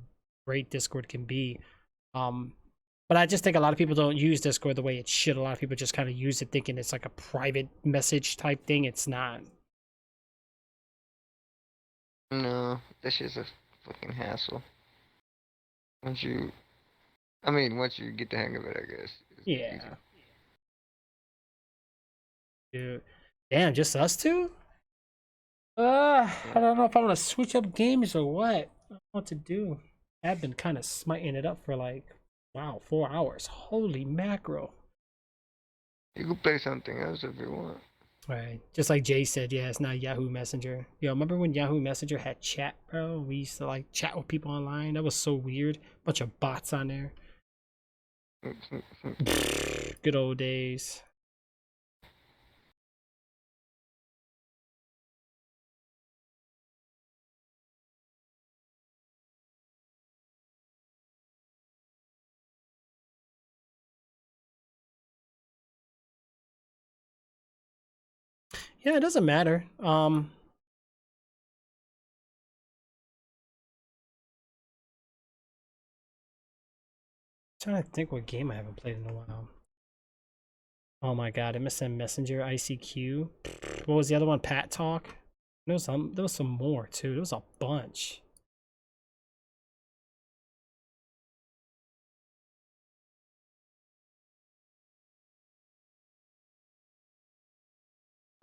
great Discord can be. But I just think a lot of people don't use Discord the way it should. A lot of people just kind of use it thinking it's like a private message type thing. It's not. No, that shit's a fucking hassle. Once you, I mean, once you get the hang of it, I guess. It's Yeah. easy. Dude. Damn, just us two? I don't know if I want to switch up games or what. I don't know what to do. I've been kind of smiting it up for like, wow, 4 hours. Holy mackerel. You can play something else if you want. Right. Just like Jay said, yeah, it's not Yahoo Messenger. Yo, remember when Yahoo Messenger had chat, bro? We used to like chat with people online. That was so weird. Bunch of bots on there. Good old days. Yeah, it doesn't matter. Trying to think what game I haven't played in a while. Oh my god, MSN Messenger, ICQ. What was the other one? Pat Talk. There was some more too. There was a bunch.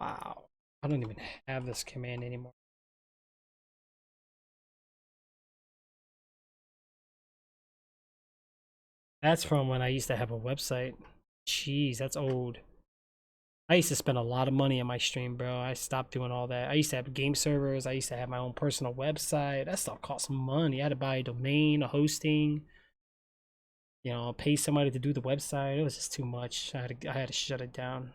Wow. I don't even have this command anymore. That's from when I used to have a website. Jeez, that's old. I used to spend a lot of money on my stream, bro. I stopped doing all that. I used to have game servers. I used to have my own personal website. That stuff cost money. I had to buy a domain, a hosting. You know, pay somebody to do the website. It was just too much. I had to shut it down.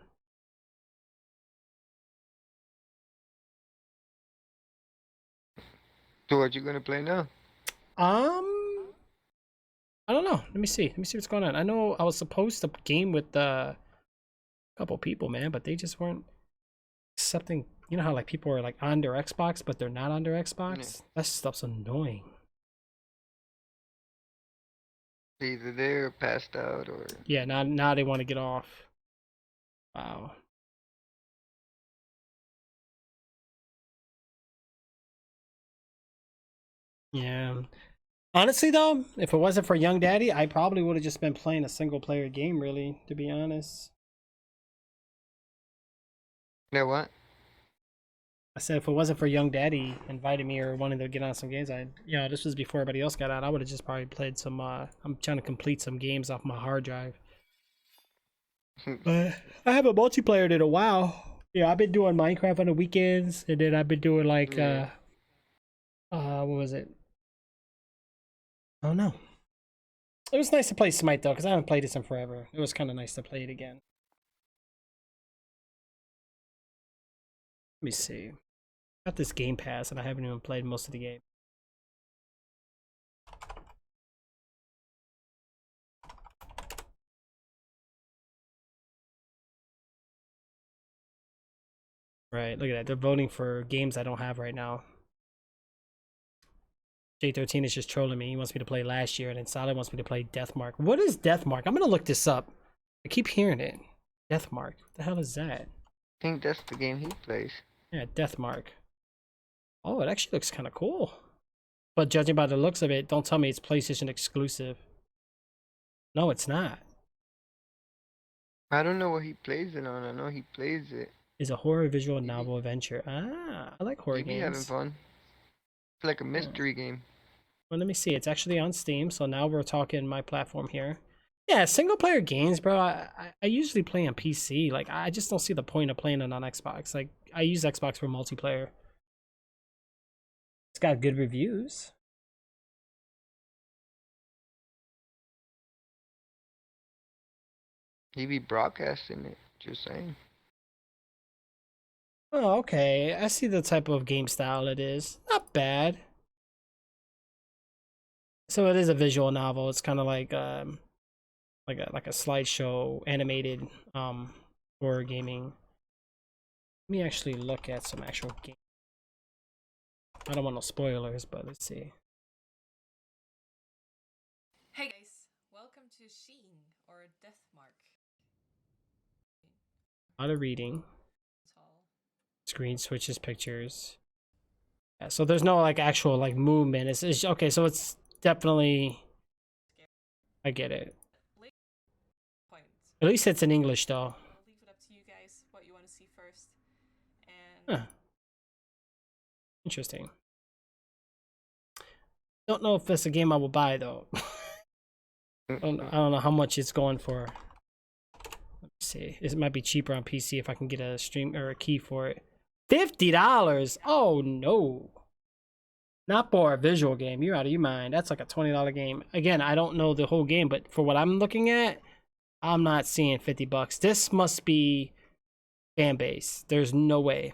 So what you gonna play now? I don't know. Let me see. Let me see what's going on. I know I was supposed to game with a couple people, man, but they just weren't accepting. You know how like people are like on their Xbox, but they're not on their Xbox? That stuff's annoying. Either they're passed out or... Yeah, now they want to get off. Wow. Yeah. Honestly, though, if it wasn't for Young Daddy, I probably would have just been playing a single player game, really, to be honest. You know what? I said if it wasn't for Young Daddy inviting me or wanting to get on some games, this was before everybody else got out, I would have just probably played some, I'm trying to complete some games off my hard drive. But I haven't multiplayed in a while. Yeah, I've been doing Minecraft on the weekends, and then I've been doing like, what was it? Oh no. It was nice to play Smite though, because I haven't played this in forever. It was kind of nice to play it again. Let me see. Got this Game Pass and I haven't even played most of the game. Right, look at that. They're voting for games I don't have right now. J13 is just trolling me. He wants me to play last year, and then Solid wants me to play Deathmark. What is Deathmark? I'm gonna look this up. I keep hearing it. Deathmark. What the hell is that? I think that's the game he plays. Yeah, Deathmark. Oh, it actually looks kind of cool. But judging by the looks of it, don't tell me it's PlayStation exclusive. No, it's not. I don't know what he plays it on. I know he plays it. It's a horror visual novel adventure. Ah, I like horror games. Having fun. It's like a mystery game. Well, let me see. It's actually on Steam, so now we're talking my platform here. Yeah, single player games, bro. I usually play on PC. Like, I just don't see the point of playing it on Xbox. Like, I use Xbox for multiplayer. It's got good reviews. He be broadcasting it. Just saying. Oh, okay. I see the type of game style it is. Not bad. So it is a visual novel. It's kind of like a slideshow animated horror gaming. Let me actually look at some actual game. I don't want no spoilers, but let's see. Hey guys, welcome to Sheen or Deathmark. A lot of reading. Screen switches pictures. Yeah, so there's no like actual like movement. It's okay. So it's definitely. I get it. At least it's in English though. I'll leave it up to you guys what you want to see first. And Huh. Interesting. Don't know if it's a game I will buy though. I don't know how much it's going for. Let me see. It might be cheaper on PC if I can get a stream or a key for it. $50. Oh no. Not for a visual game. You're out of your mind. That's like a $20 game. Again, I don't know the whole game, but for what I'm looking at, I'm not seeing $50. This must be fan base. There's no way.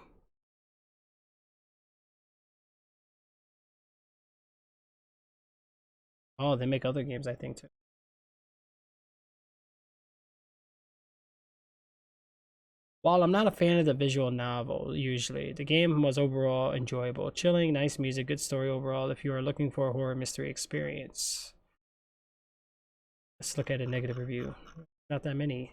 Oh, they make other games, I think, too. While I'm not a fan of the visual novel, usually, the game was overall enjoyable. Chilling, nice music, good story overall if you are looking for a horror mystery experience. Let's look at a negative review. Not that many.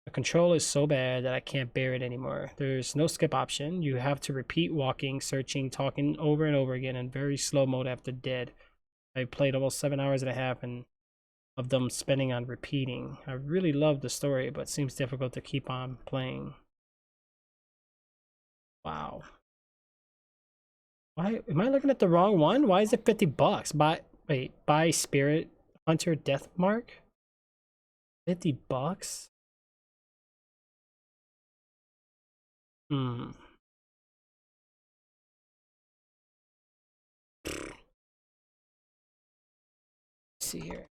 The control is so bad that I can't bear it anymore. There's no skip option. You have to repeat walking, searching, talking over and over again in very slow mode after dead. I played almost 7 hours and a half and of them spending on repeating. I really love the story, but seems difficult to keep on playing. Wow. Why am I looking at the wrong one? Why is it $50? Buy Spirit Hunter Deathmark? $50? Hmm. Let's see here.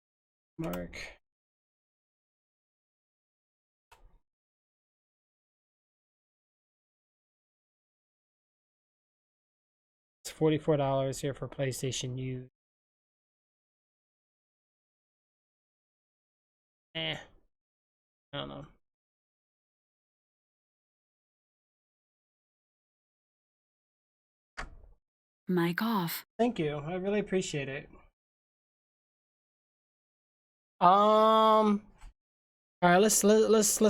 Mark. It's $44 here for PlayStation U. I don't know. Mic off. Thank you. I really appreciate it. All right, let's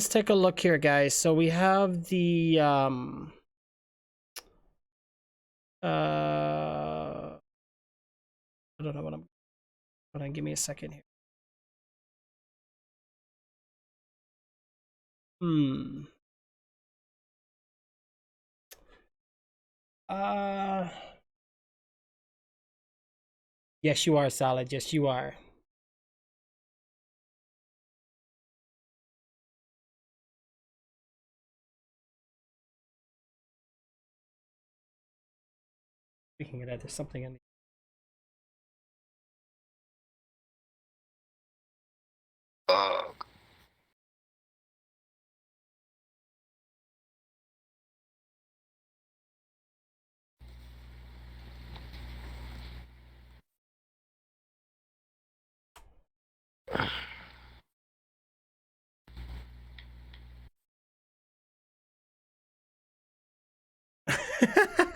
take a look here, guys. So we have the I don't know what I'm. Hold on, give me a second here. Yes, you are solid. Yes, you are. Speaking of that, there's something in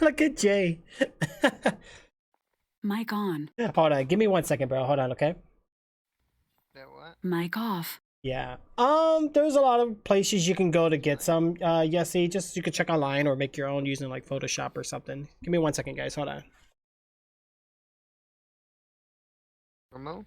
Look at Jay. Mic on. Hold on, give me 1 second, bro. Hold on, okay? That what? Mic off. Yeah. There's a lot of places you can go to get some. Yesy, just you can check online or make your own using like Photoshop or something. Give me 1 second, guys. Hold on. Ramon?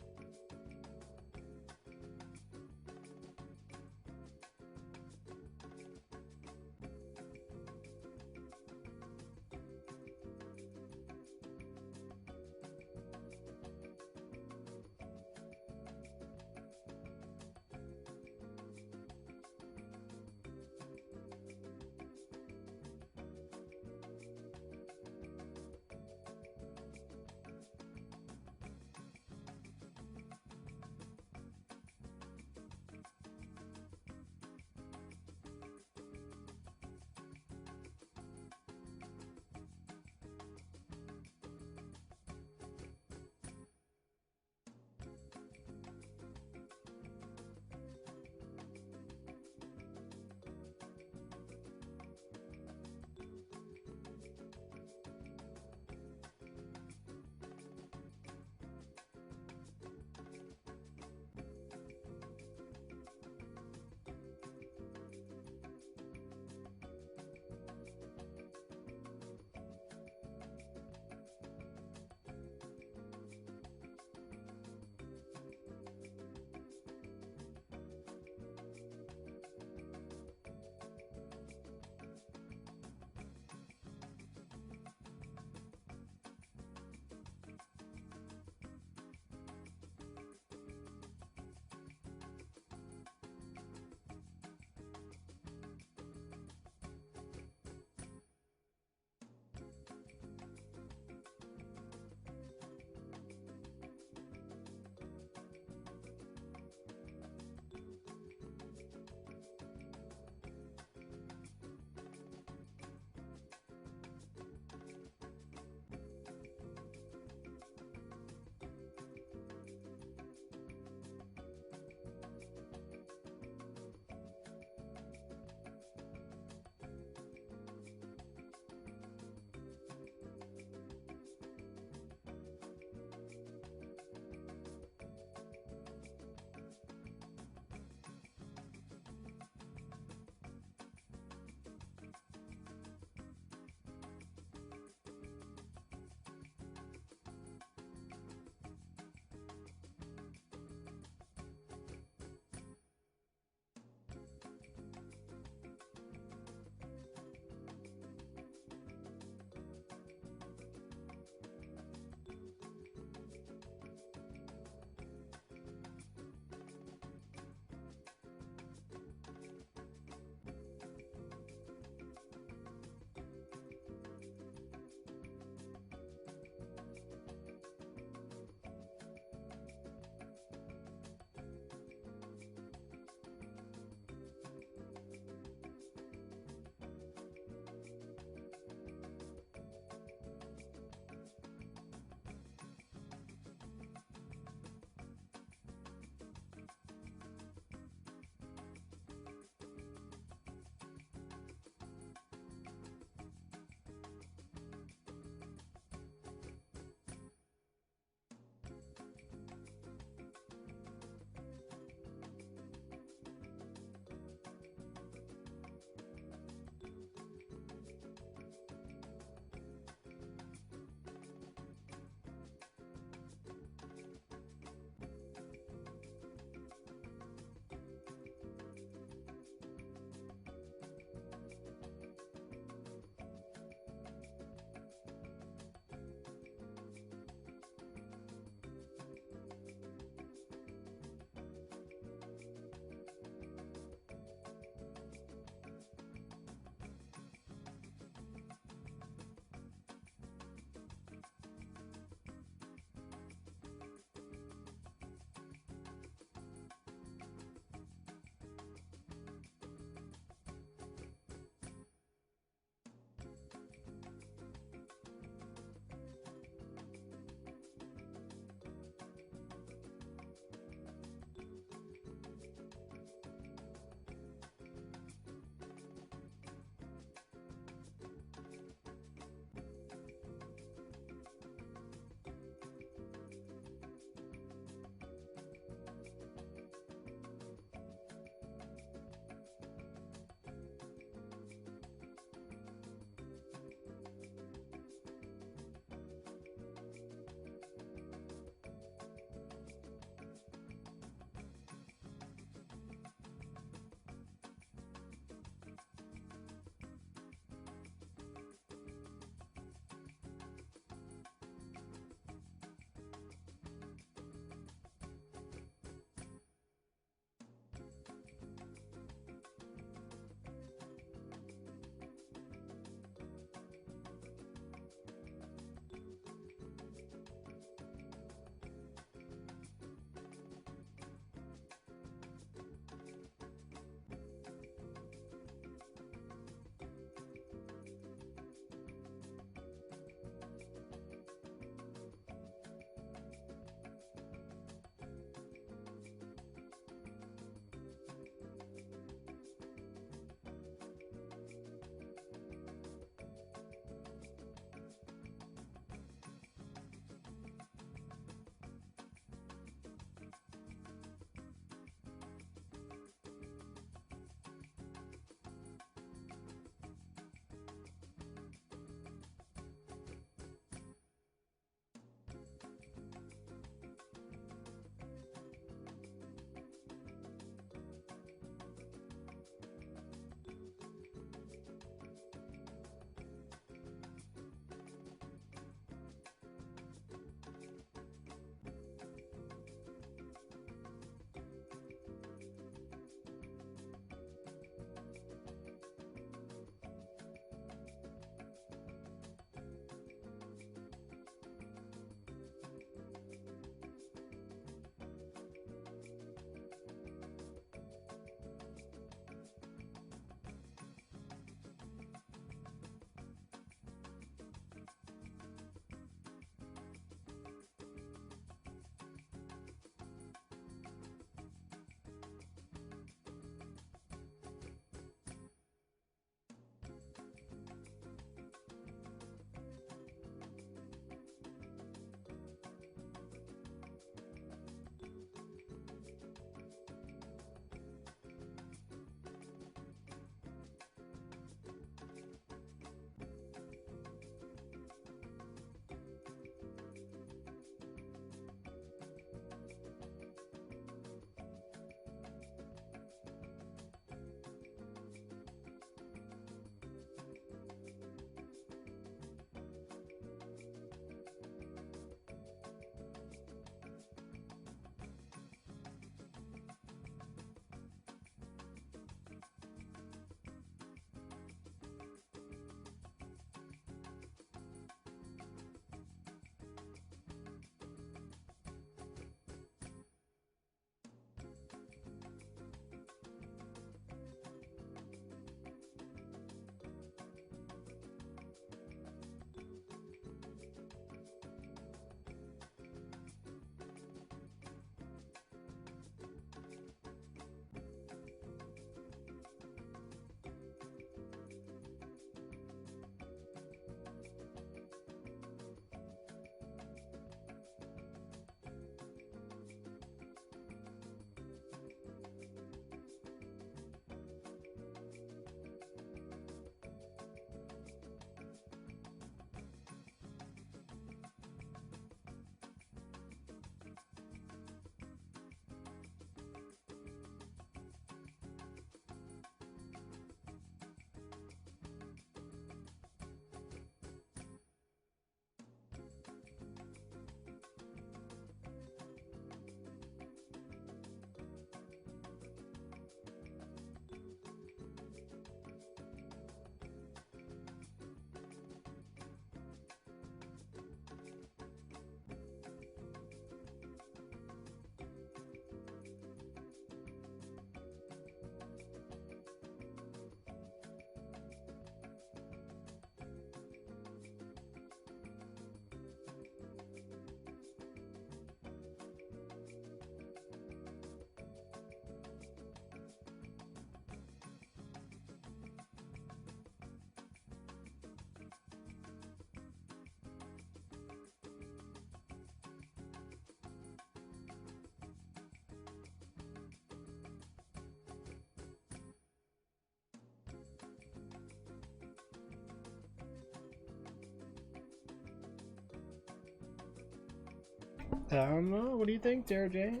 I don't know. What do you think there, Jay?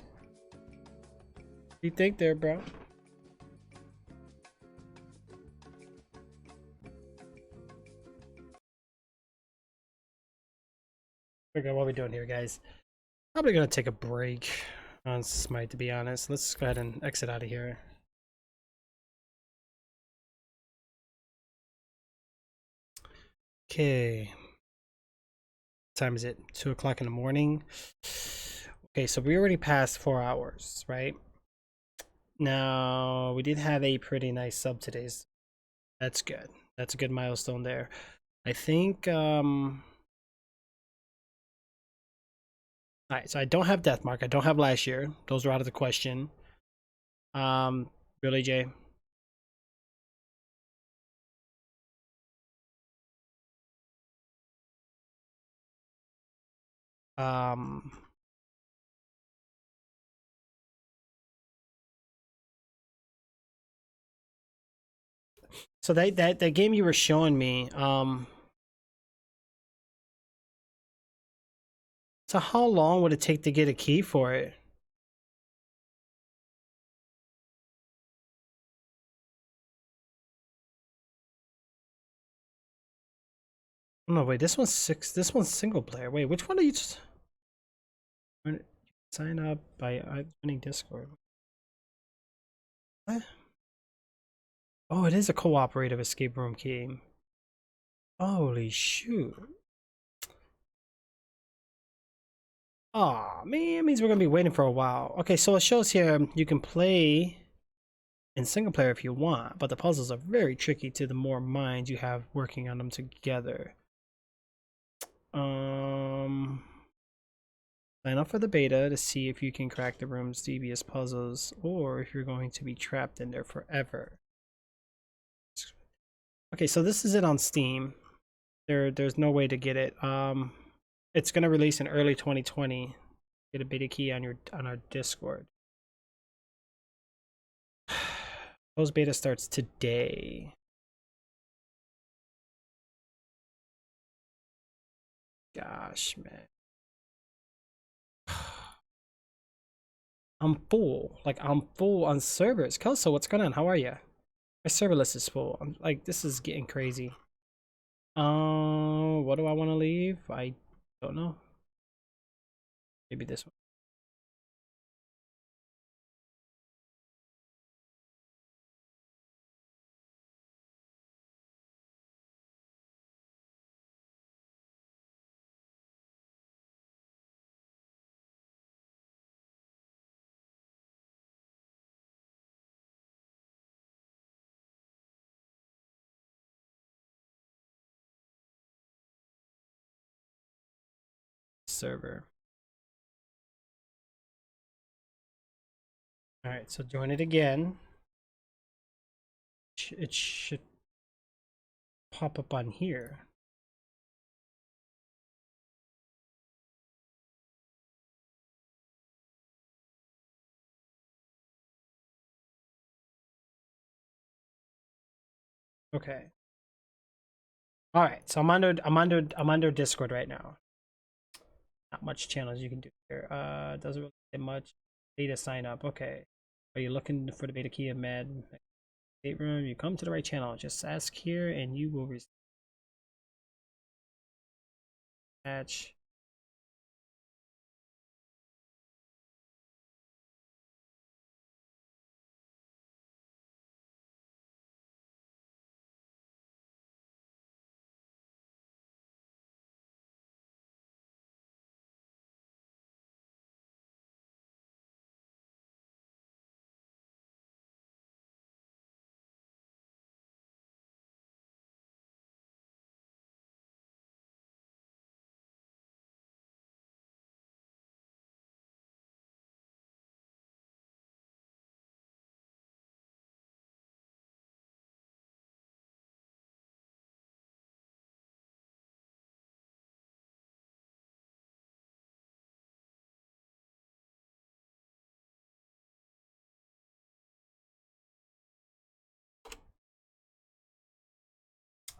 What do you think there, bro? Okay, what are we doing here, guys? Probably gonna take a break on Smite, to be honest. Let's go ahead and exit out of here. Okay. What time is it? 2 o'clock in the morning. Okay, so we already passed 4 hours, right? Now, we did have a pretty nice sub today. That's good. That's a good milestone there. I think, alright, so I don't have Deathmark. I don't have last year. Those are out of the question. Really, Jay? So that game you were showing me, so how long would it take to get a key for it? No, wait, this one's single player. Wait, which one are you just sign up by joining Discord? What? Oh, it is a cooperative escape room key. Holy shoot. Oh man, it means we're gonna be waiting for a while. Okay, so it shows here you can play in single player if you want, but the puzzles are very tricky to the more minds you have working on them together. Sign up for the beta to see if you can crack the room's devious puzzles, or if you're going to be trapped in there forever. Okay, so this is it on Steam. There's no way to get it. It's gonna release in early 2020. Get a beta key on our Discord. Closed beta starts today. Gosh, man. I'm full. Like, I'm full on servers. Kelso, what's going on? How are you? My server list is full. I'm like, this is getting crazy. What do I want to leave? I don't know. Maybe this one. Server. All right, so join it again. It should pop up on here. Okay. All right, so I'm under Discord right now. Not much channels you can do here. Doesn't really say much. Beta sign up. Okay. Are you looking for the beta key of Mad Escape Room? You come to the right channel. Just ask here and you will receive match.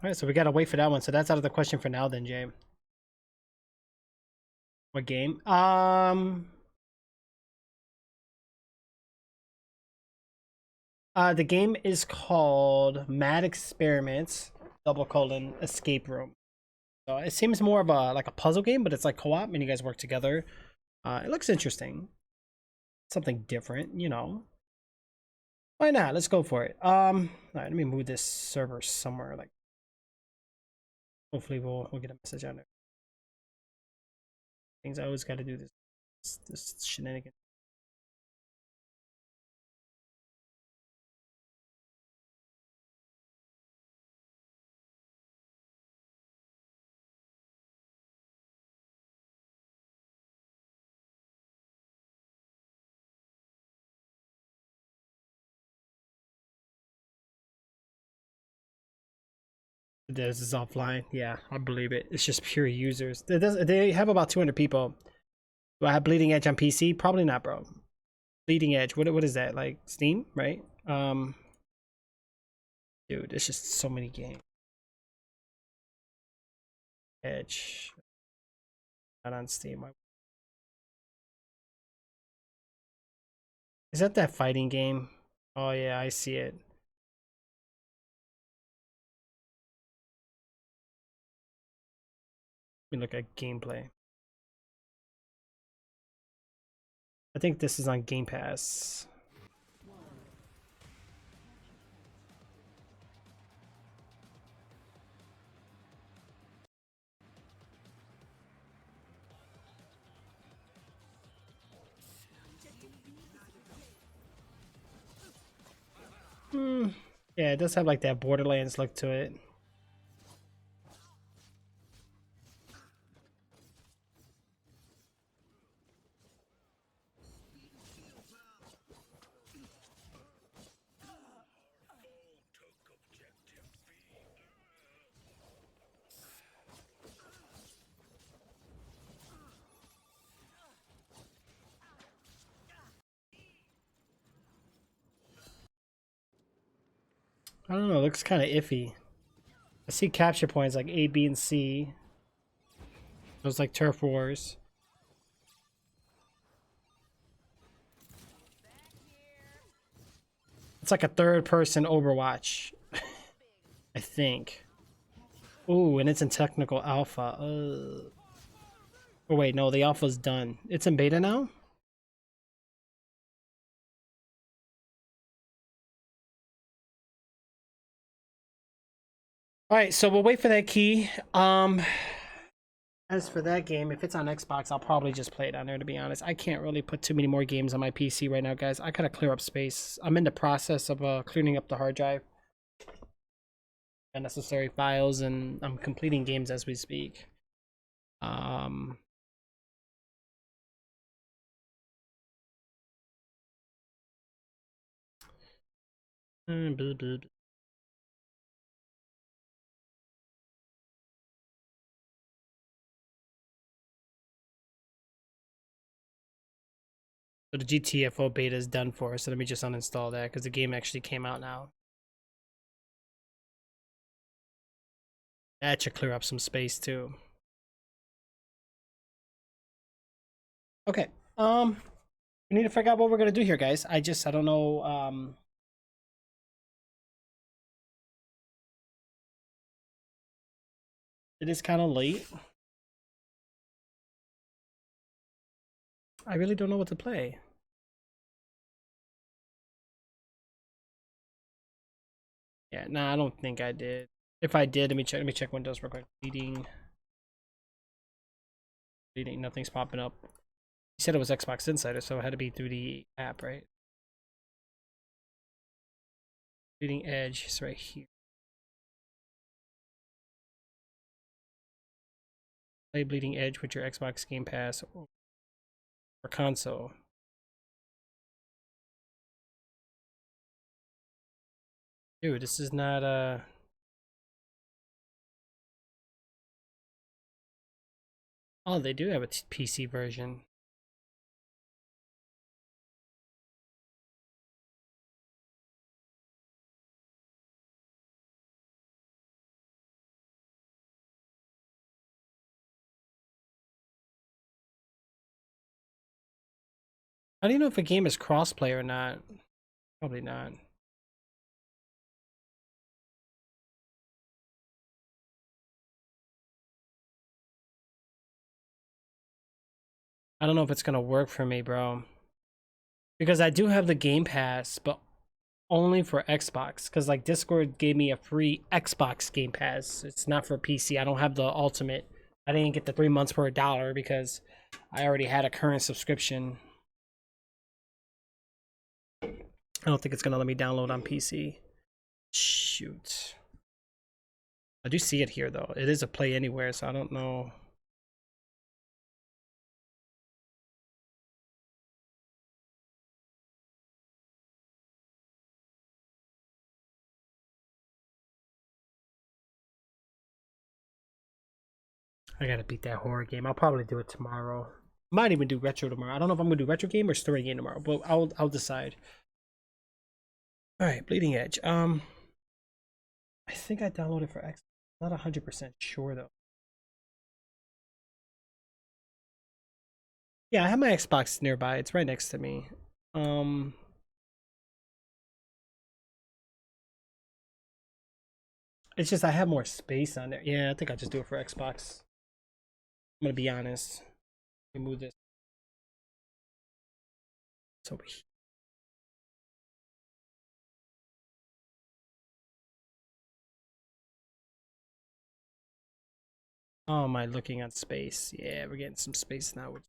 All right, so we gotta wait for that one. So that's out of the question for now then, Jay. What game? The game is called Mad Experiments, Escape Room. So it seems more of a like a puzzle game, but it's like co-op and you guys work together. It looks interesting. Something different, you know. Why not? Let's go for it. All right, let me move this server somewhere. Like, hopefully we'll get a message on it. Things I always got to do this shenanigan. This is offline. Yeah, I believe it. It's just pure users. They have about 200 people. Do I have Bleeding Edge on PC? Probably not, bro. Bleeding Edge. What is that? Like Steam, right? Dude, there's just so many games. Edge. Not on Steam. Is that fighting game? Oh yeah, I see it. Let me look at gameplay. I think this is on Game Pass. Yeah, it does have like that Borderlands look to it. I don't know, it looks kind of iffy. I see capture points like A, B, and C. Those like Turf Wars. It's like a third-person Overwatch, I think. Ooh, and it's in technical alpha. Oh wait, no, the alpha's done. It's in beta now? Alright, so we'll wait for that key. As for that game, if it's on Xbox, I'll probably just play it on there, to be honest. I can't really put too many more games on my PC right now, guys. I gotta clear up space. I'm in the process of cleaning up the hard drive. Unnecessary files, and I'm completing games as we speak. So the GTFO beta is done for, so let me just uninstall that because the game actually came out now. That should clear up some space too. Okay, we need to figure out what we're gonna do here, guys. I don't know. It is kind of late. I really don't know what to play. Yeah, nah, I don't think I did. If I did, let me check Windows real quick. Bleeding, nothing's popping up. You said it was Xbox Insider, so it had to be through the app, right? Bleeding Edge is right here. Play Bleeding Edge with your Xbox Game Pass or console. Dude, this is not oh, they do have a PC version. I don't know if a game is crossplay or not. Probably not. I don't know if it's gonna work for me, bro. Because I do have the Game Pass, but only for Xbox. Because like Discord gave me a free Xbox Game Pass. It's not for PC. I don't have the Ultimate. I didn't get the 3 months for $1 because I already had a current subscription. I don't think it's gonna let me download on PC. Shoot. I do see it here though. It is a Play Anywhere, so I don't know. I gotta beat that horror game. I'll probably do it tomorrow. Might even do retro tomorrow. I don't know if I'm gonna do retro game or story game tomorrow, but I'll decide. All right, Bleeding Edge. I think I downloaded for X. Not 100% sure though. Yeah, I have my Xbox nearby. It's right next to me. It's just I have more space on there. Yeah, I think I'll just do it for Xbox. I'm gonna be honest. Let me move this. It's over here. Oh, am I looking at space? Yeah, we're getting some space now. Let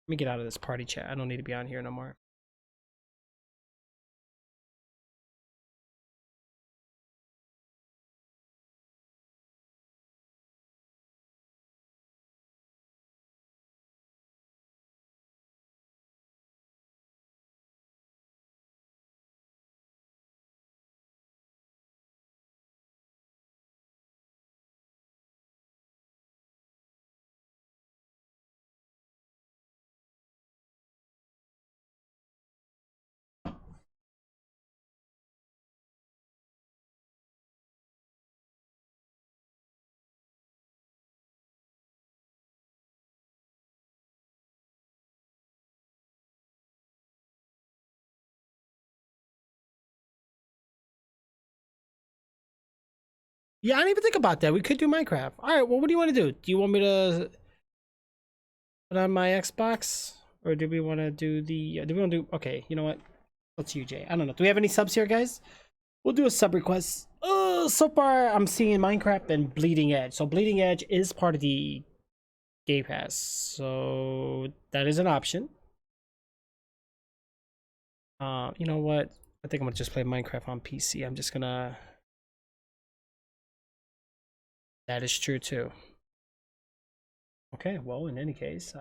me get out of this party chat. I don't need to be on here no more. Yeah, I didn't even think about that. We could do Minecraft. All right, well, what do you want to do? Do you want me to put on my Xbox? Or do we want to do the... do we want to do... Okay, you know what? What's you, Jay? I don't know. Do we have any subs here, guys? We'll do a sub request. So far, I'm seeing Minecraft and Bleeding Edge. So Bleeding Edge is part of the Game Pass. So that is an option. You know what? I think I'm going to just play Minecraft on PC. I'm just going to... That is true too. Okay, well, in any case,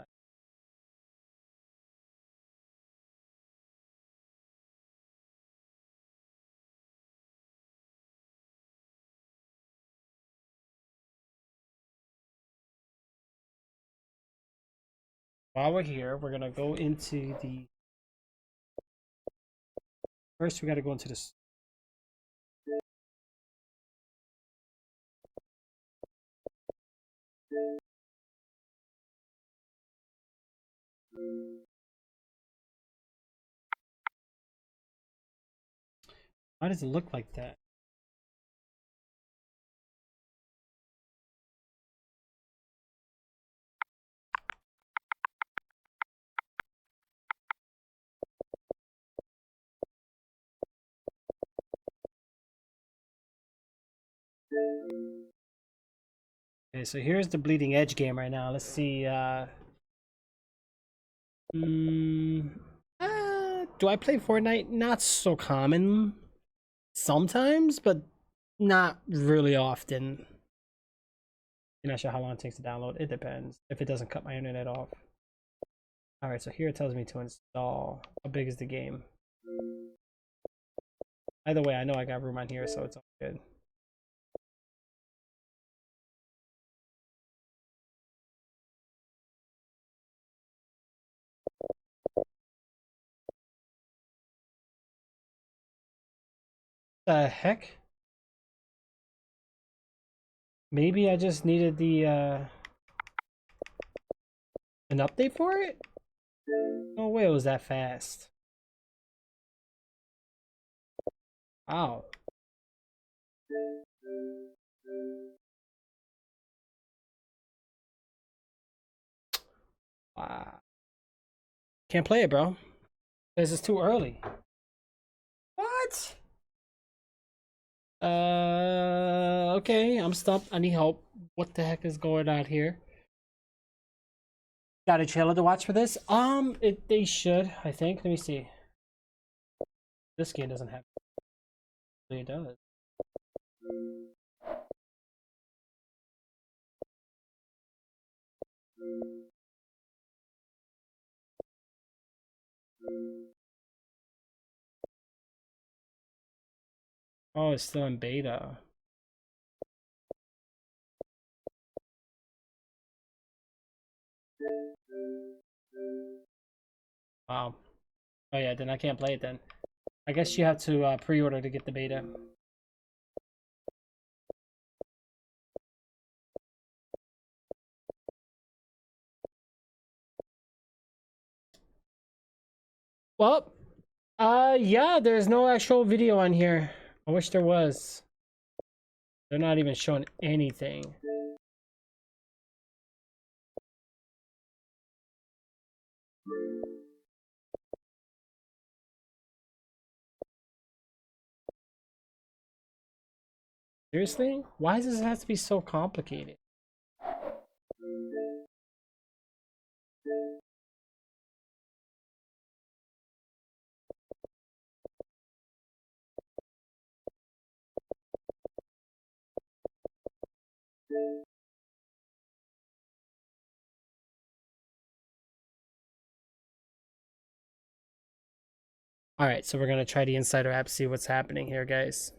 while we're here, we're gonna go into the... First, we gotta go into this. Why does it look like that? Okay, so here's the Bleeding Edge game right now. Let's see. Do I play Fortnite? Not so common. Sometimes, but not really often. You're not sure how long it takes to download. It depends. If it doesn't cut my internet off. Alright, so here it tells me to install. How big is the game? Either way, I know I got room on here, so it's all good. The heck? Maybe I just needed the an update for it? No way it was that fast. Wow. Wow. Can't play it, bro. This is too early. What? Okay, I'm stumped. I need help. What the heck is going on here? Got a trailer to watch for this? They should, I think. Let me see. This game doesn't have it. It does. Oh, it's still in beta. Wow. Oh yeah, then I can't play it then. I guess you have to pre-order to get the beta. Well, yeah, there's no actual video on here. I wish there was. They're not even showing anything. Seriously? Why does this have to be so complicated? Alright, so we're gonna try the Insider app, see what's happening here, guys.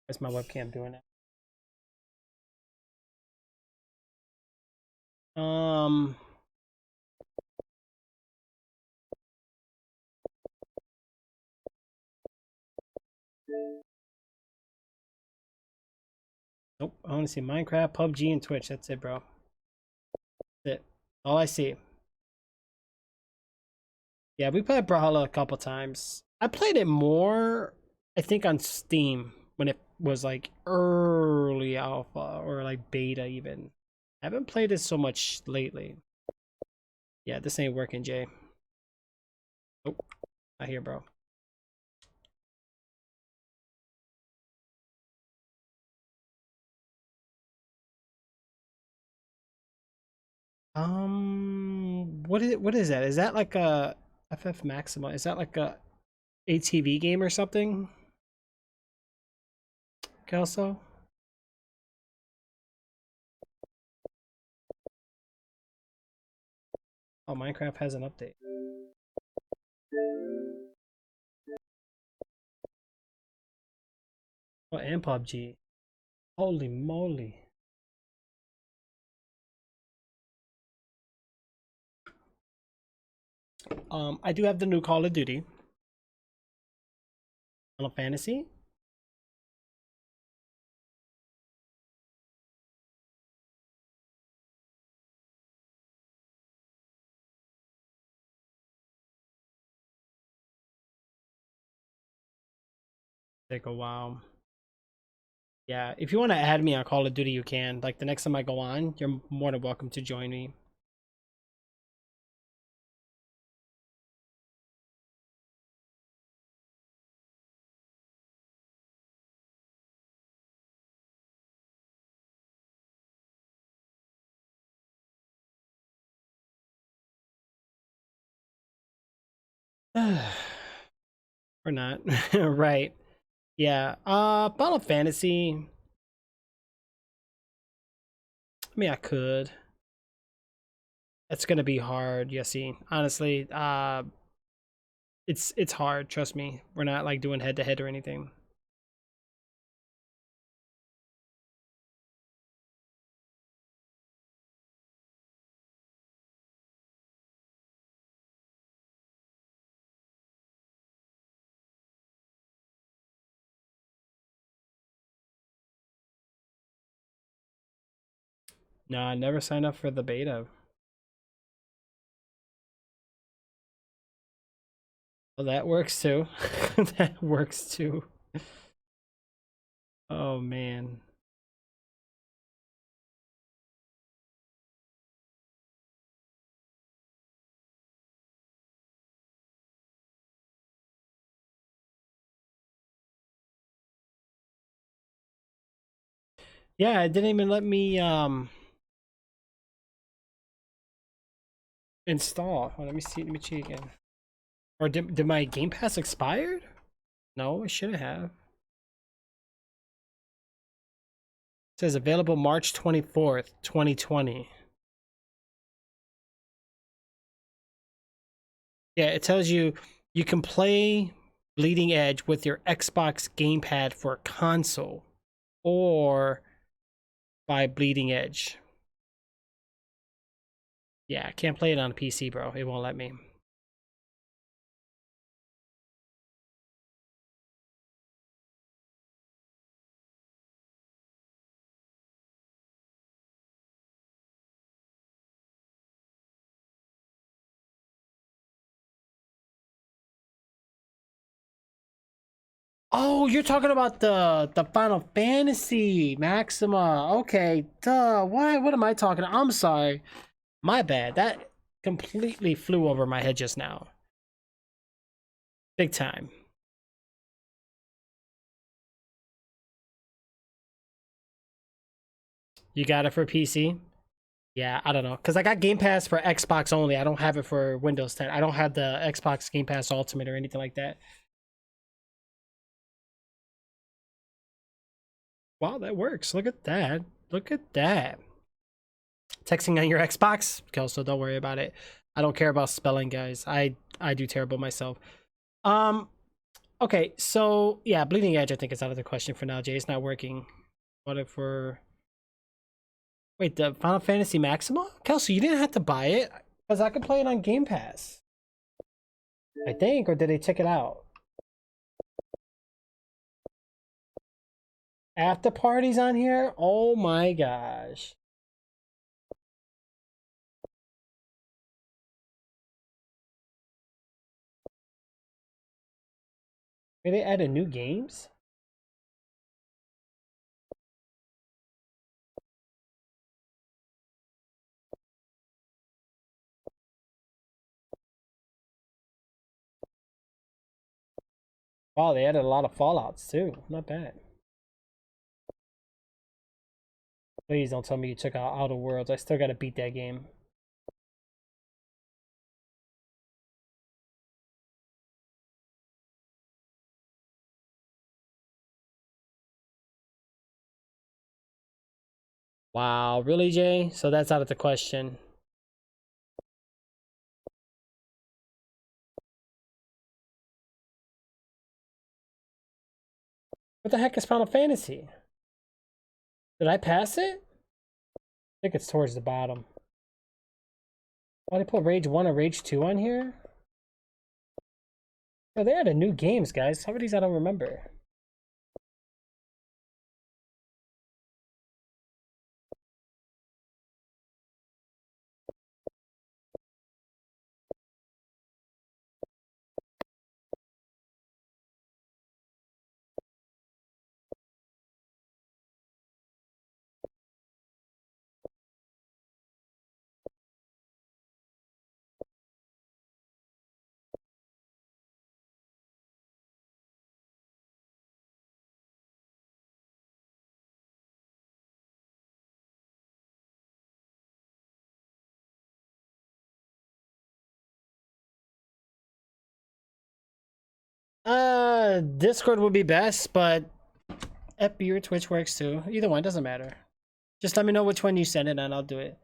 Where's my webcam doing it? Nope, I want to see Minecraft, PUBG, and Twitch. That's it, bro. That's it. All I see. Yeah, we played Brawlhalla a couple times. I played it more, I think, on Steam when it was like early alpha or like beta even. I haven't played it so much lately. Yeah, this ain't working, Jay. Nope, not here, bro. What is that? Is that like a FF Maxima? Is that like a ATV game or something? Kelso? Oh, Minecraft has an update. Oh, and PUBG. Holy moly. I do have the new Call of Duty. Final Fantasy. Take a while. Yeah, if you want to add me on Call of Duty, you can. Like the next time I go on, you're more than welcome to join me. Or not. Right. Yeah. Final Fantasy. I mean, I could. It's gonna be hard, Yassin. Honestly, it's hard. Trust me. We're not like doing head to head or anything. No, I never signed up for the beta. Well, that works too. That works too. Oh man. Yeah, it didn't even let me install. Well, let me see. Let me check again. Or did my Game Pass expired? No, it shouldn't have. It says available March 24th, 2020. Yeah, it tells you you can play Bleeding Edge with your Xbox gamepad for console or by Bleeding Edge. Yeah, I can't play it on PC, bro. It won't let me. Oh, you're talking about the Final Fantasy Maxima. Okay, duh. Why? What am I talking? I'm sorry. My bad. That completely flew over my head just now. Big time. You got it for PC? Yeah, I don't know. Because I got Game Pass for Xbox only. I don't have it for Windows 10. I don't have the Xbox Game Pass Ultimate or anything like that. Wow, that works. Look at that. Look at that. Texting on your Xbox? Kelso, don't worry about it. I don't care about spelling, guys. I do terrible myself. Okay, so yeah, Bleeding Edge I think is out of the question for now, Jay. It's not working. What if we're... Wait, the Final Fantasy Maxima? Kelso, you didn't have to buy it, because I could play it on Game Pass. I think, or did they check it out? After parties on here? Oh my gosh. Did they add new games? Wow, they added a lot of Fallouts too. Not bad. Please don't tell me you took out Outer Worlds. I still gotta beat that game. Wow, really, Jay? So that's out of the question. What the heck is Final Fantasy? Did I pass it? I think it's towards the bottom. Why did they put Rage 1 or Rage 2 on here? Oh, they added new games, guys. Some of these I don't remember. Discord would be best, but FB or Twitch works too. Either one, doesn't matter. Just let me know which one you send it and I'll do it.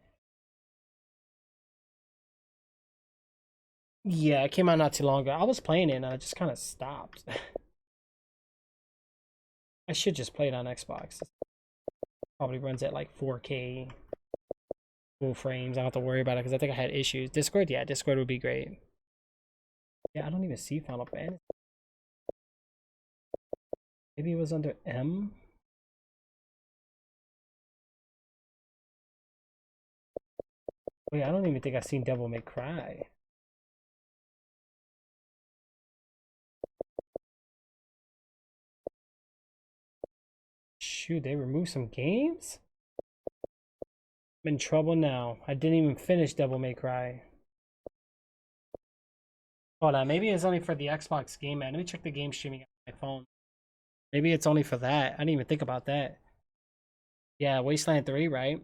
Yeah, it came out not too long ago. I was playing it and I just kind of stopped. I should just play it on Xbox. Probably runs at like 4K full frames. I don't have to worry about it because I think I had issues. Discord, yeah, Discord would be great. Yeah, I don't even see Final Fantasy. Maybe it was under M? Wait, I don't even think I've seen Devil May Cry. shoot, they removed some games? I'm in trouble now. I didn't even finish Devil May Cry. Hold on, maybe it's only for the Xbox Game Man. Let me check the game streaming on my phone. Maybe it's only for that. I didn't even think about that. Yeah, Wasteland 3, right?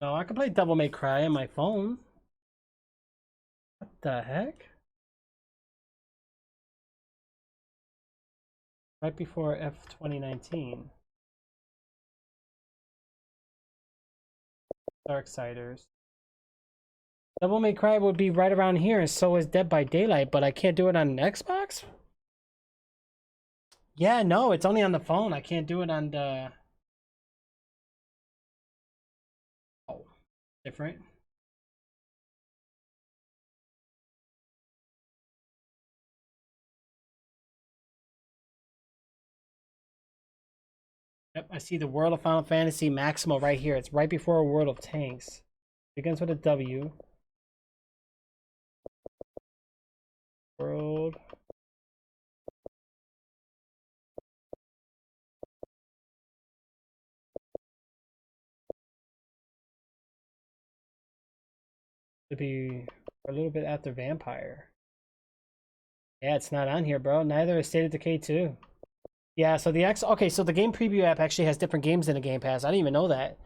No, I can play Devil May Cry on my phone. What the heck? Right before F 2019. Darksiders. Devil May Cry would be right around here, and so is Dead by Daylight, but I can't do it on an Xbox? Yeah, no, it's only on the phone. I can't do it on the... Oh, different. Yep, I see the World of Final Fantasy Maximal right here. It's right before World of Tanks. Begins with a W. World. To be a little bit after Vampire. Yeah, it's not on here, bro. Neither is State of Decay 2. Yeah, so the okay, so the game preview app actually has different games in the Game Pass. I didn't even know that.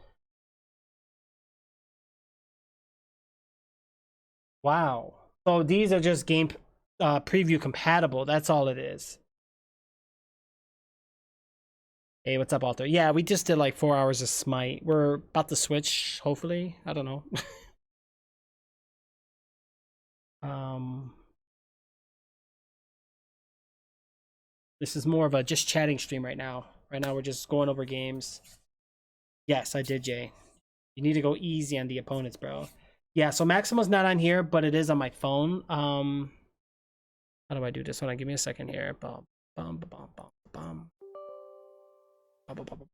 Wow. So these are just game preview compatible. That's all it is. Hey, what's up, Alter? Yeah, we just did like 4 hours of Smite. We're about to switch, hopefully. I don't know. This is more of a just chatting stream right now. Right now we're just going over games. Yes, I did, Jay. You need to go easy on the opponents, bro. Yeah, so Maximal's not on here, but it is on my phone. How do I do this? Hold on, give me a second here. Bum, bum, bum, bum, bum, bum. Bum, bum, bum, bum.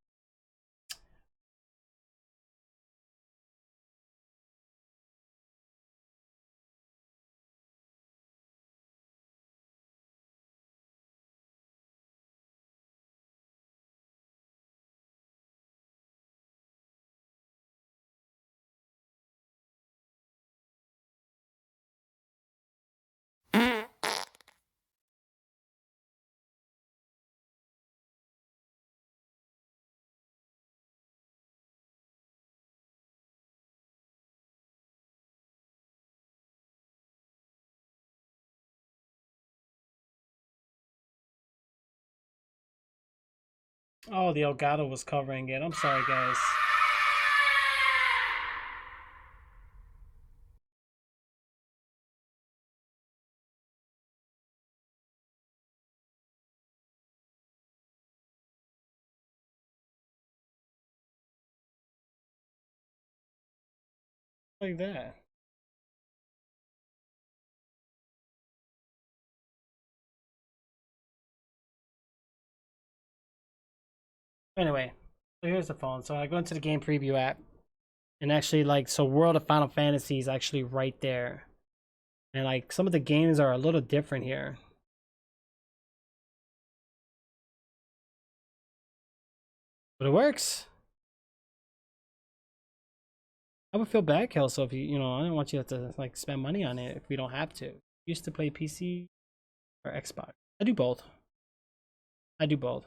Oh, the Elgato was covering it. I'm sorry, guys. Like that. Anyway, so here's the phone. So I go into the game preview app, and actually, like, so World of Final Fantasy is actually right there, and like some of the games are a little different here. But it works. I would feel bad, Kelso, if you know, I don't want you to have to like spend money on it if we don't have to. You used to play PC or Xbox. I do both. I do both.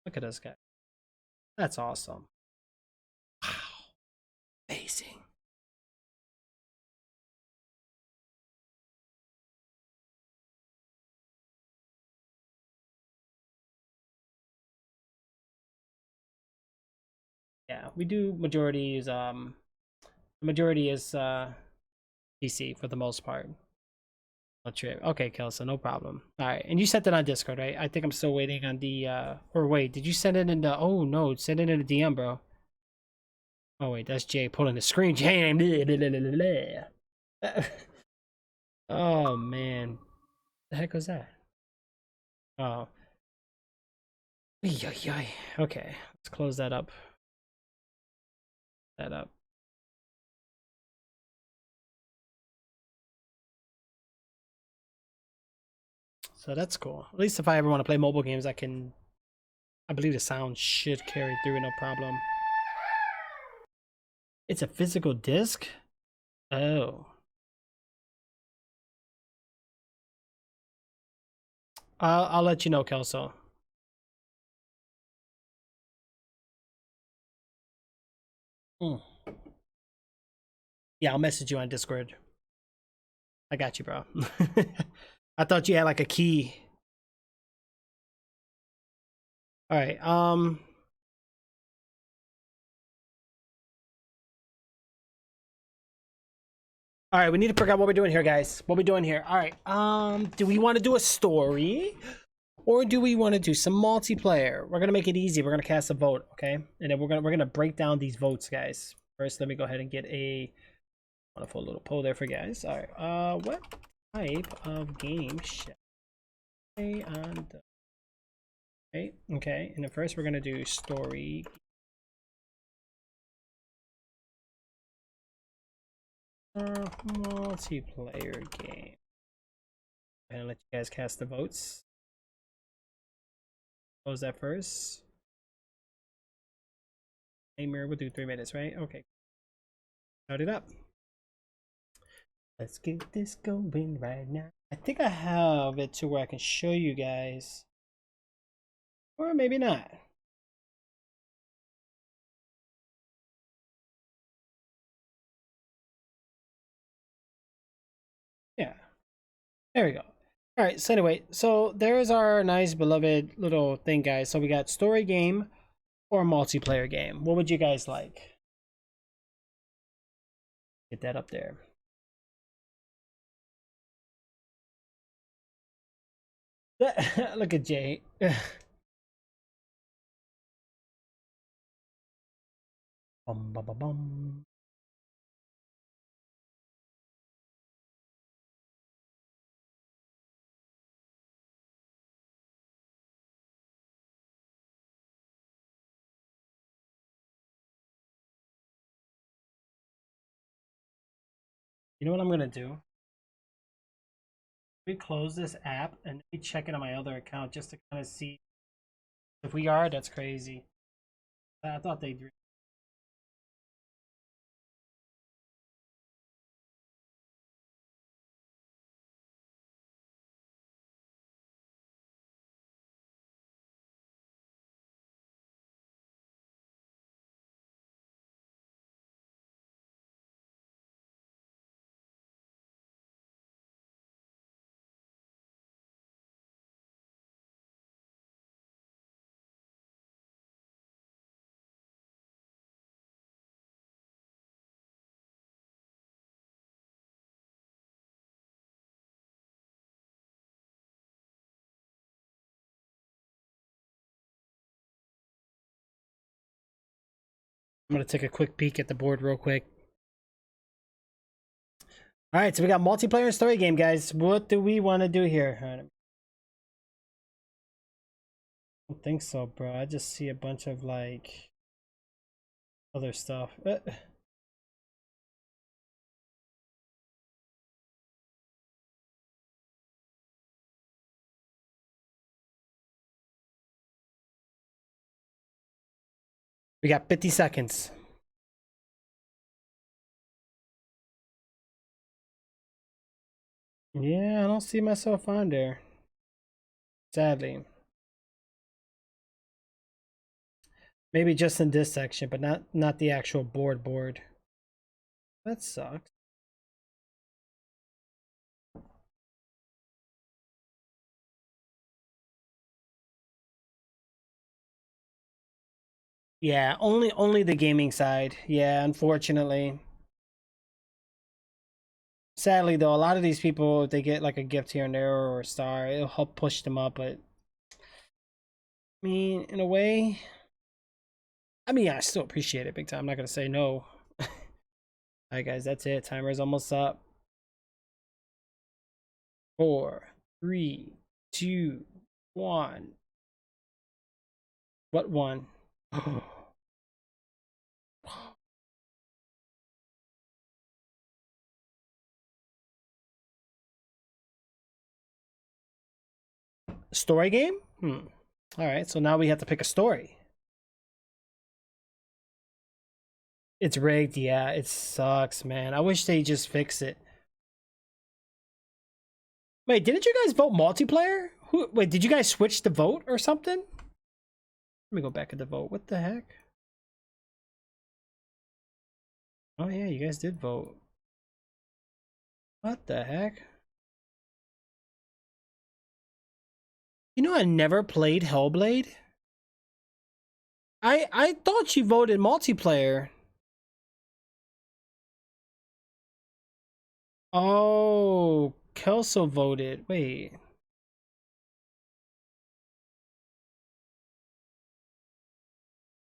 Look at this guy. That's awesome. Wow. Amazing. Yeah, we do majority is the majority is PC for the most part. Okay, Kelso, no problem. All right, and you sent it on Discord, right? I think I'm still waiting on the or wait, did you send it in the? Oh no, send it in the DM, bro. Oh wait, that's Jay pulling the screen. Jay. Oh man, the heck was that? Oh. Okay, let's close that up. That up. So that's cool. At least if I ever want to play mobile games, I believe the sound should carry through, no problem. It's a physical disc? Oh. I'll let you know, Kelso. Yeah, I'll message you on Discord. I got you, bro. I thought you had like a key. All right. All right, we need to figure out what we're doing here, guys. What we're doing here. All right. Do we want to do a story, or do we want to do some multiplayer? We're gonna make it easy. We're gonna cast a vote, okay? And then we're gonna break down these votes, guys. First, let me go ahead and get a wonderful little poll there for guys. All right. What type of game shall I on the okay. And then first, we're gonna do story. Multiplayer game. And let you guys cast the votes. Close that first. Hey, Mirror, we'll do 3 minutes, right? Okay. Start it up. Let's get this going right now. I think I have it to where I can show you guys. Or maybe not. Yeah. There we go. All right. So anyway, so there's our nice beloved little thing, guys. So we got story game or multiplayer game. What would you guys like? Get that up there. Look at Jay. Bum, bum, bum, bum. You know what I'm gonna do? We close this app and we check it on my other account just to kind of see if we are. That's crazy. I thought they'd. I'm gonna take a quick peek at the board real quick. All right, so we got multiplayer and story game, guys. What do we want to do here? I don't think so, bro. I just see a bunch of like other stuff. We got 50 seconds. Yeah, I don't see myself on there. Sadly. Maybe just in this section, but not the actual board. That sucks. Yeah, only the gaming side. Yeah, unfortunately. Sadly though, a lot of these people, if they get like a gift here and there or a star, it'll help push them up, but I mean, in a way, I mean, I still appreciate it big time. I'm not gonna say no. Alright guys, that's it. Timer's almost up. 4, 3, 2, one. What one? Story game? All right, so now we have to pick a story. It's rigged, yeah. It sucks, man. I wish they just fix it. Wait, didn't you guys vote multiplayer? Wait, did you guys switch the vote or something? Let me go back at the vote. What the heck? Oh yeah, you guys did vote. What the heck? You know, I never played Hellblade. I thought she voted multiplayer. Oh, Kelso voted. Wait.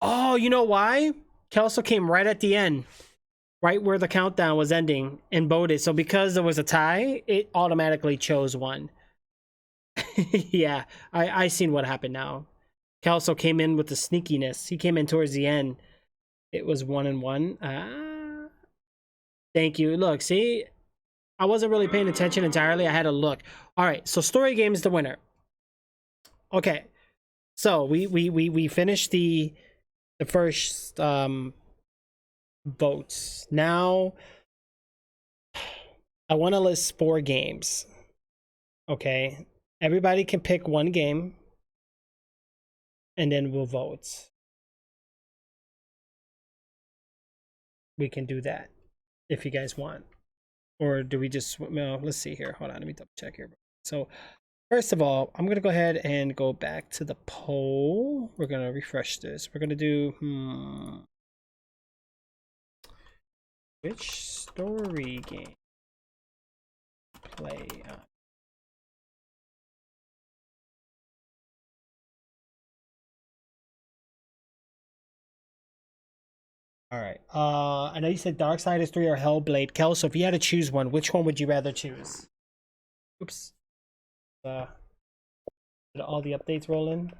Oh, you know why? Kelso came right at the end, right where the countdown was ending, and voted. So because there was a tie, it automatically chose one. Yeah, I seen what happened now. Kelso came in with the sneakiness. He came in towards the end. It was 1-1. Thank you. Look, see, I wasn't really paying attention entirely. I had to look. All right, so story game is the winner. Okay, so we finished the first votes. Now I want to list 4 games. Okay, everybody can pick one game, and then we'll vote. We can do that if you guys want. Or do we just, no, let's see here. Hold on, let me double check here. So first of all, I'm going to go ahead and go back to the poll. We're going to refresh this. We're going to do, which story game play on? All right. I know you said Darksiders 3 or Hellblade. Kelso, if you had to choose one, which one would you rather choose? Oops. Did all the updates roll in?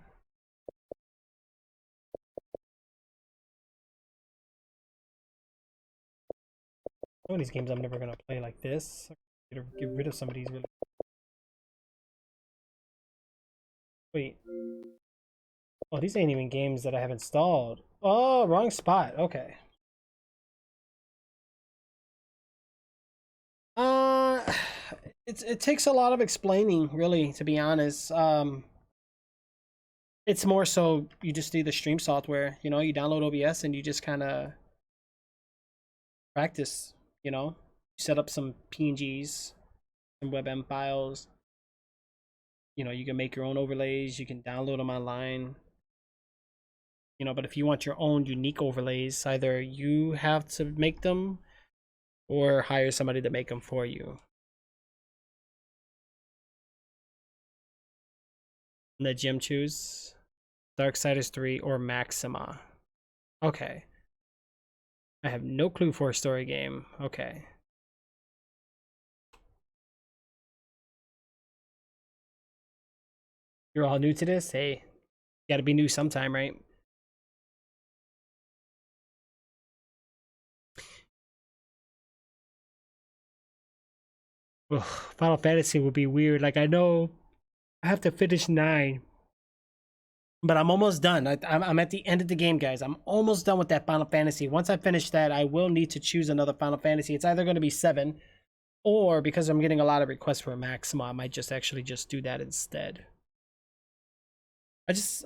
Some of these games I'm never gonna play like this. Get rid of some of these really. Wait. Oh, these ain't even games that I have installed. Oh, wrong spot. Okay. It takes a lot of explaining, really, to be honest. It's more so you just need the stream software, you know, you download OBS and you just kind of practice, you know, set up some PNGs, some WebM files. You know, you can make your own overlays, you can download them online. You know, but if you want your own unique overlays, either you have to make them or hire somebody to make them for you. Let Jim choose Darksiders 3 or Maxima. Okay. I have no clue for a story game. Okay. You're all new to this? Hey, gotta be new sometime, right? Ugh, Final Fantasy would be weird. Like, I know I have to finish 9, but I'm almost done. I'm at the end of the game, guys. I'm almost done with that Final Fantasy. Once I finish that, I will need to choose another Final Fantasy. It's either going to be 7, or because I'm getting a lot of requests for Maxima, I might just actually just do that instead. I just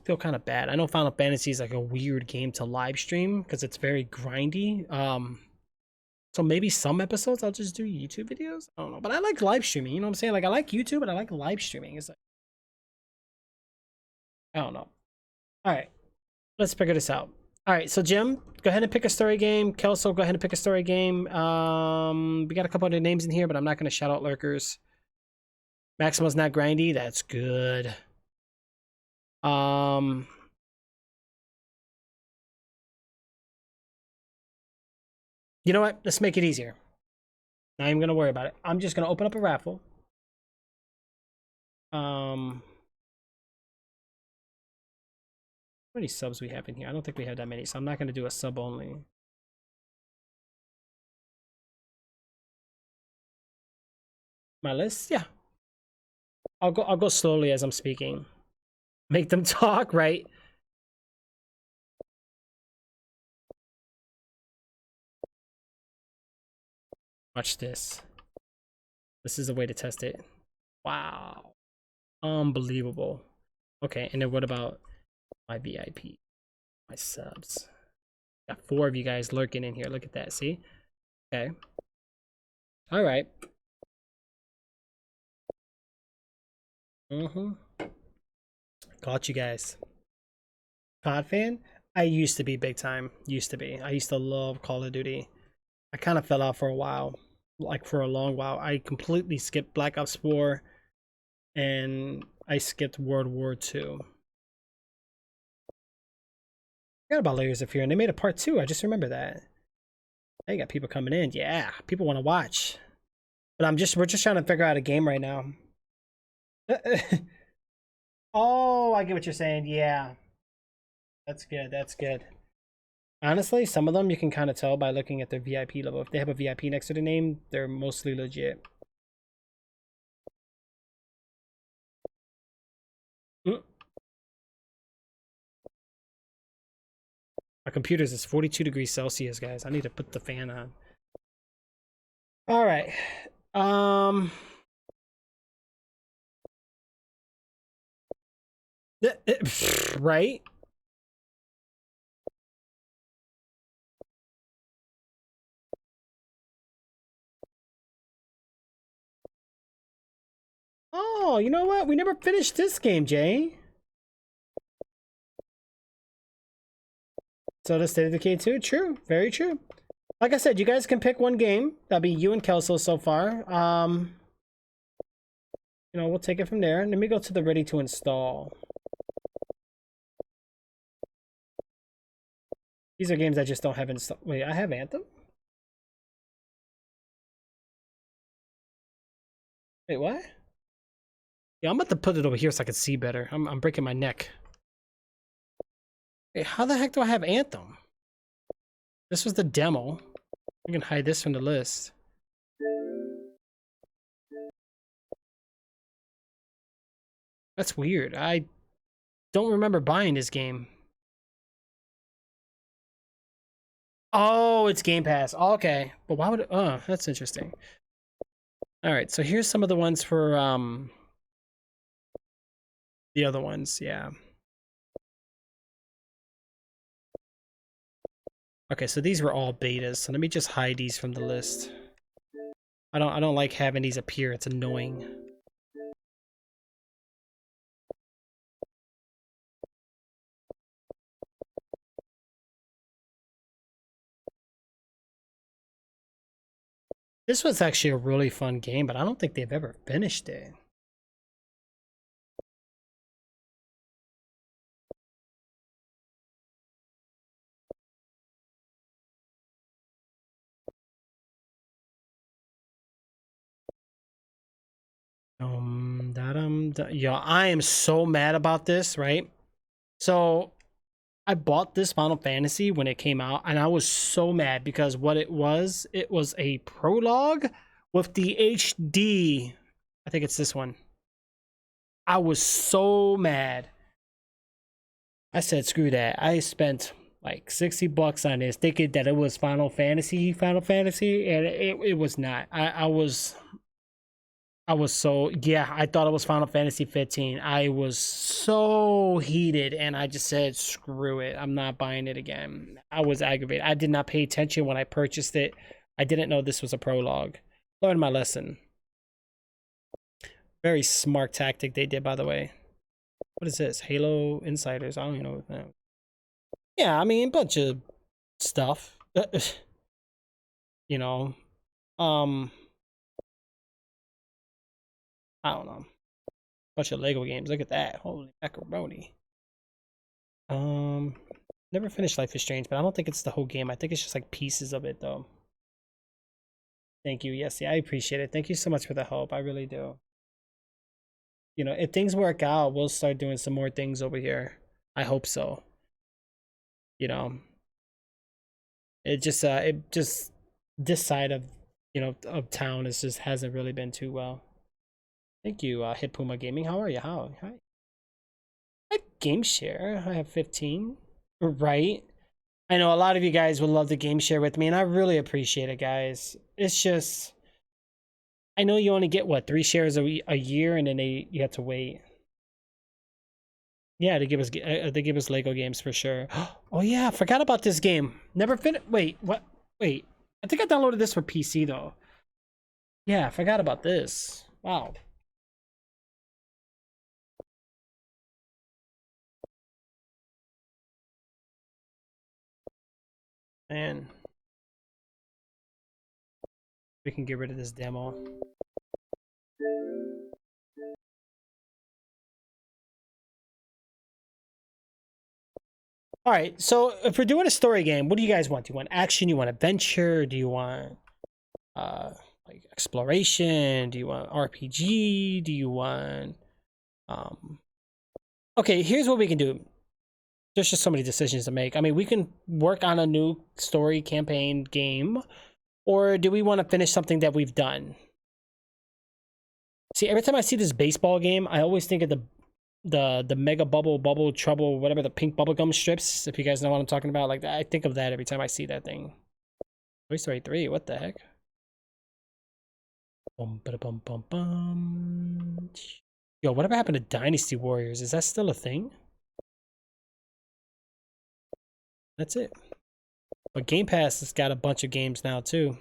feel kind of bad. I know Final Fantasy is like a weird game to live stream because it's very grindy. So maybe some episodes I'll just do YouTube videos. I don't know, but I like live streaming. You know what I'm saying? Like I like YouTube, but I like live streaming. It's like, I don't know. All right, let's figure this out. All right, so Jim, go ahead and pick a story game. Kelso, go ahead and pick a story game. We got a couple other names in here, but I'm not gonna shout out lurkers. Maxima's not grindy. That's good. You know what? Let's make it easier. Not even gonna worry about it. I'm just gonna open up a raffle. How many subs we have in here? I don't think we have that many, so I'm not gonna do a sub only. My list, yeah. I'll go slowly as I'm speaking. Make them talk, right? Watch this. This is a way to test it. Wow. Unbelievable. Okay, and then what about my VIP? My subs. Got 4 of you guys lurking in here. Look at that, see? Okay. Alright. Got you guys. COD fan? I used to be big time. Used to be. I used to love Call of Duty. I kind of fell out for a while. Like for a long while. I completely skipped Black Ops 4 and I skipped World War II. Forgot about Layers of Fear, and they made a part 2. I just remember that. Hey, got people coming in. Yeah, people want to watch. But we're just trying to figure out a game right now. Oh, I get what you're saying. Yeah. That's good. That's good. Honestly, some of them you can kind of tell by looking at their VIP level. If they have a VIP next to the name, they're mostly legit. My computer's is 42 degrees Celsius, guys. I need to put the fan on. All right. Right? Oh, you know what? We never finished this game, Jay. So the State of Decay 2? True. Very true. Like I said, you guys can pick one game. That'll be you and Kelso so far. You know, we'll take it from there. Let me go to the ready to install. These are games I just don't have installed. Wait, I have Anthem? Wait, what? Yeah, I'm about to put it over here so I can see better. I'm breaking my neck. Wait, how the heck do I have Anthem? This was the demo. I can hide this from the list. That's weird. I don't remember buying this game. Oh, it's Game Pass. Okay. But why would it... Oh, that's interesting. Alright, so here's some of the ones for the other ones, yeah. Okay, so these were all betas, so let me just hide these from the list. I don't like having these appear, it's annoying. This was actually a really fun game, but I don't think they've ever finished it. Yo, I am so mad about this, right? So I bought this Final Fantasy when it came out, and I was so mad because what it was a prologue with the HD. I think it's this one. I was so mad. I said, screw that. I spent like 60 bucks on this thinking that it was Final Fantasy, and it was not. I was so, yeah, I thought it was Final Fantasy 15. I was so heated and I just said, screw it. I'm not buying it again. I was aggravated. I did not pay attention when I purchased it. I didn't know this was a prologue. Learned my lesson. Very smart tactic they did, by the way. What is this? Halo Insiders. I don't even know what that is. Yeah, I mean, a bunch of stuff. You know. I don't know. Bunch of Lego games. Look at that. Holy macaroni. Never finished Life is Strange, but I don't think it's the whole game. I think it's just like pieces of it, though. Thank you. Yes, yeah, I appreciate it. Thank you so much for the help. I really do. You know, if things work out, we'll start doing some more things over here. I hope so. you know, it just this side of, you know, of town is just hasn't really been too well. Thank you, Hit Puma Gaming. How are you? Hi. I game share. I have 15. Right. I know a lot of you guys would love to game share with me, and I really appreciate it, guys. It's just, I know you only get what, 3 shares a year, and then you have to wait. Yeah, they give us Lego games for sure. Oh yeah, I forgot about this game. Never finished. Wait, what? Wait, I think I downloaded this for PC though. Yeah, I forgot about this. Wow. Man, we can get rid of this demo. All right, so if we're doing a story game, what do you guys want? Do you want action? Do you want adventure? Do you want like exploration? Do you want RPG? Do you want okay, here's what we can do. There's just so many decisions to make. I mean, we can work on a new story campaign game, or do we want to finish something that we've done? See, every time I see this baseball game, I always think of the Mega Bubble Trouble, whatever, the pink bubblegum strips, if you guys know what I'm talking about. Like, I think of that every time I see that thing. Toy Story 3, what the heck? Bum, bum, bum, bum. Yo, whatever happened to Dynasty Warriors? Is that still a thing? That's it. But Game Pass has got a bunch of games now too.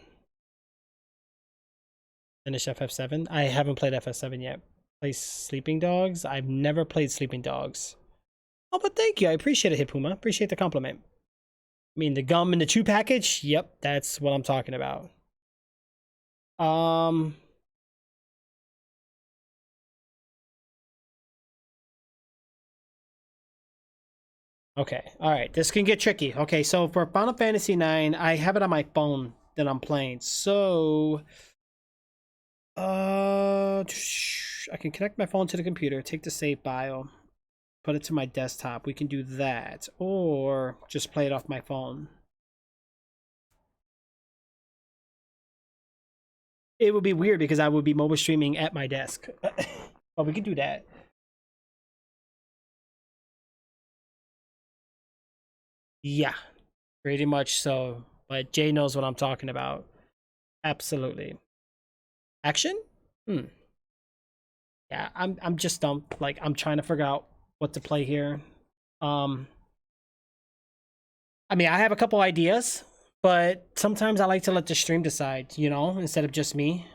Finish FF7. I haven't played FF7 yet. Play Sleeping Dogs. I've never played Sleeping Dogs. Oh, but thank you. I appreciate it, Hipuma. Appreciate the compliment. I mean, the gum and the chew package. Yep, that's what I'm talking about. Okay, all right, this can get tricky. Okay, so for Final Fantasy IX, I have it on my phone that I'm playing. So, I can connect my phone to the computer, take the save file, put it to my desktop. We can do that, or just play it off my phone. It would be weird because I would be mobile streaming at my desk, but we can do that. Yeah, pretty much so. But Jay knows what I'm talking about. Absolutely. Action? Yeah, I'm just stumped. Like, I'm trying to figure out what to play here. I mean, I have a couple ideas, but sometimes I like to let the stream decide, you know, instead of just me.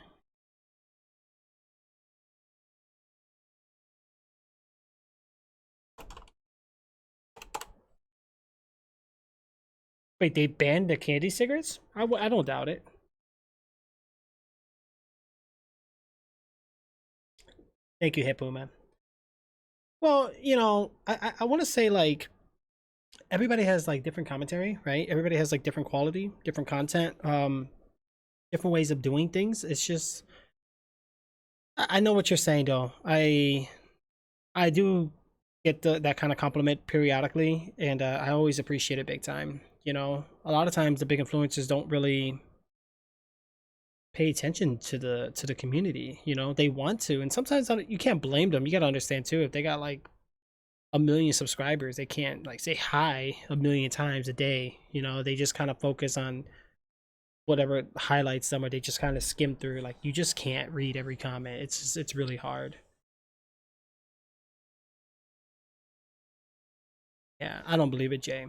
Wait, they banned the candy cigarettes? I don't doubt it. Thank you, Hippo, man. Well, you know, I want to say, like, everybody has, like, different commentary, right? Everybody has, like, different quality, different content, different ways of doing things. It's just, I know what you're saying, though. I do get that kind of compliment periodically, and I always appreciate it big time. You know, a lot of times the big influencers don't really pay attention to the community. You know, they want to, and sometimes you can't blame them. You got to understand too, if they got like 1 million subscribers, they can't like say hi 1 million times a day. You know, they just kind of focus on whatever highlights them, or they just kind of skim through. Like, you just can't read every comment. It's really hard. Yeah, I don't believe it, Jay.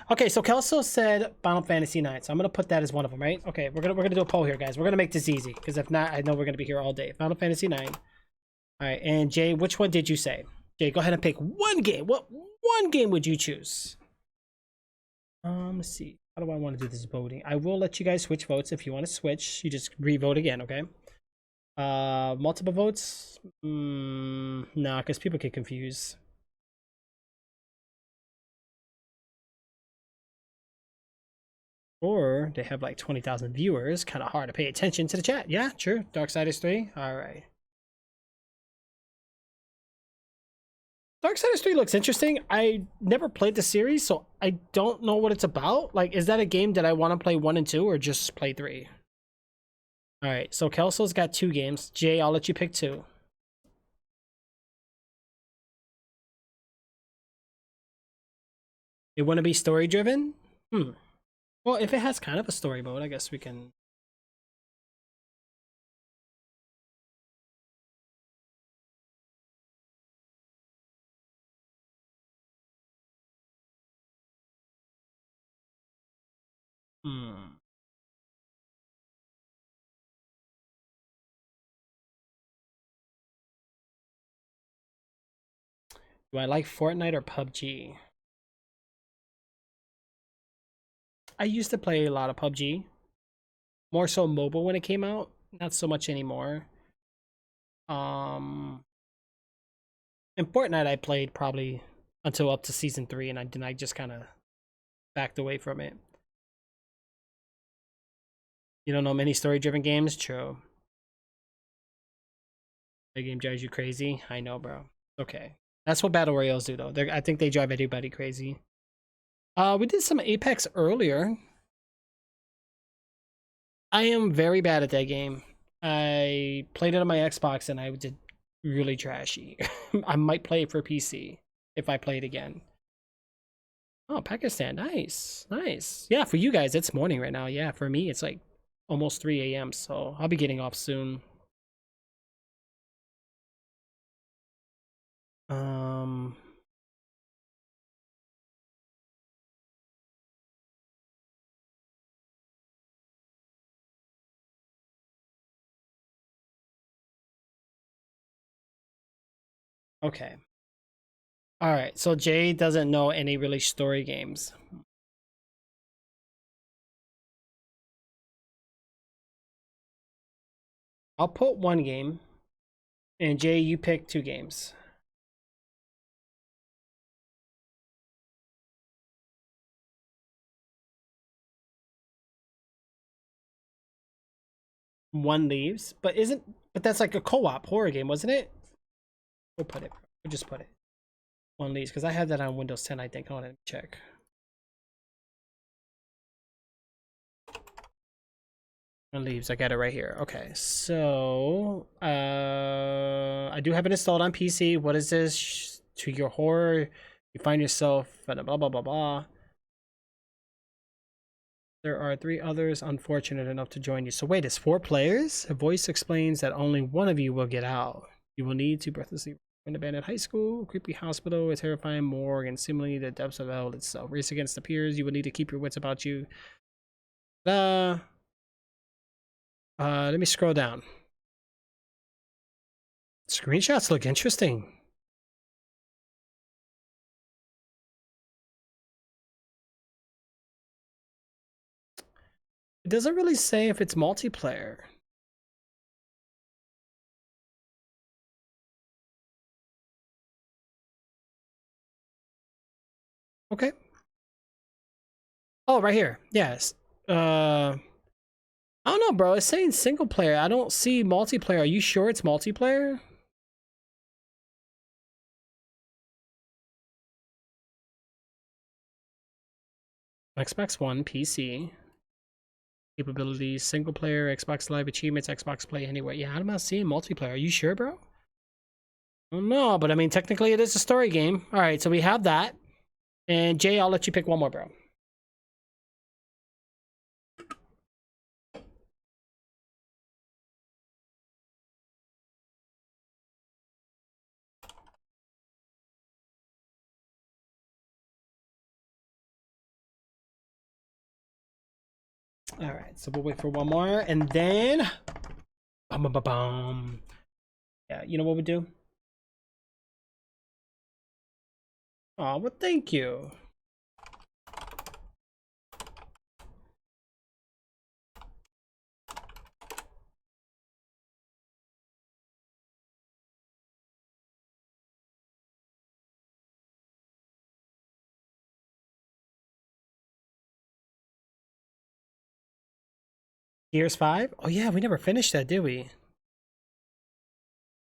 Okay, so Kelso said Final Fantasy IX, so I'm gonna put that as one of them, right? Okay, we're gonna do a poll here, guys. We're gonna make this easy, because if not, I know we're gonna be here all day. Final Fantasy IX. All right, and Jay, which one did you say? Jay, go ahead and pick one game. What one game would you choose? Let's see. How do I want to do this voting? I will let you guys switch votes if you want to switch. You just re-vote again, okay? Multiple votes? Nah, because people get confused. Or they have like 20,000 viewers. Kind of hard to pay attention to the chat. Yeah, true. Darksiders 3. All right. Darksiders 3 looks interesting. I never played the series, so I don't know what it's about. Like, is that a game that I want to play 1 and 2 or just play 3? Alright, so Kelso's got 2 games. Jay, I'll let you pick 2. You want to be story driven? Well, if it has kind of a story mode, I guess we can. Do I like Fortnite or PUBG? I used to play a lot of PUBG. More so mobile when it came out. Not so much anymore. In Fortnite I played probably until up to season 3, and I just kind of backed away from it. You don't know many story-driven games? True. The game drives you crazy? I know, bro. Okay. That's what Battle Royales do, though. I think they drive everybody crazy. We did some Apex earlier. I am very bad at that game. I played it on my Xbox, and I did really trashy. I might play it for PC if I play it again. Oh, Pakistan. Nice. Nice. Yeah, for you guys, it's morning right now. Yeah, for me, it's like almost 3 a.m., so I'll be getting off soon. Okay. All right, so Jay doesn't know any really story games. I'll put 1 game, and Jay, you pick 2 games. One leaves, but that's like a co-op horror game, wasn't it? We'll put it. We'll just put it. 1 leaves, because I have that on Windows 10, I think. Hold on, let me check. One leaves, I got it right here. Okay, so I do have it installed on PC. What is this? To your horror, you find yourself blah blah blah blah. There are 3 others unfortunate enough to join you. So wait, it's 4 players? A voice explains that only one of you will get out. You will need to breathlessly an abandoned high school, creepy hospital, a terrifying morgue, and similarly the depths of hell itself. Race against the peers. You will need to keep your wits about you. Let me scroll down. Screenshots look interesting. It doesn't really say if it's multiplayer. Okay. Oh, right here. Yes. I don't know, bro. It's saying single player. I don't see multiplayer. Are you sure it's multiplayer? Xbox One, PC. Capabilities, single player, Xbox Live achievements, Xbox Play Anywhere. Yeah, I'm not seeing multiplayer. Are you sure, bro? I don't know, but I mean, technically it is a story game. All right, so we have that. And Jay, I'll let you pick 1 more, bro. All right, so we'll wait for 1 more, and then, yeah, you know what we do? Oh, well, thank you. Gears 5? Oh yeah, we never finished that, did we?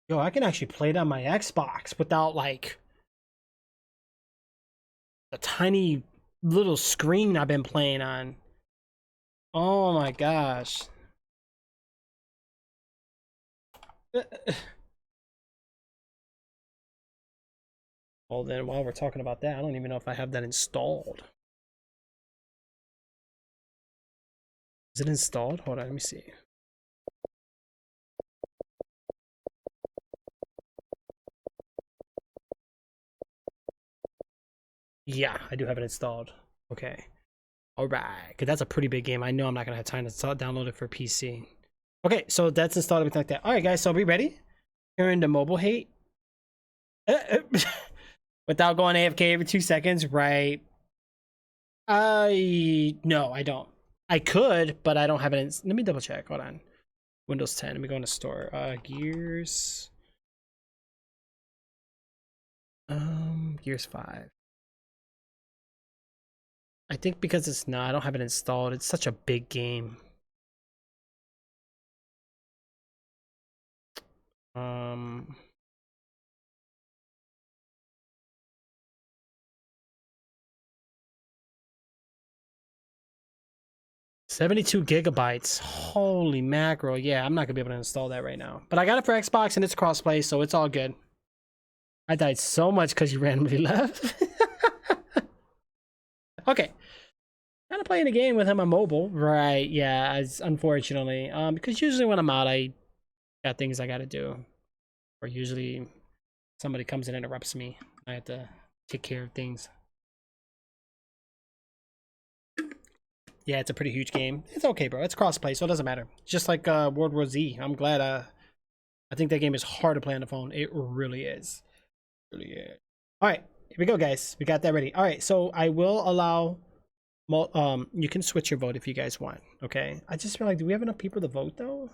Yo, I can actually play it on my Xbox without like the tiny little screen I've been playing on. Oh my gosh. Well then, while we're talking about that, I don't even know if I have that installed. Is it installed? Hold on, let me see. Yeah, I do have it installed. Okay. Alright, because that's a pretty big game. I know I'm not going to have time to download it for PC. Okay, so that's installed, everything like that. Alright guys, so are we ready? You're into mobile hate. Without going AFK every 2 seconds, right? No, I don't. I could, but I don't have it in. Let me double check. Hold on. Windows 10. Let me go in the store. Gears. Gears 5. I think because it's not, I don't have it installed. It's such a big game. $72 gigabytes. Holy mackerel. Yeah, I'm not gonna be able to install that right now. But I got it for Xbox and it's crossplay, so it's all good. I died so much because you randomly left. Okay. Kind of playing a game with him on mobile. Right, yeah, unfortunately. Because usually when I'm out, I got things I gotta do. Or usually somebody comes and interrupts me. I have to take care of things. Yeah, it's a pretty huge game. It's okay, bro. It's crossplay, so it doesn't matter. Just like World War Z. I'm glad. I think that game is hard to play on the phone. It really is. Really is. All right, here we go, guys. We got that ready. All right, so I will allow. You can switch your vote if you guys want. Okay. I just feel like, do we have enough people to vote though?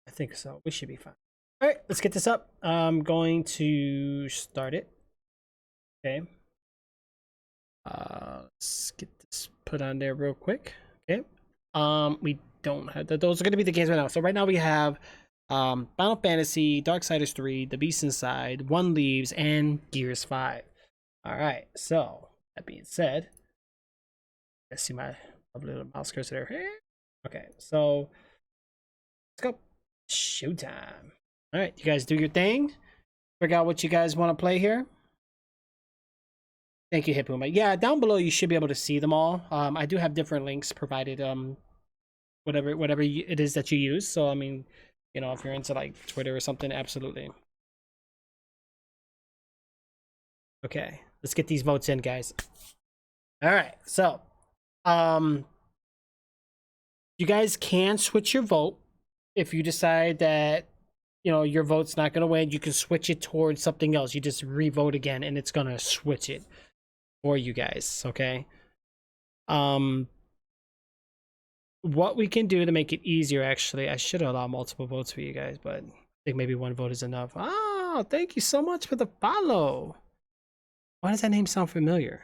I think so. We should be fine. All right, let's get this up. I'm going to start it. Okay. Let's get this put on there real quick. Okay. We don't have that. Those are going to be the games right now. So right now we have Final Fantasy, Darksiders 3, The Beast Inside, One Leaves, and Gears 5. All right. So that being said, let's see my lovely little mouse cursor there. Okay. So let's go. Showtime. All right, you guys do your thing. Figure out what you guys want to play here. Thank you, Hipuma. Yeah, down below you should be able to see them all. I do have different links provided. Whatever it is that you use. So I mean, you know, if you're into like Twitter or something, absolutely. Okay, let's get these votes in, guys. All right, so you guys can switch your vote. If you decide that, you know, your vote's not going to win, you can switch it towards something else. You just re-vote again, and it's going to switch it for you guys, okay? What we can do to make it easier, actually, I should allow multiple votes for you guys, but I think maybe one vote is enough. Oh, thank you so much for the follow. Why does that name sound familiar?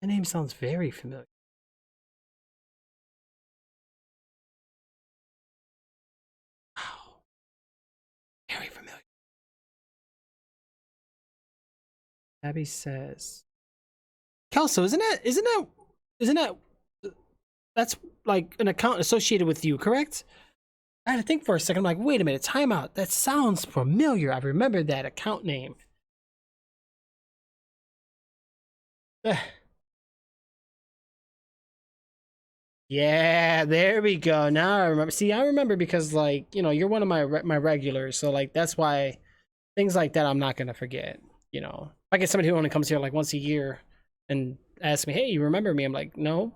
That name sounds very familiar. Very familiar. Abby says, Kelso, isn't that that's like an account associated with you, correct? I had to think for a second. I'm like, wait a minute, time out. That sounds familiar. I remember that account name. Yeah, there we go. Now I remember. See, I remember because, like, you know, you're one of my regulars, so like that's why things like that I'm not gonna forget. You know, if I get somebody who only comes here like once a year and asks me, "Hey, you remember me?" I'm like, "No."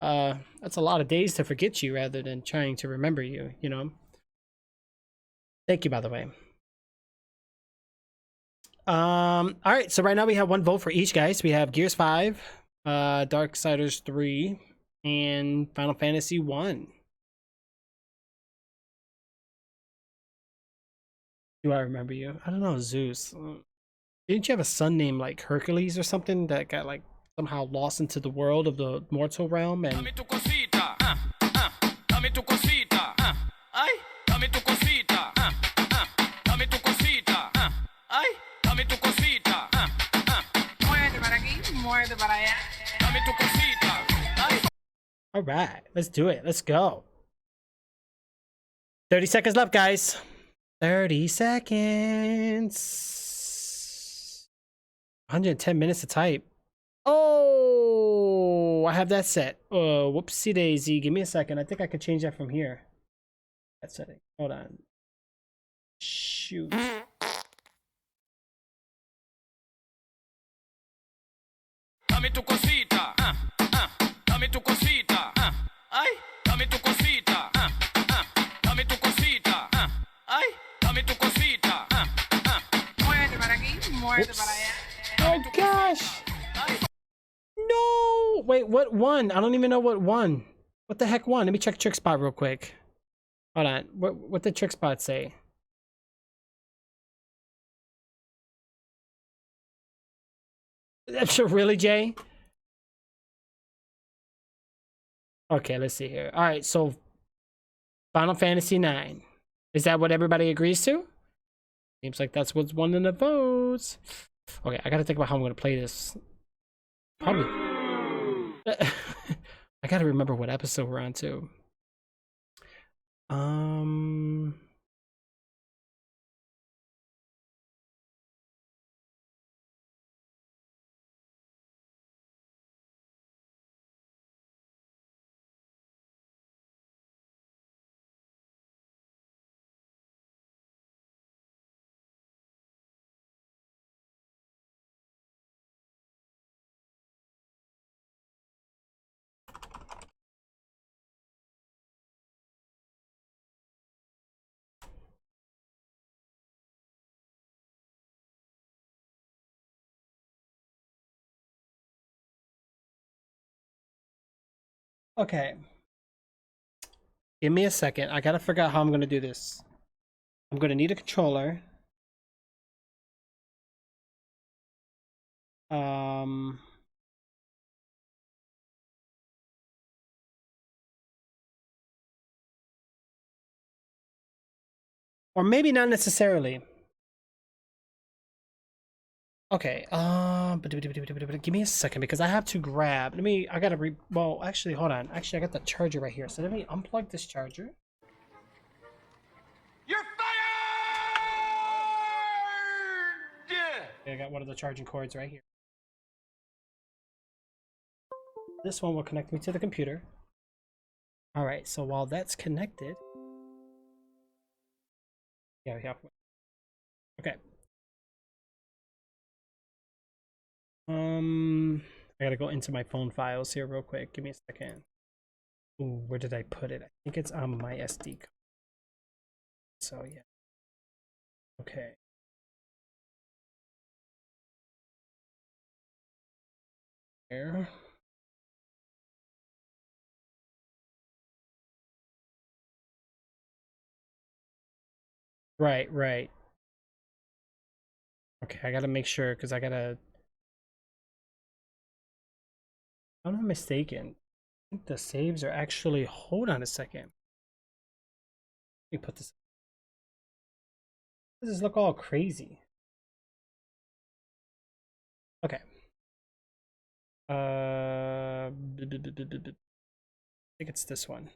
That's a lot of days to forget you rather than trying to remember you. You know. Thank you, by the way. All right. So right now we have one vote for each, guys. We have Gears 5, Darksiders 3. And Final Fantasy 1. Do I remember you? I don't know, Zeus. Didn't you have a son named like Hercules or something that got like somehow lost into the world of the mortal realm and Dame tu cosita, dame tu cosita, ay, dame tu cosita, dame tu cosita, ay, dame tu cosita, muévete para aquí, muévete para allá, dame tu cosita, ay. all right, let's do it. Let's go. 30 seconds left, guys. 30 seconds. 110 minutes to type. Oh, I have that set. Whoopsie daisy. Give me a second. I think I could change that from here. That setting. Hold on. Shoot. Dame tu cosita, dame tu cosita, ay, dame tu cosita, dame tu cosita, ay, dame tu cosita, muévete para aquí, muévete para allá. Oh gosh. No. Wait, what won? I don't even know what won. What the heck won? Let me check trick spot real quick. Hold on. What did trick spot say? That's really, Jay? Okay, let's see here. All right, so Final Fantasy IX. Is that what everybody agrees to? Seems like that's what's won in the votes. Okay, I gotta think about how I'm gonna play this. Probably. I gotta remember what episode we're on to. Okay. Give me a second. I gotta figure out how I'm gonna do this. I'm gonna need a controller. Or maybe not necessarily. Okay, give me a second because I have to grab. Well, actually, hold on. Actually, I got the charger right here. So let me unplug this charger. You're fired! Okay, I got one of the charging cords right here. This one will connect me to the computer. All right, so while that's connected, yeah. Okay. I gotta go into my phone files here real quick. Give me a second. Ooh, where did I put it? I think it's on my SD card. So yeah. Okay. There. Right. Okay, I gotta make sure because I gotta. If I'm not mistaken, I think the saves are actually. Hold on a second. Let me put this. Does this look all crazy? Okay. I think it's this one.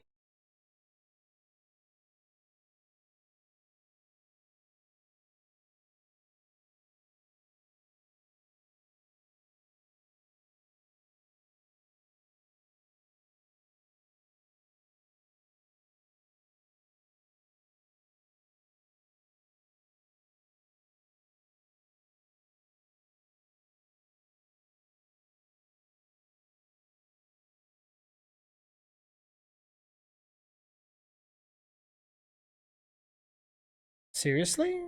Seriously?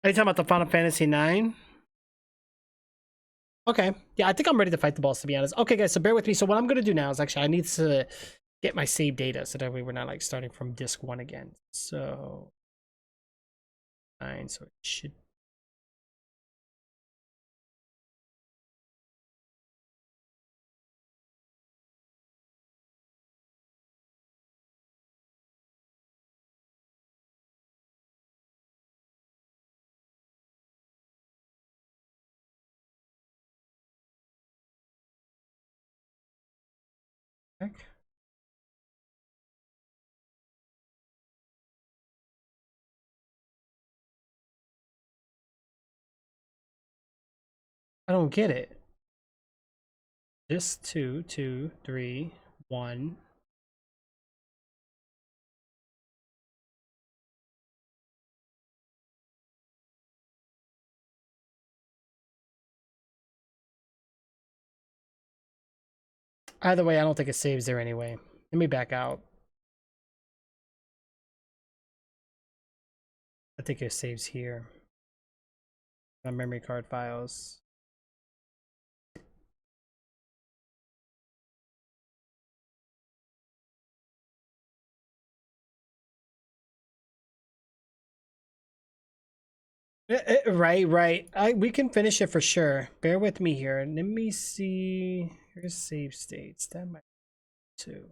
Are you talking about the Final Fantasy IX? Okay. Yeah, I think I'm ready to fight the boss, to be honest. Okay, guys, so bear with me. So what I'm going to do now is actually I need to get my save data so that way we're not like starting from disk 1 again. So 9, so it should. Heck? I don't get it. This 2, 2, 3, 1. Either way, I don't think it saves there anyway. Let me back out. I think it saves here. My memory card files. Right. We can finish it for sure. Bear with me here. Let me see. Here's save states. That might be too.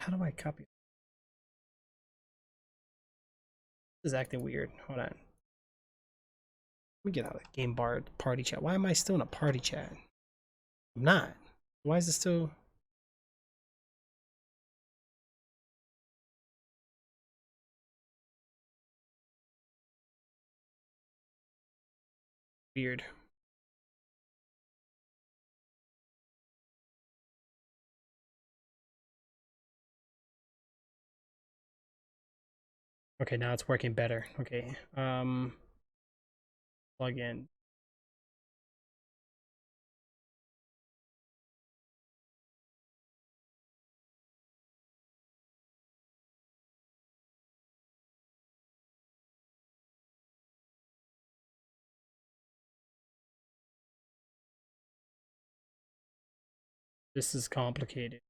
How do I copy? This is acting weird. Hold on. Let me get out of the game bar party chat. Why am I still in a party chat? I'm not. Why is it still? Weird. Okay, now it's working better. Okay. Plug in. This is complicated.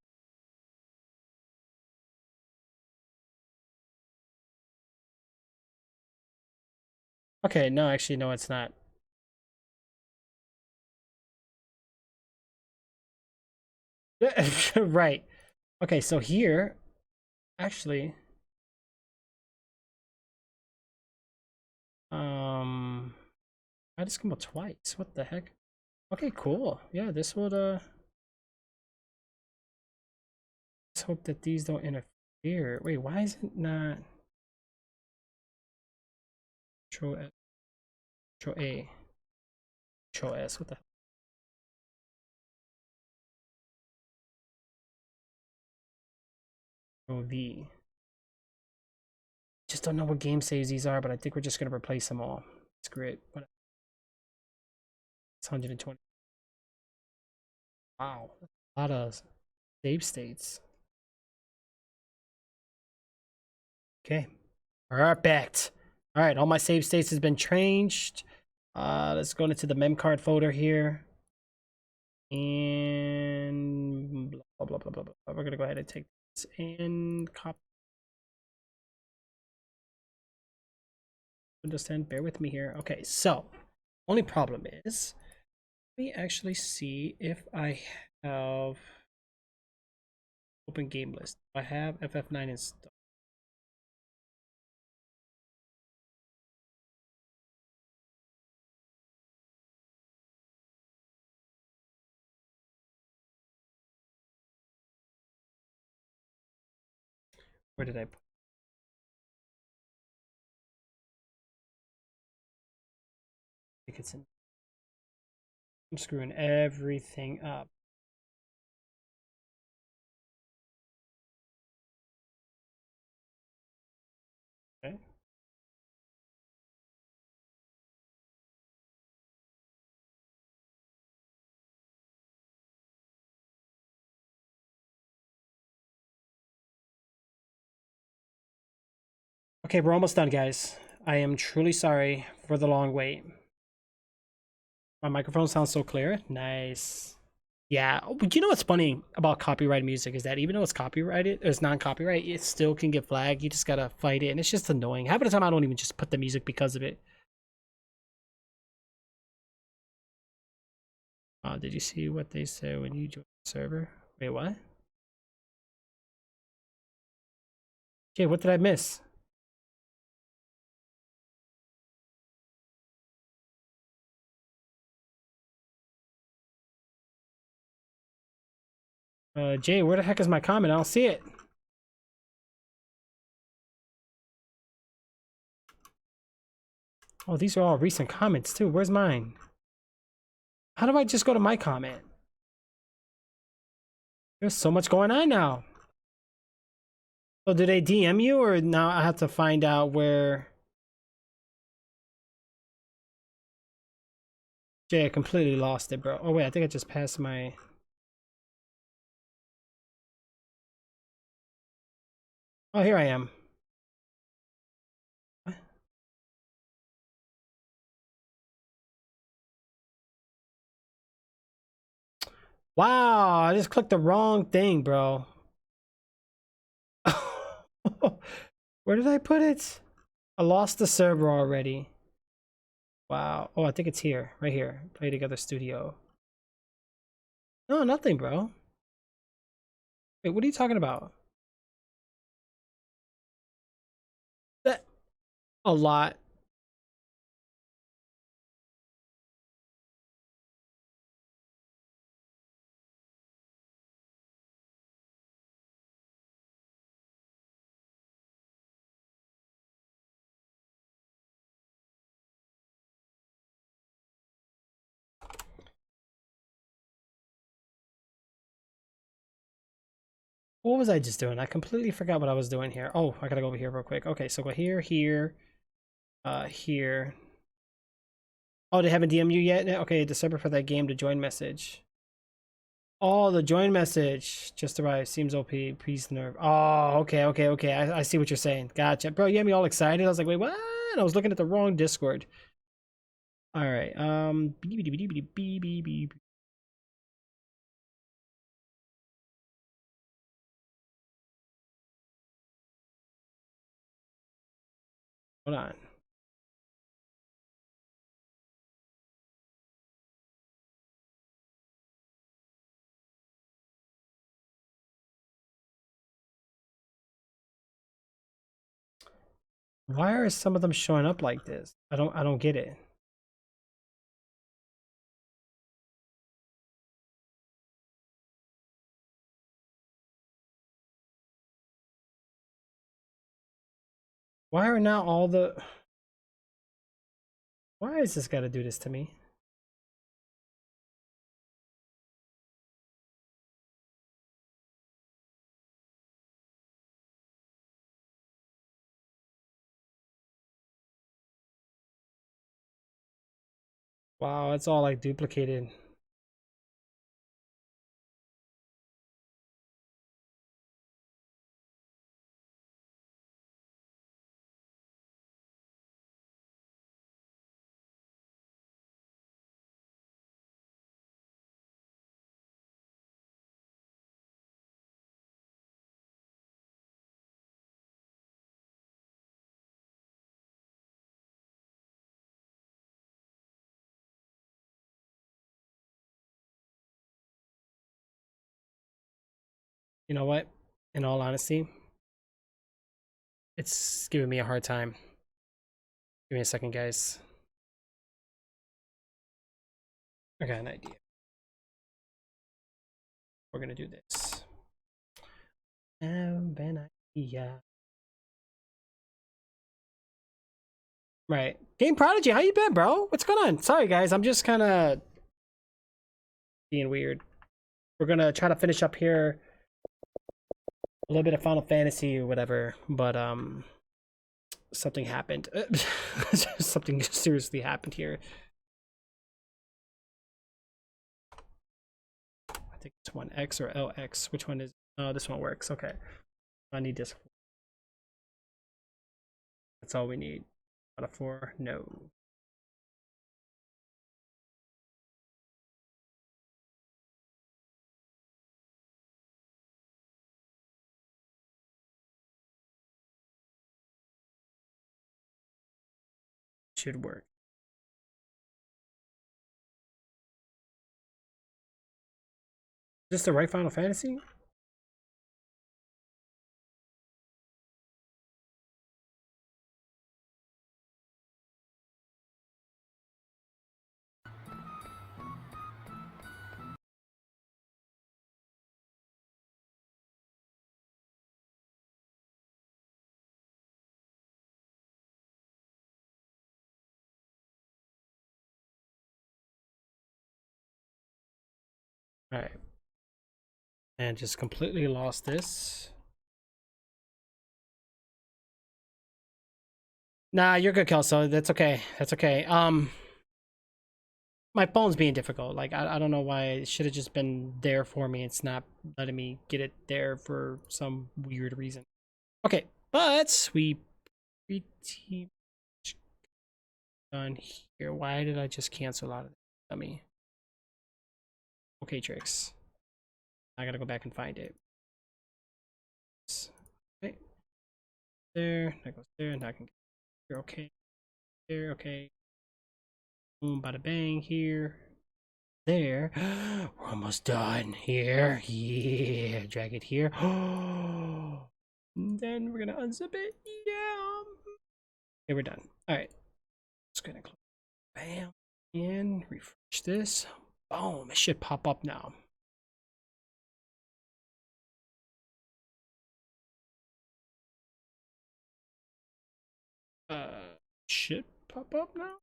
Okay, no, actually, no, it's not. Right. Okay, so here, actually, I just come out twice. What the heck? Okay, cool. Yeah, this would let's hope that these don't interfere. Wait, why is it not? Control S, Control A, Control S. What the hell? Control V. Just don't know what game saves these are, but I think we're just gonna replace them all. Screw it. It's 120. Wow, a lot of save states. Okay, perfect. All right, all my save states has been changed. Let's go into the mem card folder here, and blah blah blah blah blah. We're gonna go ahead and take this and copy. Understand? Bear with me here. Okay, so only problem is, let me actually see if I have open game list. I have FF9 installed. Where did I put? I think it's in. I'm screwing everything up. Okay. Okay, we're almost done, guys. I am truly sorry for the long wait. My microphone sounds so clear. Nice. Yeah, but you know what's funny about copyrighted music is that even though it's copyrighted, it's non-copyright, it still can get flagged. You just gotta fight it, and it's just annoying. Half of the time, I don't even just put the music because of it. Did you see what they said when you joined the server? Wait, what? Jay, what did I miss? Jay, where the heck is my comment? I don't see it. Oh, these are all recent comments too. Where's mine? How do I just go to my comment? There's so much going on now. So do they DM you, or now I have to find out where? Jay, I completely lost it, bro. Oh wait, I think I just passed my... Oh, here I am. What? Wow, I just clicked the wrong thing, bro. Where did I put it? I lost the server already. Wow. Oh, I think it's here. Right here. Play Together Studio. No, nothing, bro. Wait, what are you talking about? That... A lot. What was I just doing? I completely forgot what I was doing here. Oh, I gotta go over here real quick. Okay, so go here, here, here. Oh, they haven't DM you yet? Okay, December for that game to join message. Oh, the join message just arrived. Seems OP. Please nerve. Oh, okay, okay, okay. I see what you're saying. Gotcha. Bro, you had me all excited. I was like, wait, what? I was looking at the wrong Discord. All right. Hold on. Why are some of them showing up like this? I don't get it. Why are now all the... Why has this got to do this to me? Wow, it's all like duplicated. You know what? In all honesty, it's giving me a hard time. Give me a second, guys. I got an idea. We're gonna do this. An idea. Right. Game Prodigy, how you been, bro? What's going on? Sorry, guys. I'm just kind of being weird. We're gonna try to finish up here a little bit of Final Fantasy or whatever, but something happened. Something seriously happened here. I think it's 1X or LX. Which one is... Oh, this one works. Okay. I need this. That's all we need. Out of 4? No. should work. Is this the right Final Fantasy? All right. And just completely lost this. Nah, you're good, Kelso. That's okay. That's okay. My phone's being difficult. Like, I don't know why it should have just been there for me. It's not letting me get it there for some weird reason. Okay, but we pretty much done here. Why did I just cancel out of it? Let me. Okay, tricks. I gotta go back and find it. Okay. There, that goes there, and I can get here. Okay. There, okay. Boom, bada bang here. There. We're almost done here. Yeah. Drag it here. And then we're gonna unzip it. Yeah. Okay, we're done. Alright. Let's go ahead and close. Bam. And refresh this. Boom. It should pop up now. Should pop up now?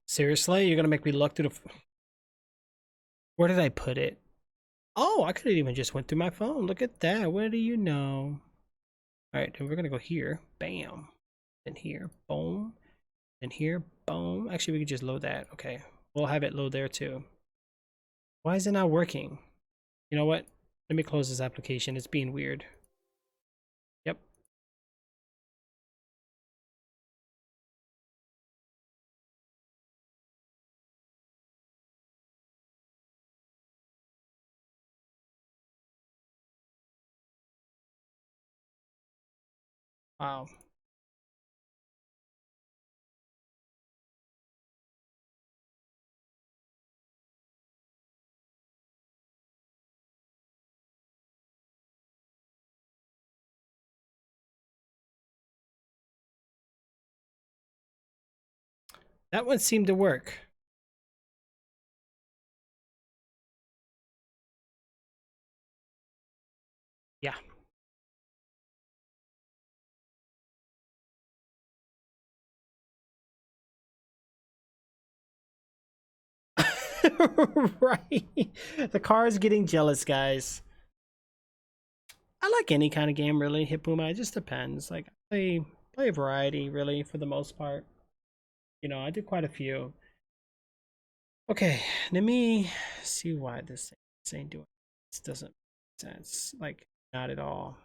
Seriously? You're gonna make me look through the... Where did I put it? Oh, I could have even just went through my phone. Look at that. What do you know? Alright, and we're gonna go here. Bam. And here. Boom. And here. Boom. Actually, we could just load that. Okay. We'll have it load there too. Why is it not working? You know what? Let me close this application. It's being weird. Yep. Wow. That one seemed to work. Yeah. Right. The car is getting jealous, guys. I like any kind of game, really. Hipuma, it just depends. Like, I play a variety, really, for the most part. You know, I do quite a few. Okay, let me see why this ain't doing. This doesn't make sense. Like, not at all.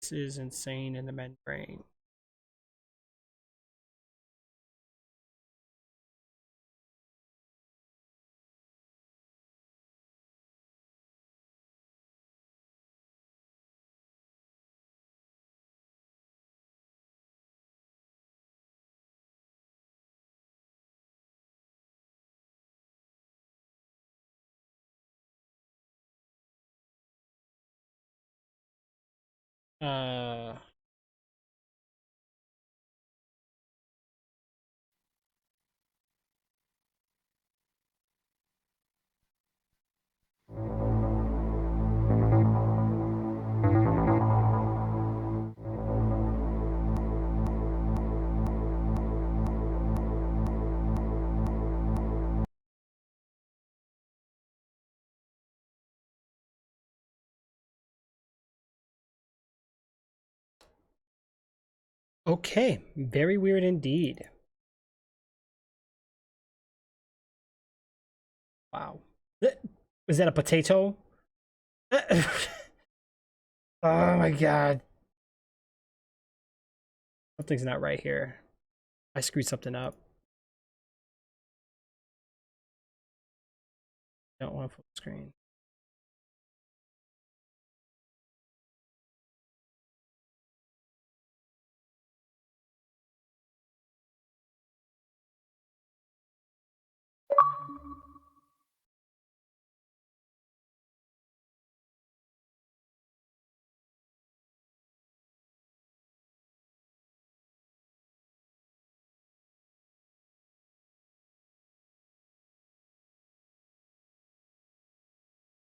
This is insane in the membrane. Okay, very weird indeed. Wow. Is that a potato? Oh my god. Something's not right here. I screwed something up. Don't want full screen.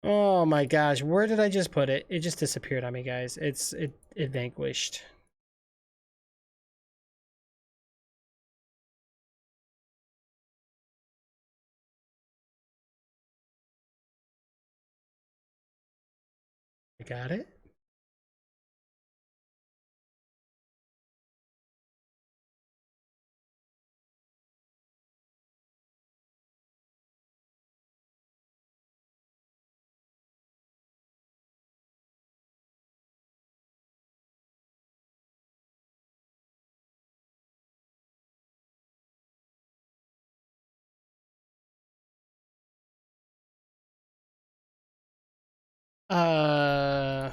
Oh my gosh, where did I just put it? It just disappeared on me, guys. It vanquished. I got it. Uh,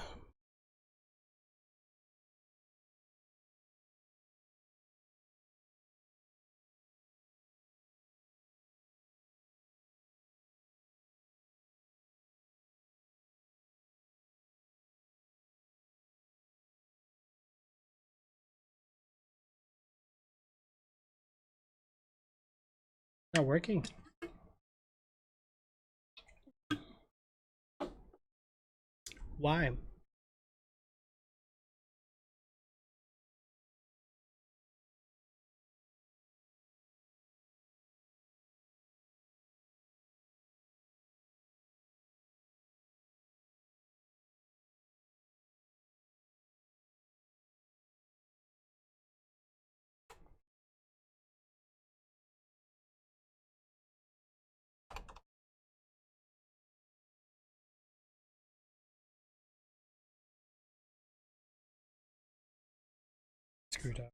not working. Why? Screwed up.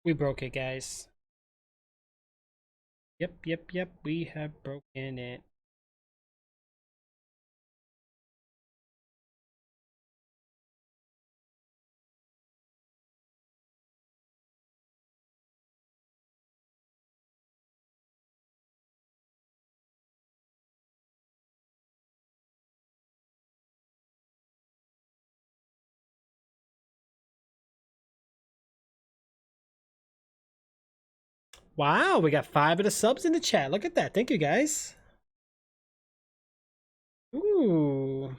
We broke it, guys. Yep. We have broken it. Wow, we got 5 of the subs in the chat. Look at that. Thank you, guys. Ooh.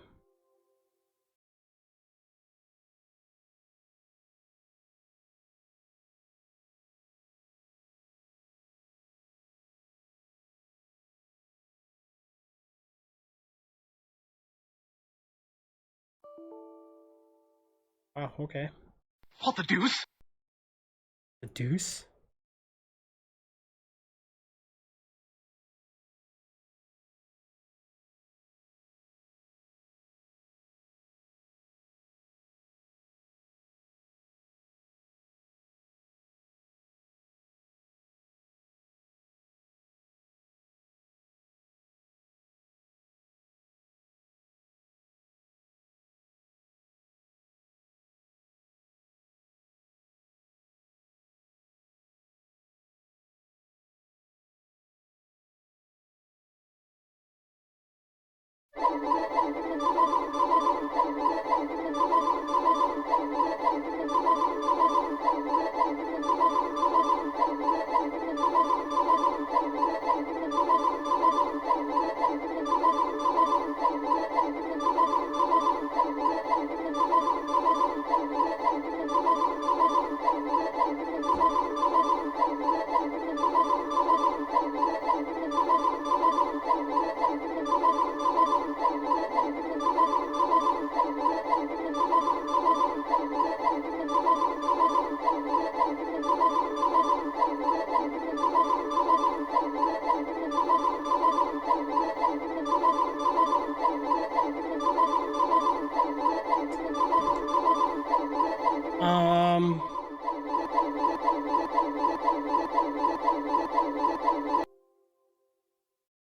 Oh, okay. What the deuce? The deuce?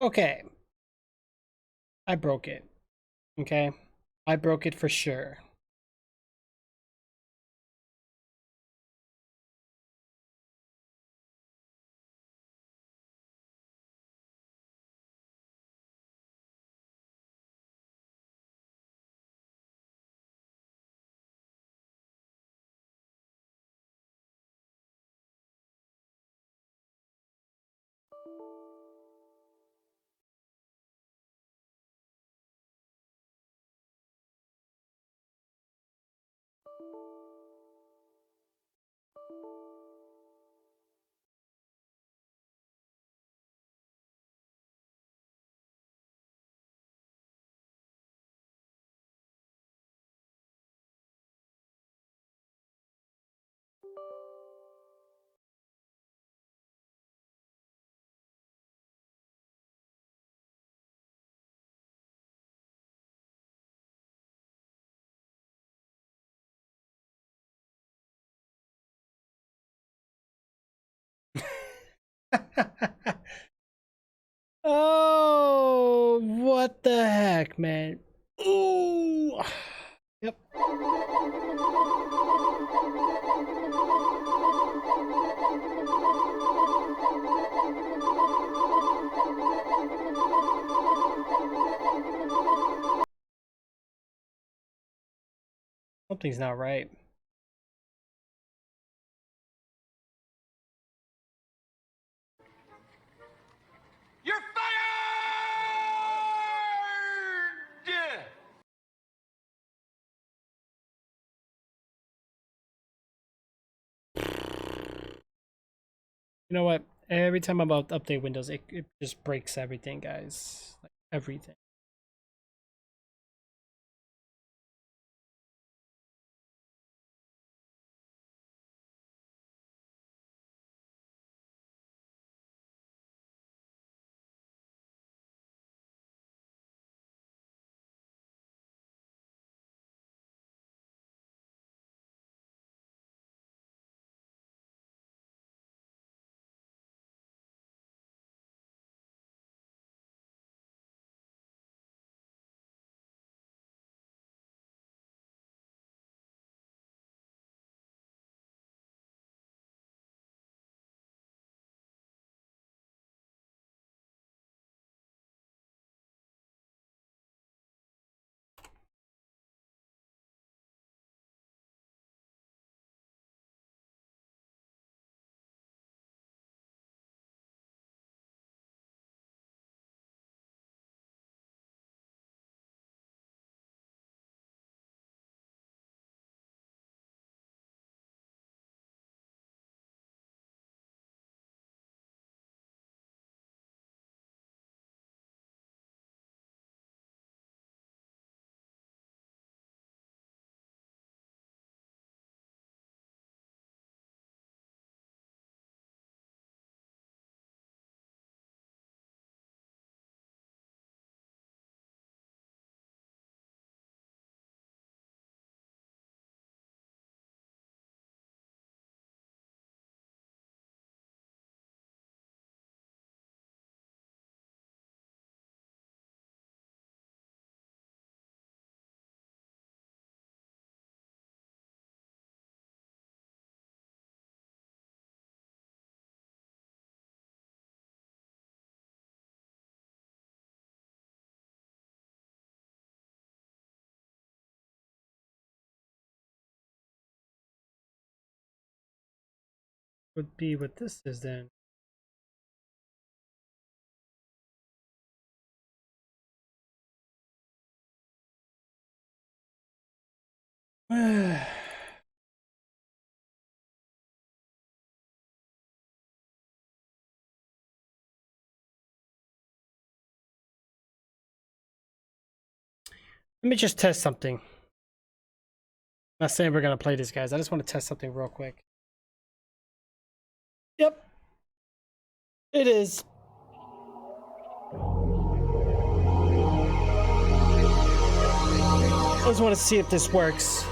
Okay. I broke it. Okay. I broke it for sure. Oh, what the heck, man? Ooh. Yep. Something's not right. You're fired! You know what? Every time I'm about to update Windows, it just breaks everything, guys. Like everything. Would be what this is then. Let me just test something. I'm not saying we're gonna play this, guys. I just want to test something real quick. Yep. It is. I just want to see if this works.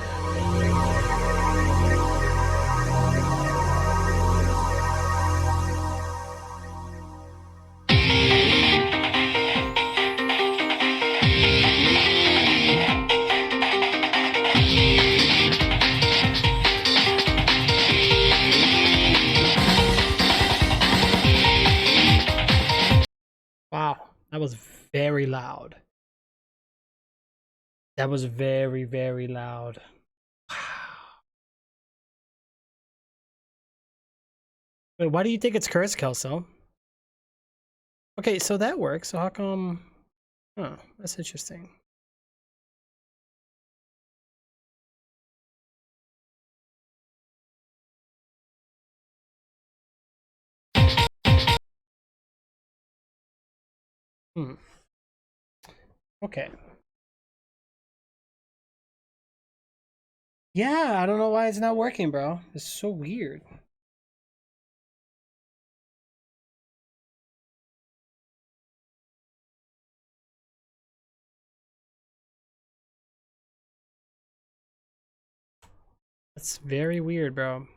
That was very loud. That was very, very loud. Wait, why do you think it's cursed, Kelso? Okay, so that works. So how come? Oh, that's interesting. Hmm. Okay. Yeah, I don't know why it's not working, bro. It's so weird. That's very weird, bro.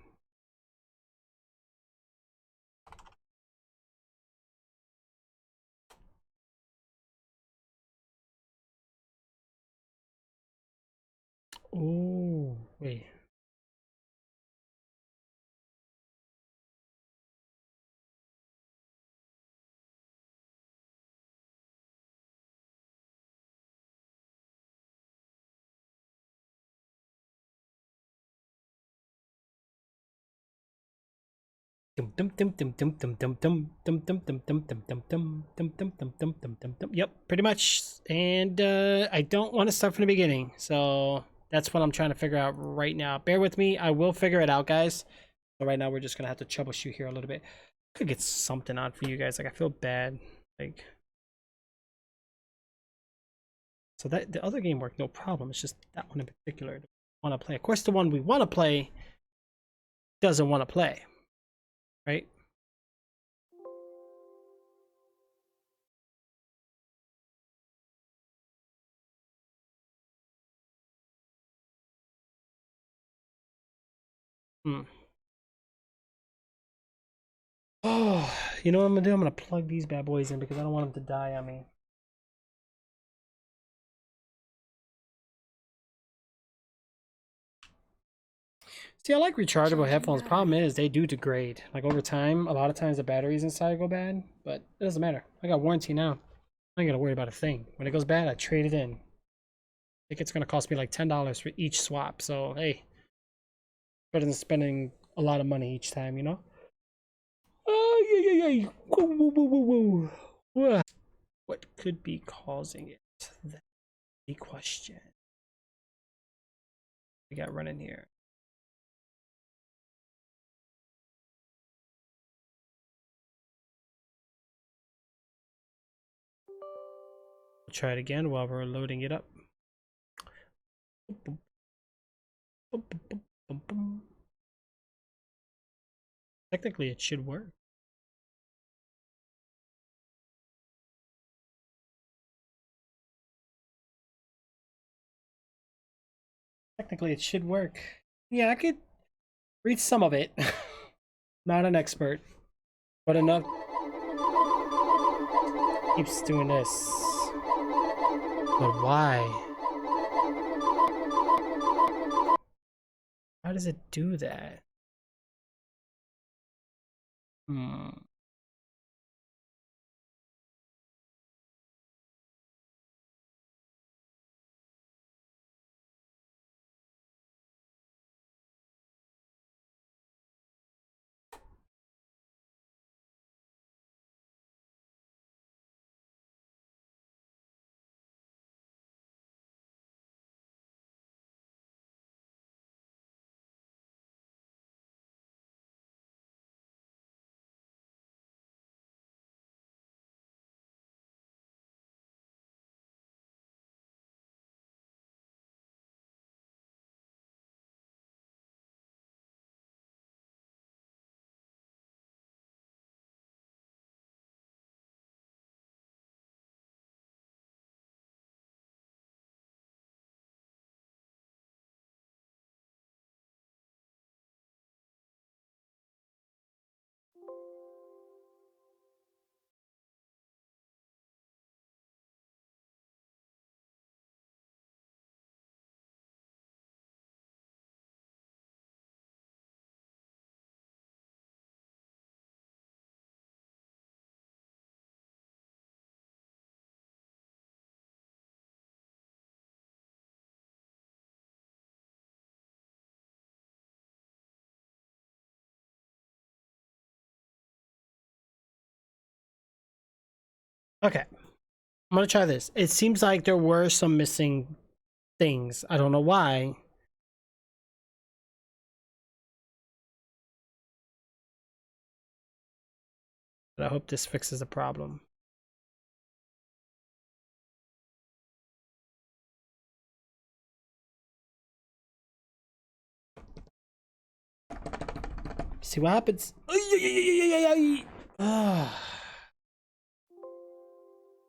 Oh, wait. Yep, pretty much. And I don't want to start from the beginning, so that's what I'm trying to figure out right now. Bear with me, I will figure it out, guys. So right now we're just gonna have to troubleshoot here a little bit. Could get something on for you guys. Like I feel bad. Like so that the other game worked no problem. It's just that one in particular want to play. Of course, the one we want to play doesn't want to play, right? Hmm. Oh, you know what I'm gonna do? I'm gonna plug these bad boys in because I don't want them to die on me. See, I like rechargeable headphones. Problem is, they do degrade. Like over time, a lot of times the batteries inside go bad, but it doesn't matter. I got warranty now. I ain't gotta worry about a thing. When it goes bad, I trade it in. I think it's gonna cost me like $10 for each swap. So hey, better than spending a lot of money each time, you know? Oh yeah, yeah, yeah. Woo, woo, woo, woo, woo. What could be causing it? That's the question. We got running here. We'll try it again while we're loading it up. Technically, it should work. Technically, it should work. Yeah, I could read some of it. Not an expert, but enough. Keeps doing this. But why? How does it do that? Hmm. Okay. I'm gonna try this. It seems like there were some missing things. I don't know why. But I hope this fixes the problem. See what happens.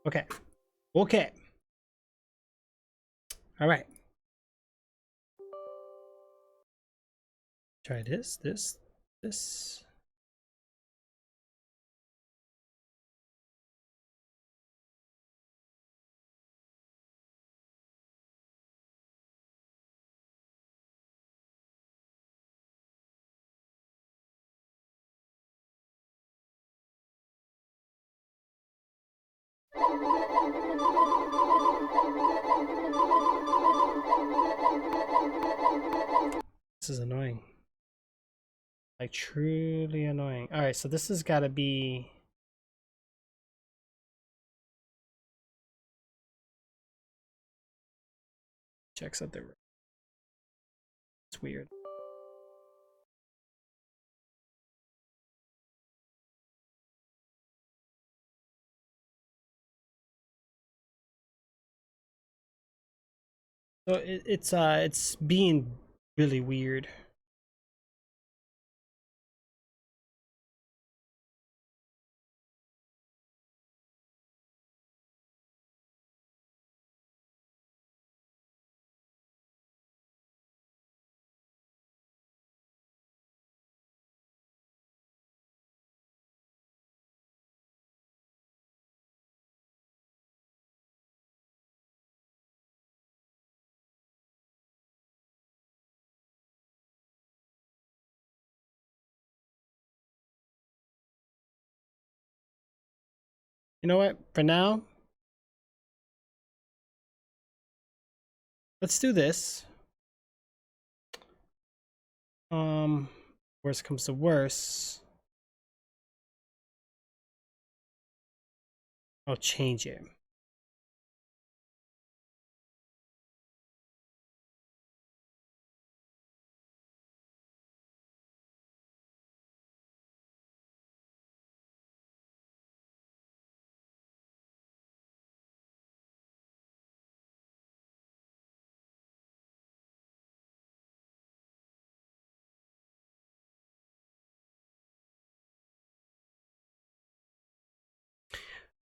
Okay. Okay. All right. Try this. This is annoying. Like truly annoying. All right, so this has got to be. Check something. It's weird. So it's being really weird. You know what? For now, let's do this. Worst comes to worst, I'll change it.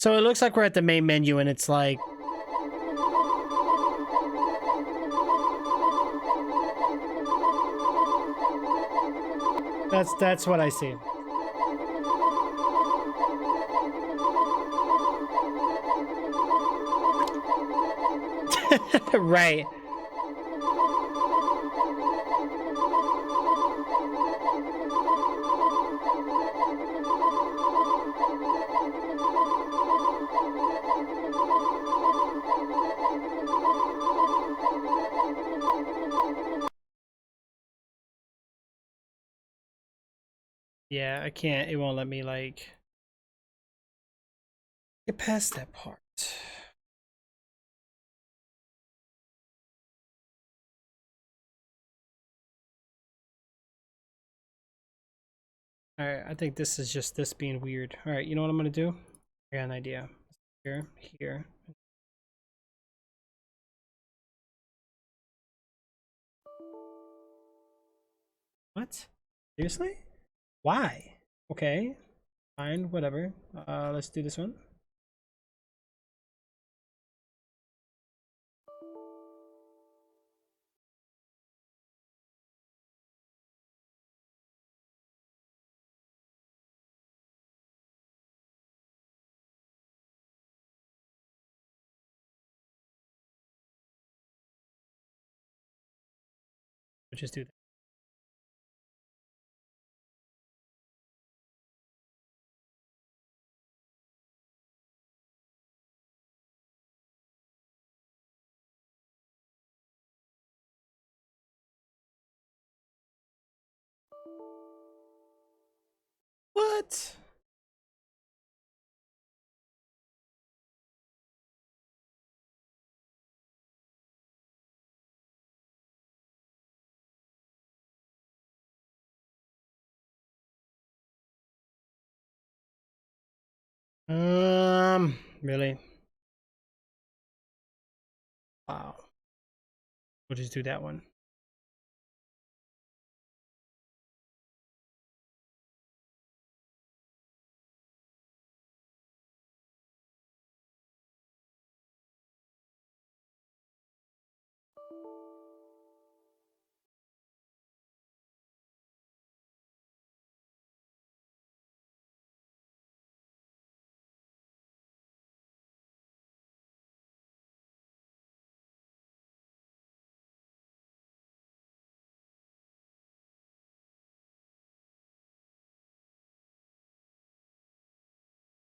So it looks like we're at the main menu and it's like that's what I see. Right. Yeah, I can't. It won't let me like get past that part. All right, I think this is just this being weird. All right, you know what I'm gonna do? I got an idea. Here. What? Seriously? Why? Okay. Fine, whatever. Let's do this one. We'll just do that. What? Really? Wow. We'll just do that one.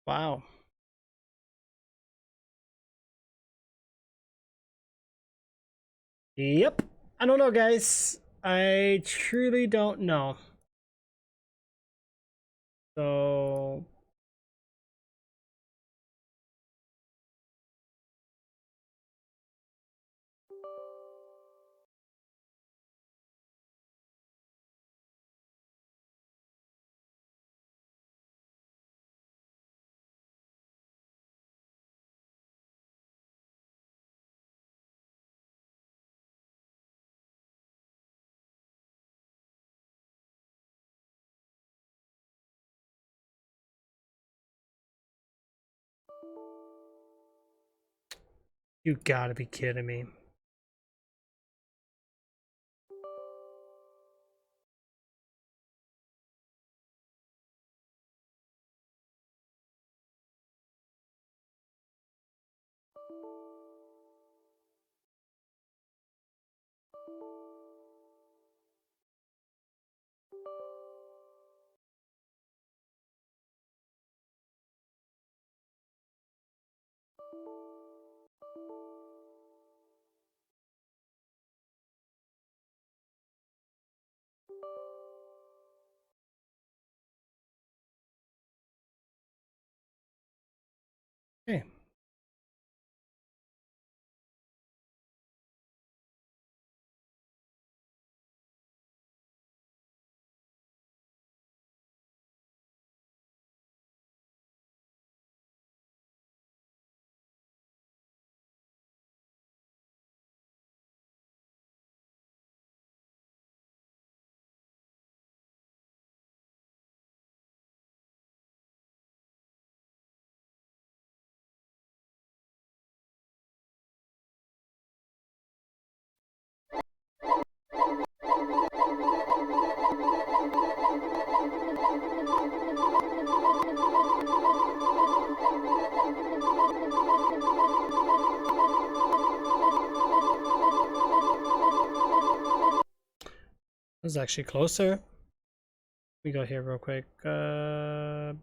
Wow. Yep. I don't know, guys. I truly don't know. So you gotta be kidding me. Okay. This is actually closer. We go here real quick. Ran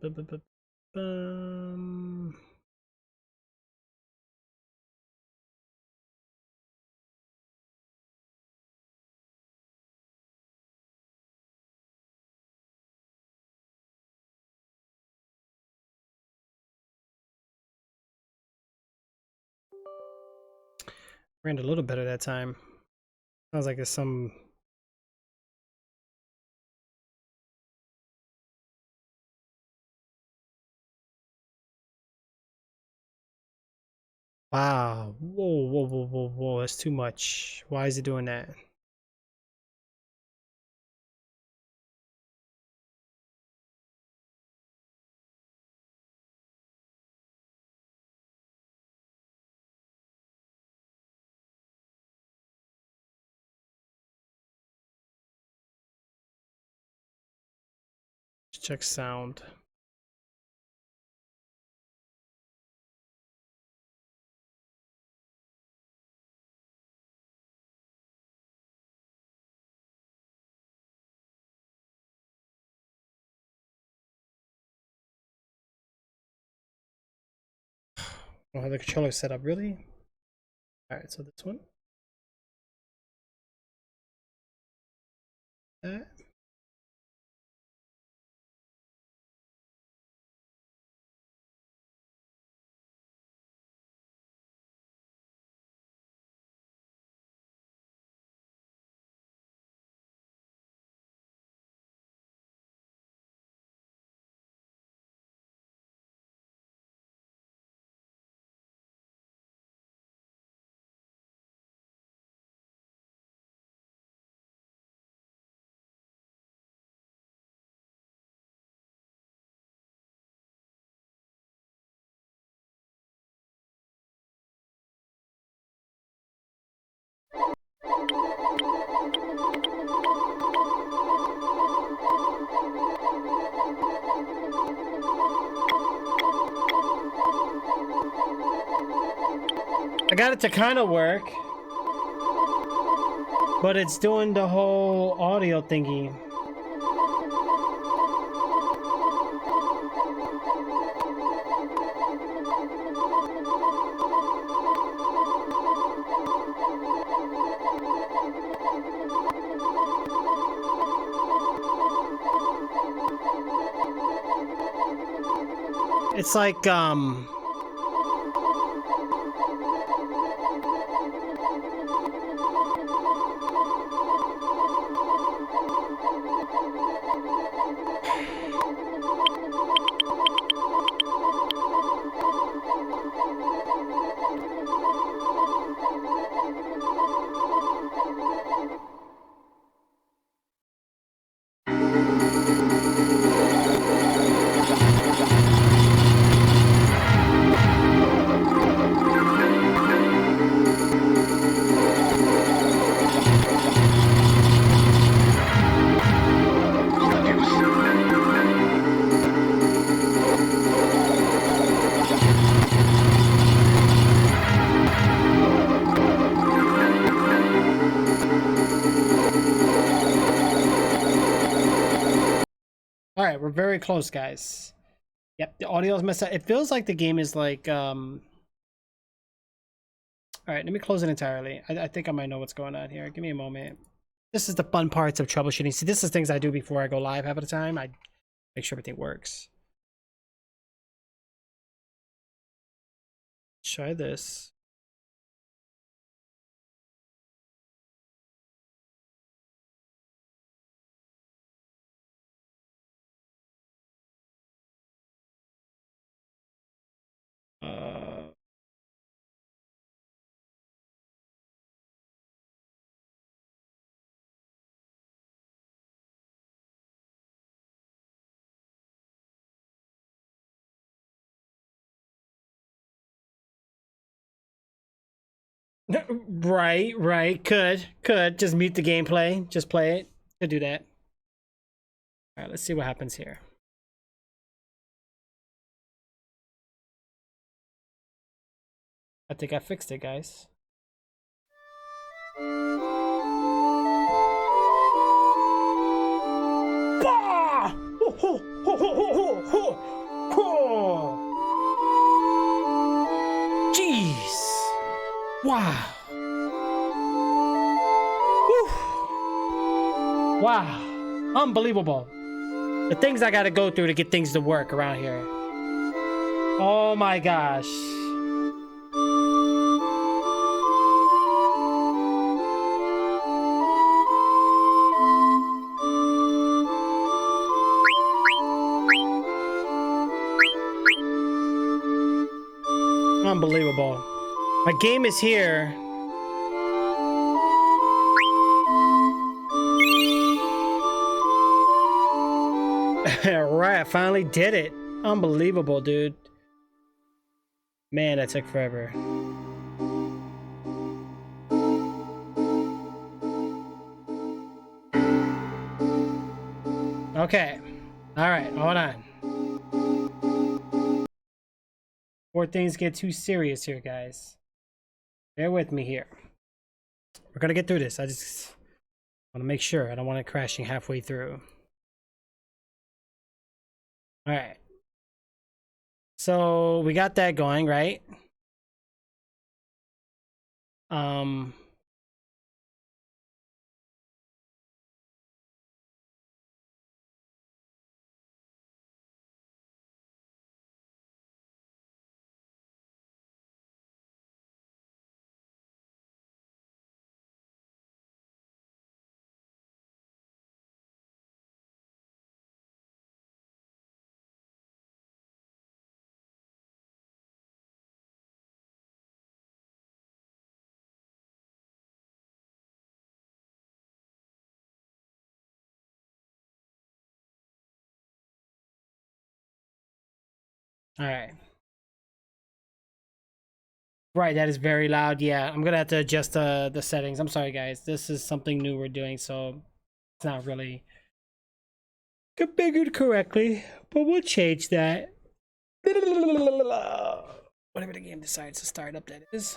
a little better that time. Sounds like it's some. Wow. Whoa, whoa, whoa, whoa, whoa. That's too much. Why is it doing that? Let's check sound. I don't have the controller set up, really? Alright, so this one. That. got it to kind of work, but it's doing the whole audio thingy. It's like, all right, we're very close, guys. Yep, the audio's messed up. It feels like the game is like, all right, let me close it entirely. I think I might know what's going on here. Give me a moment. This is the fun parts of troubleshooting. See, this is things I do before I go live half of the time. I make sure everything works. Try this. Right. Could just mute the gameplay. Just play it. Could do that. All right, let's see what happens here. I think I fixed it, guys. Bah! Ho, ho, ho, ho, ho, ho, ho. Jeez. Wow. Whew. Wow. Unbelievable. The things I gotta go through to get things to work around here. Oh my gosh. Unbelievable. My game is here. Right, I finally did it. Unbelievable, dude. Man, that took forever. Okay. All right, hold on. Before things get too serious here, guys. Bear with me here. We're gonna get through this. I just want to make sure. I don't want it crashing halfway through. All right. So we got that going, right? All right. Right, that is very loud. Yeah, I'm gonna have to adjust the settings. I'm sorry, guys. This is something new we're doing, so it's not really configured correctly, but we'll change that. Whatever the game decides to start up, that is.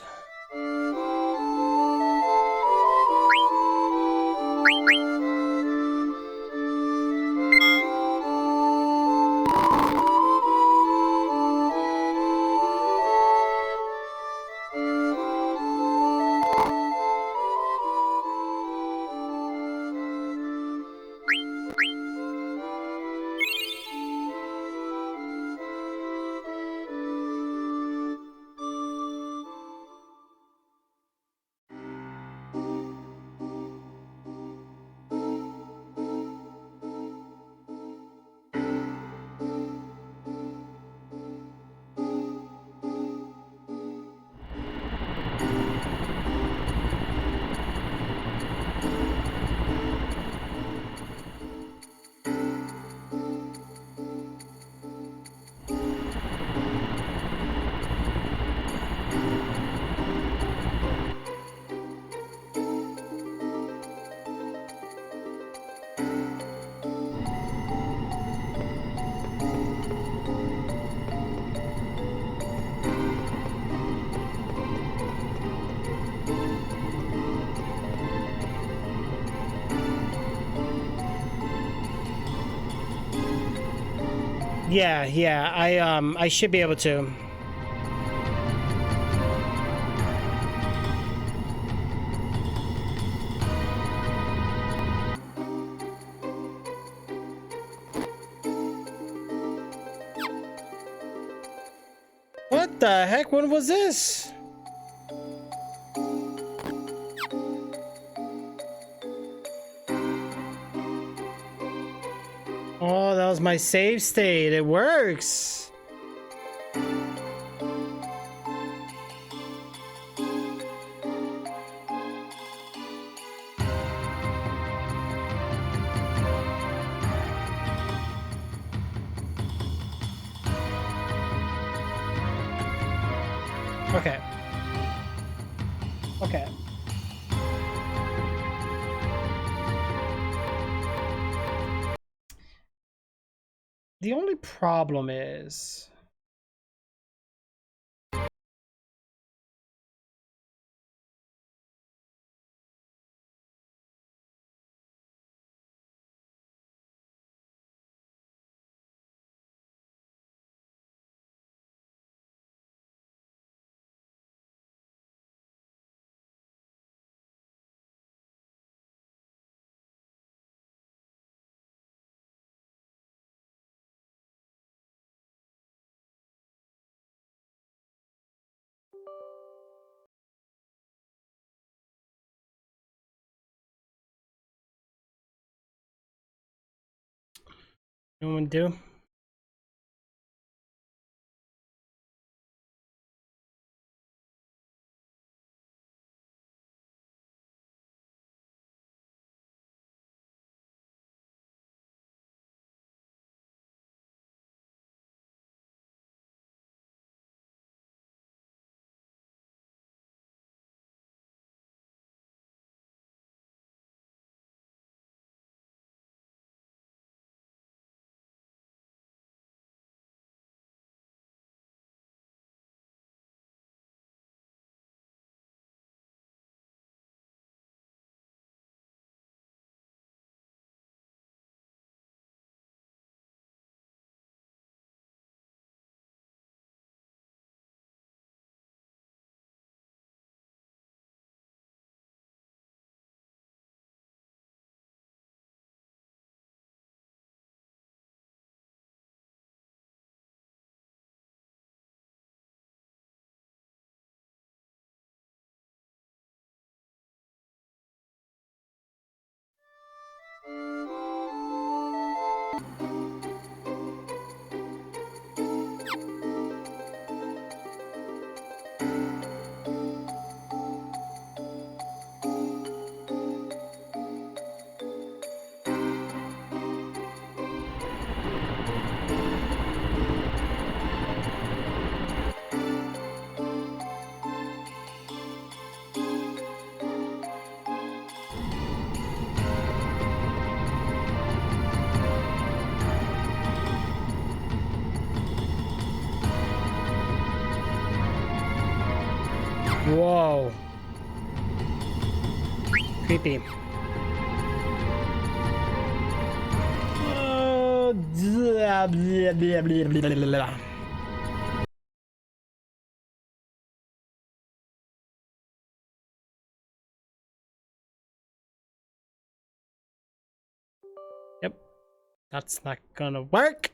Yeah, I should be able to. What the heck? When was this? Oh, that was my save state. It works. Okay. Okay. The only problem is... No one do? Whoa. Creepy. Blah, blah, blah, blah, blah, blah, blah. Yep. That's not gonna work.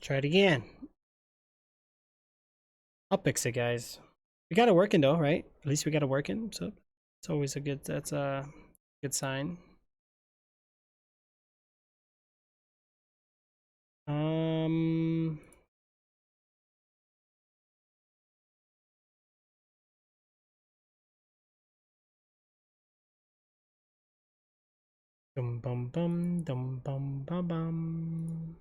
Try it again. I'll fix it, guys. We got it working though, right? At least we got it working, so it's always a good, that's a good sign. Dum bum bum dum bum bum bum.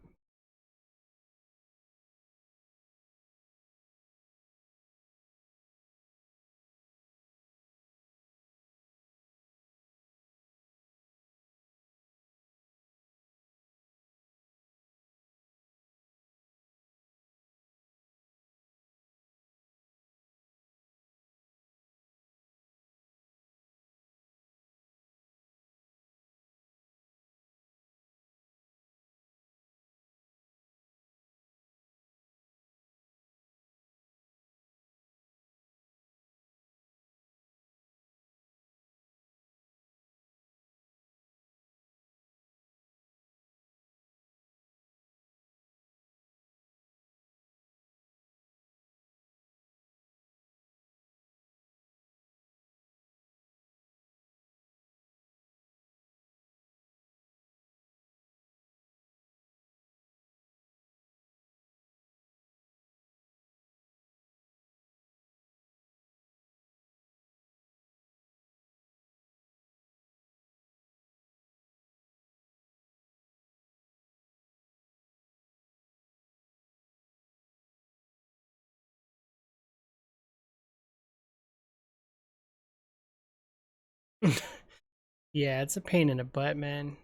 Yeah, it's a pain in the butt, man.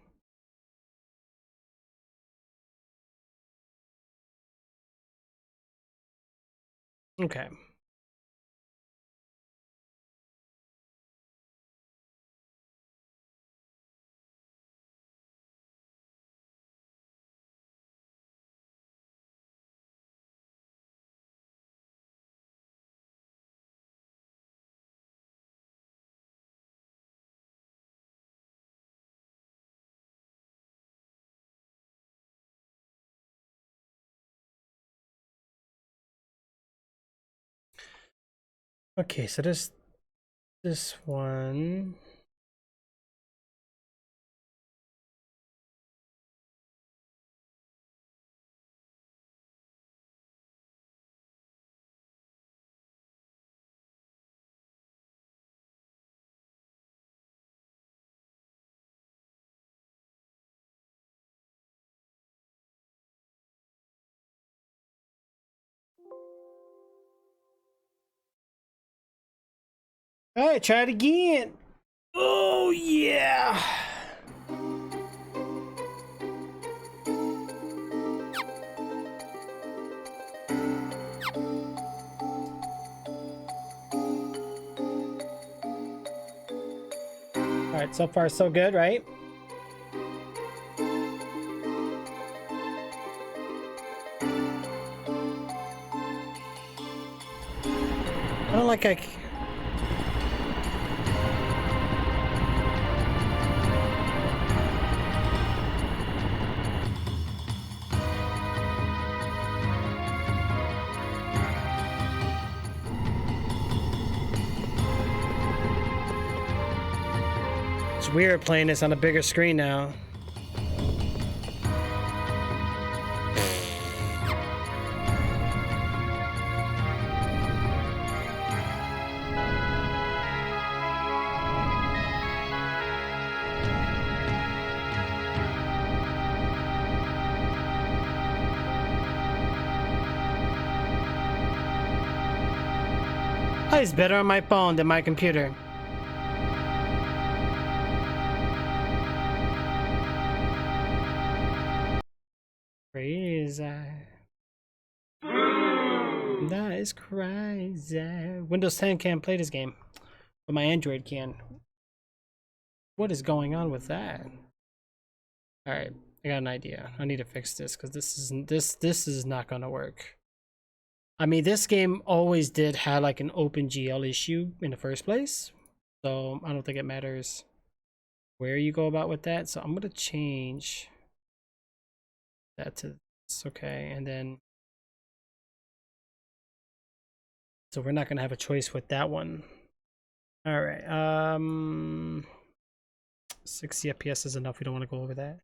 Okay. Okay, so this one. All right, try it again. Oh yeah. All right, so far so good, right? I don't like It's weird playing this on a bigger screen now. It's better on my phone than my computer. Crazy. That is crazy. Windows 10 can't play this game, but my Android can. What is going on with that? All right, I got an idea. I need to fix this because this is not gonna work. I mean, this game always did have like an OpenGL issue in the first place, so I don't think it matters where you go about with that. So I'm gonna change that to this, okay, and then so we're not gonna have a choice with that one. All right, 60 FPS is enough. We don't want to go over that.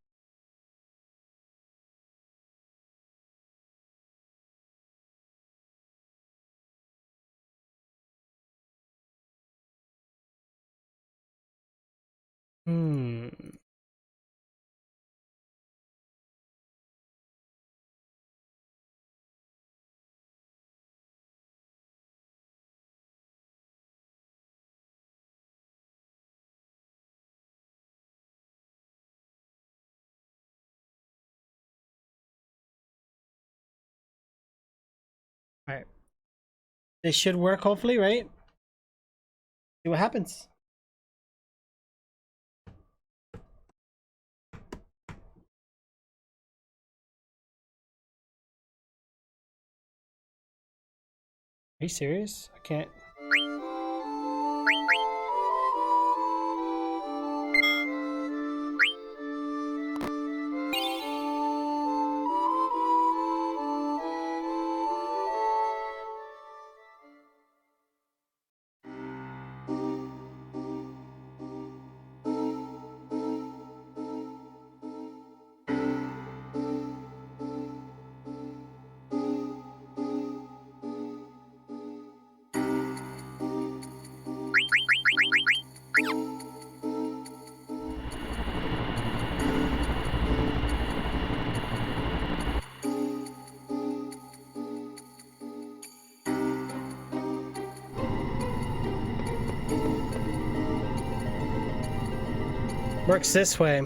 All right, this should work hopefully, right? See what happens. Are you serious? I can't. Works this way.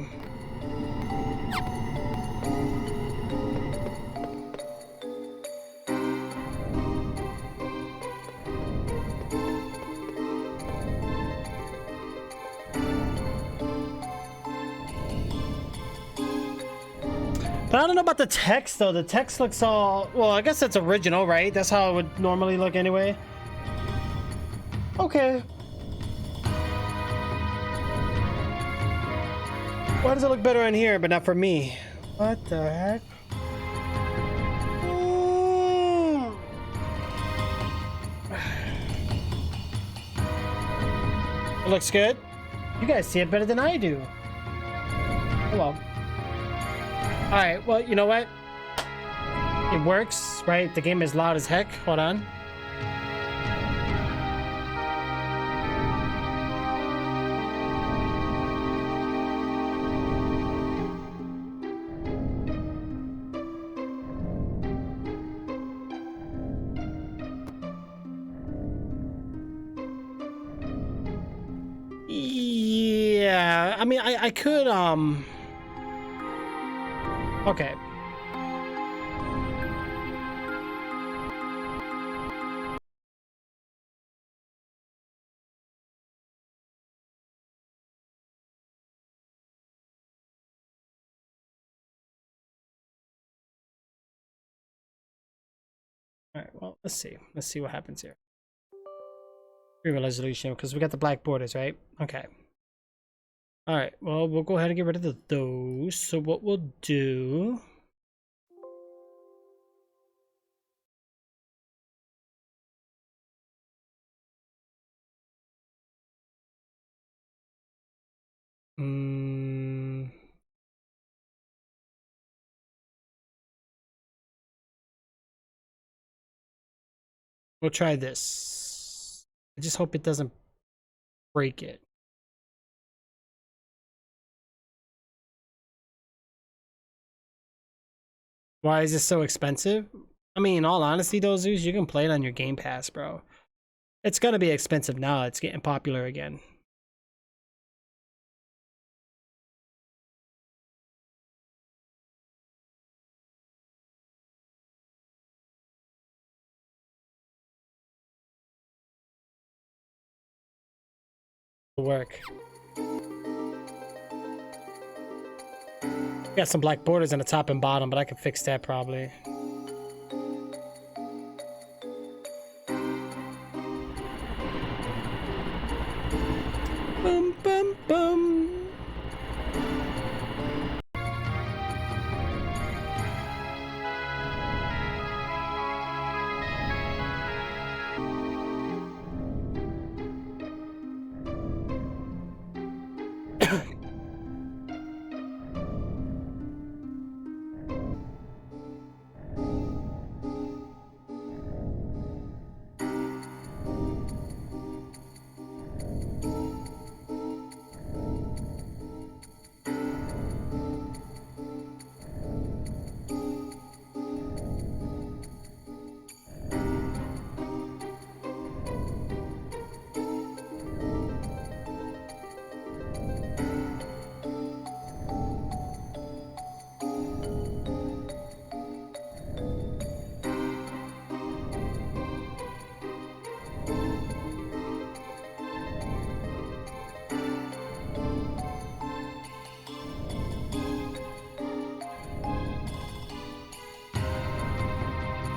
But I don't know about the text though. The text looks all, well, I guess that's original, right? That's how it would normally look anyway. Okay. Why does it look better in here, but not for me? What the heck? It looks good. You guys see it better than I do. Oh well. Alright, well, you know what? It works, right? The game is loud as heck. Hold on. Yeah, I mean, I could, okay. All right, well, let's see. Let's see what happens here. Free resolution, because we got the black borders, right? Okay. All right, well, we'll go ahead and get rid of those. So what we'll do... We'll try this. I just hope it doesn't break it. Why is this so expensive? I mean, in all honesty, though, Zeus, you can play it on your Game Pass, bro. It's gonna be expensive now. It's getting popular again. work. Got some black borders on the top and bottom, but I can fix that probably. Boom, boom, boom.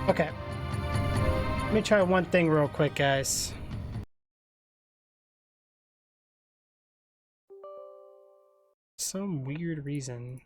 Okay. Let me try one thing real quick, guys. Some weird reason.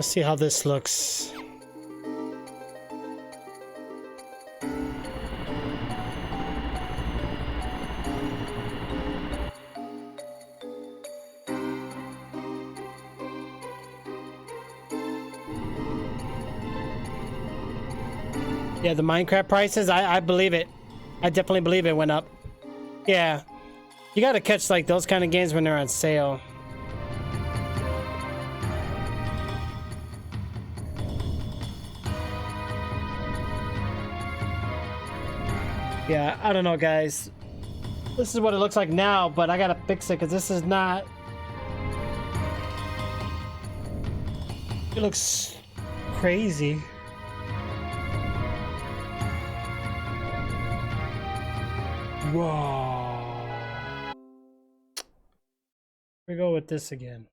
Let's see how this looks. Yeah, the Minecraft prices, I believe it. I definitely believe it went up. Yeah. You gotta catch like those kind of games when they're on sale. Yeah, I don't know, guys. This is what it looks like now, but I gotta fix it because this is not... It looks crazy. Whoa. We go with this again.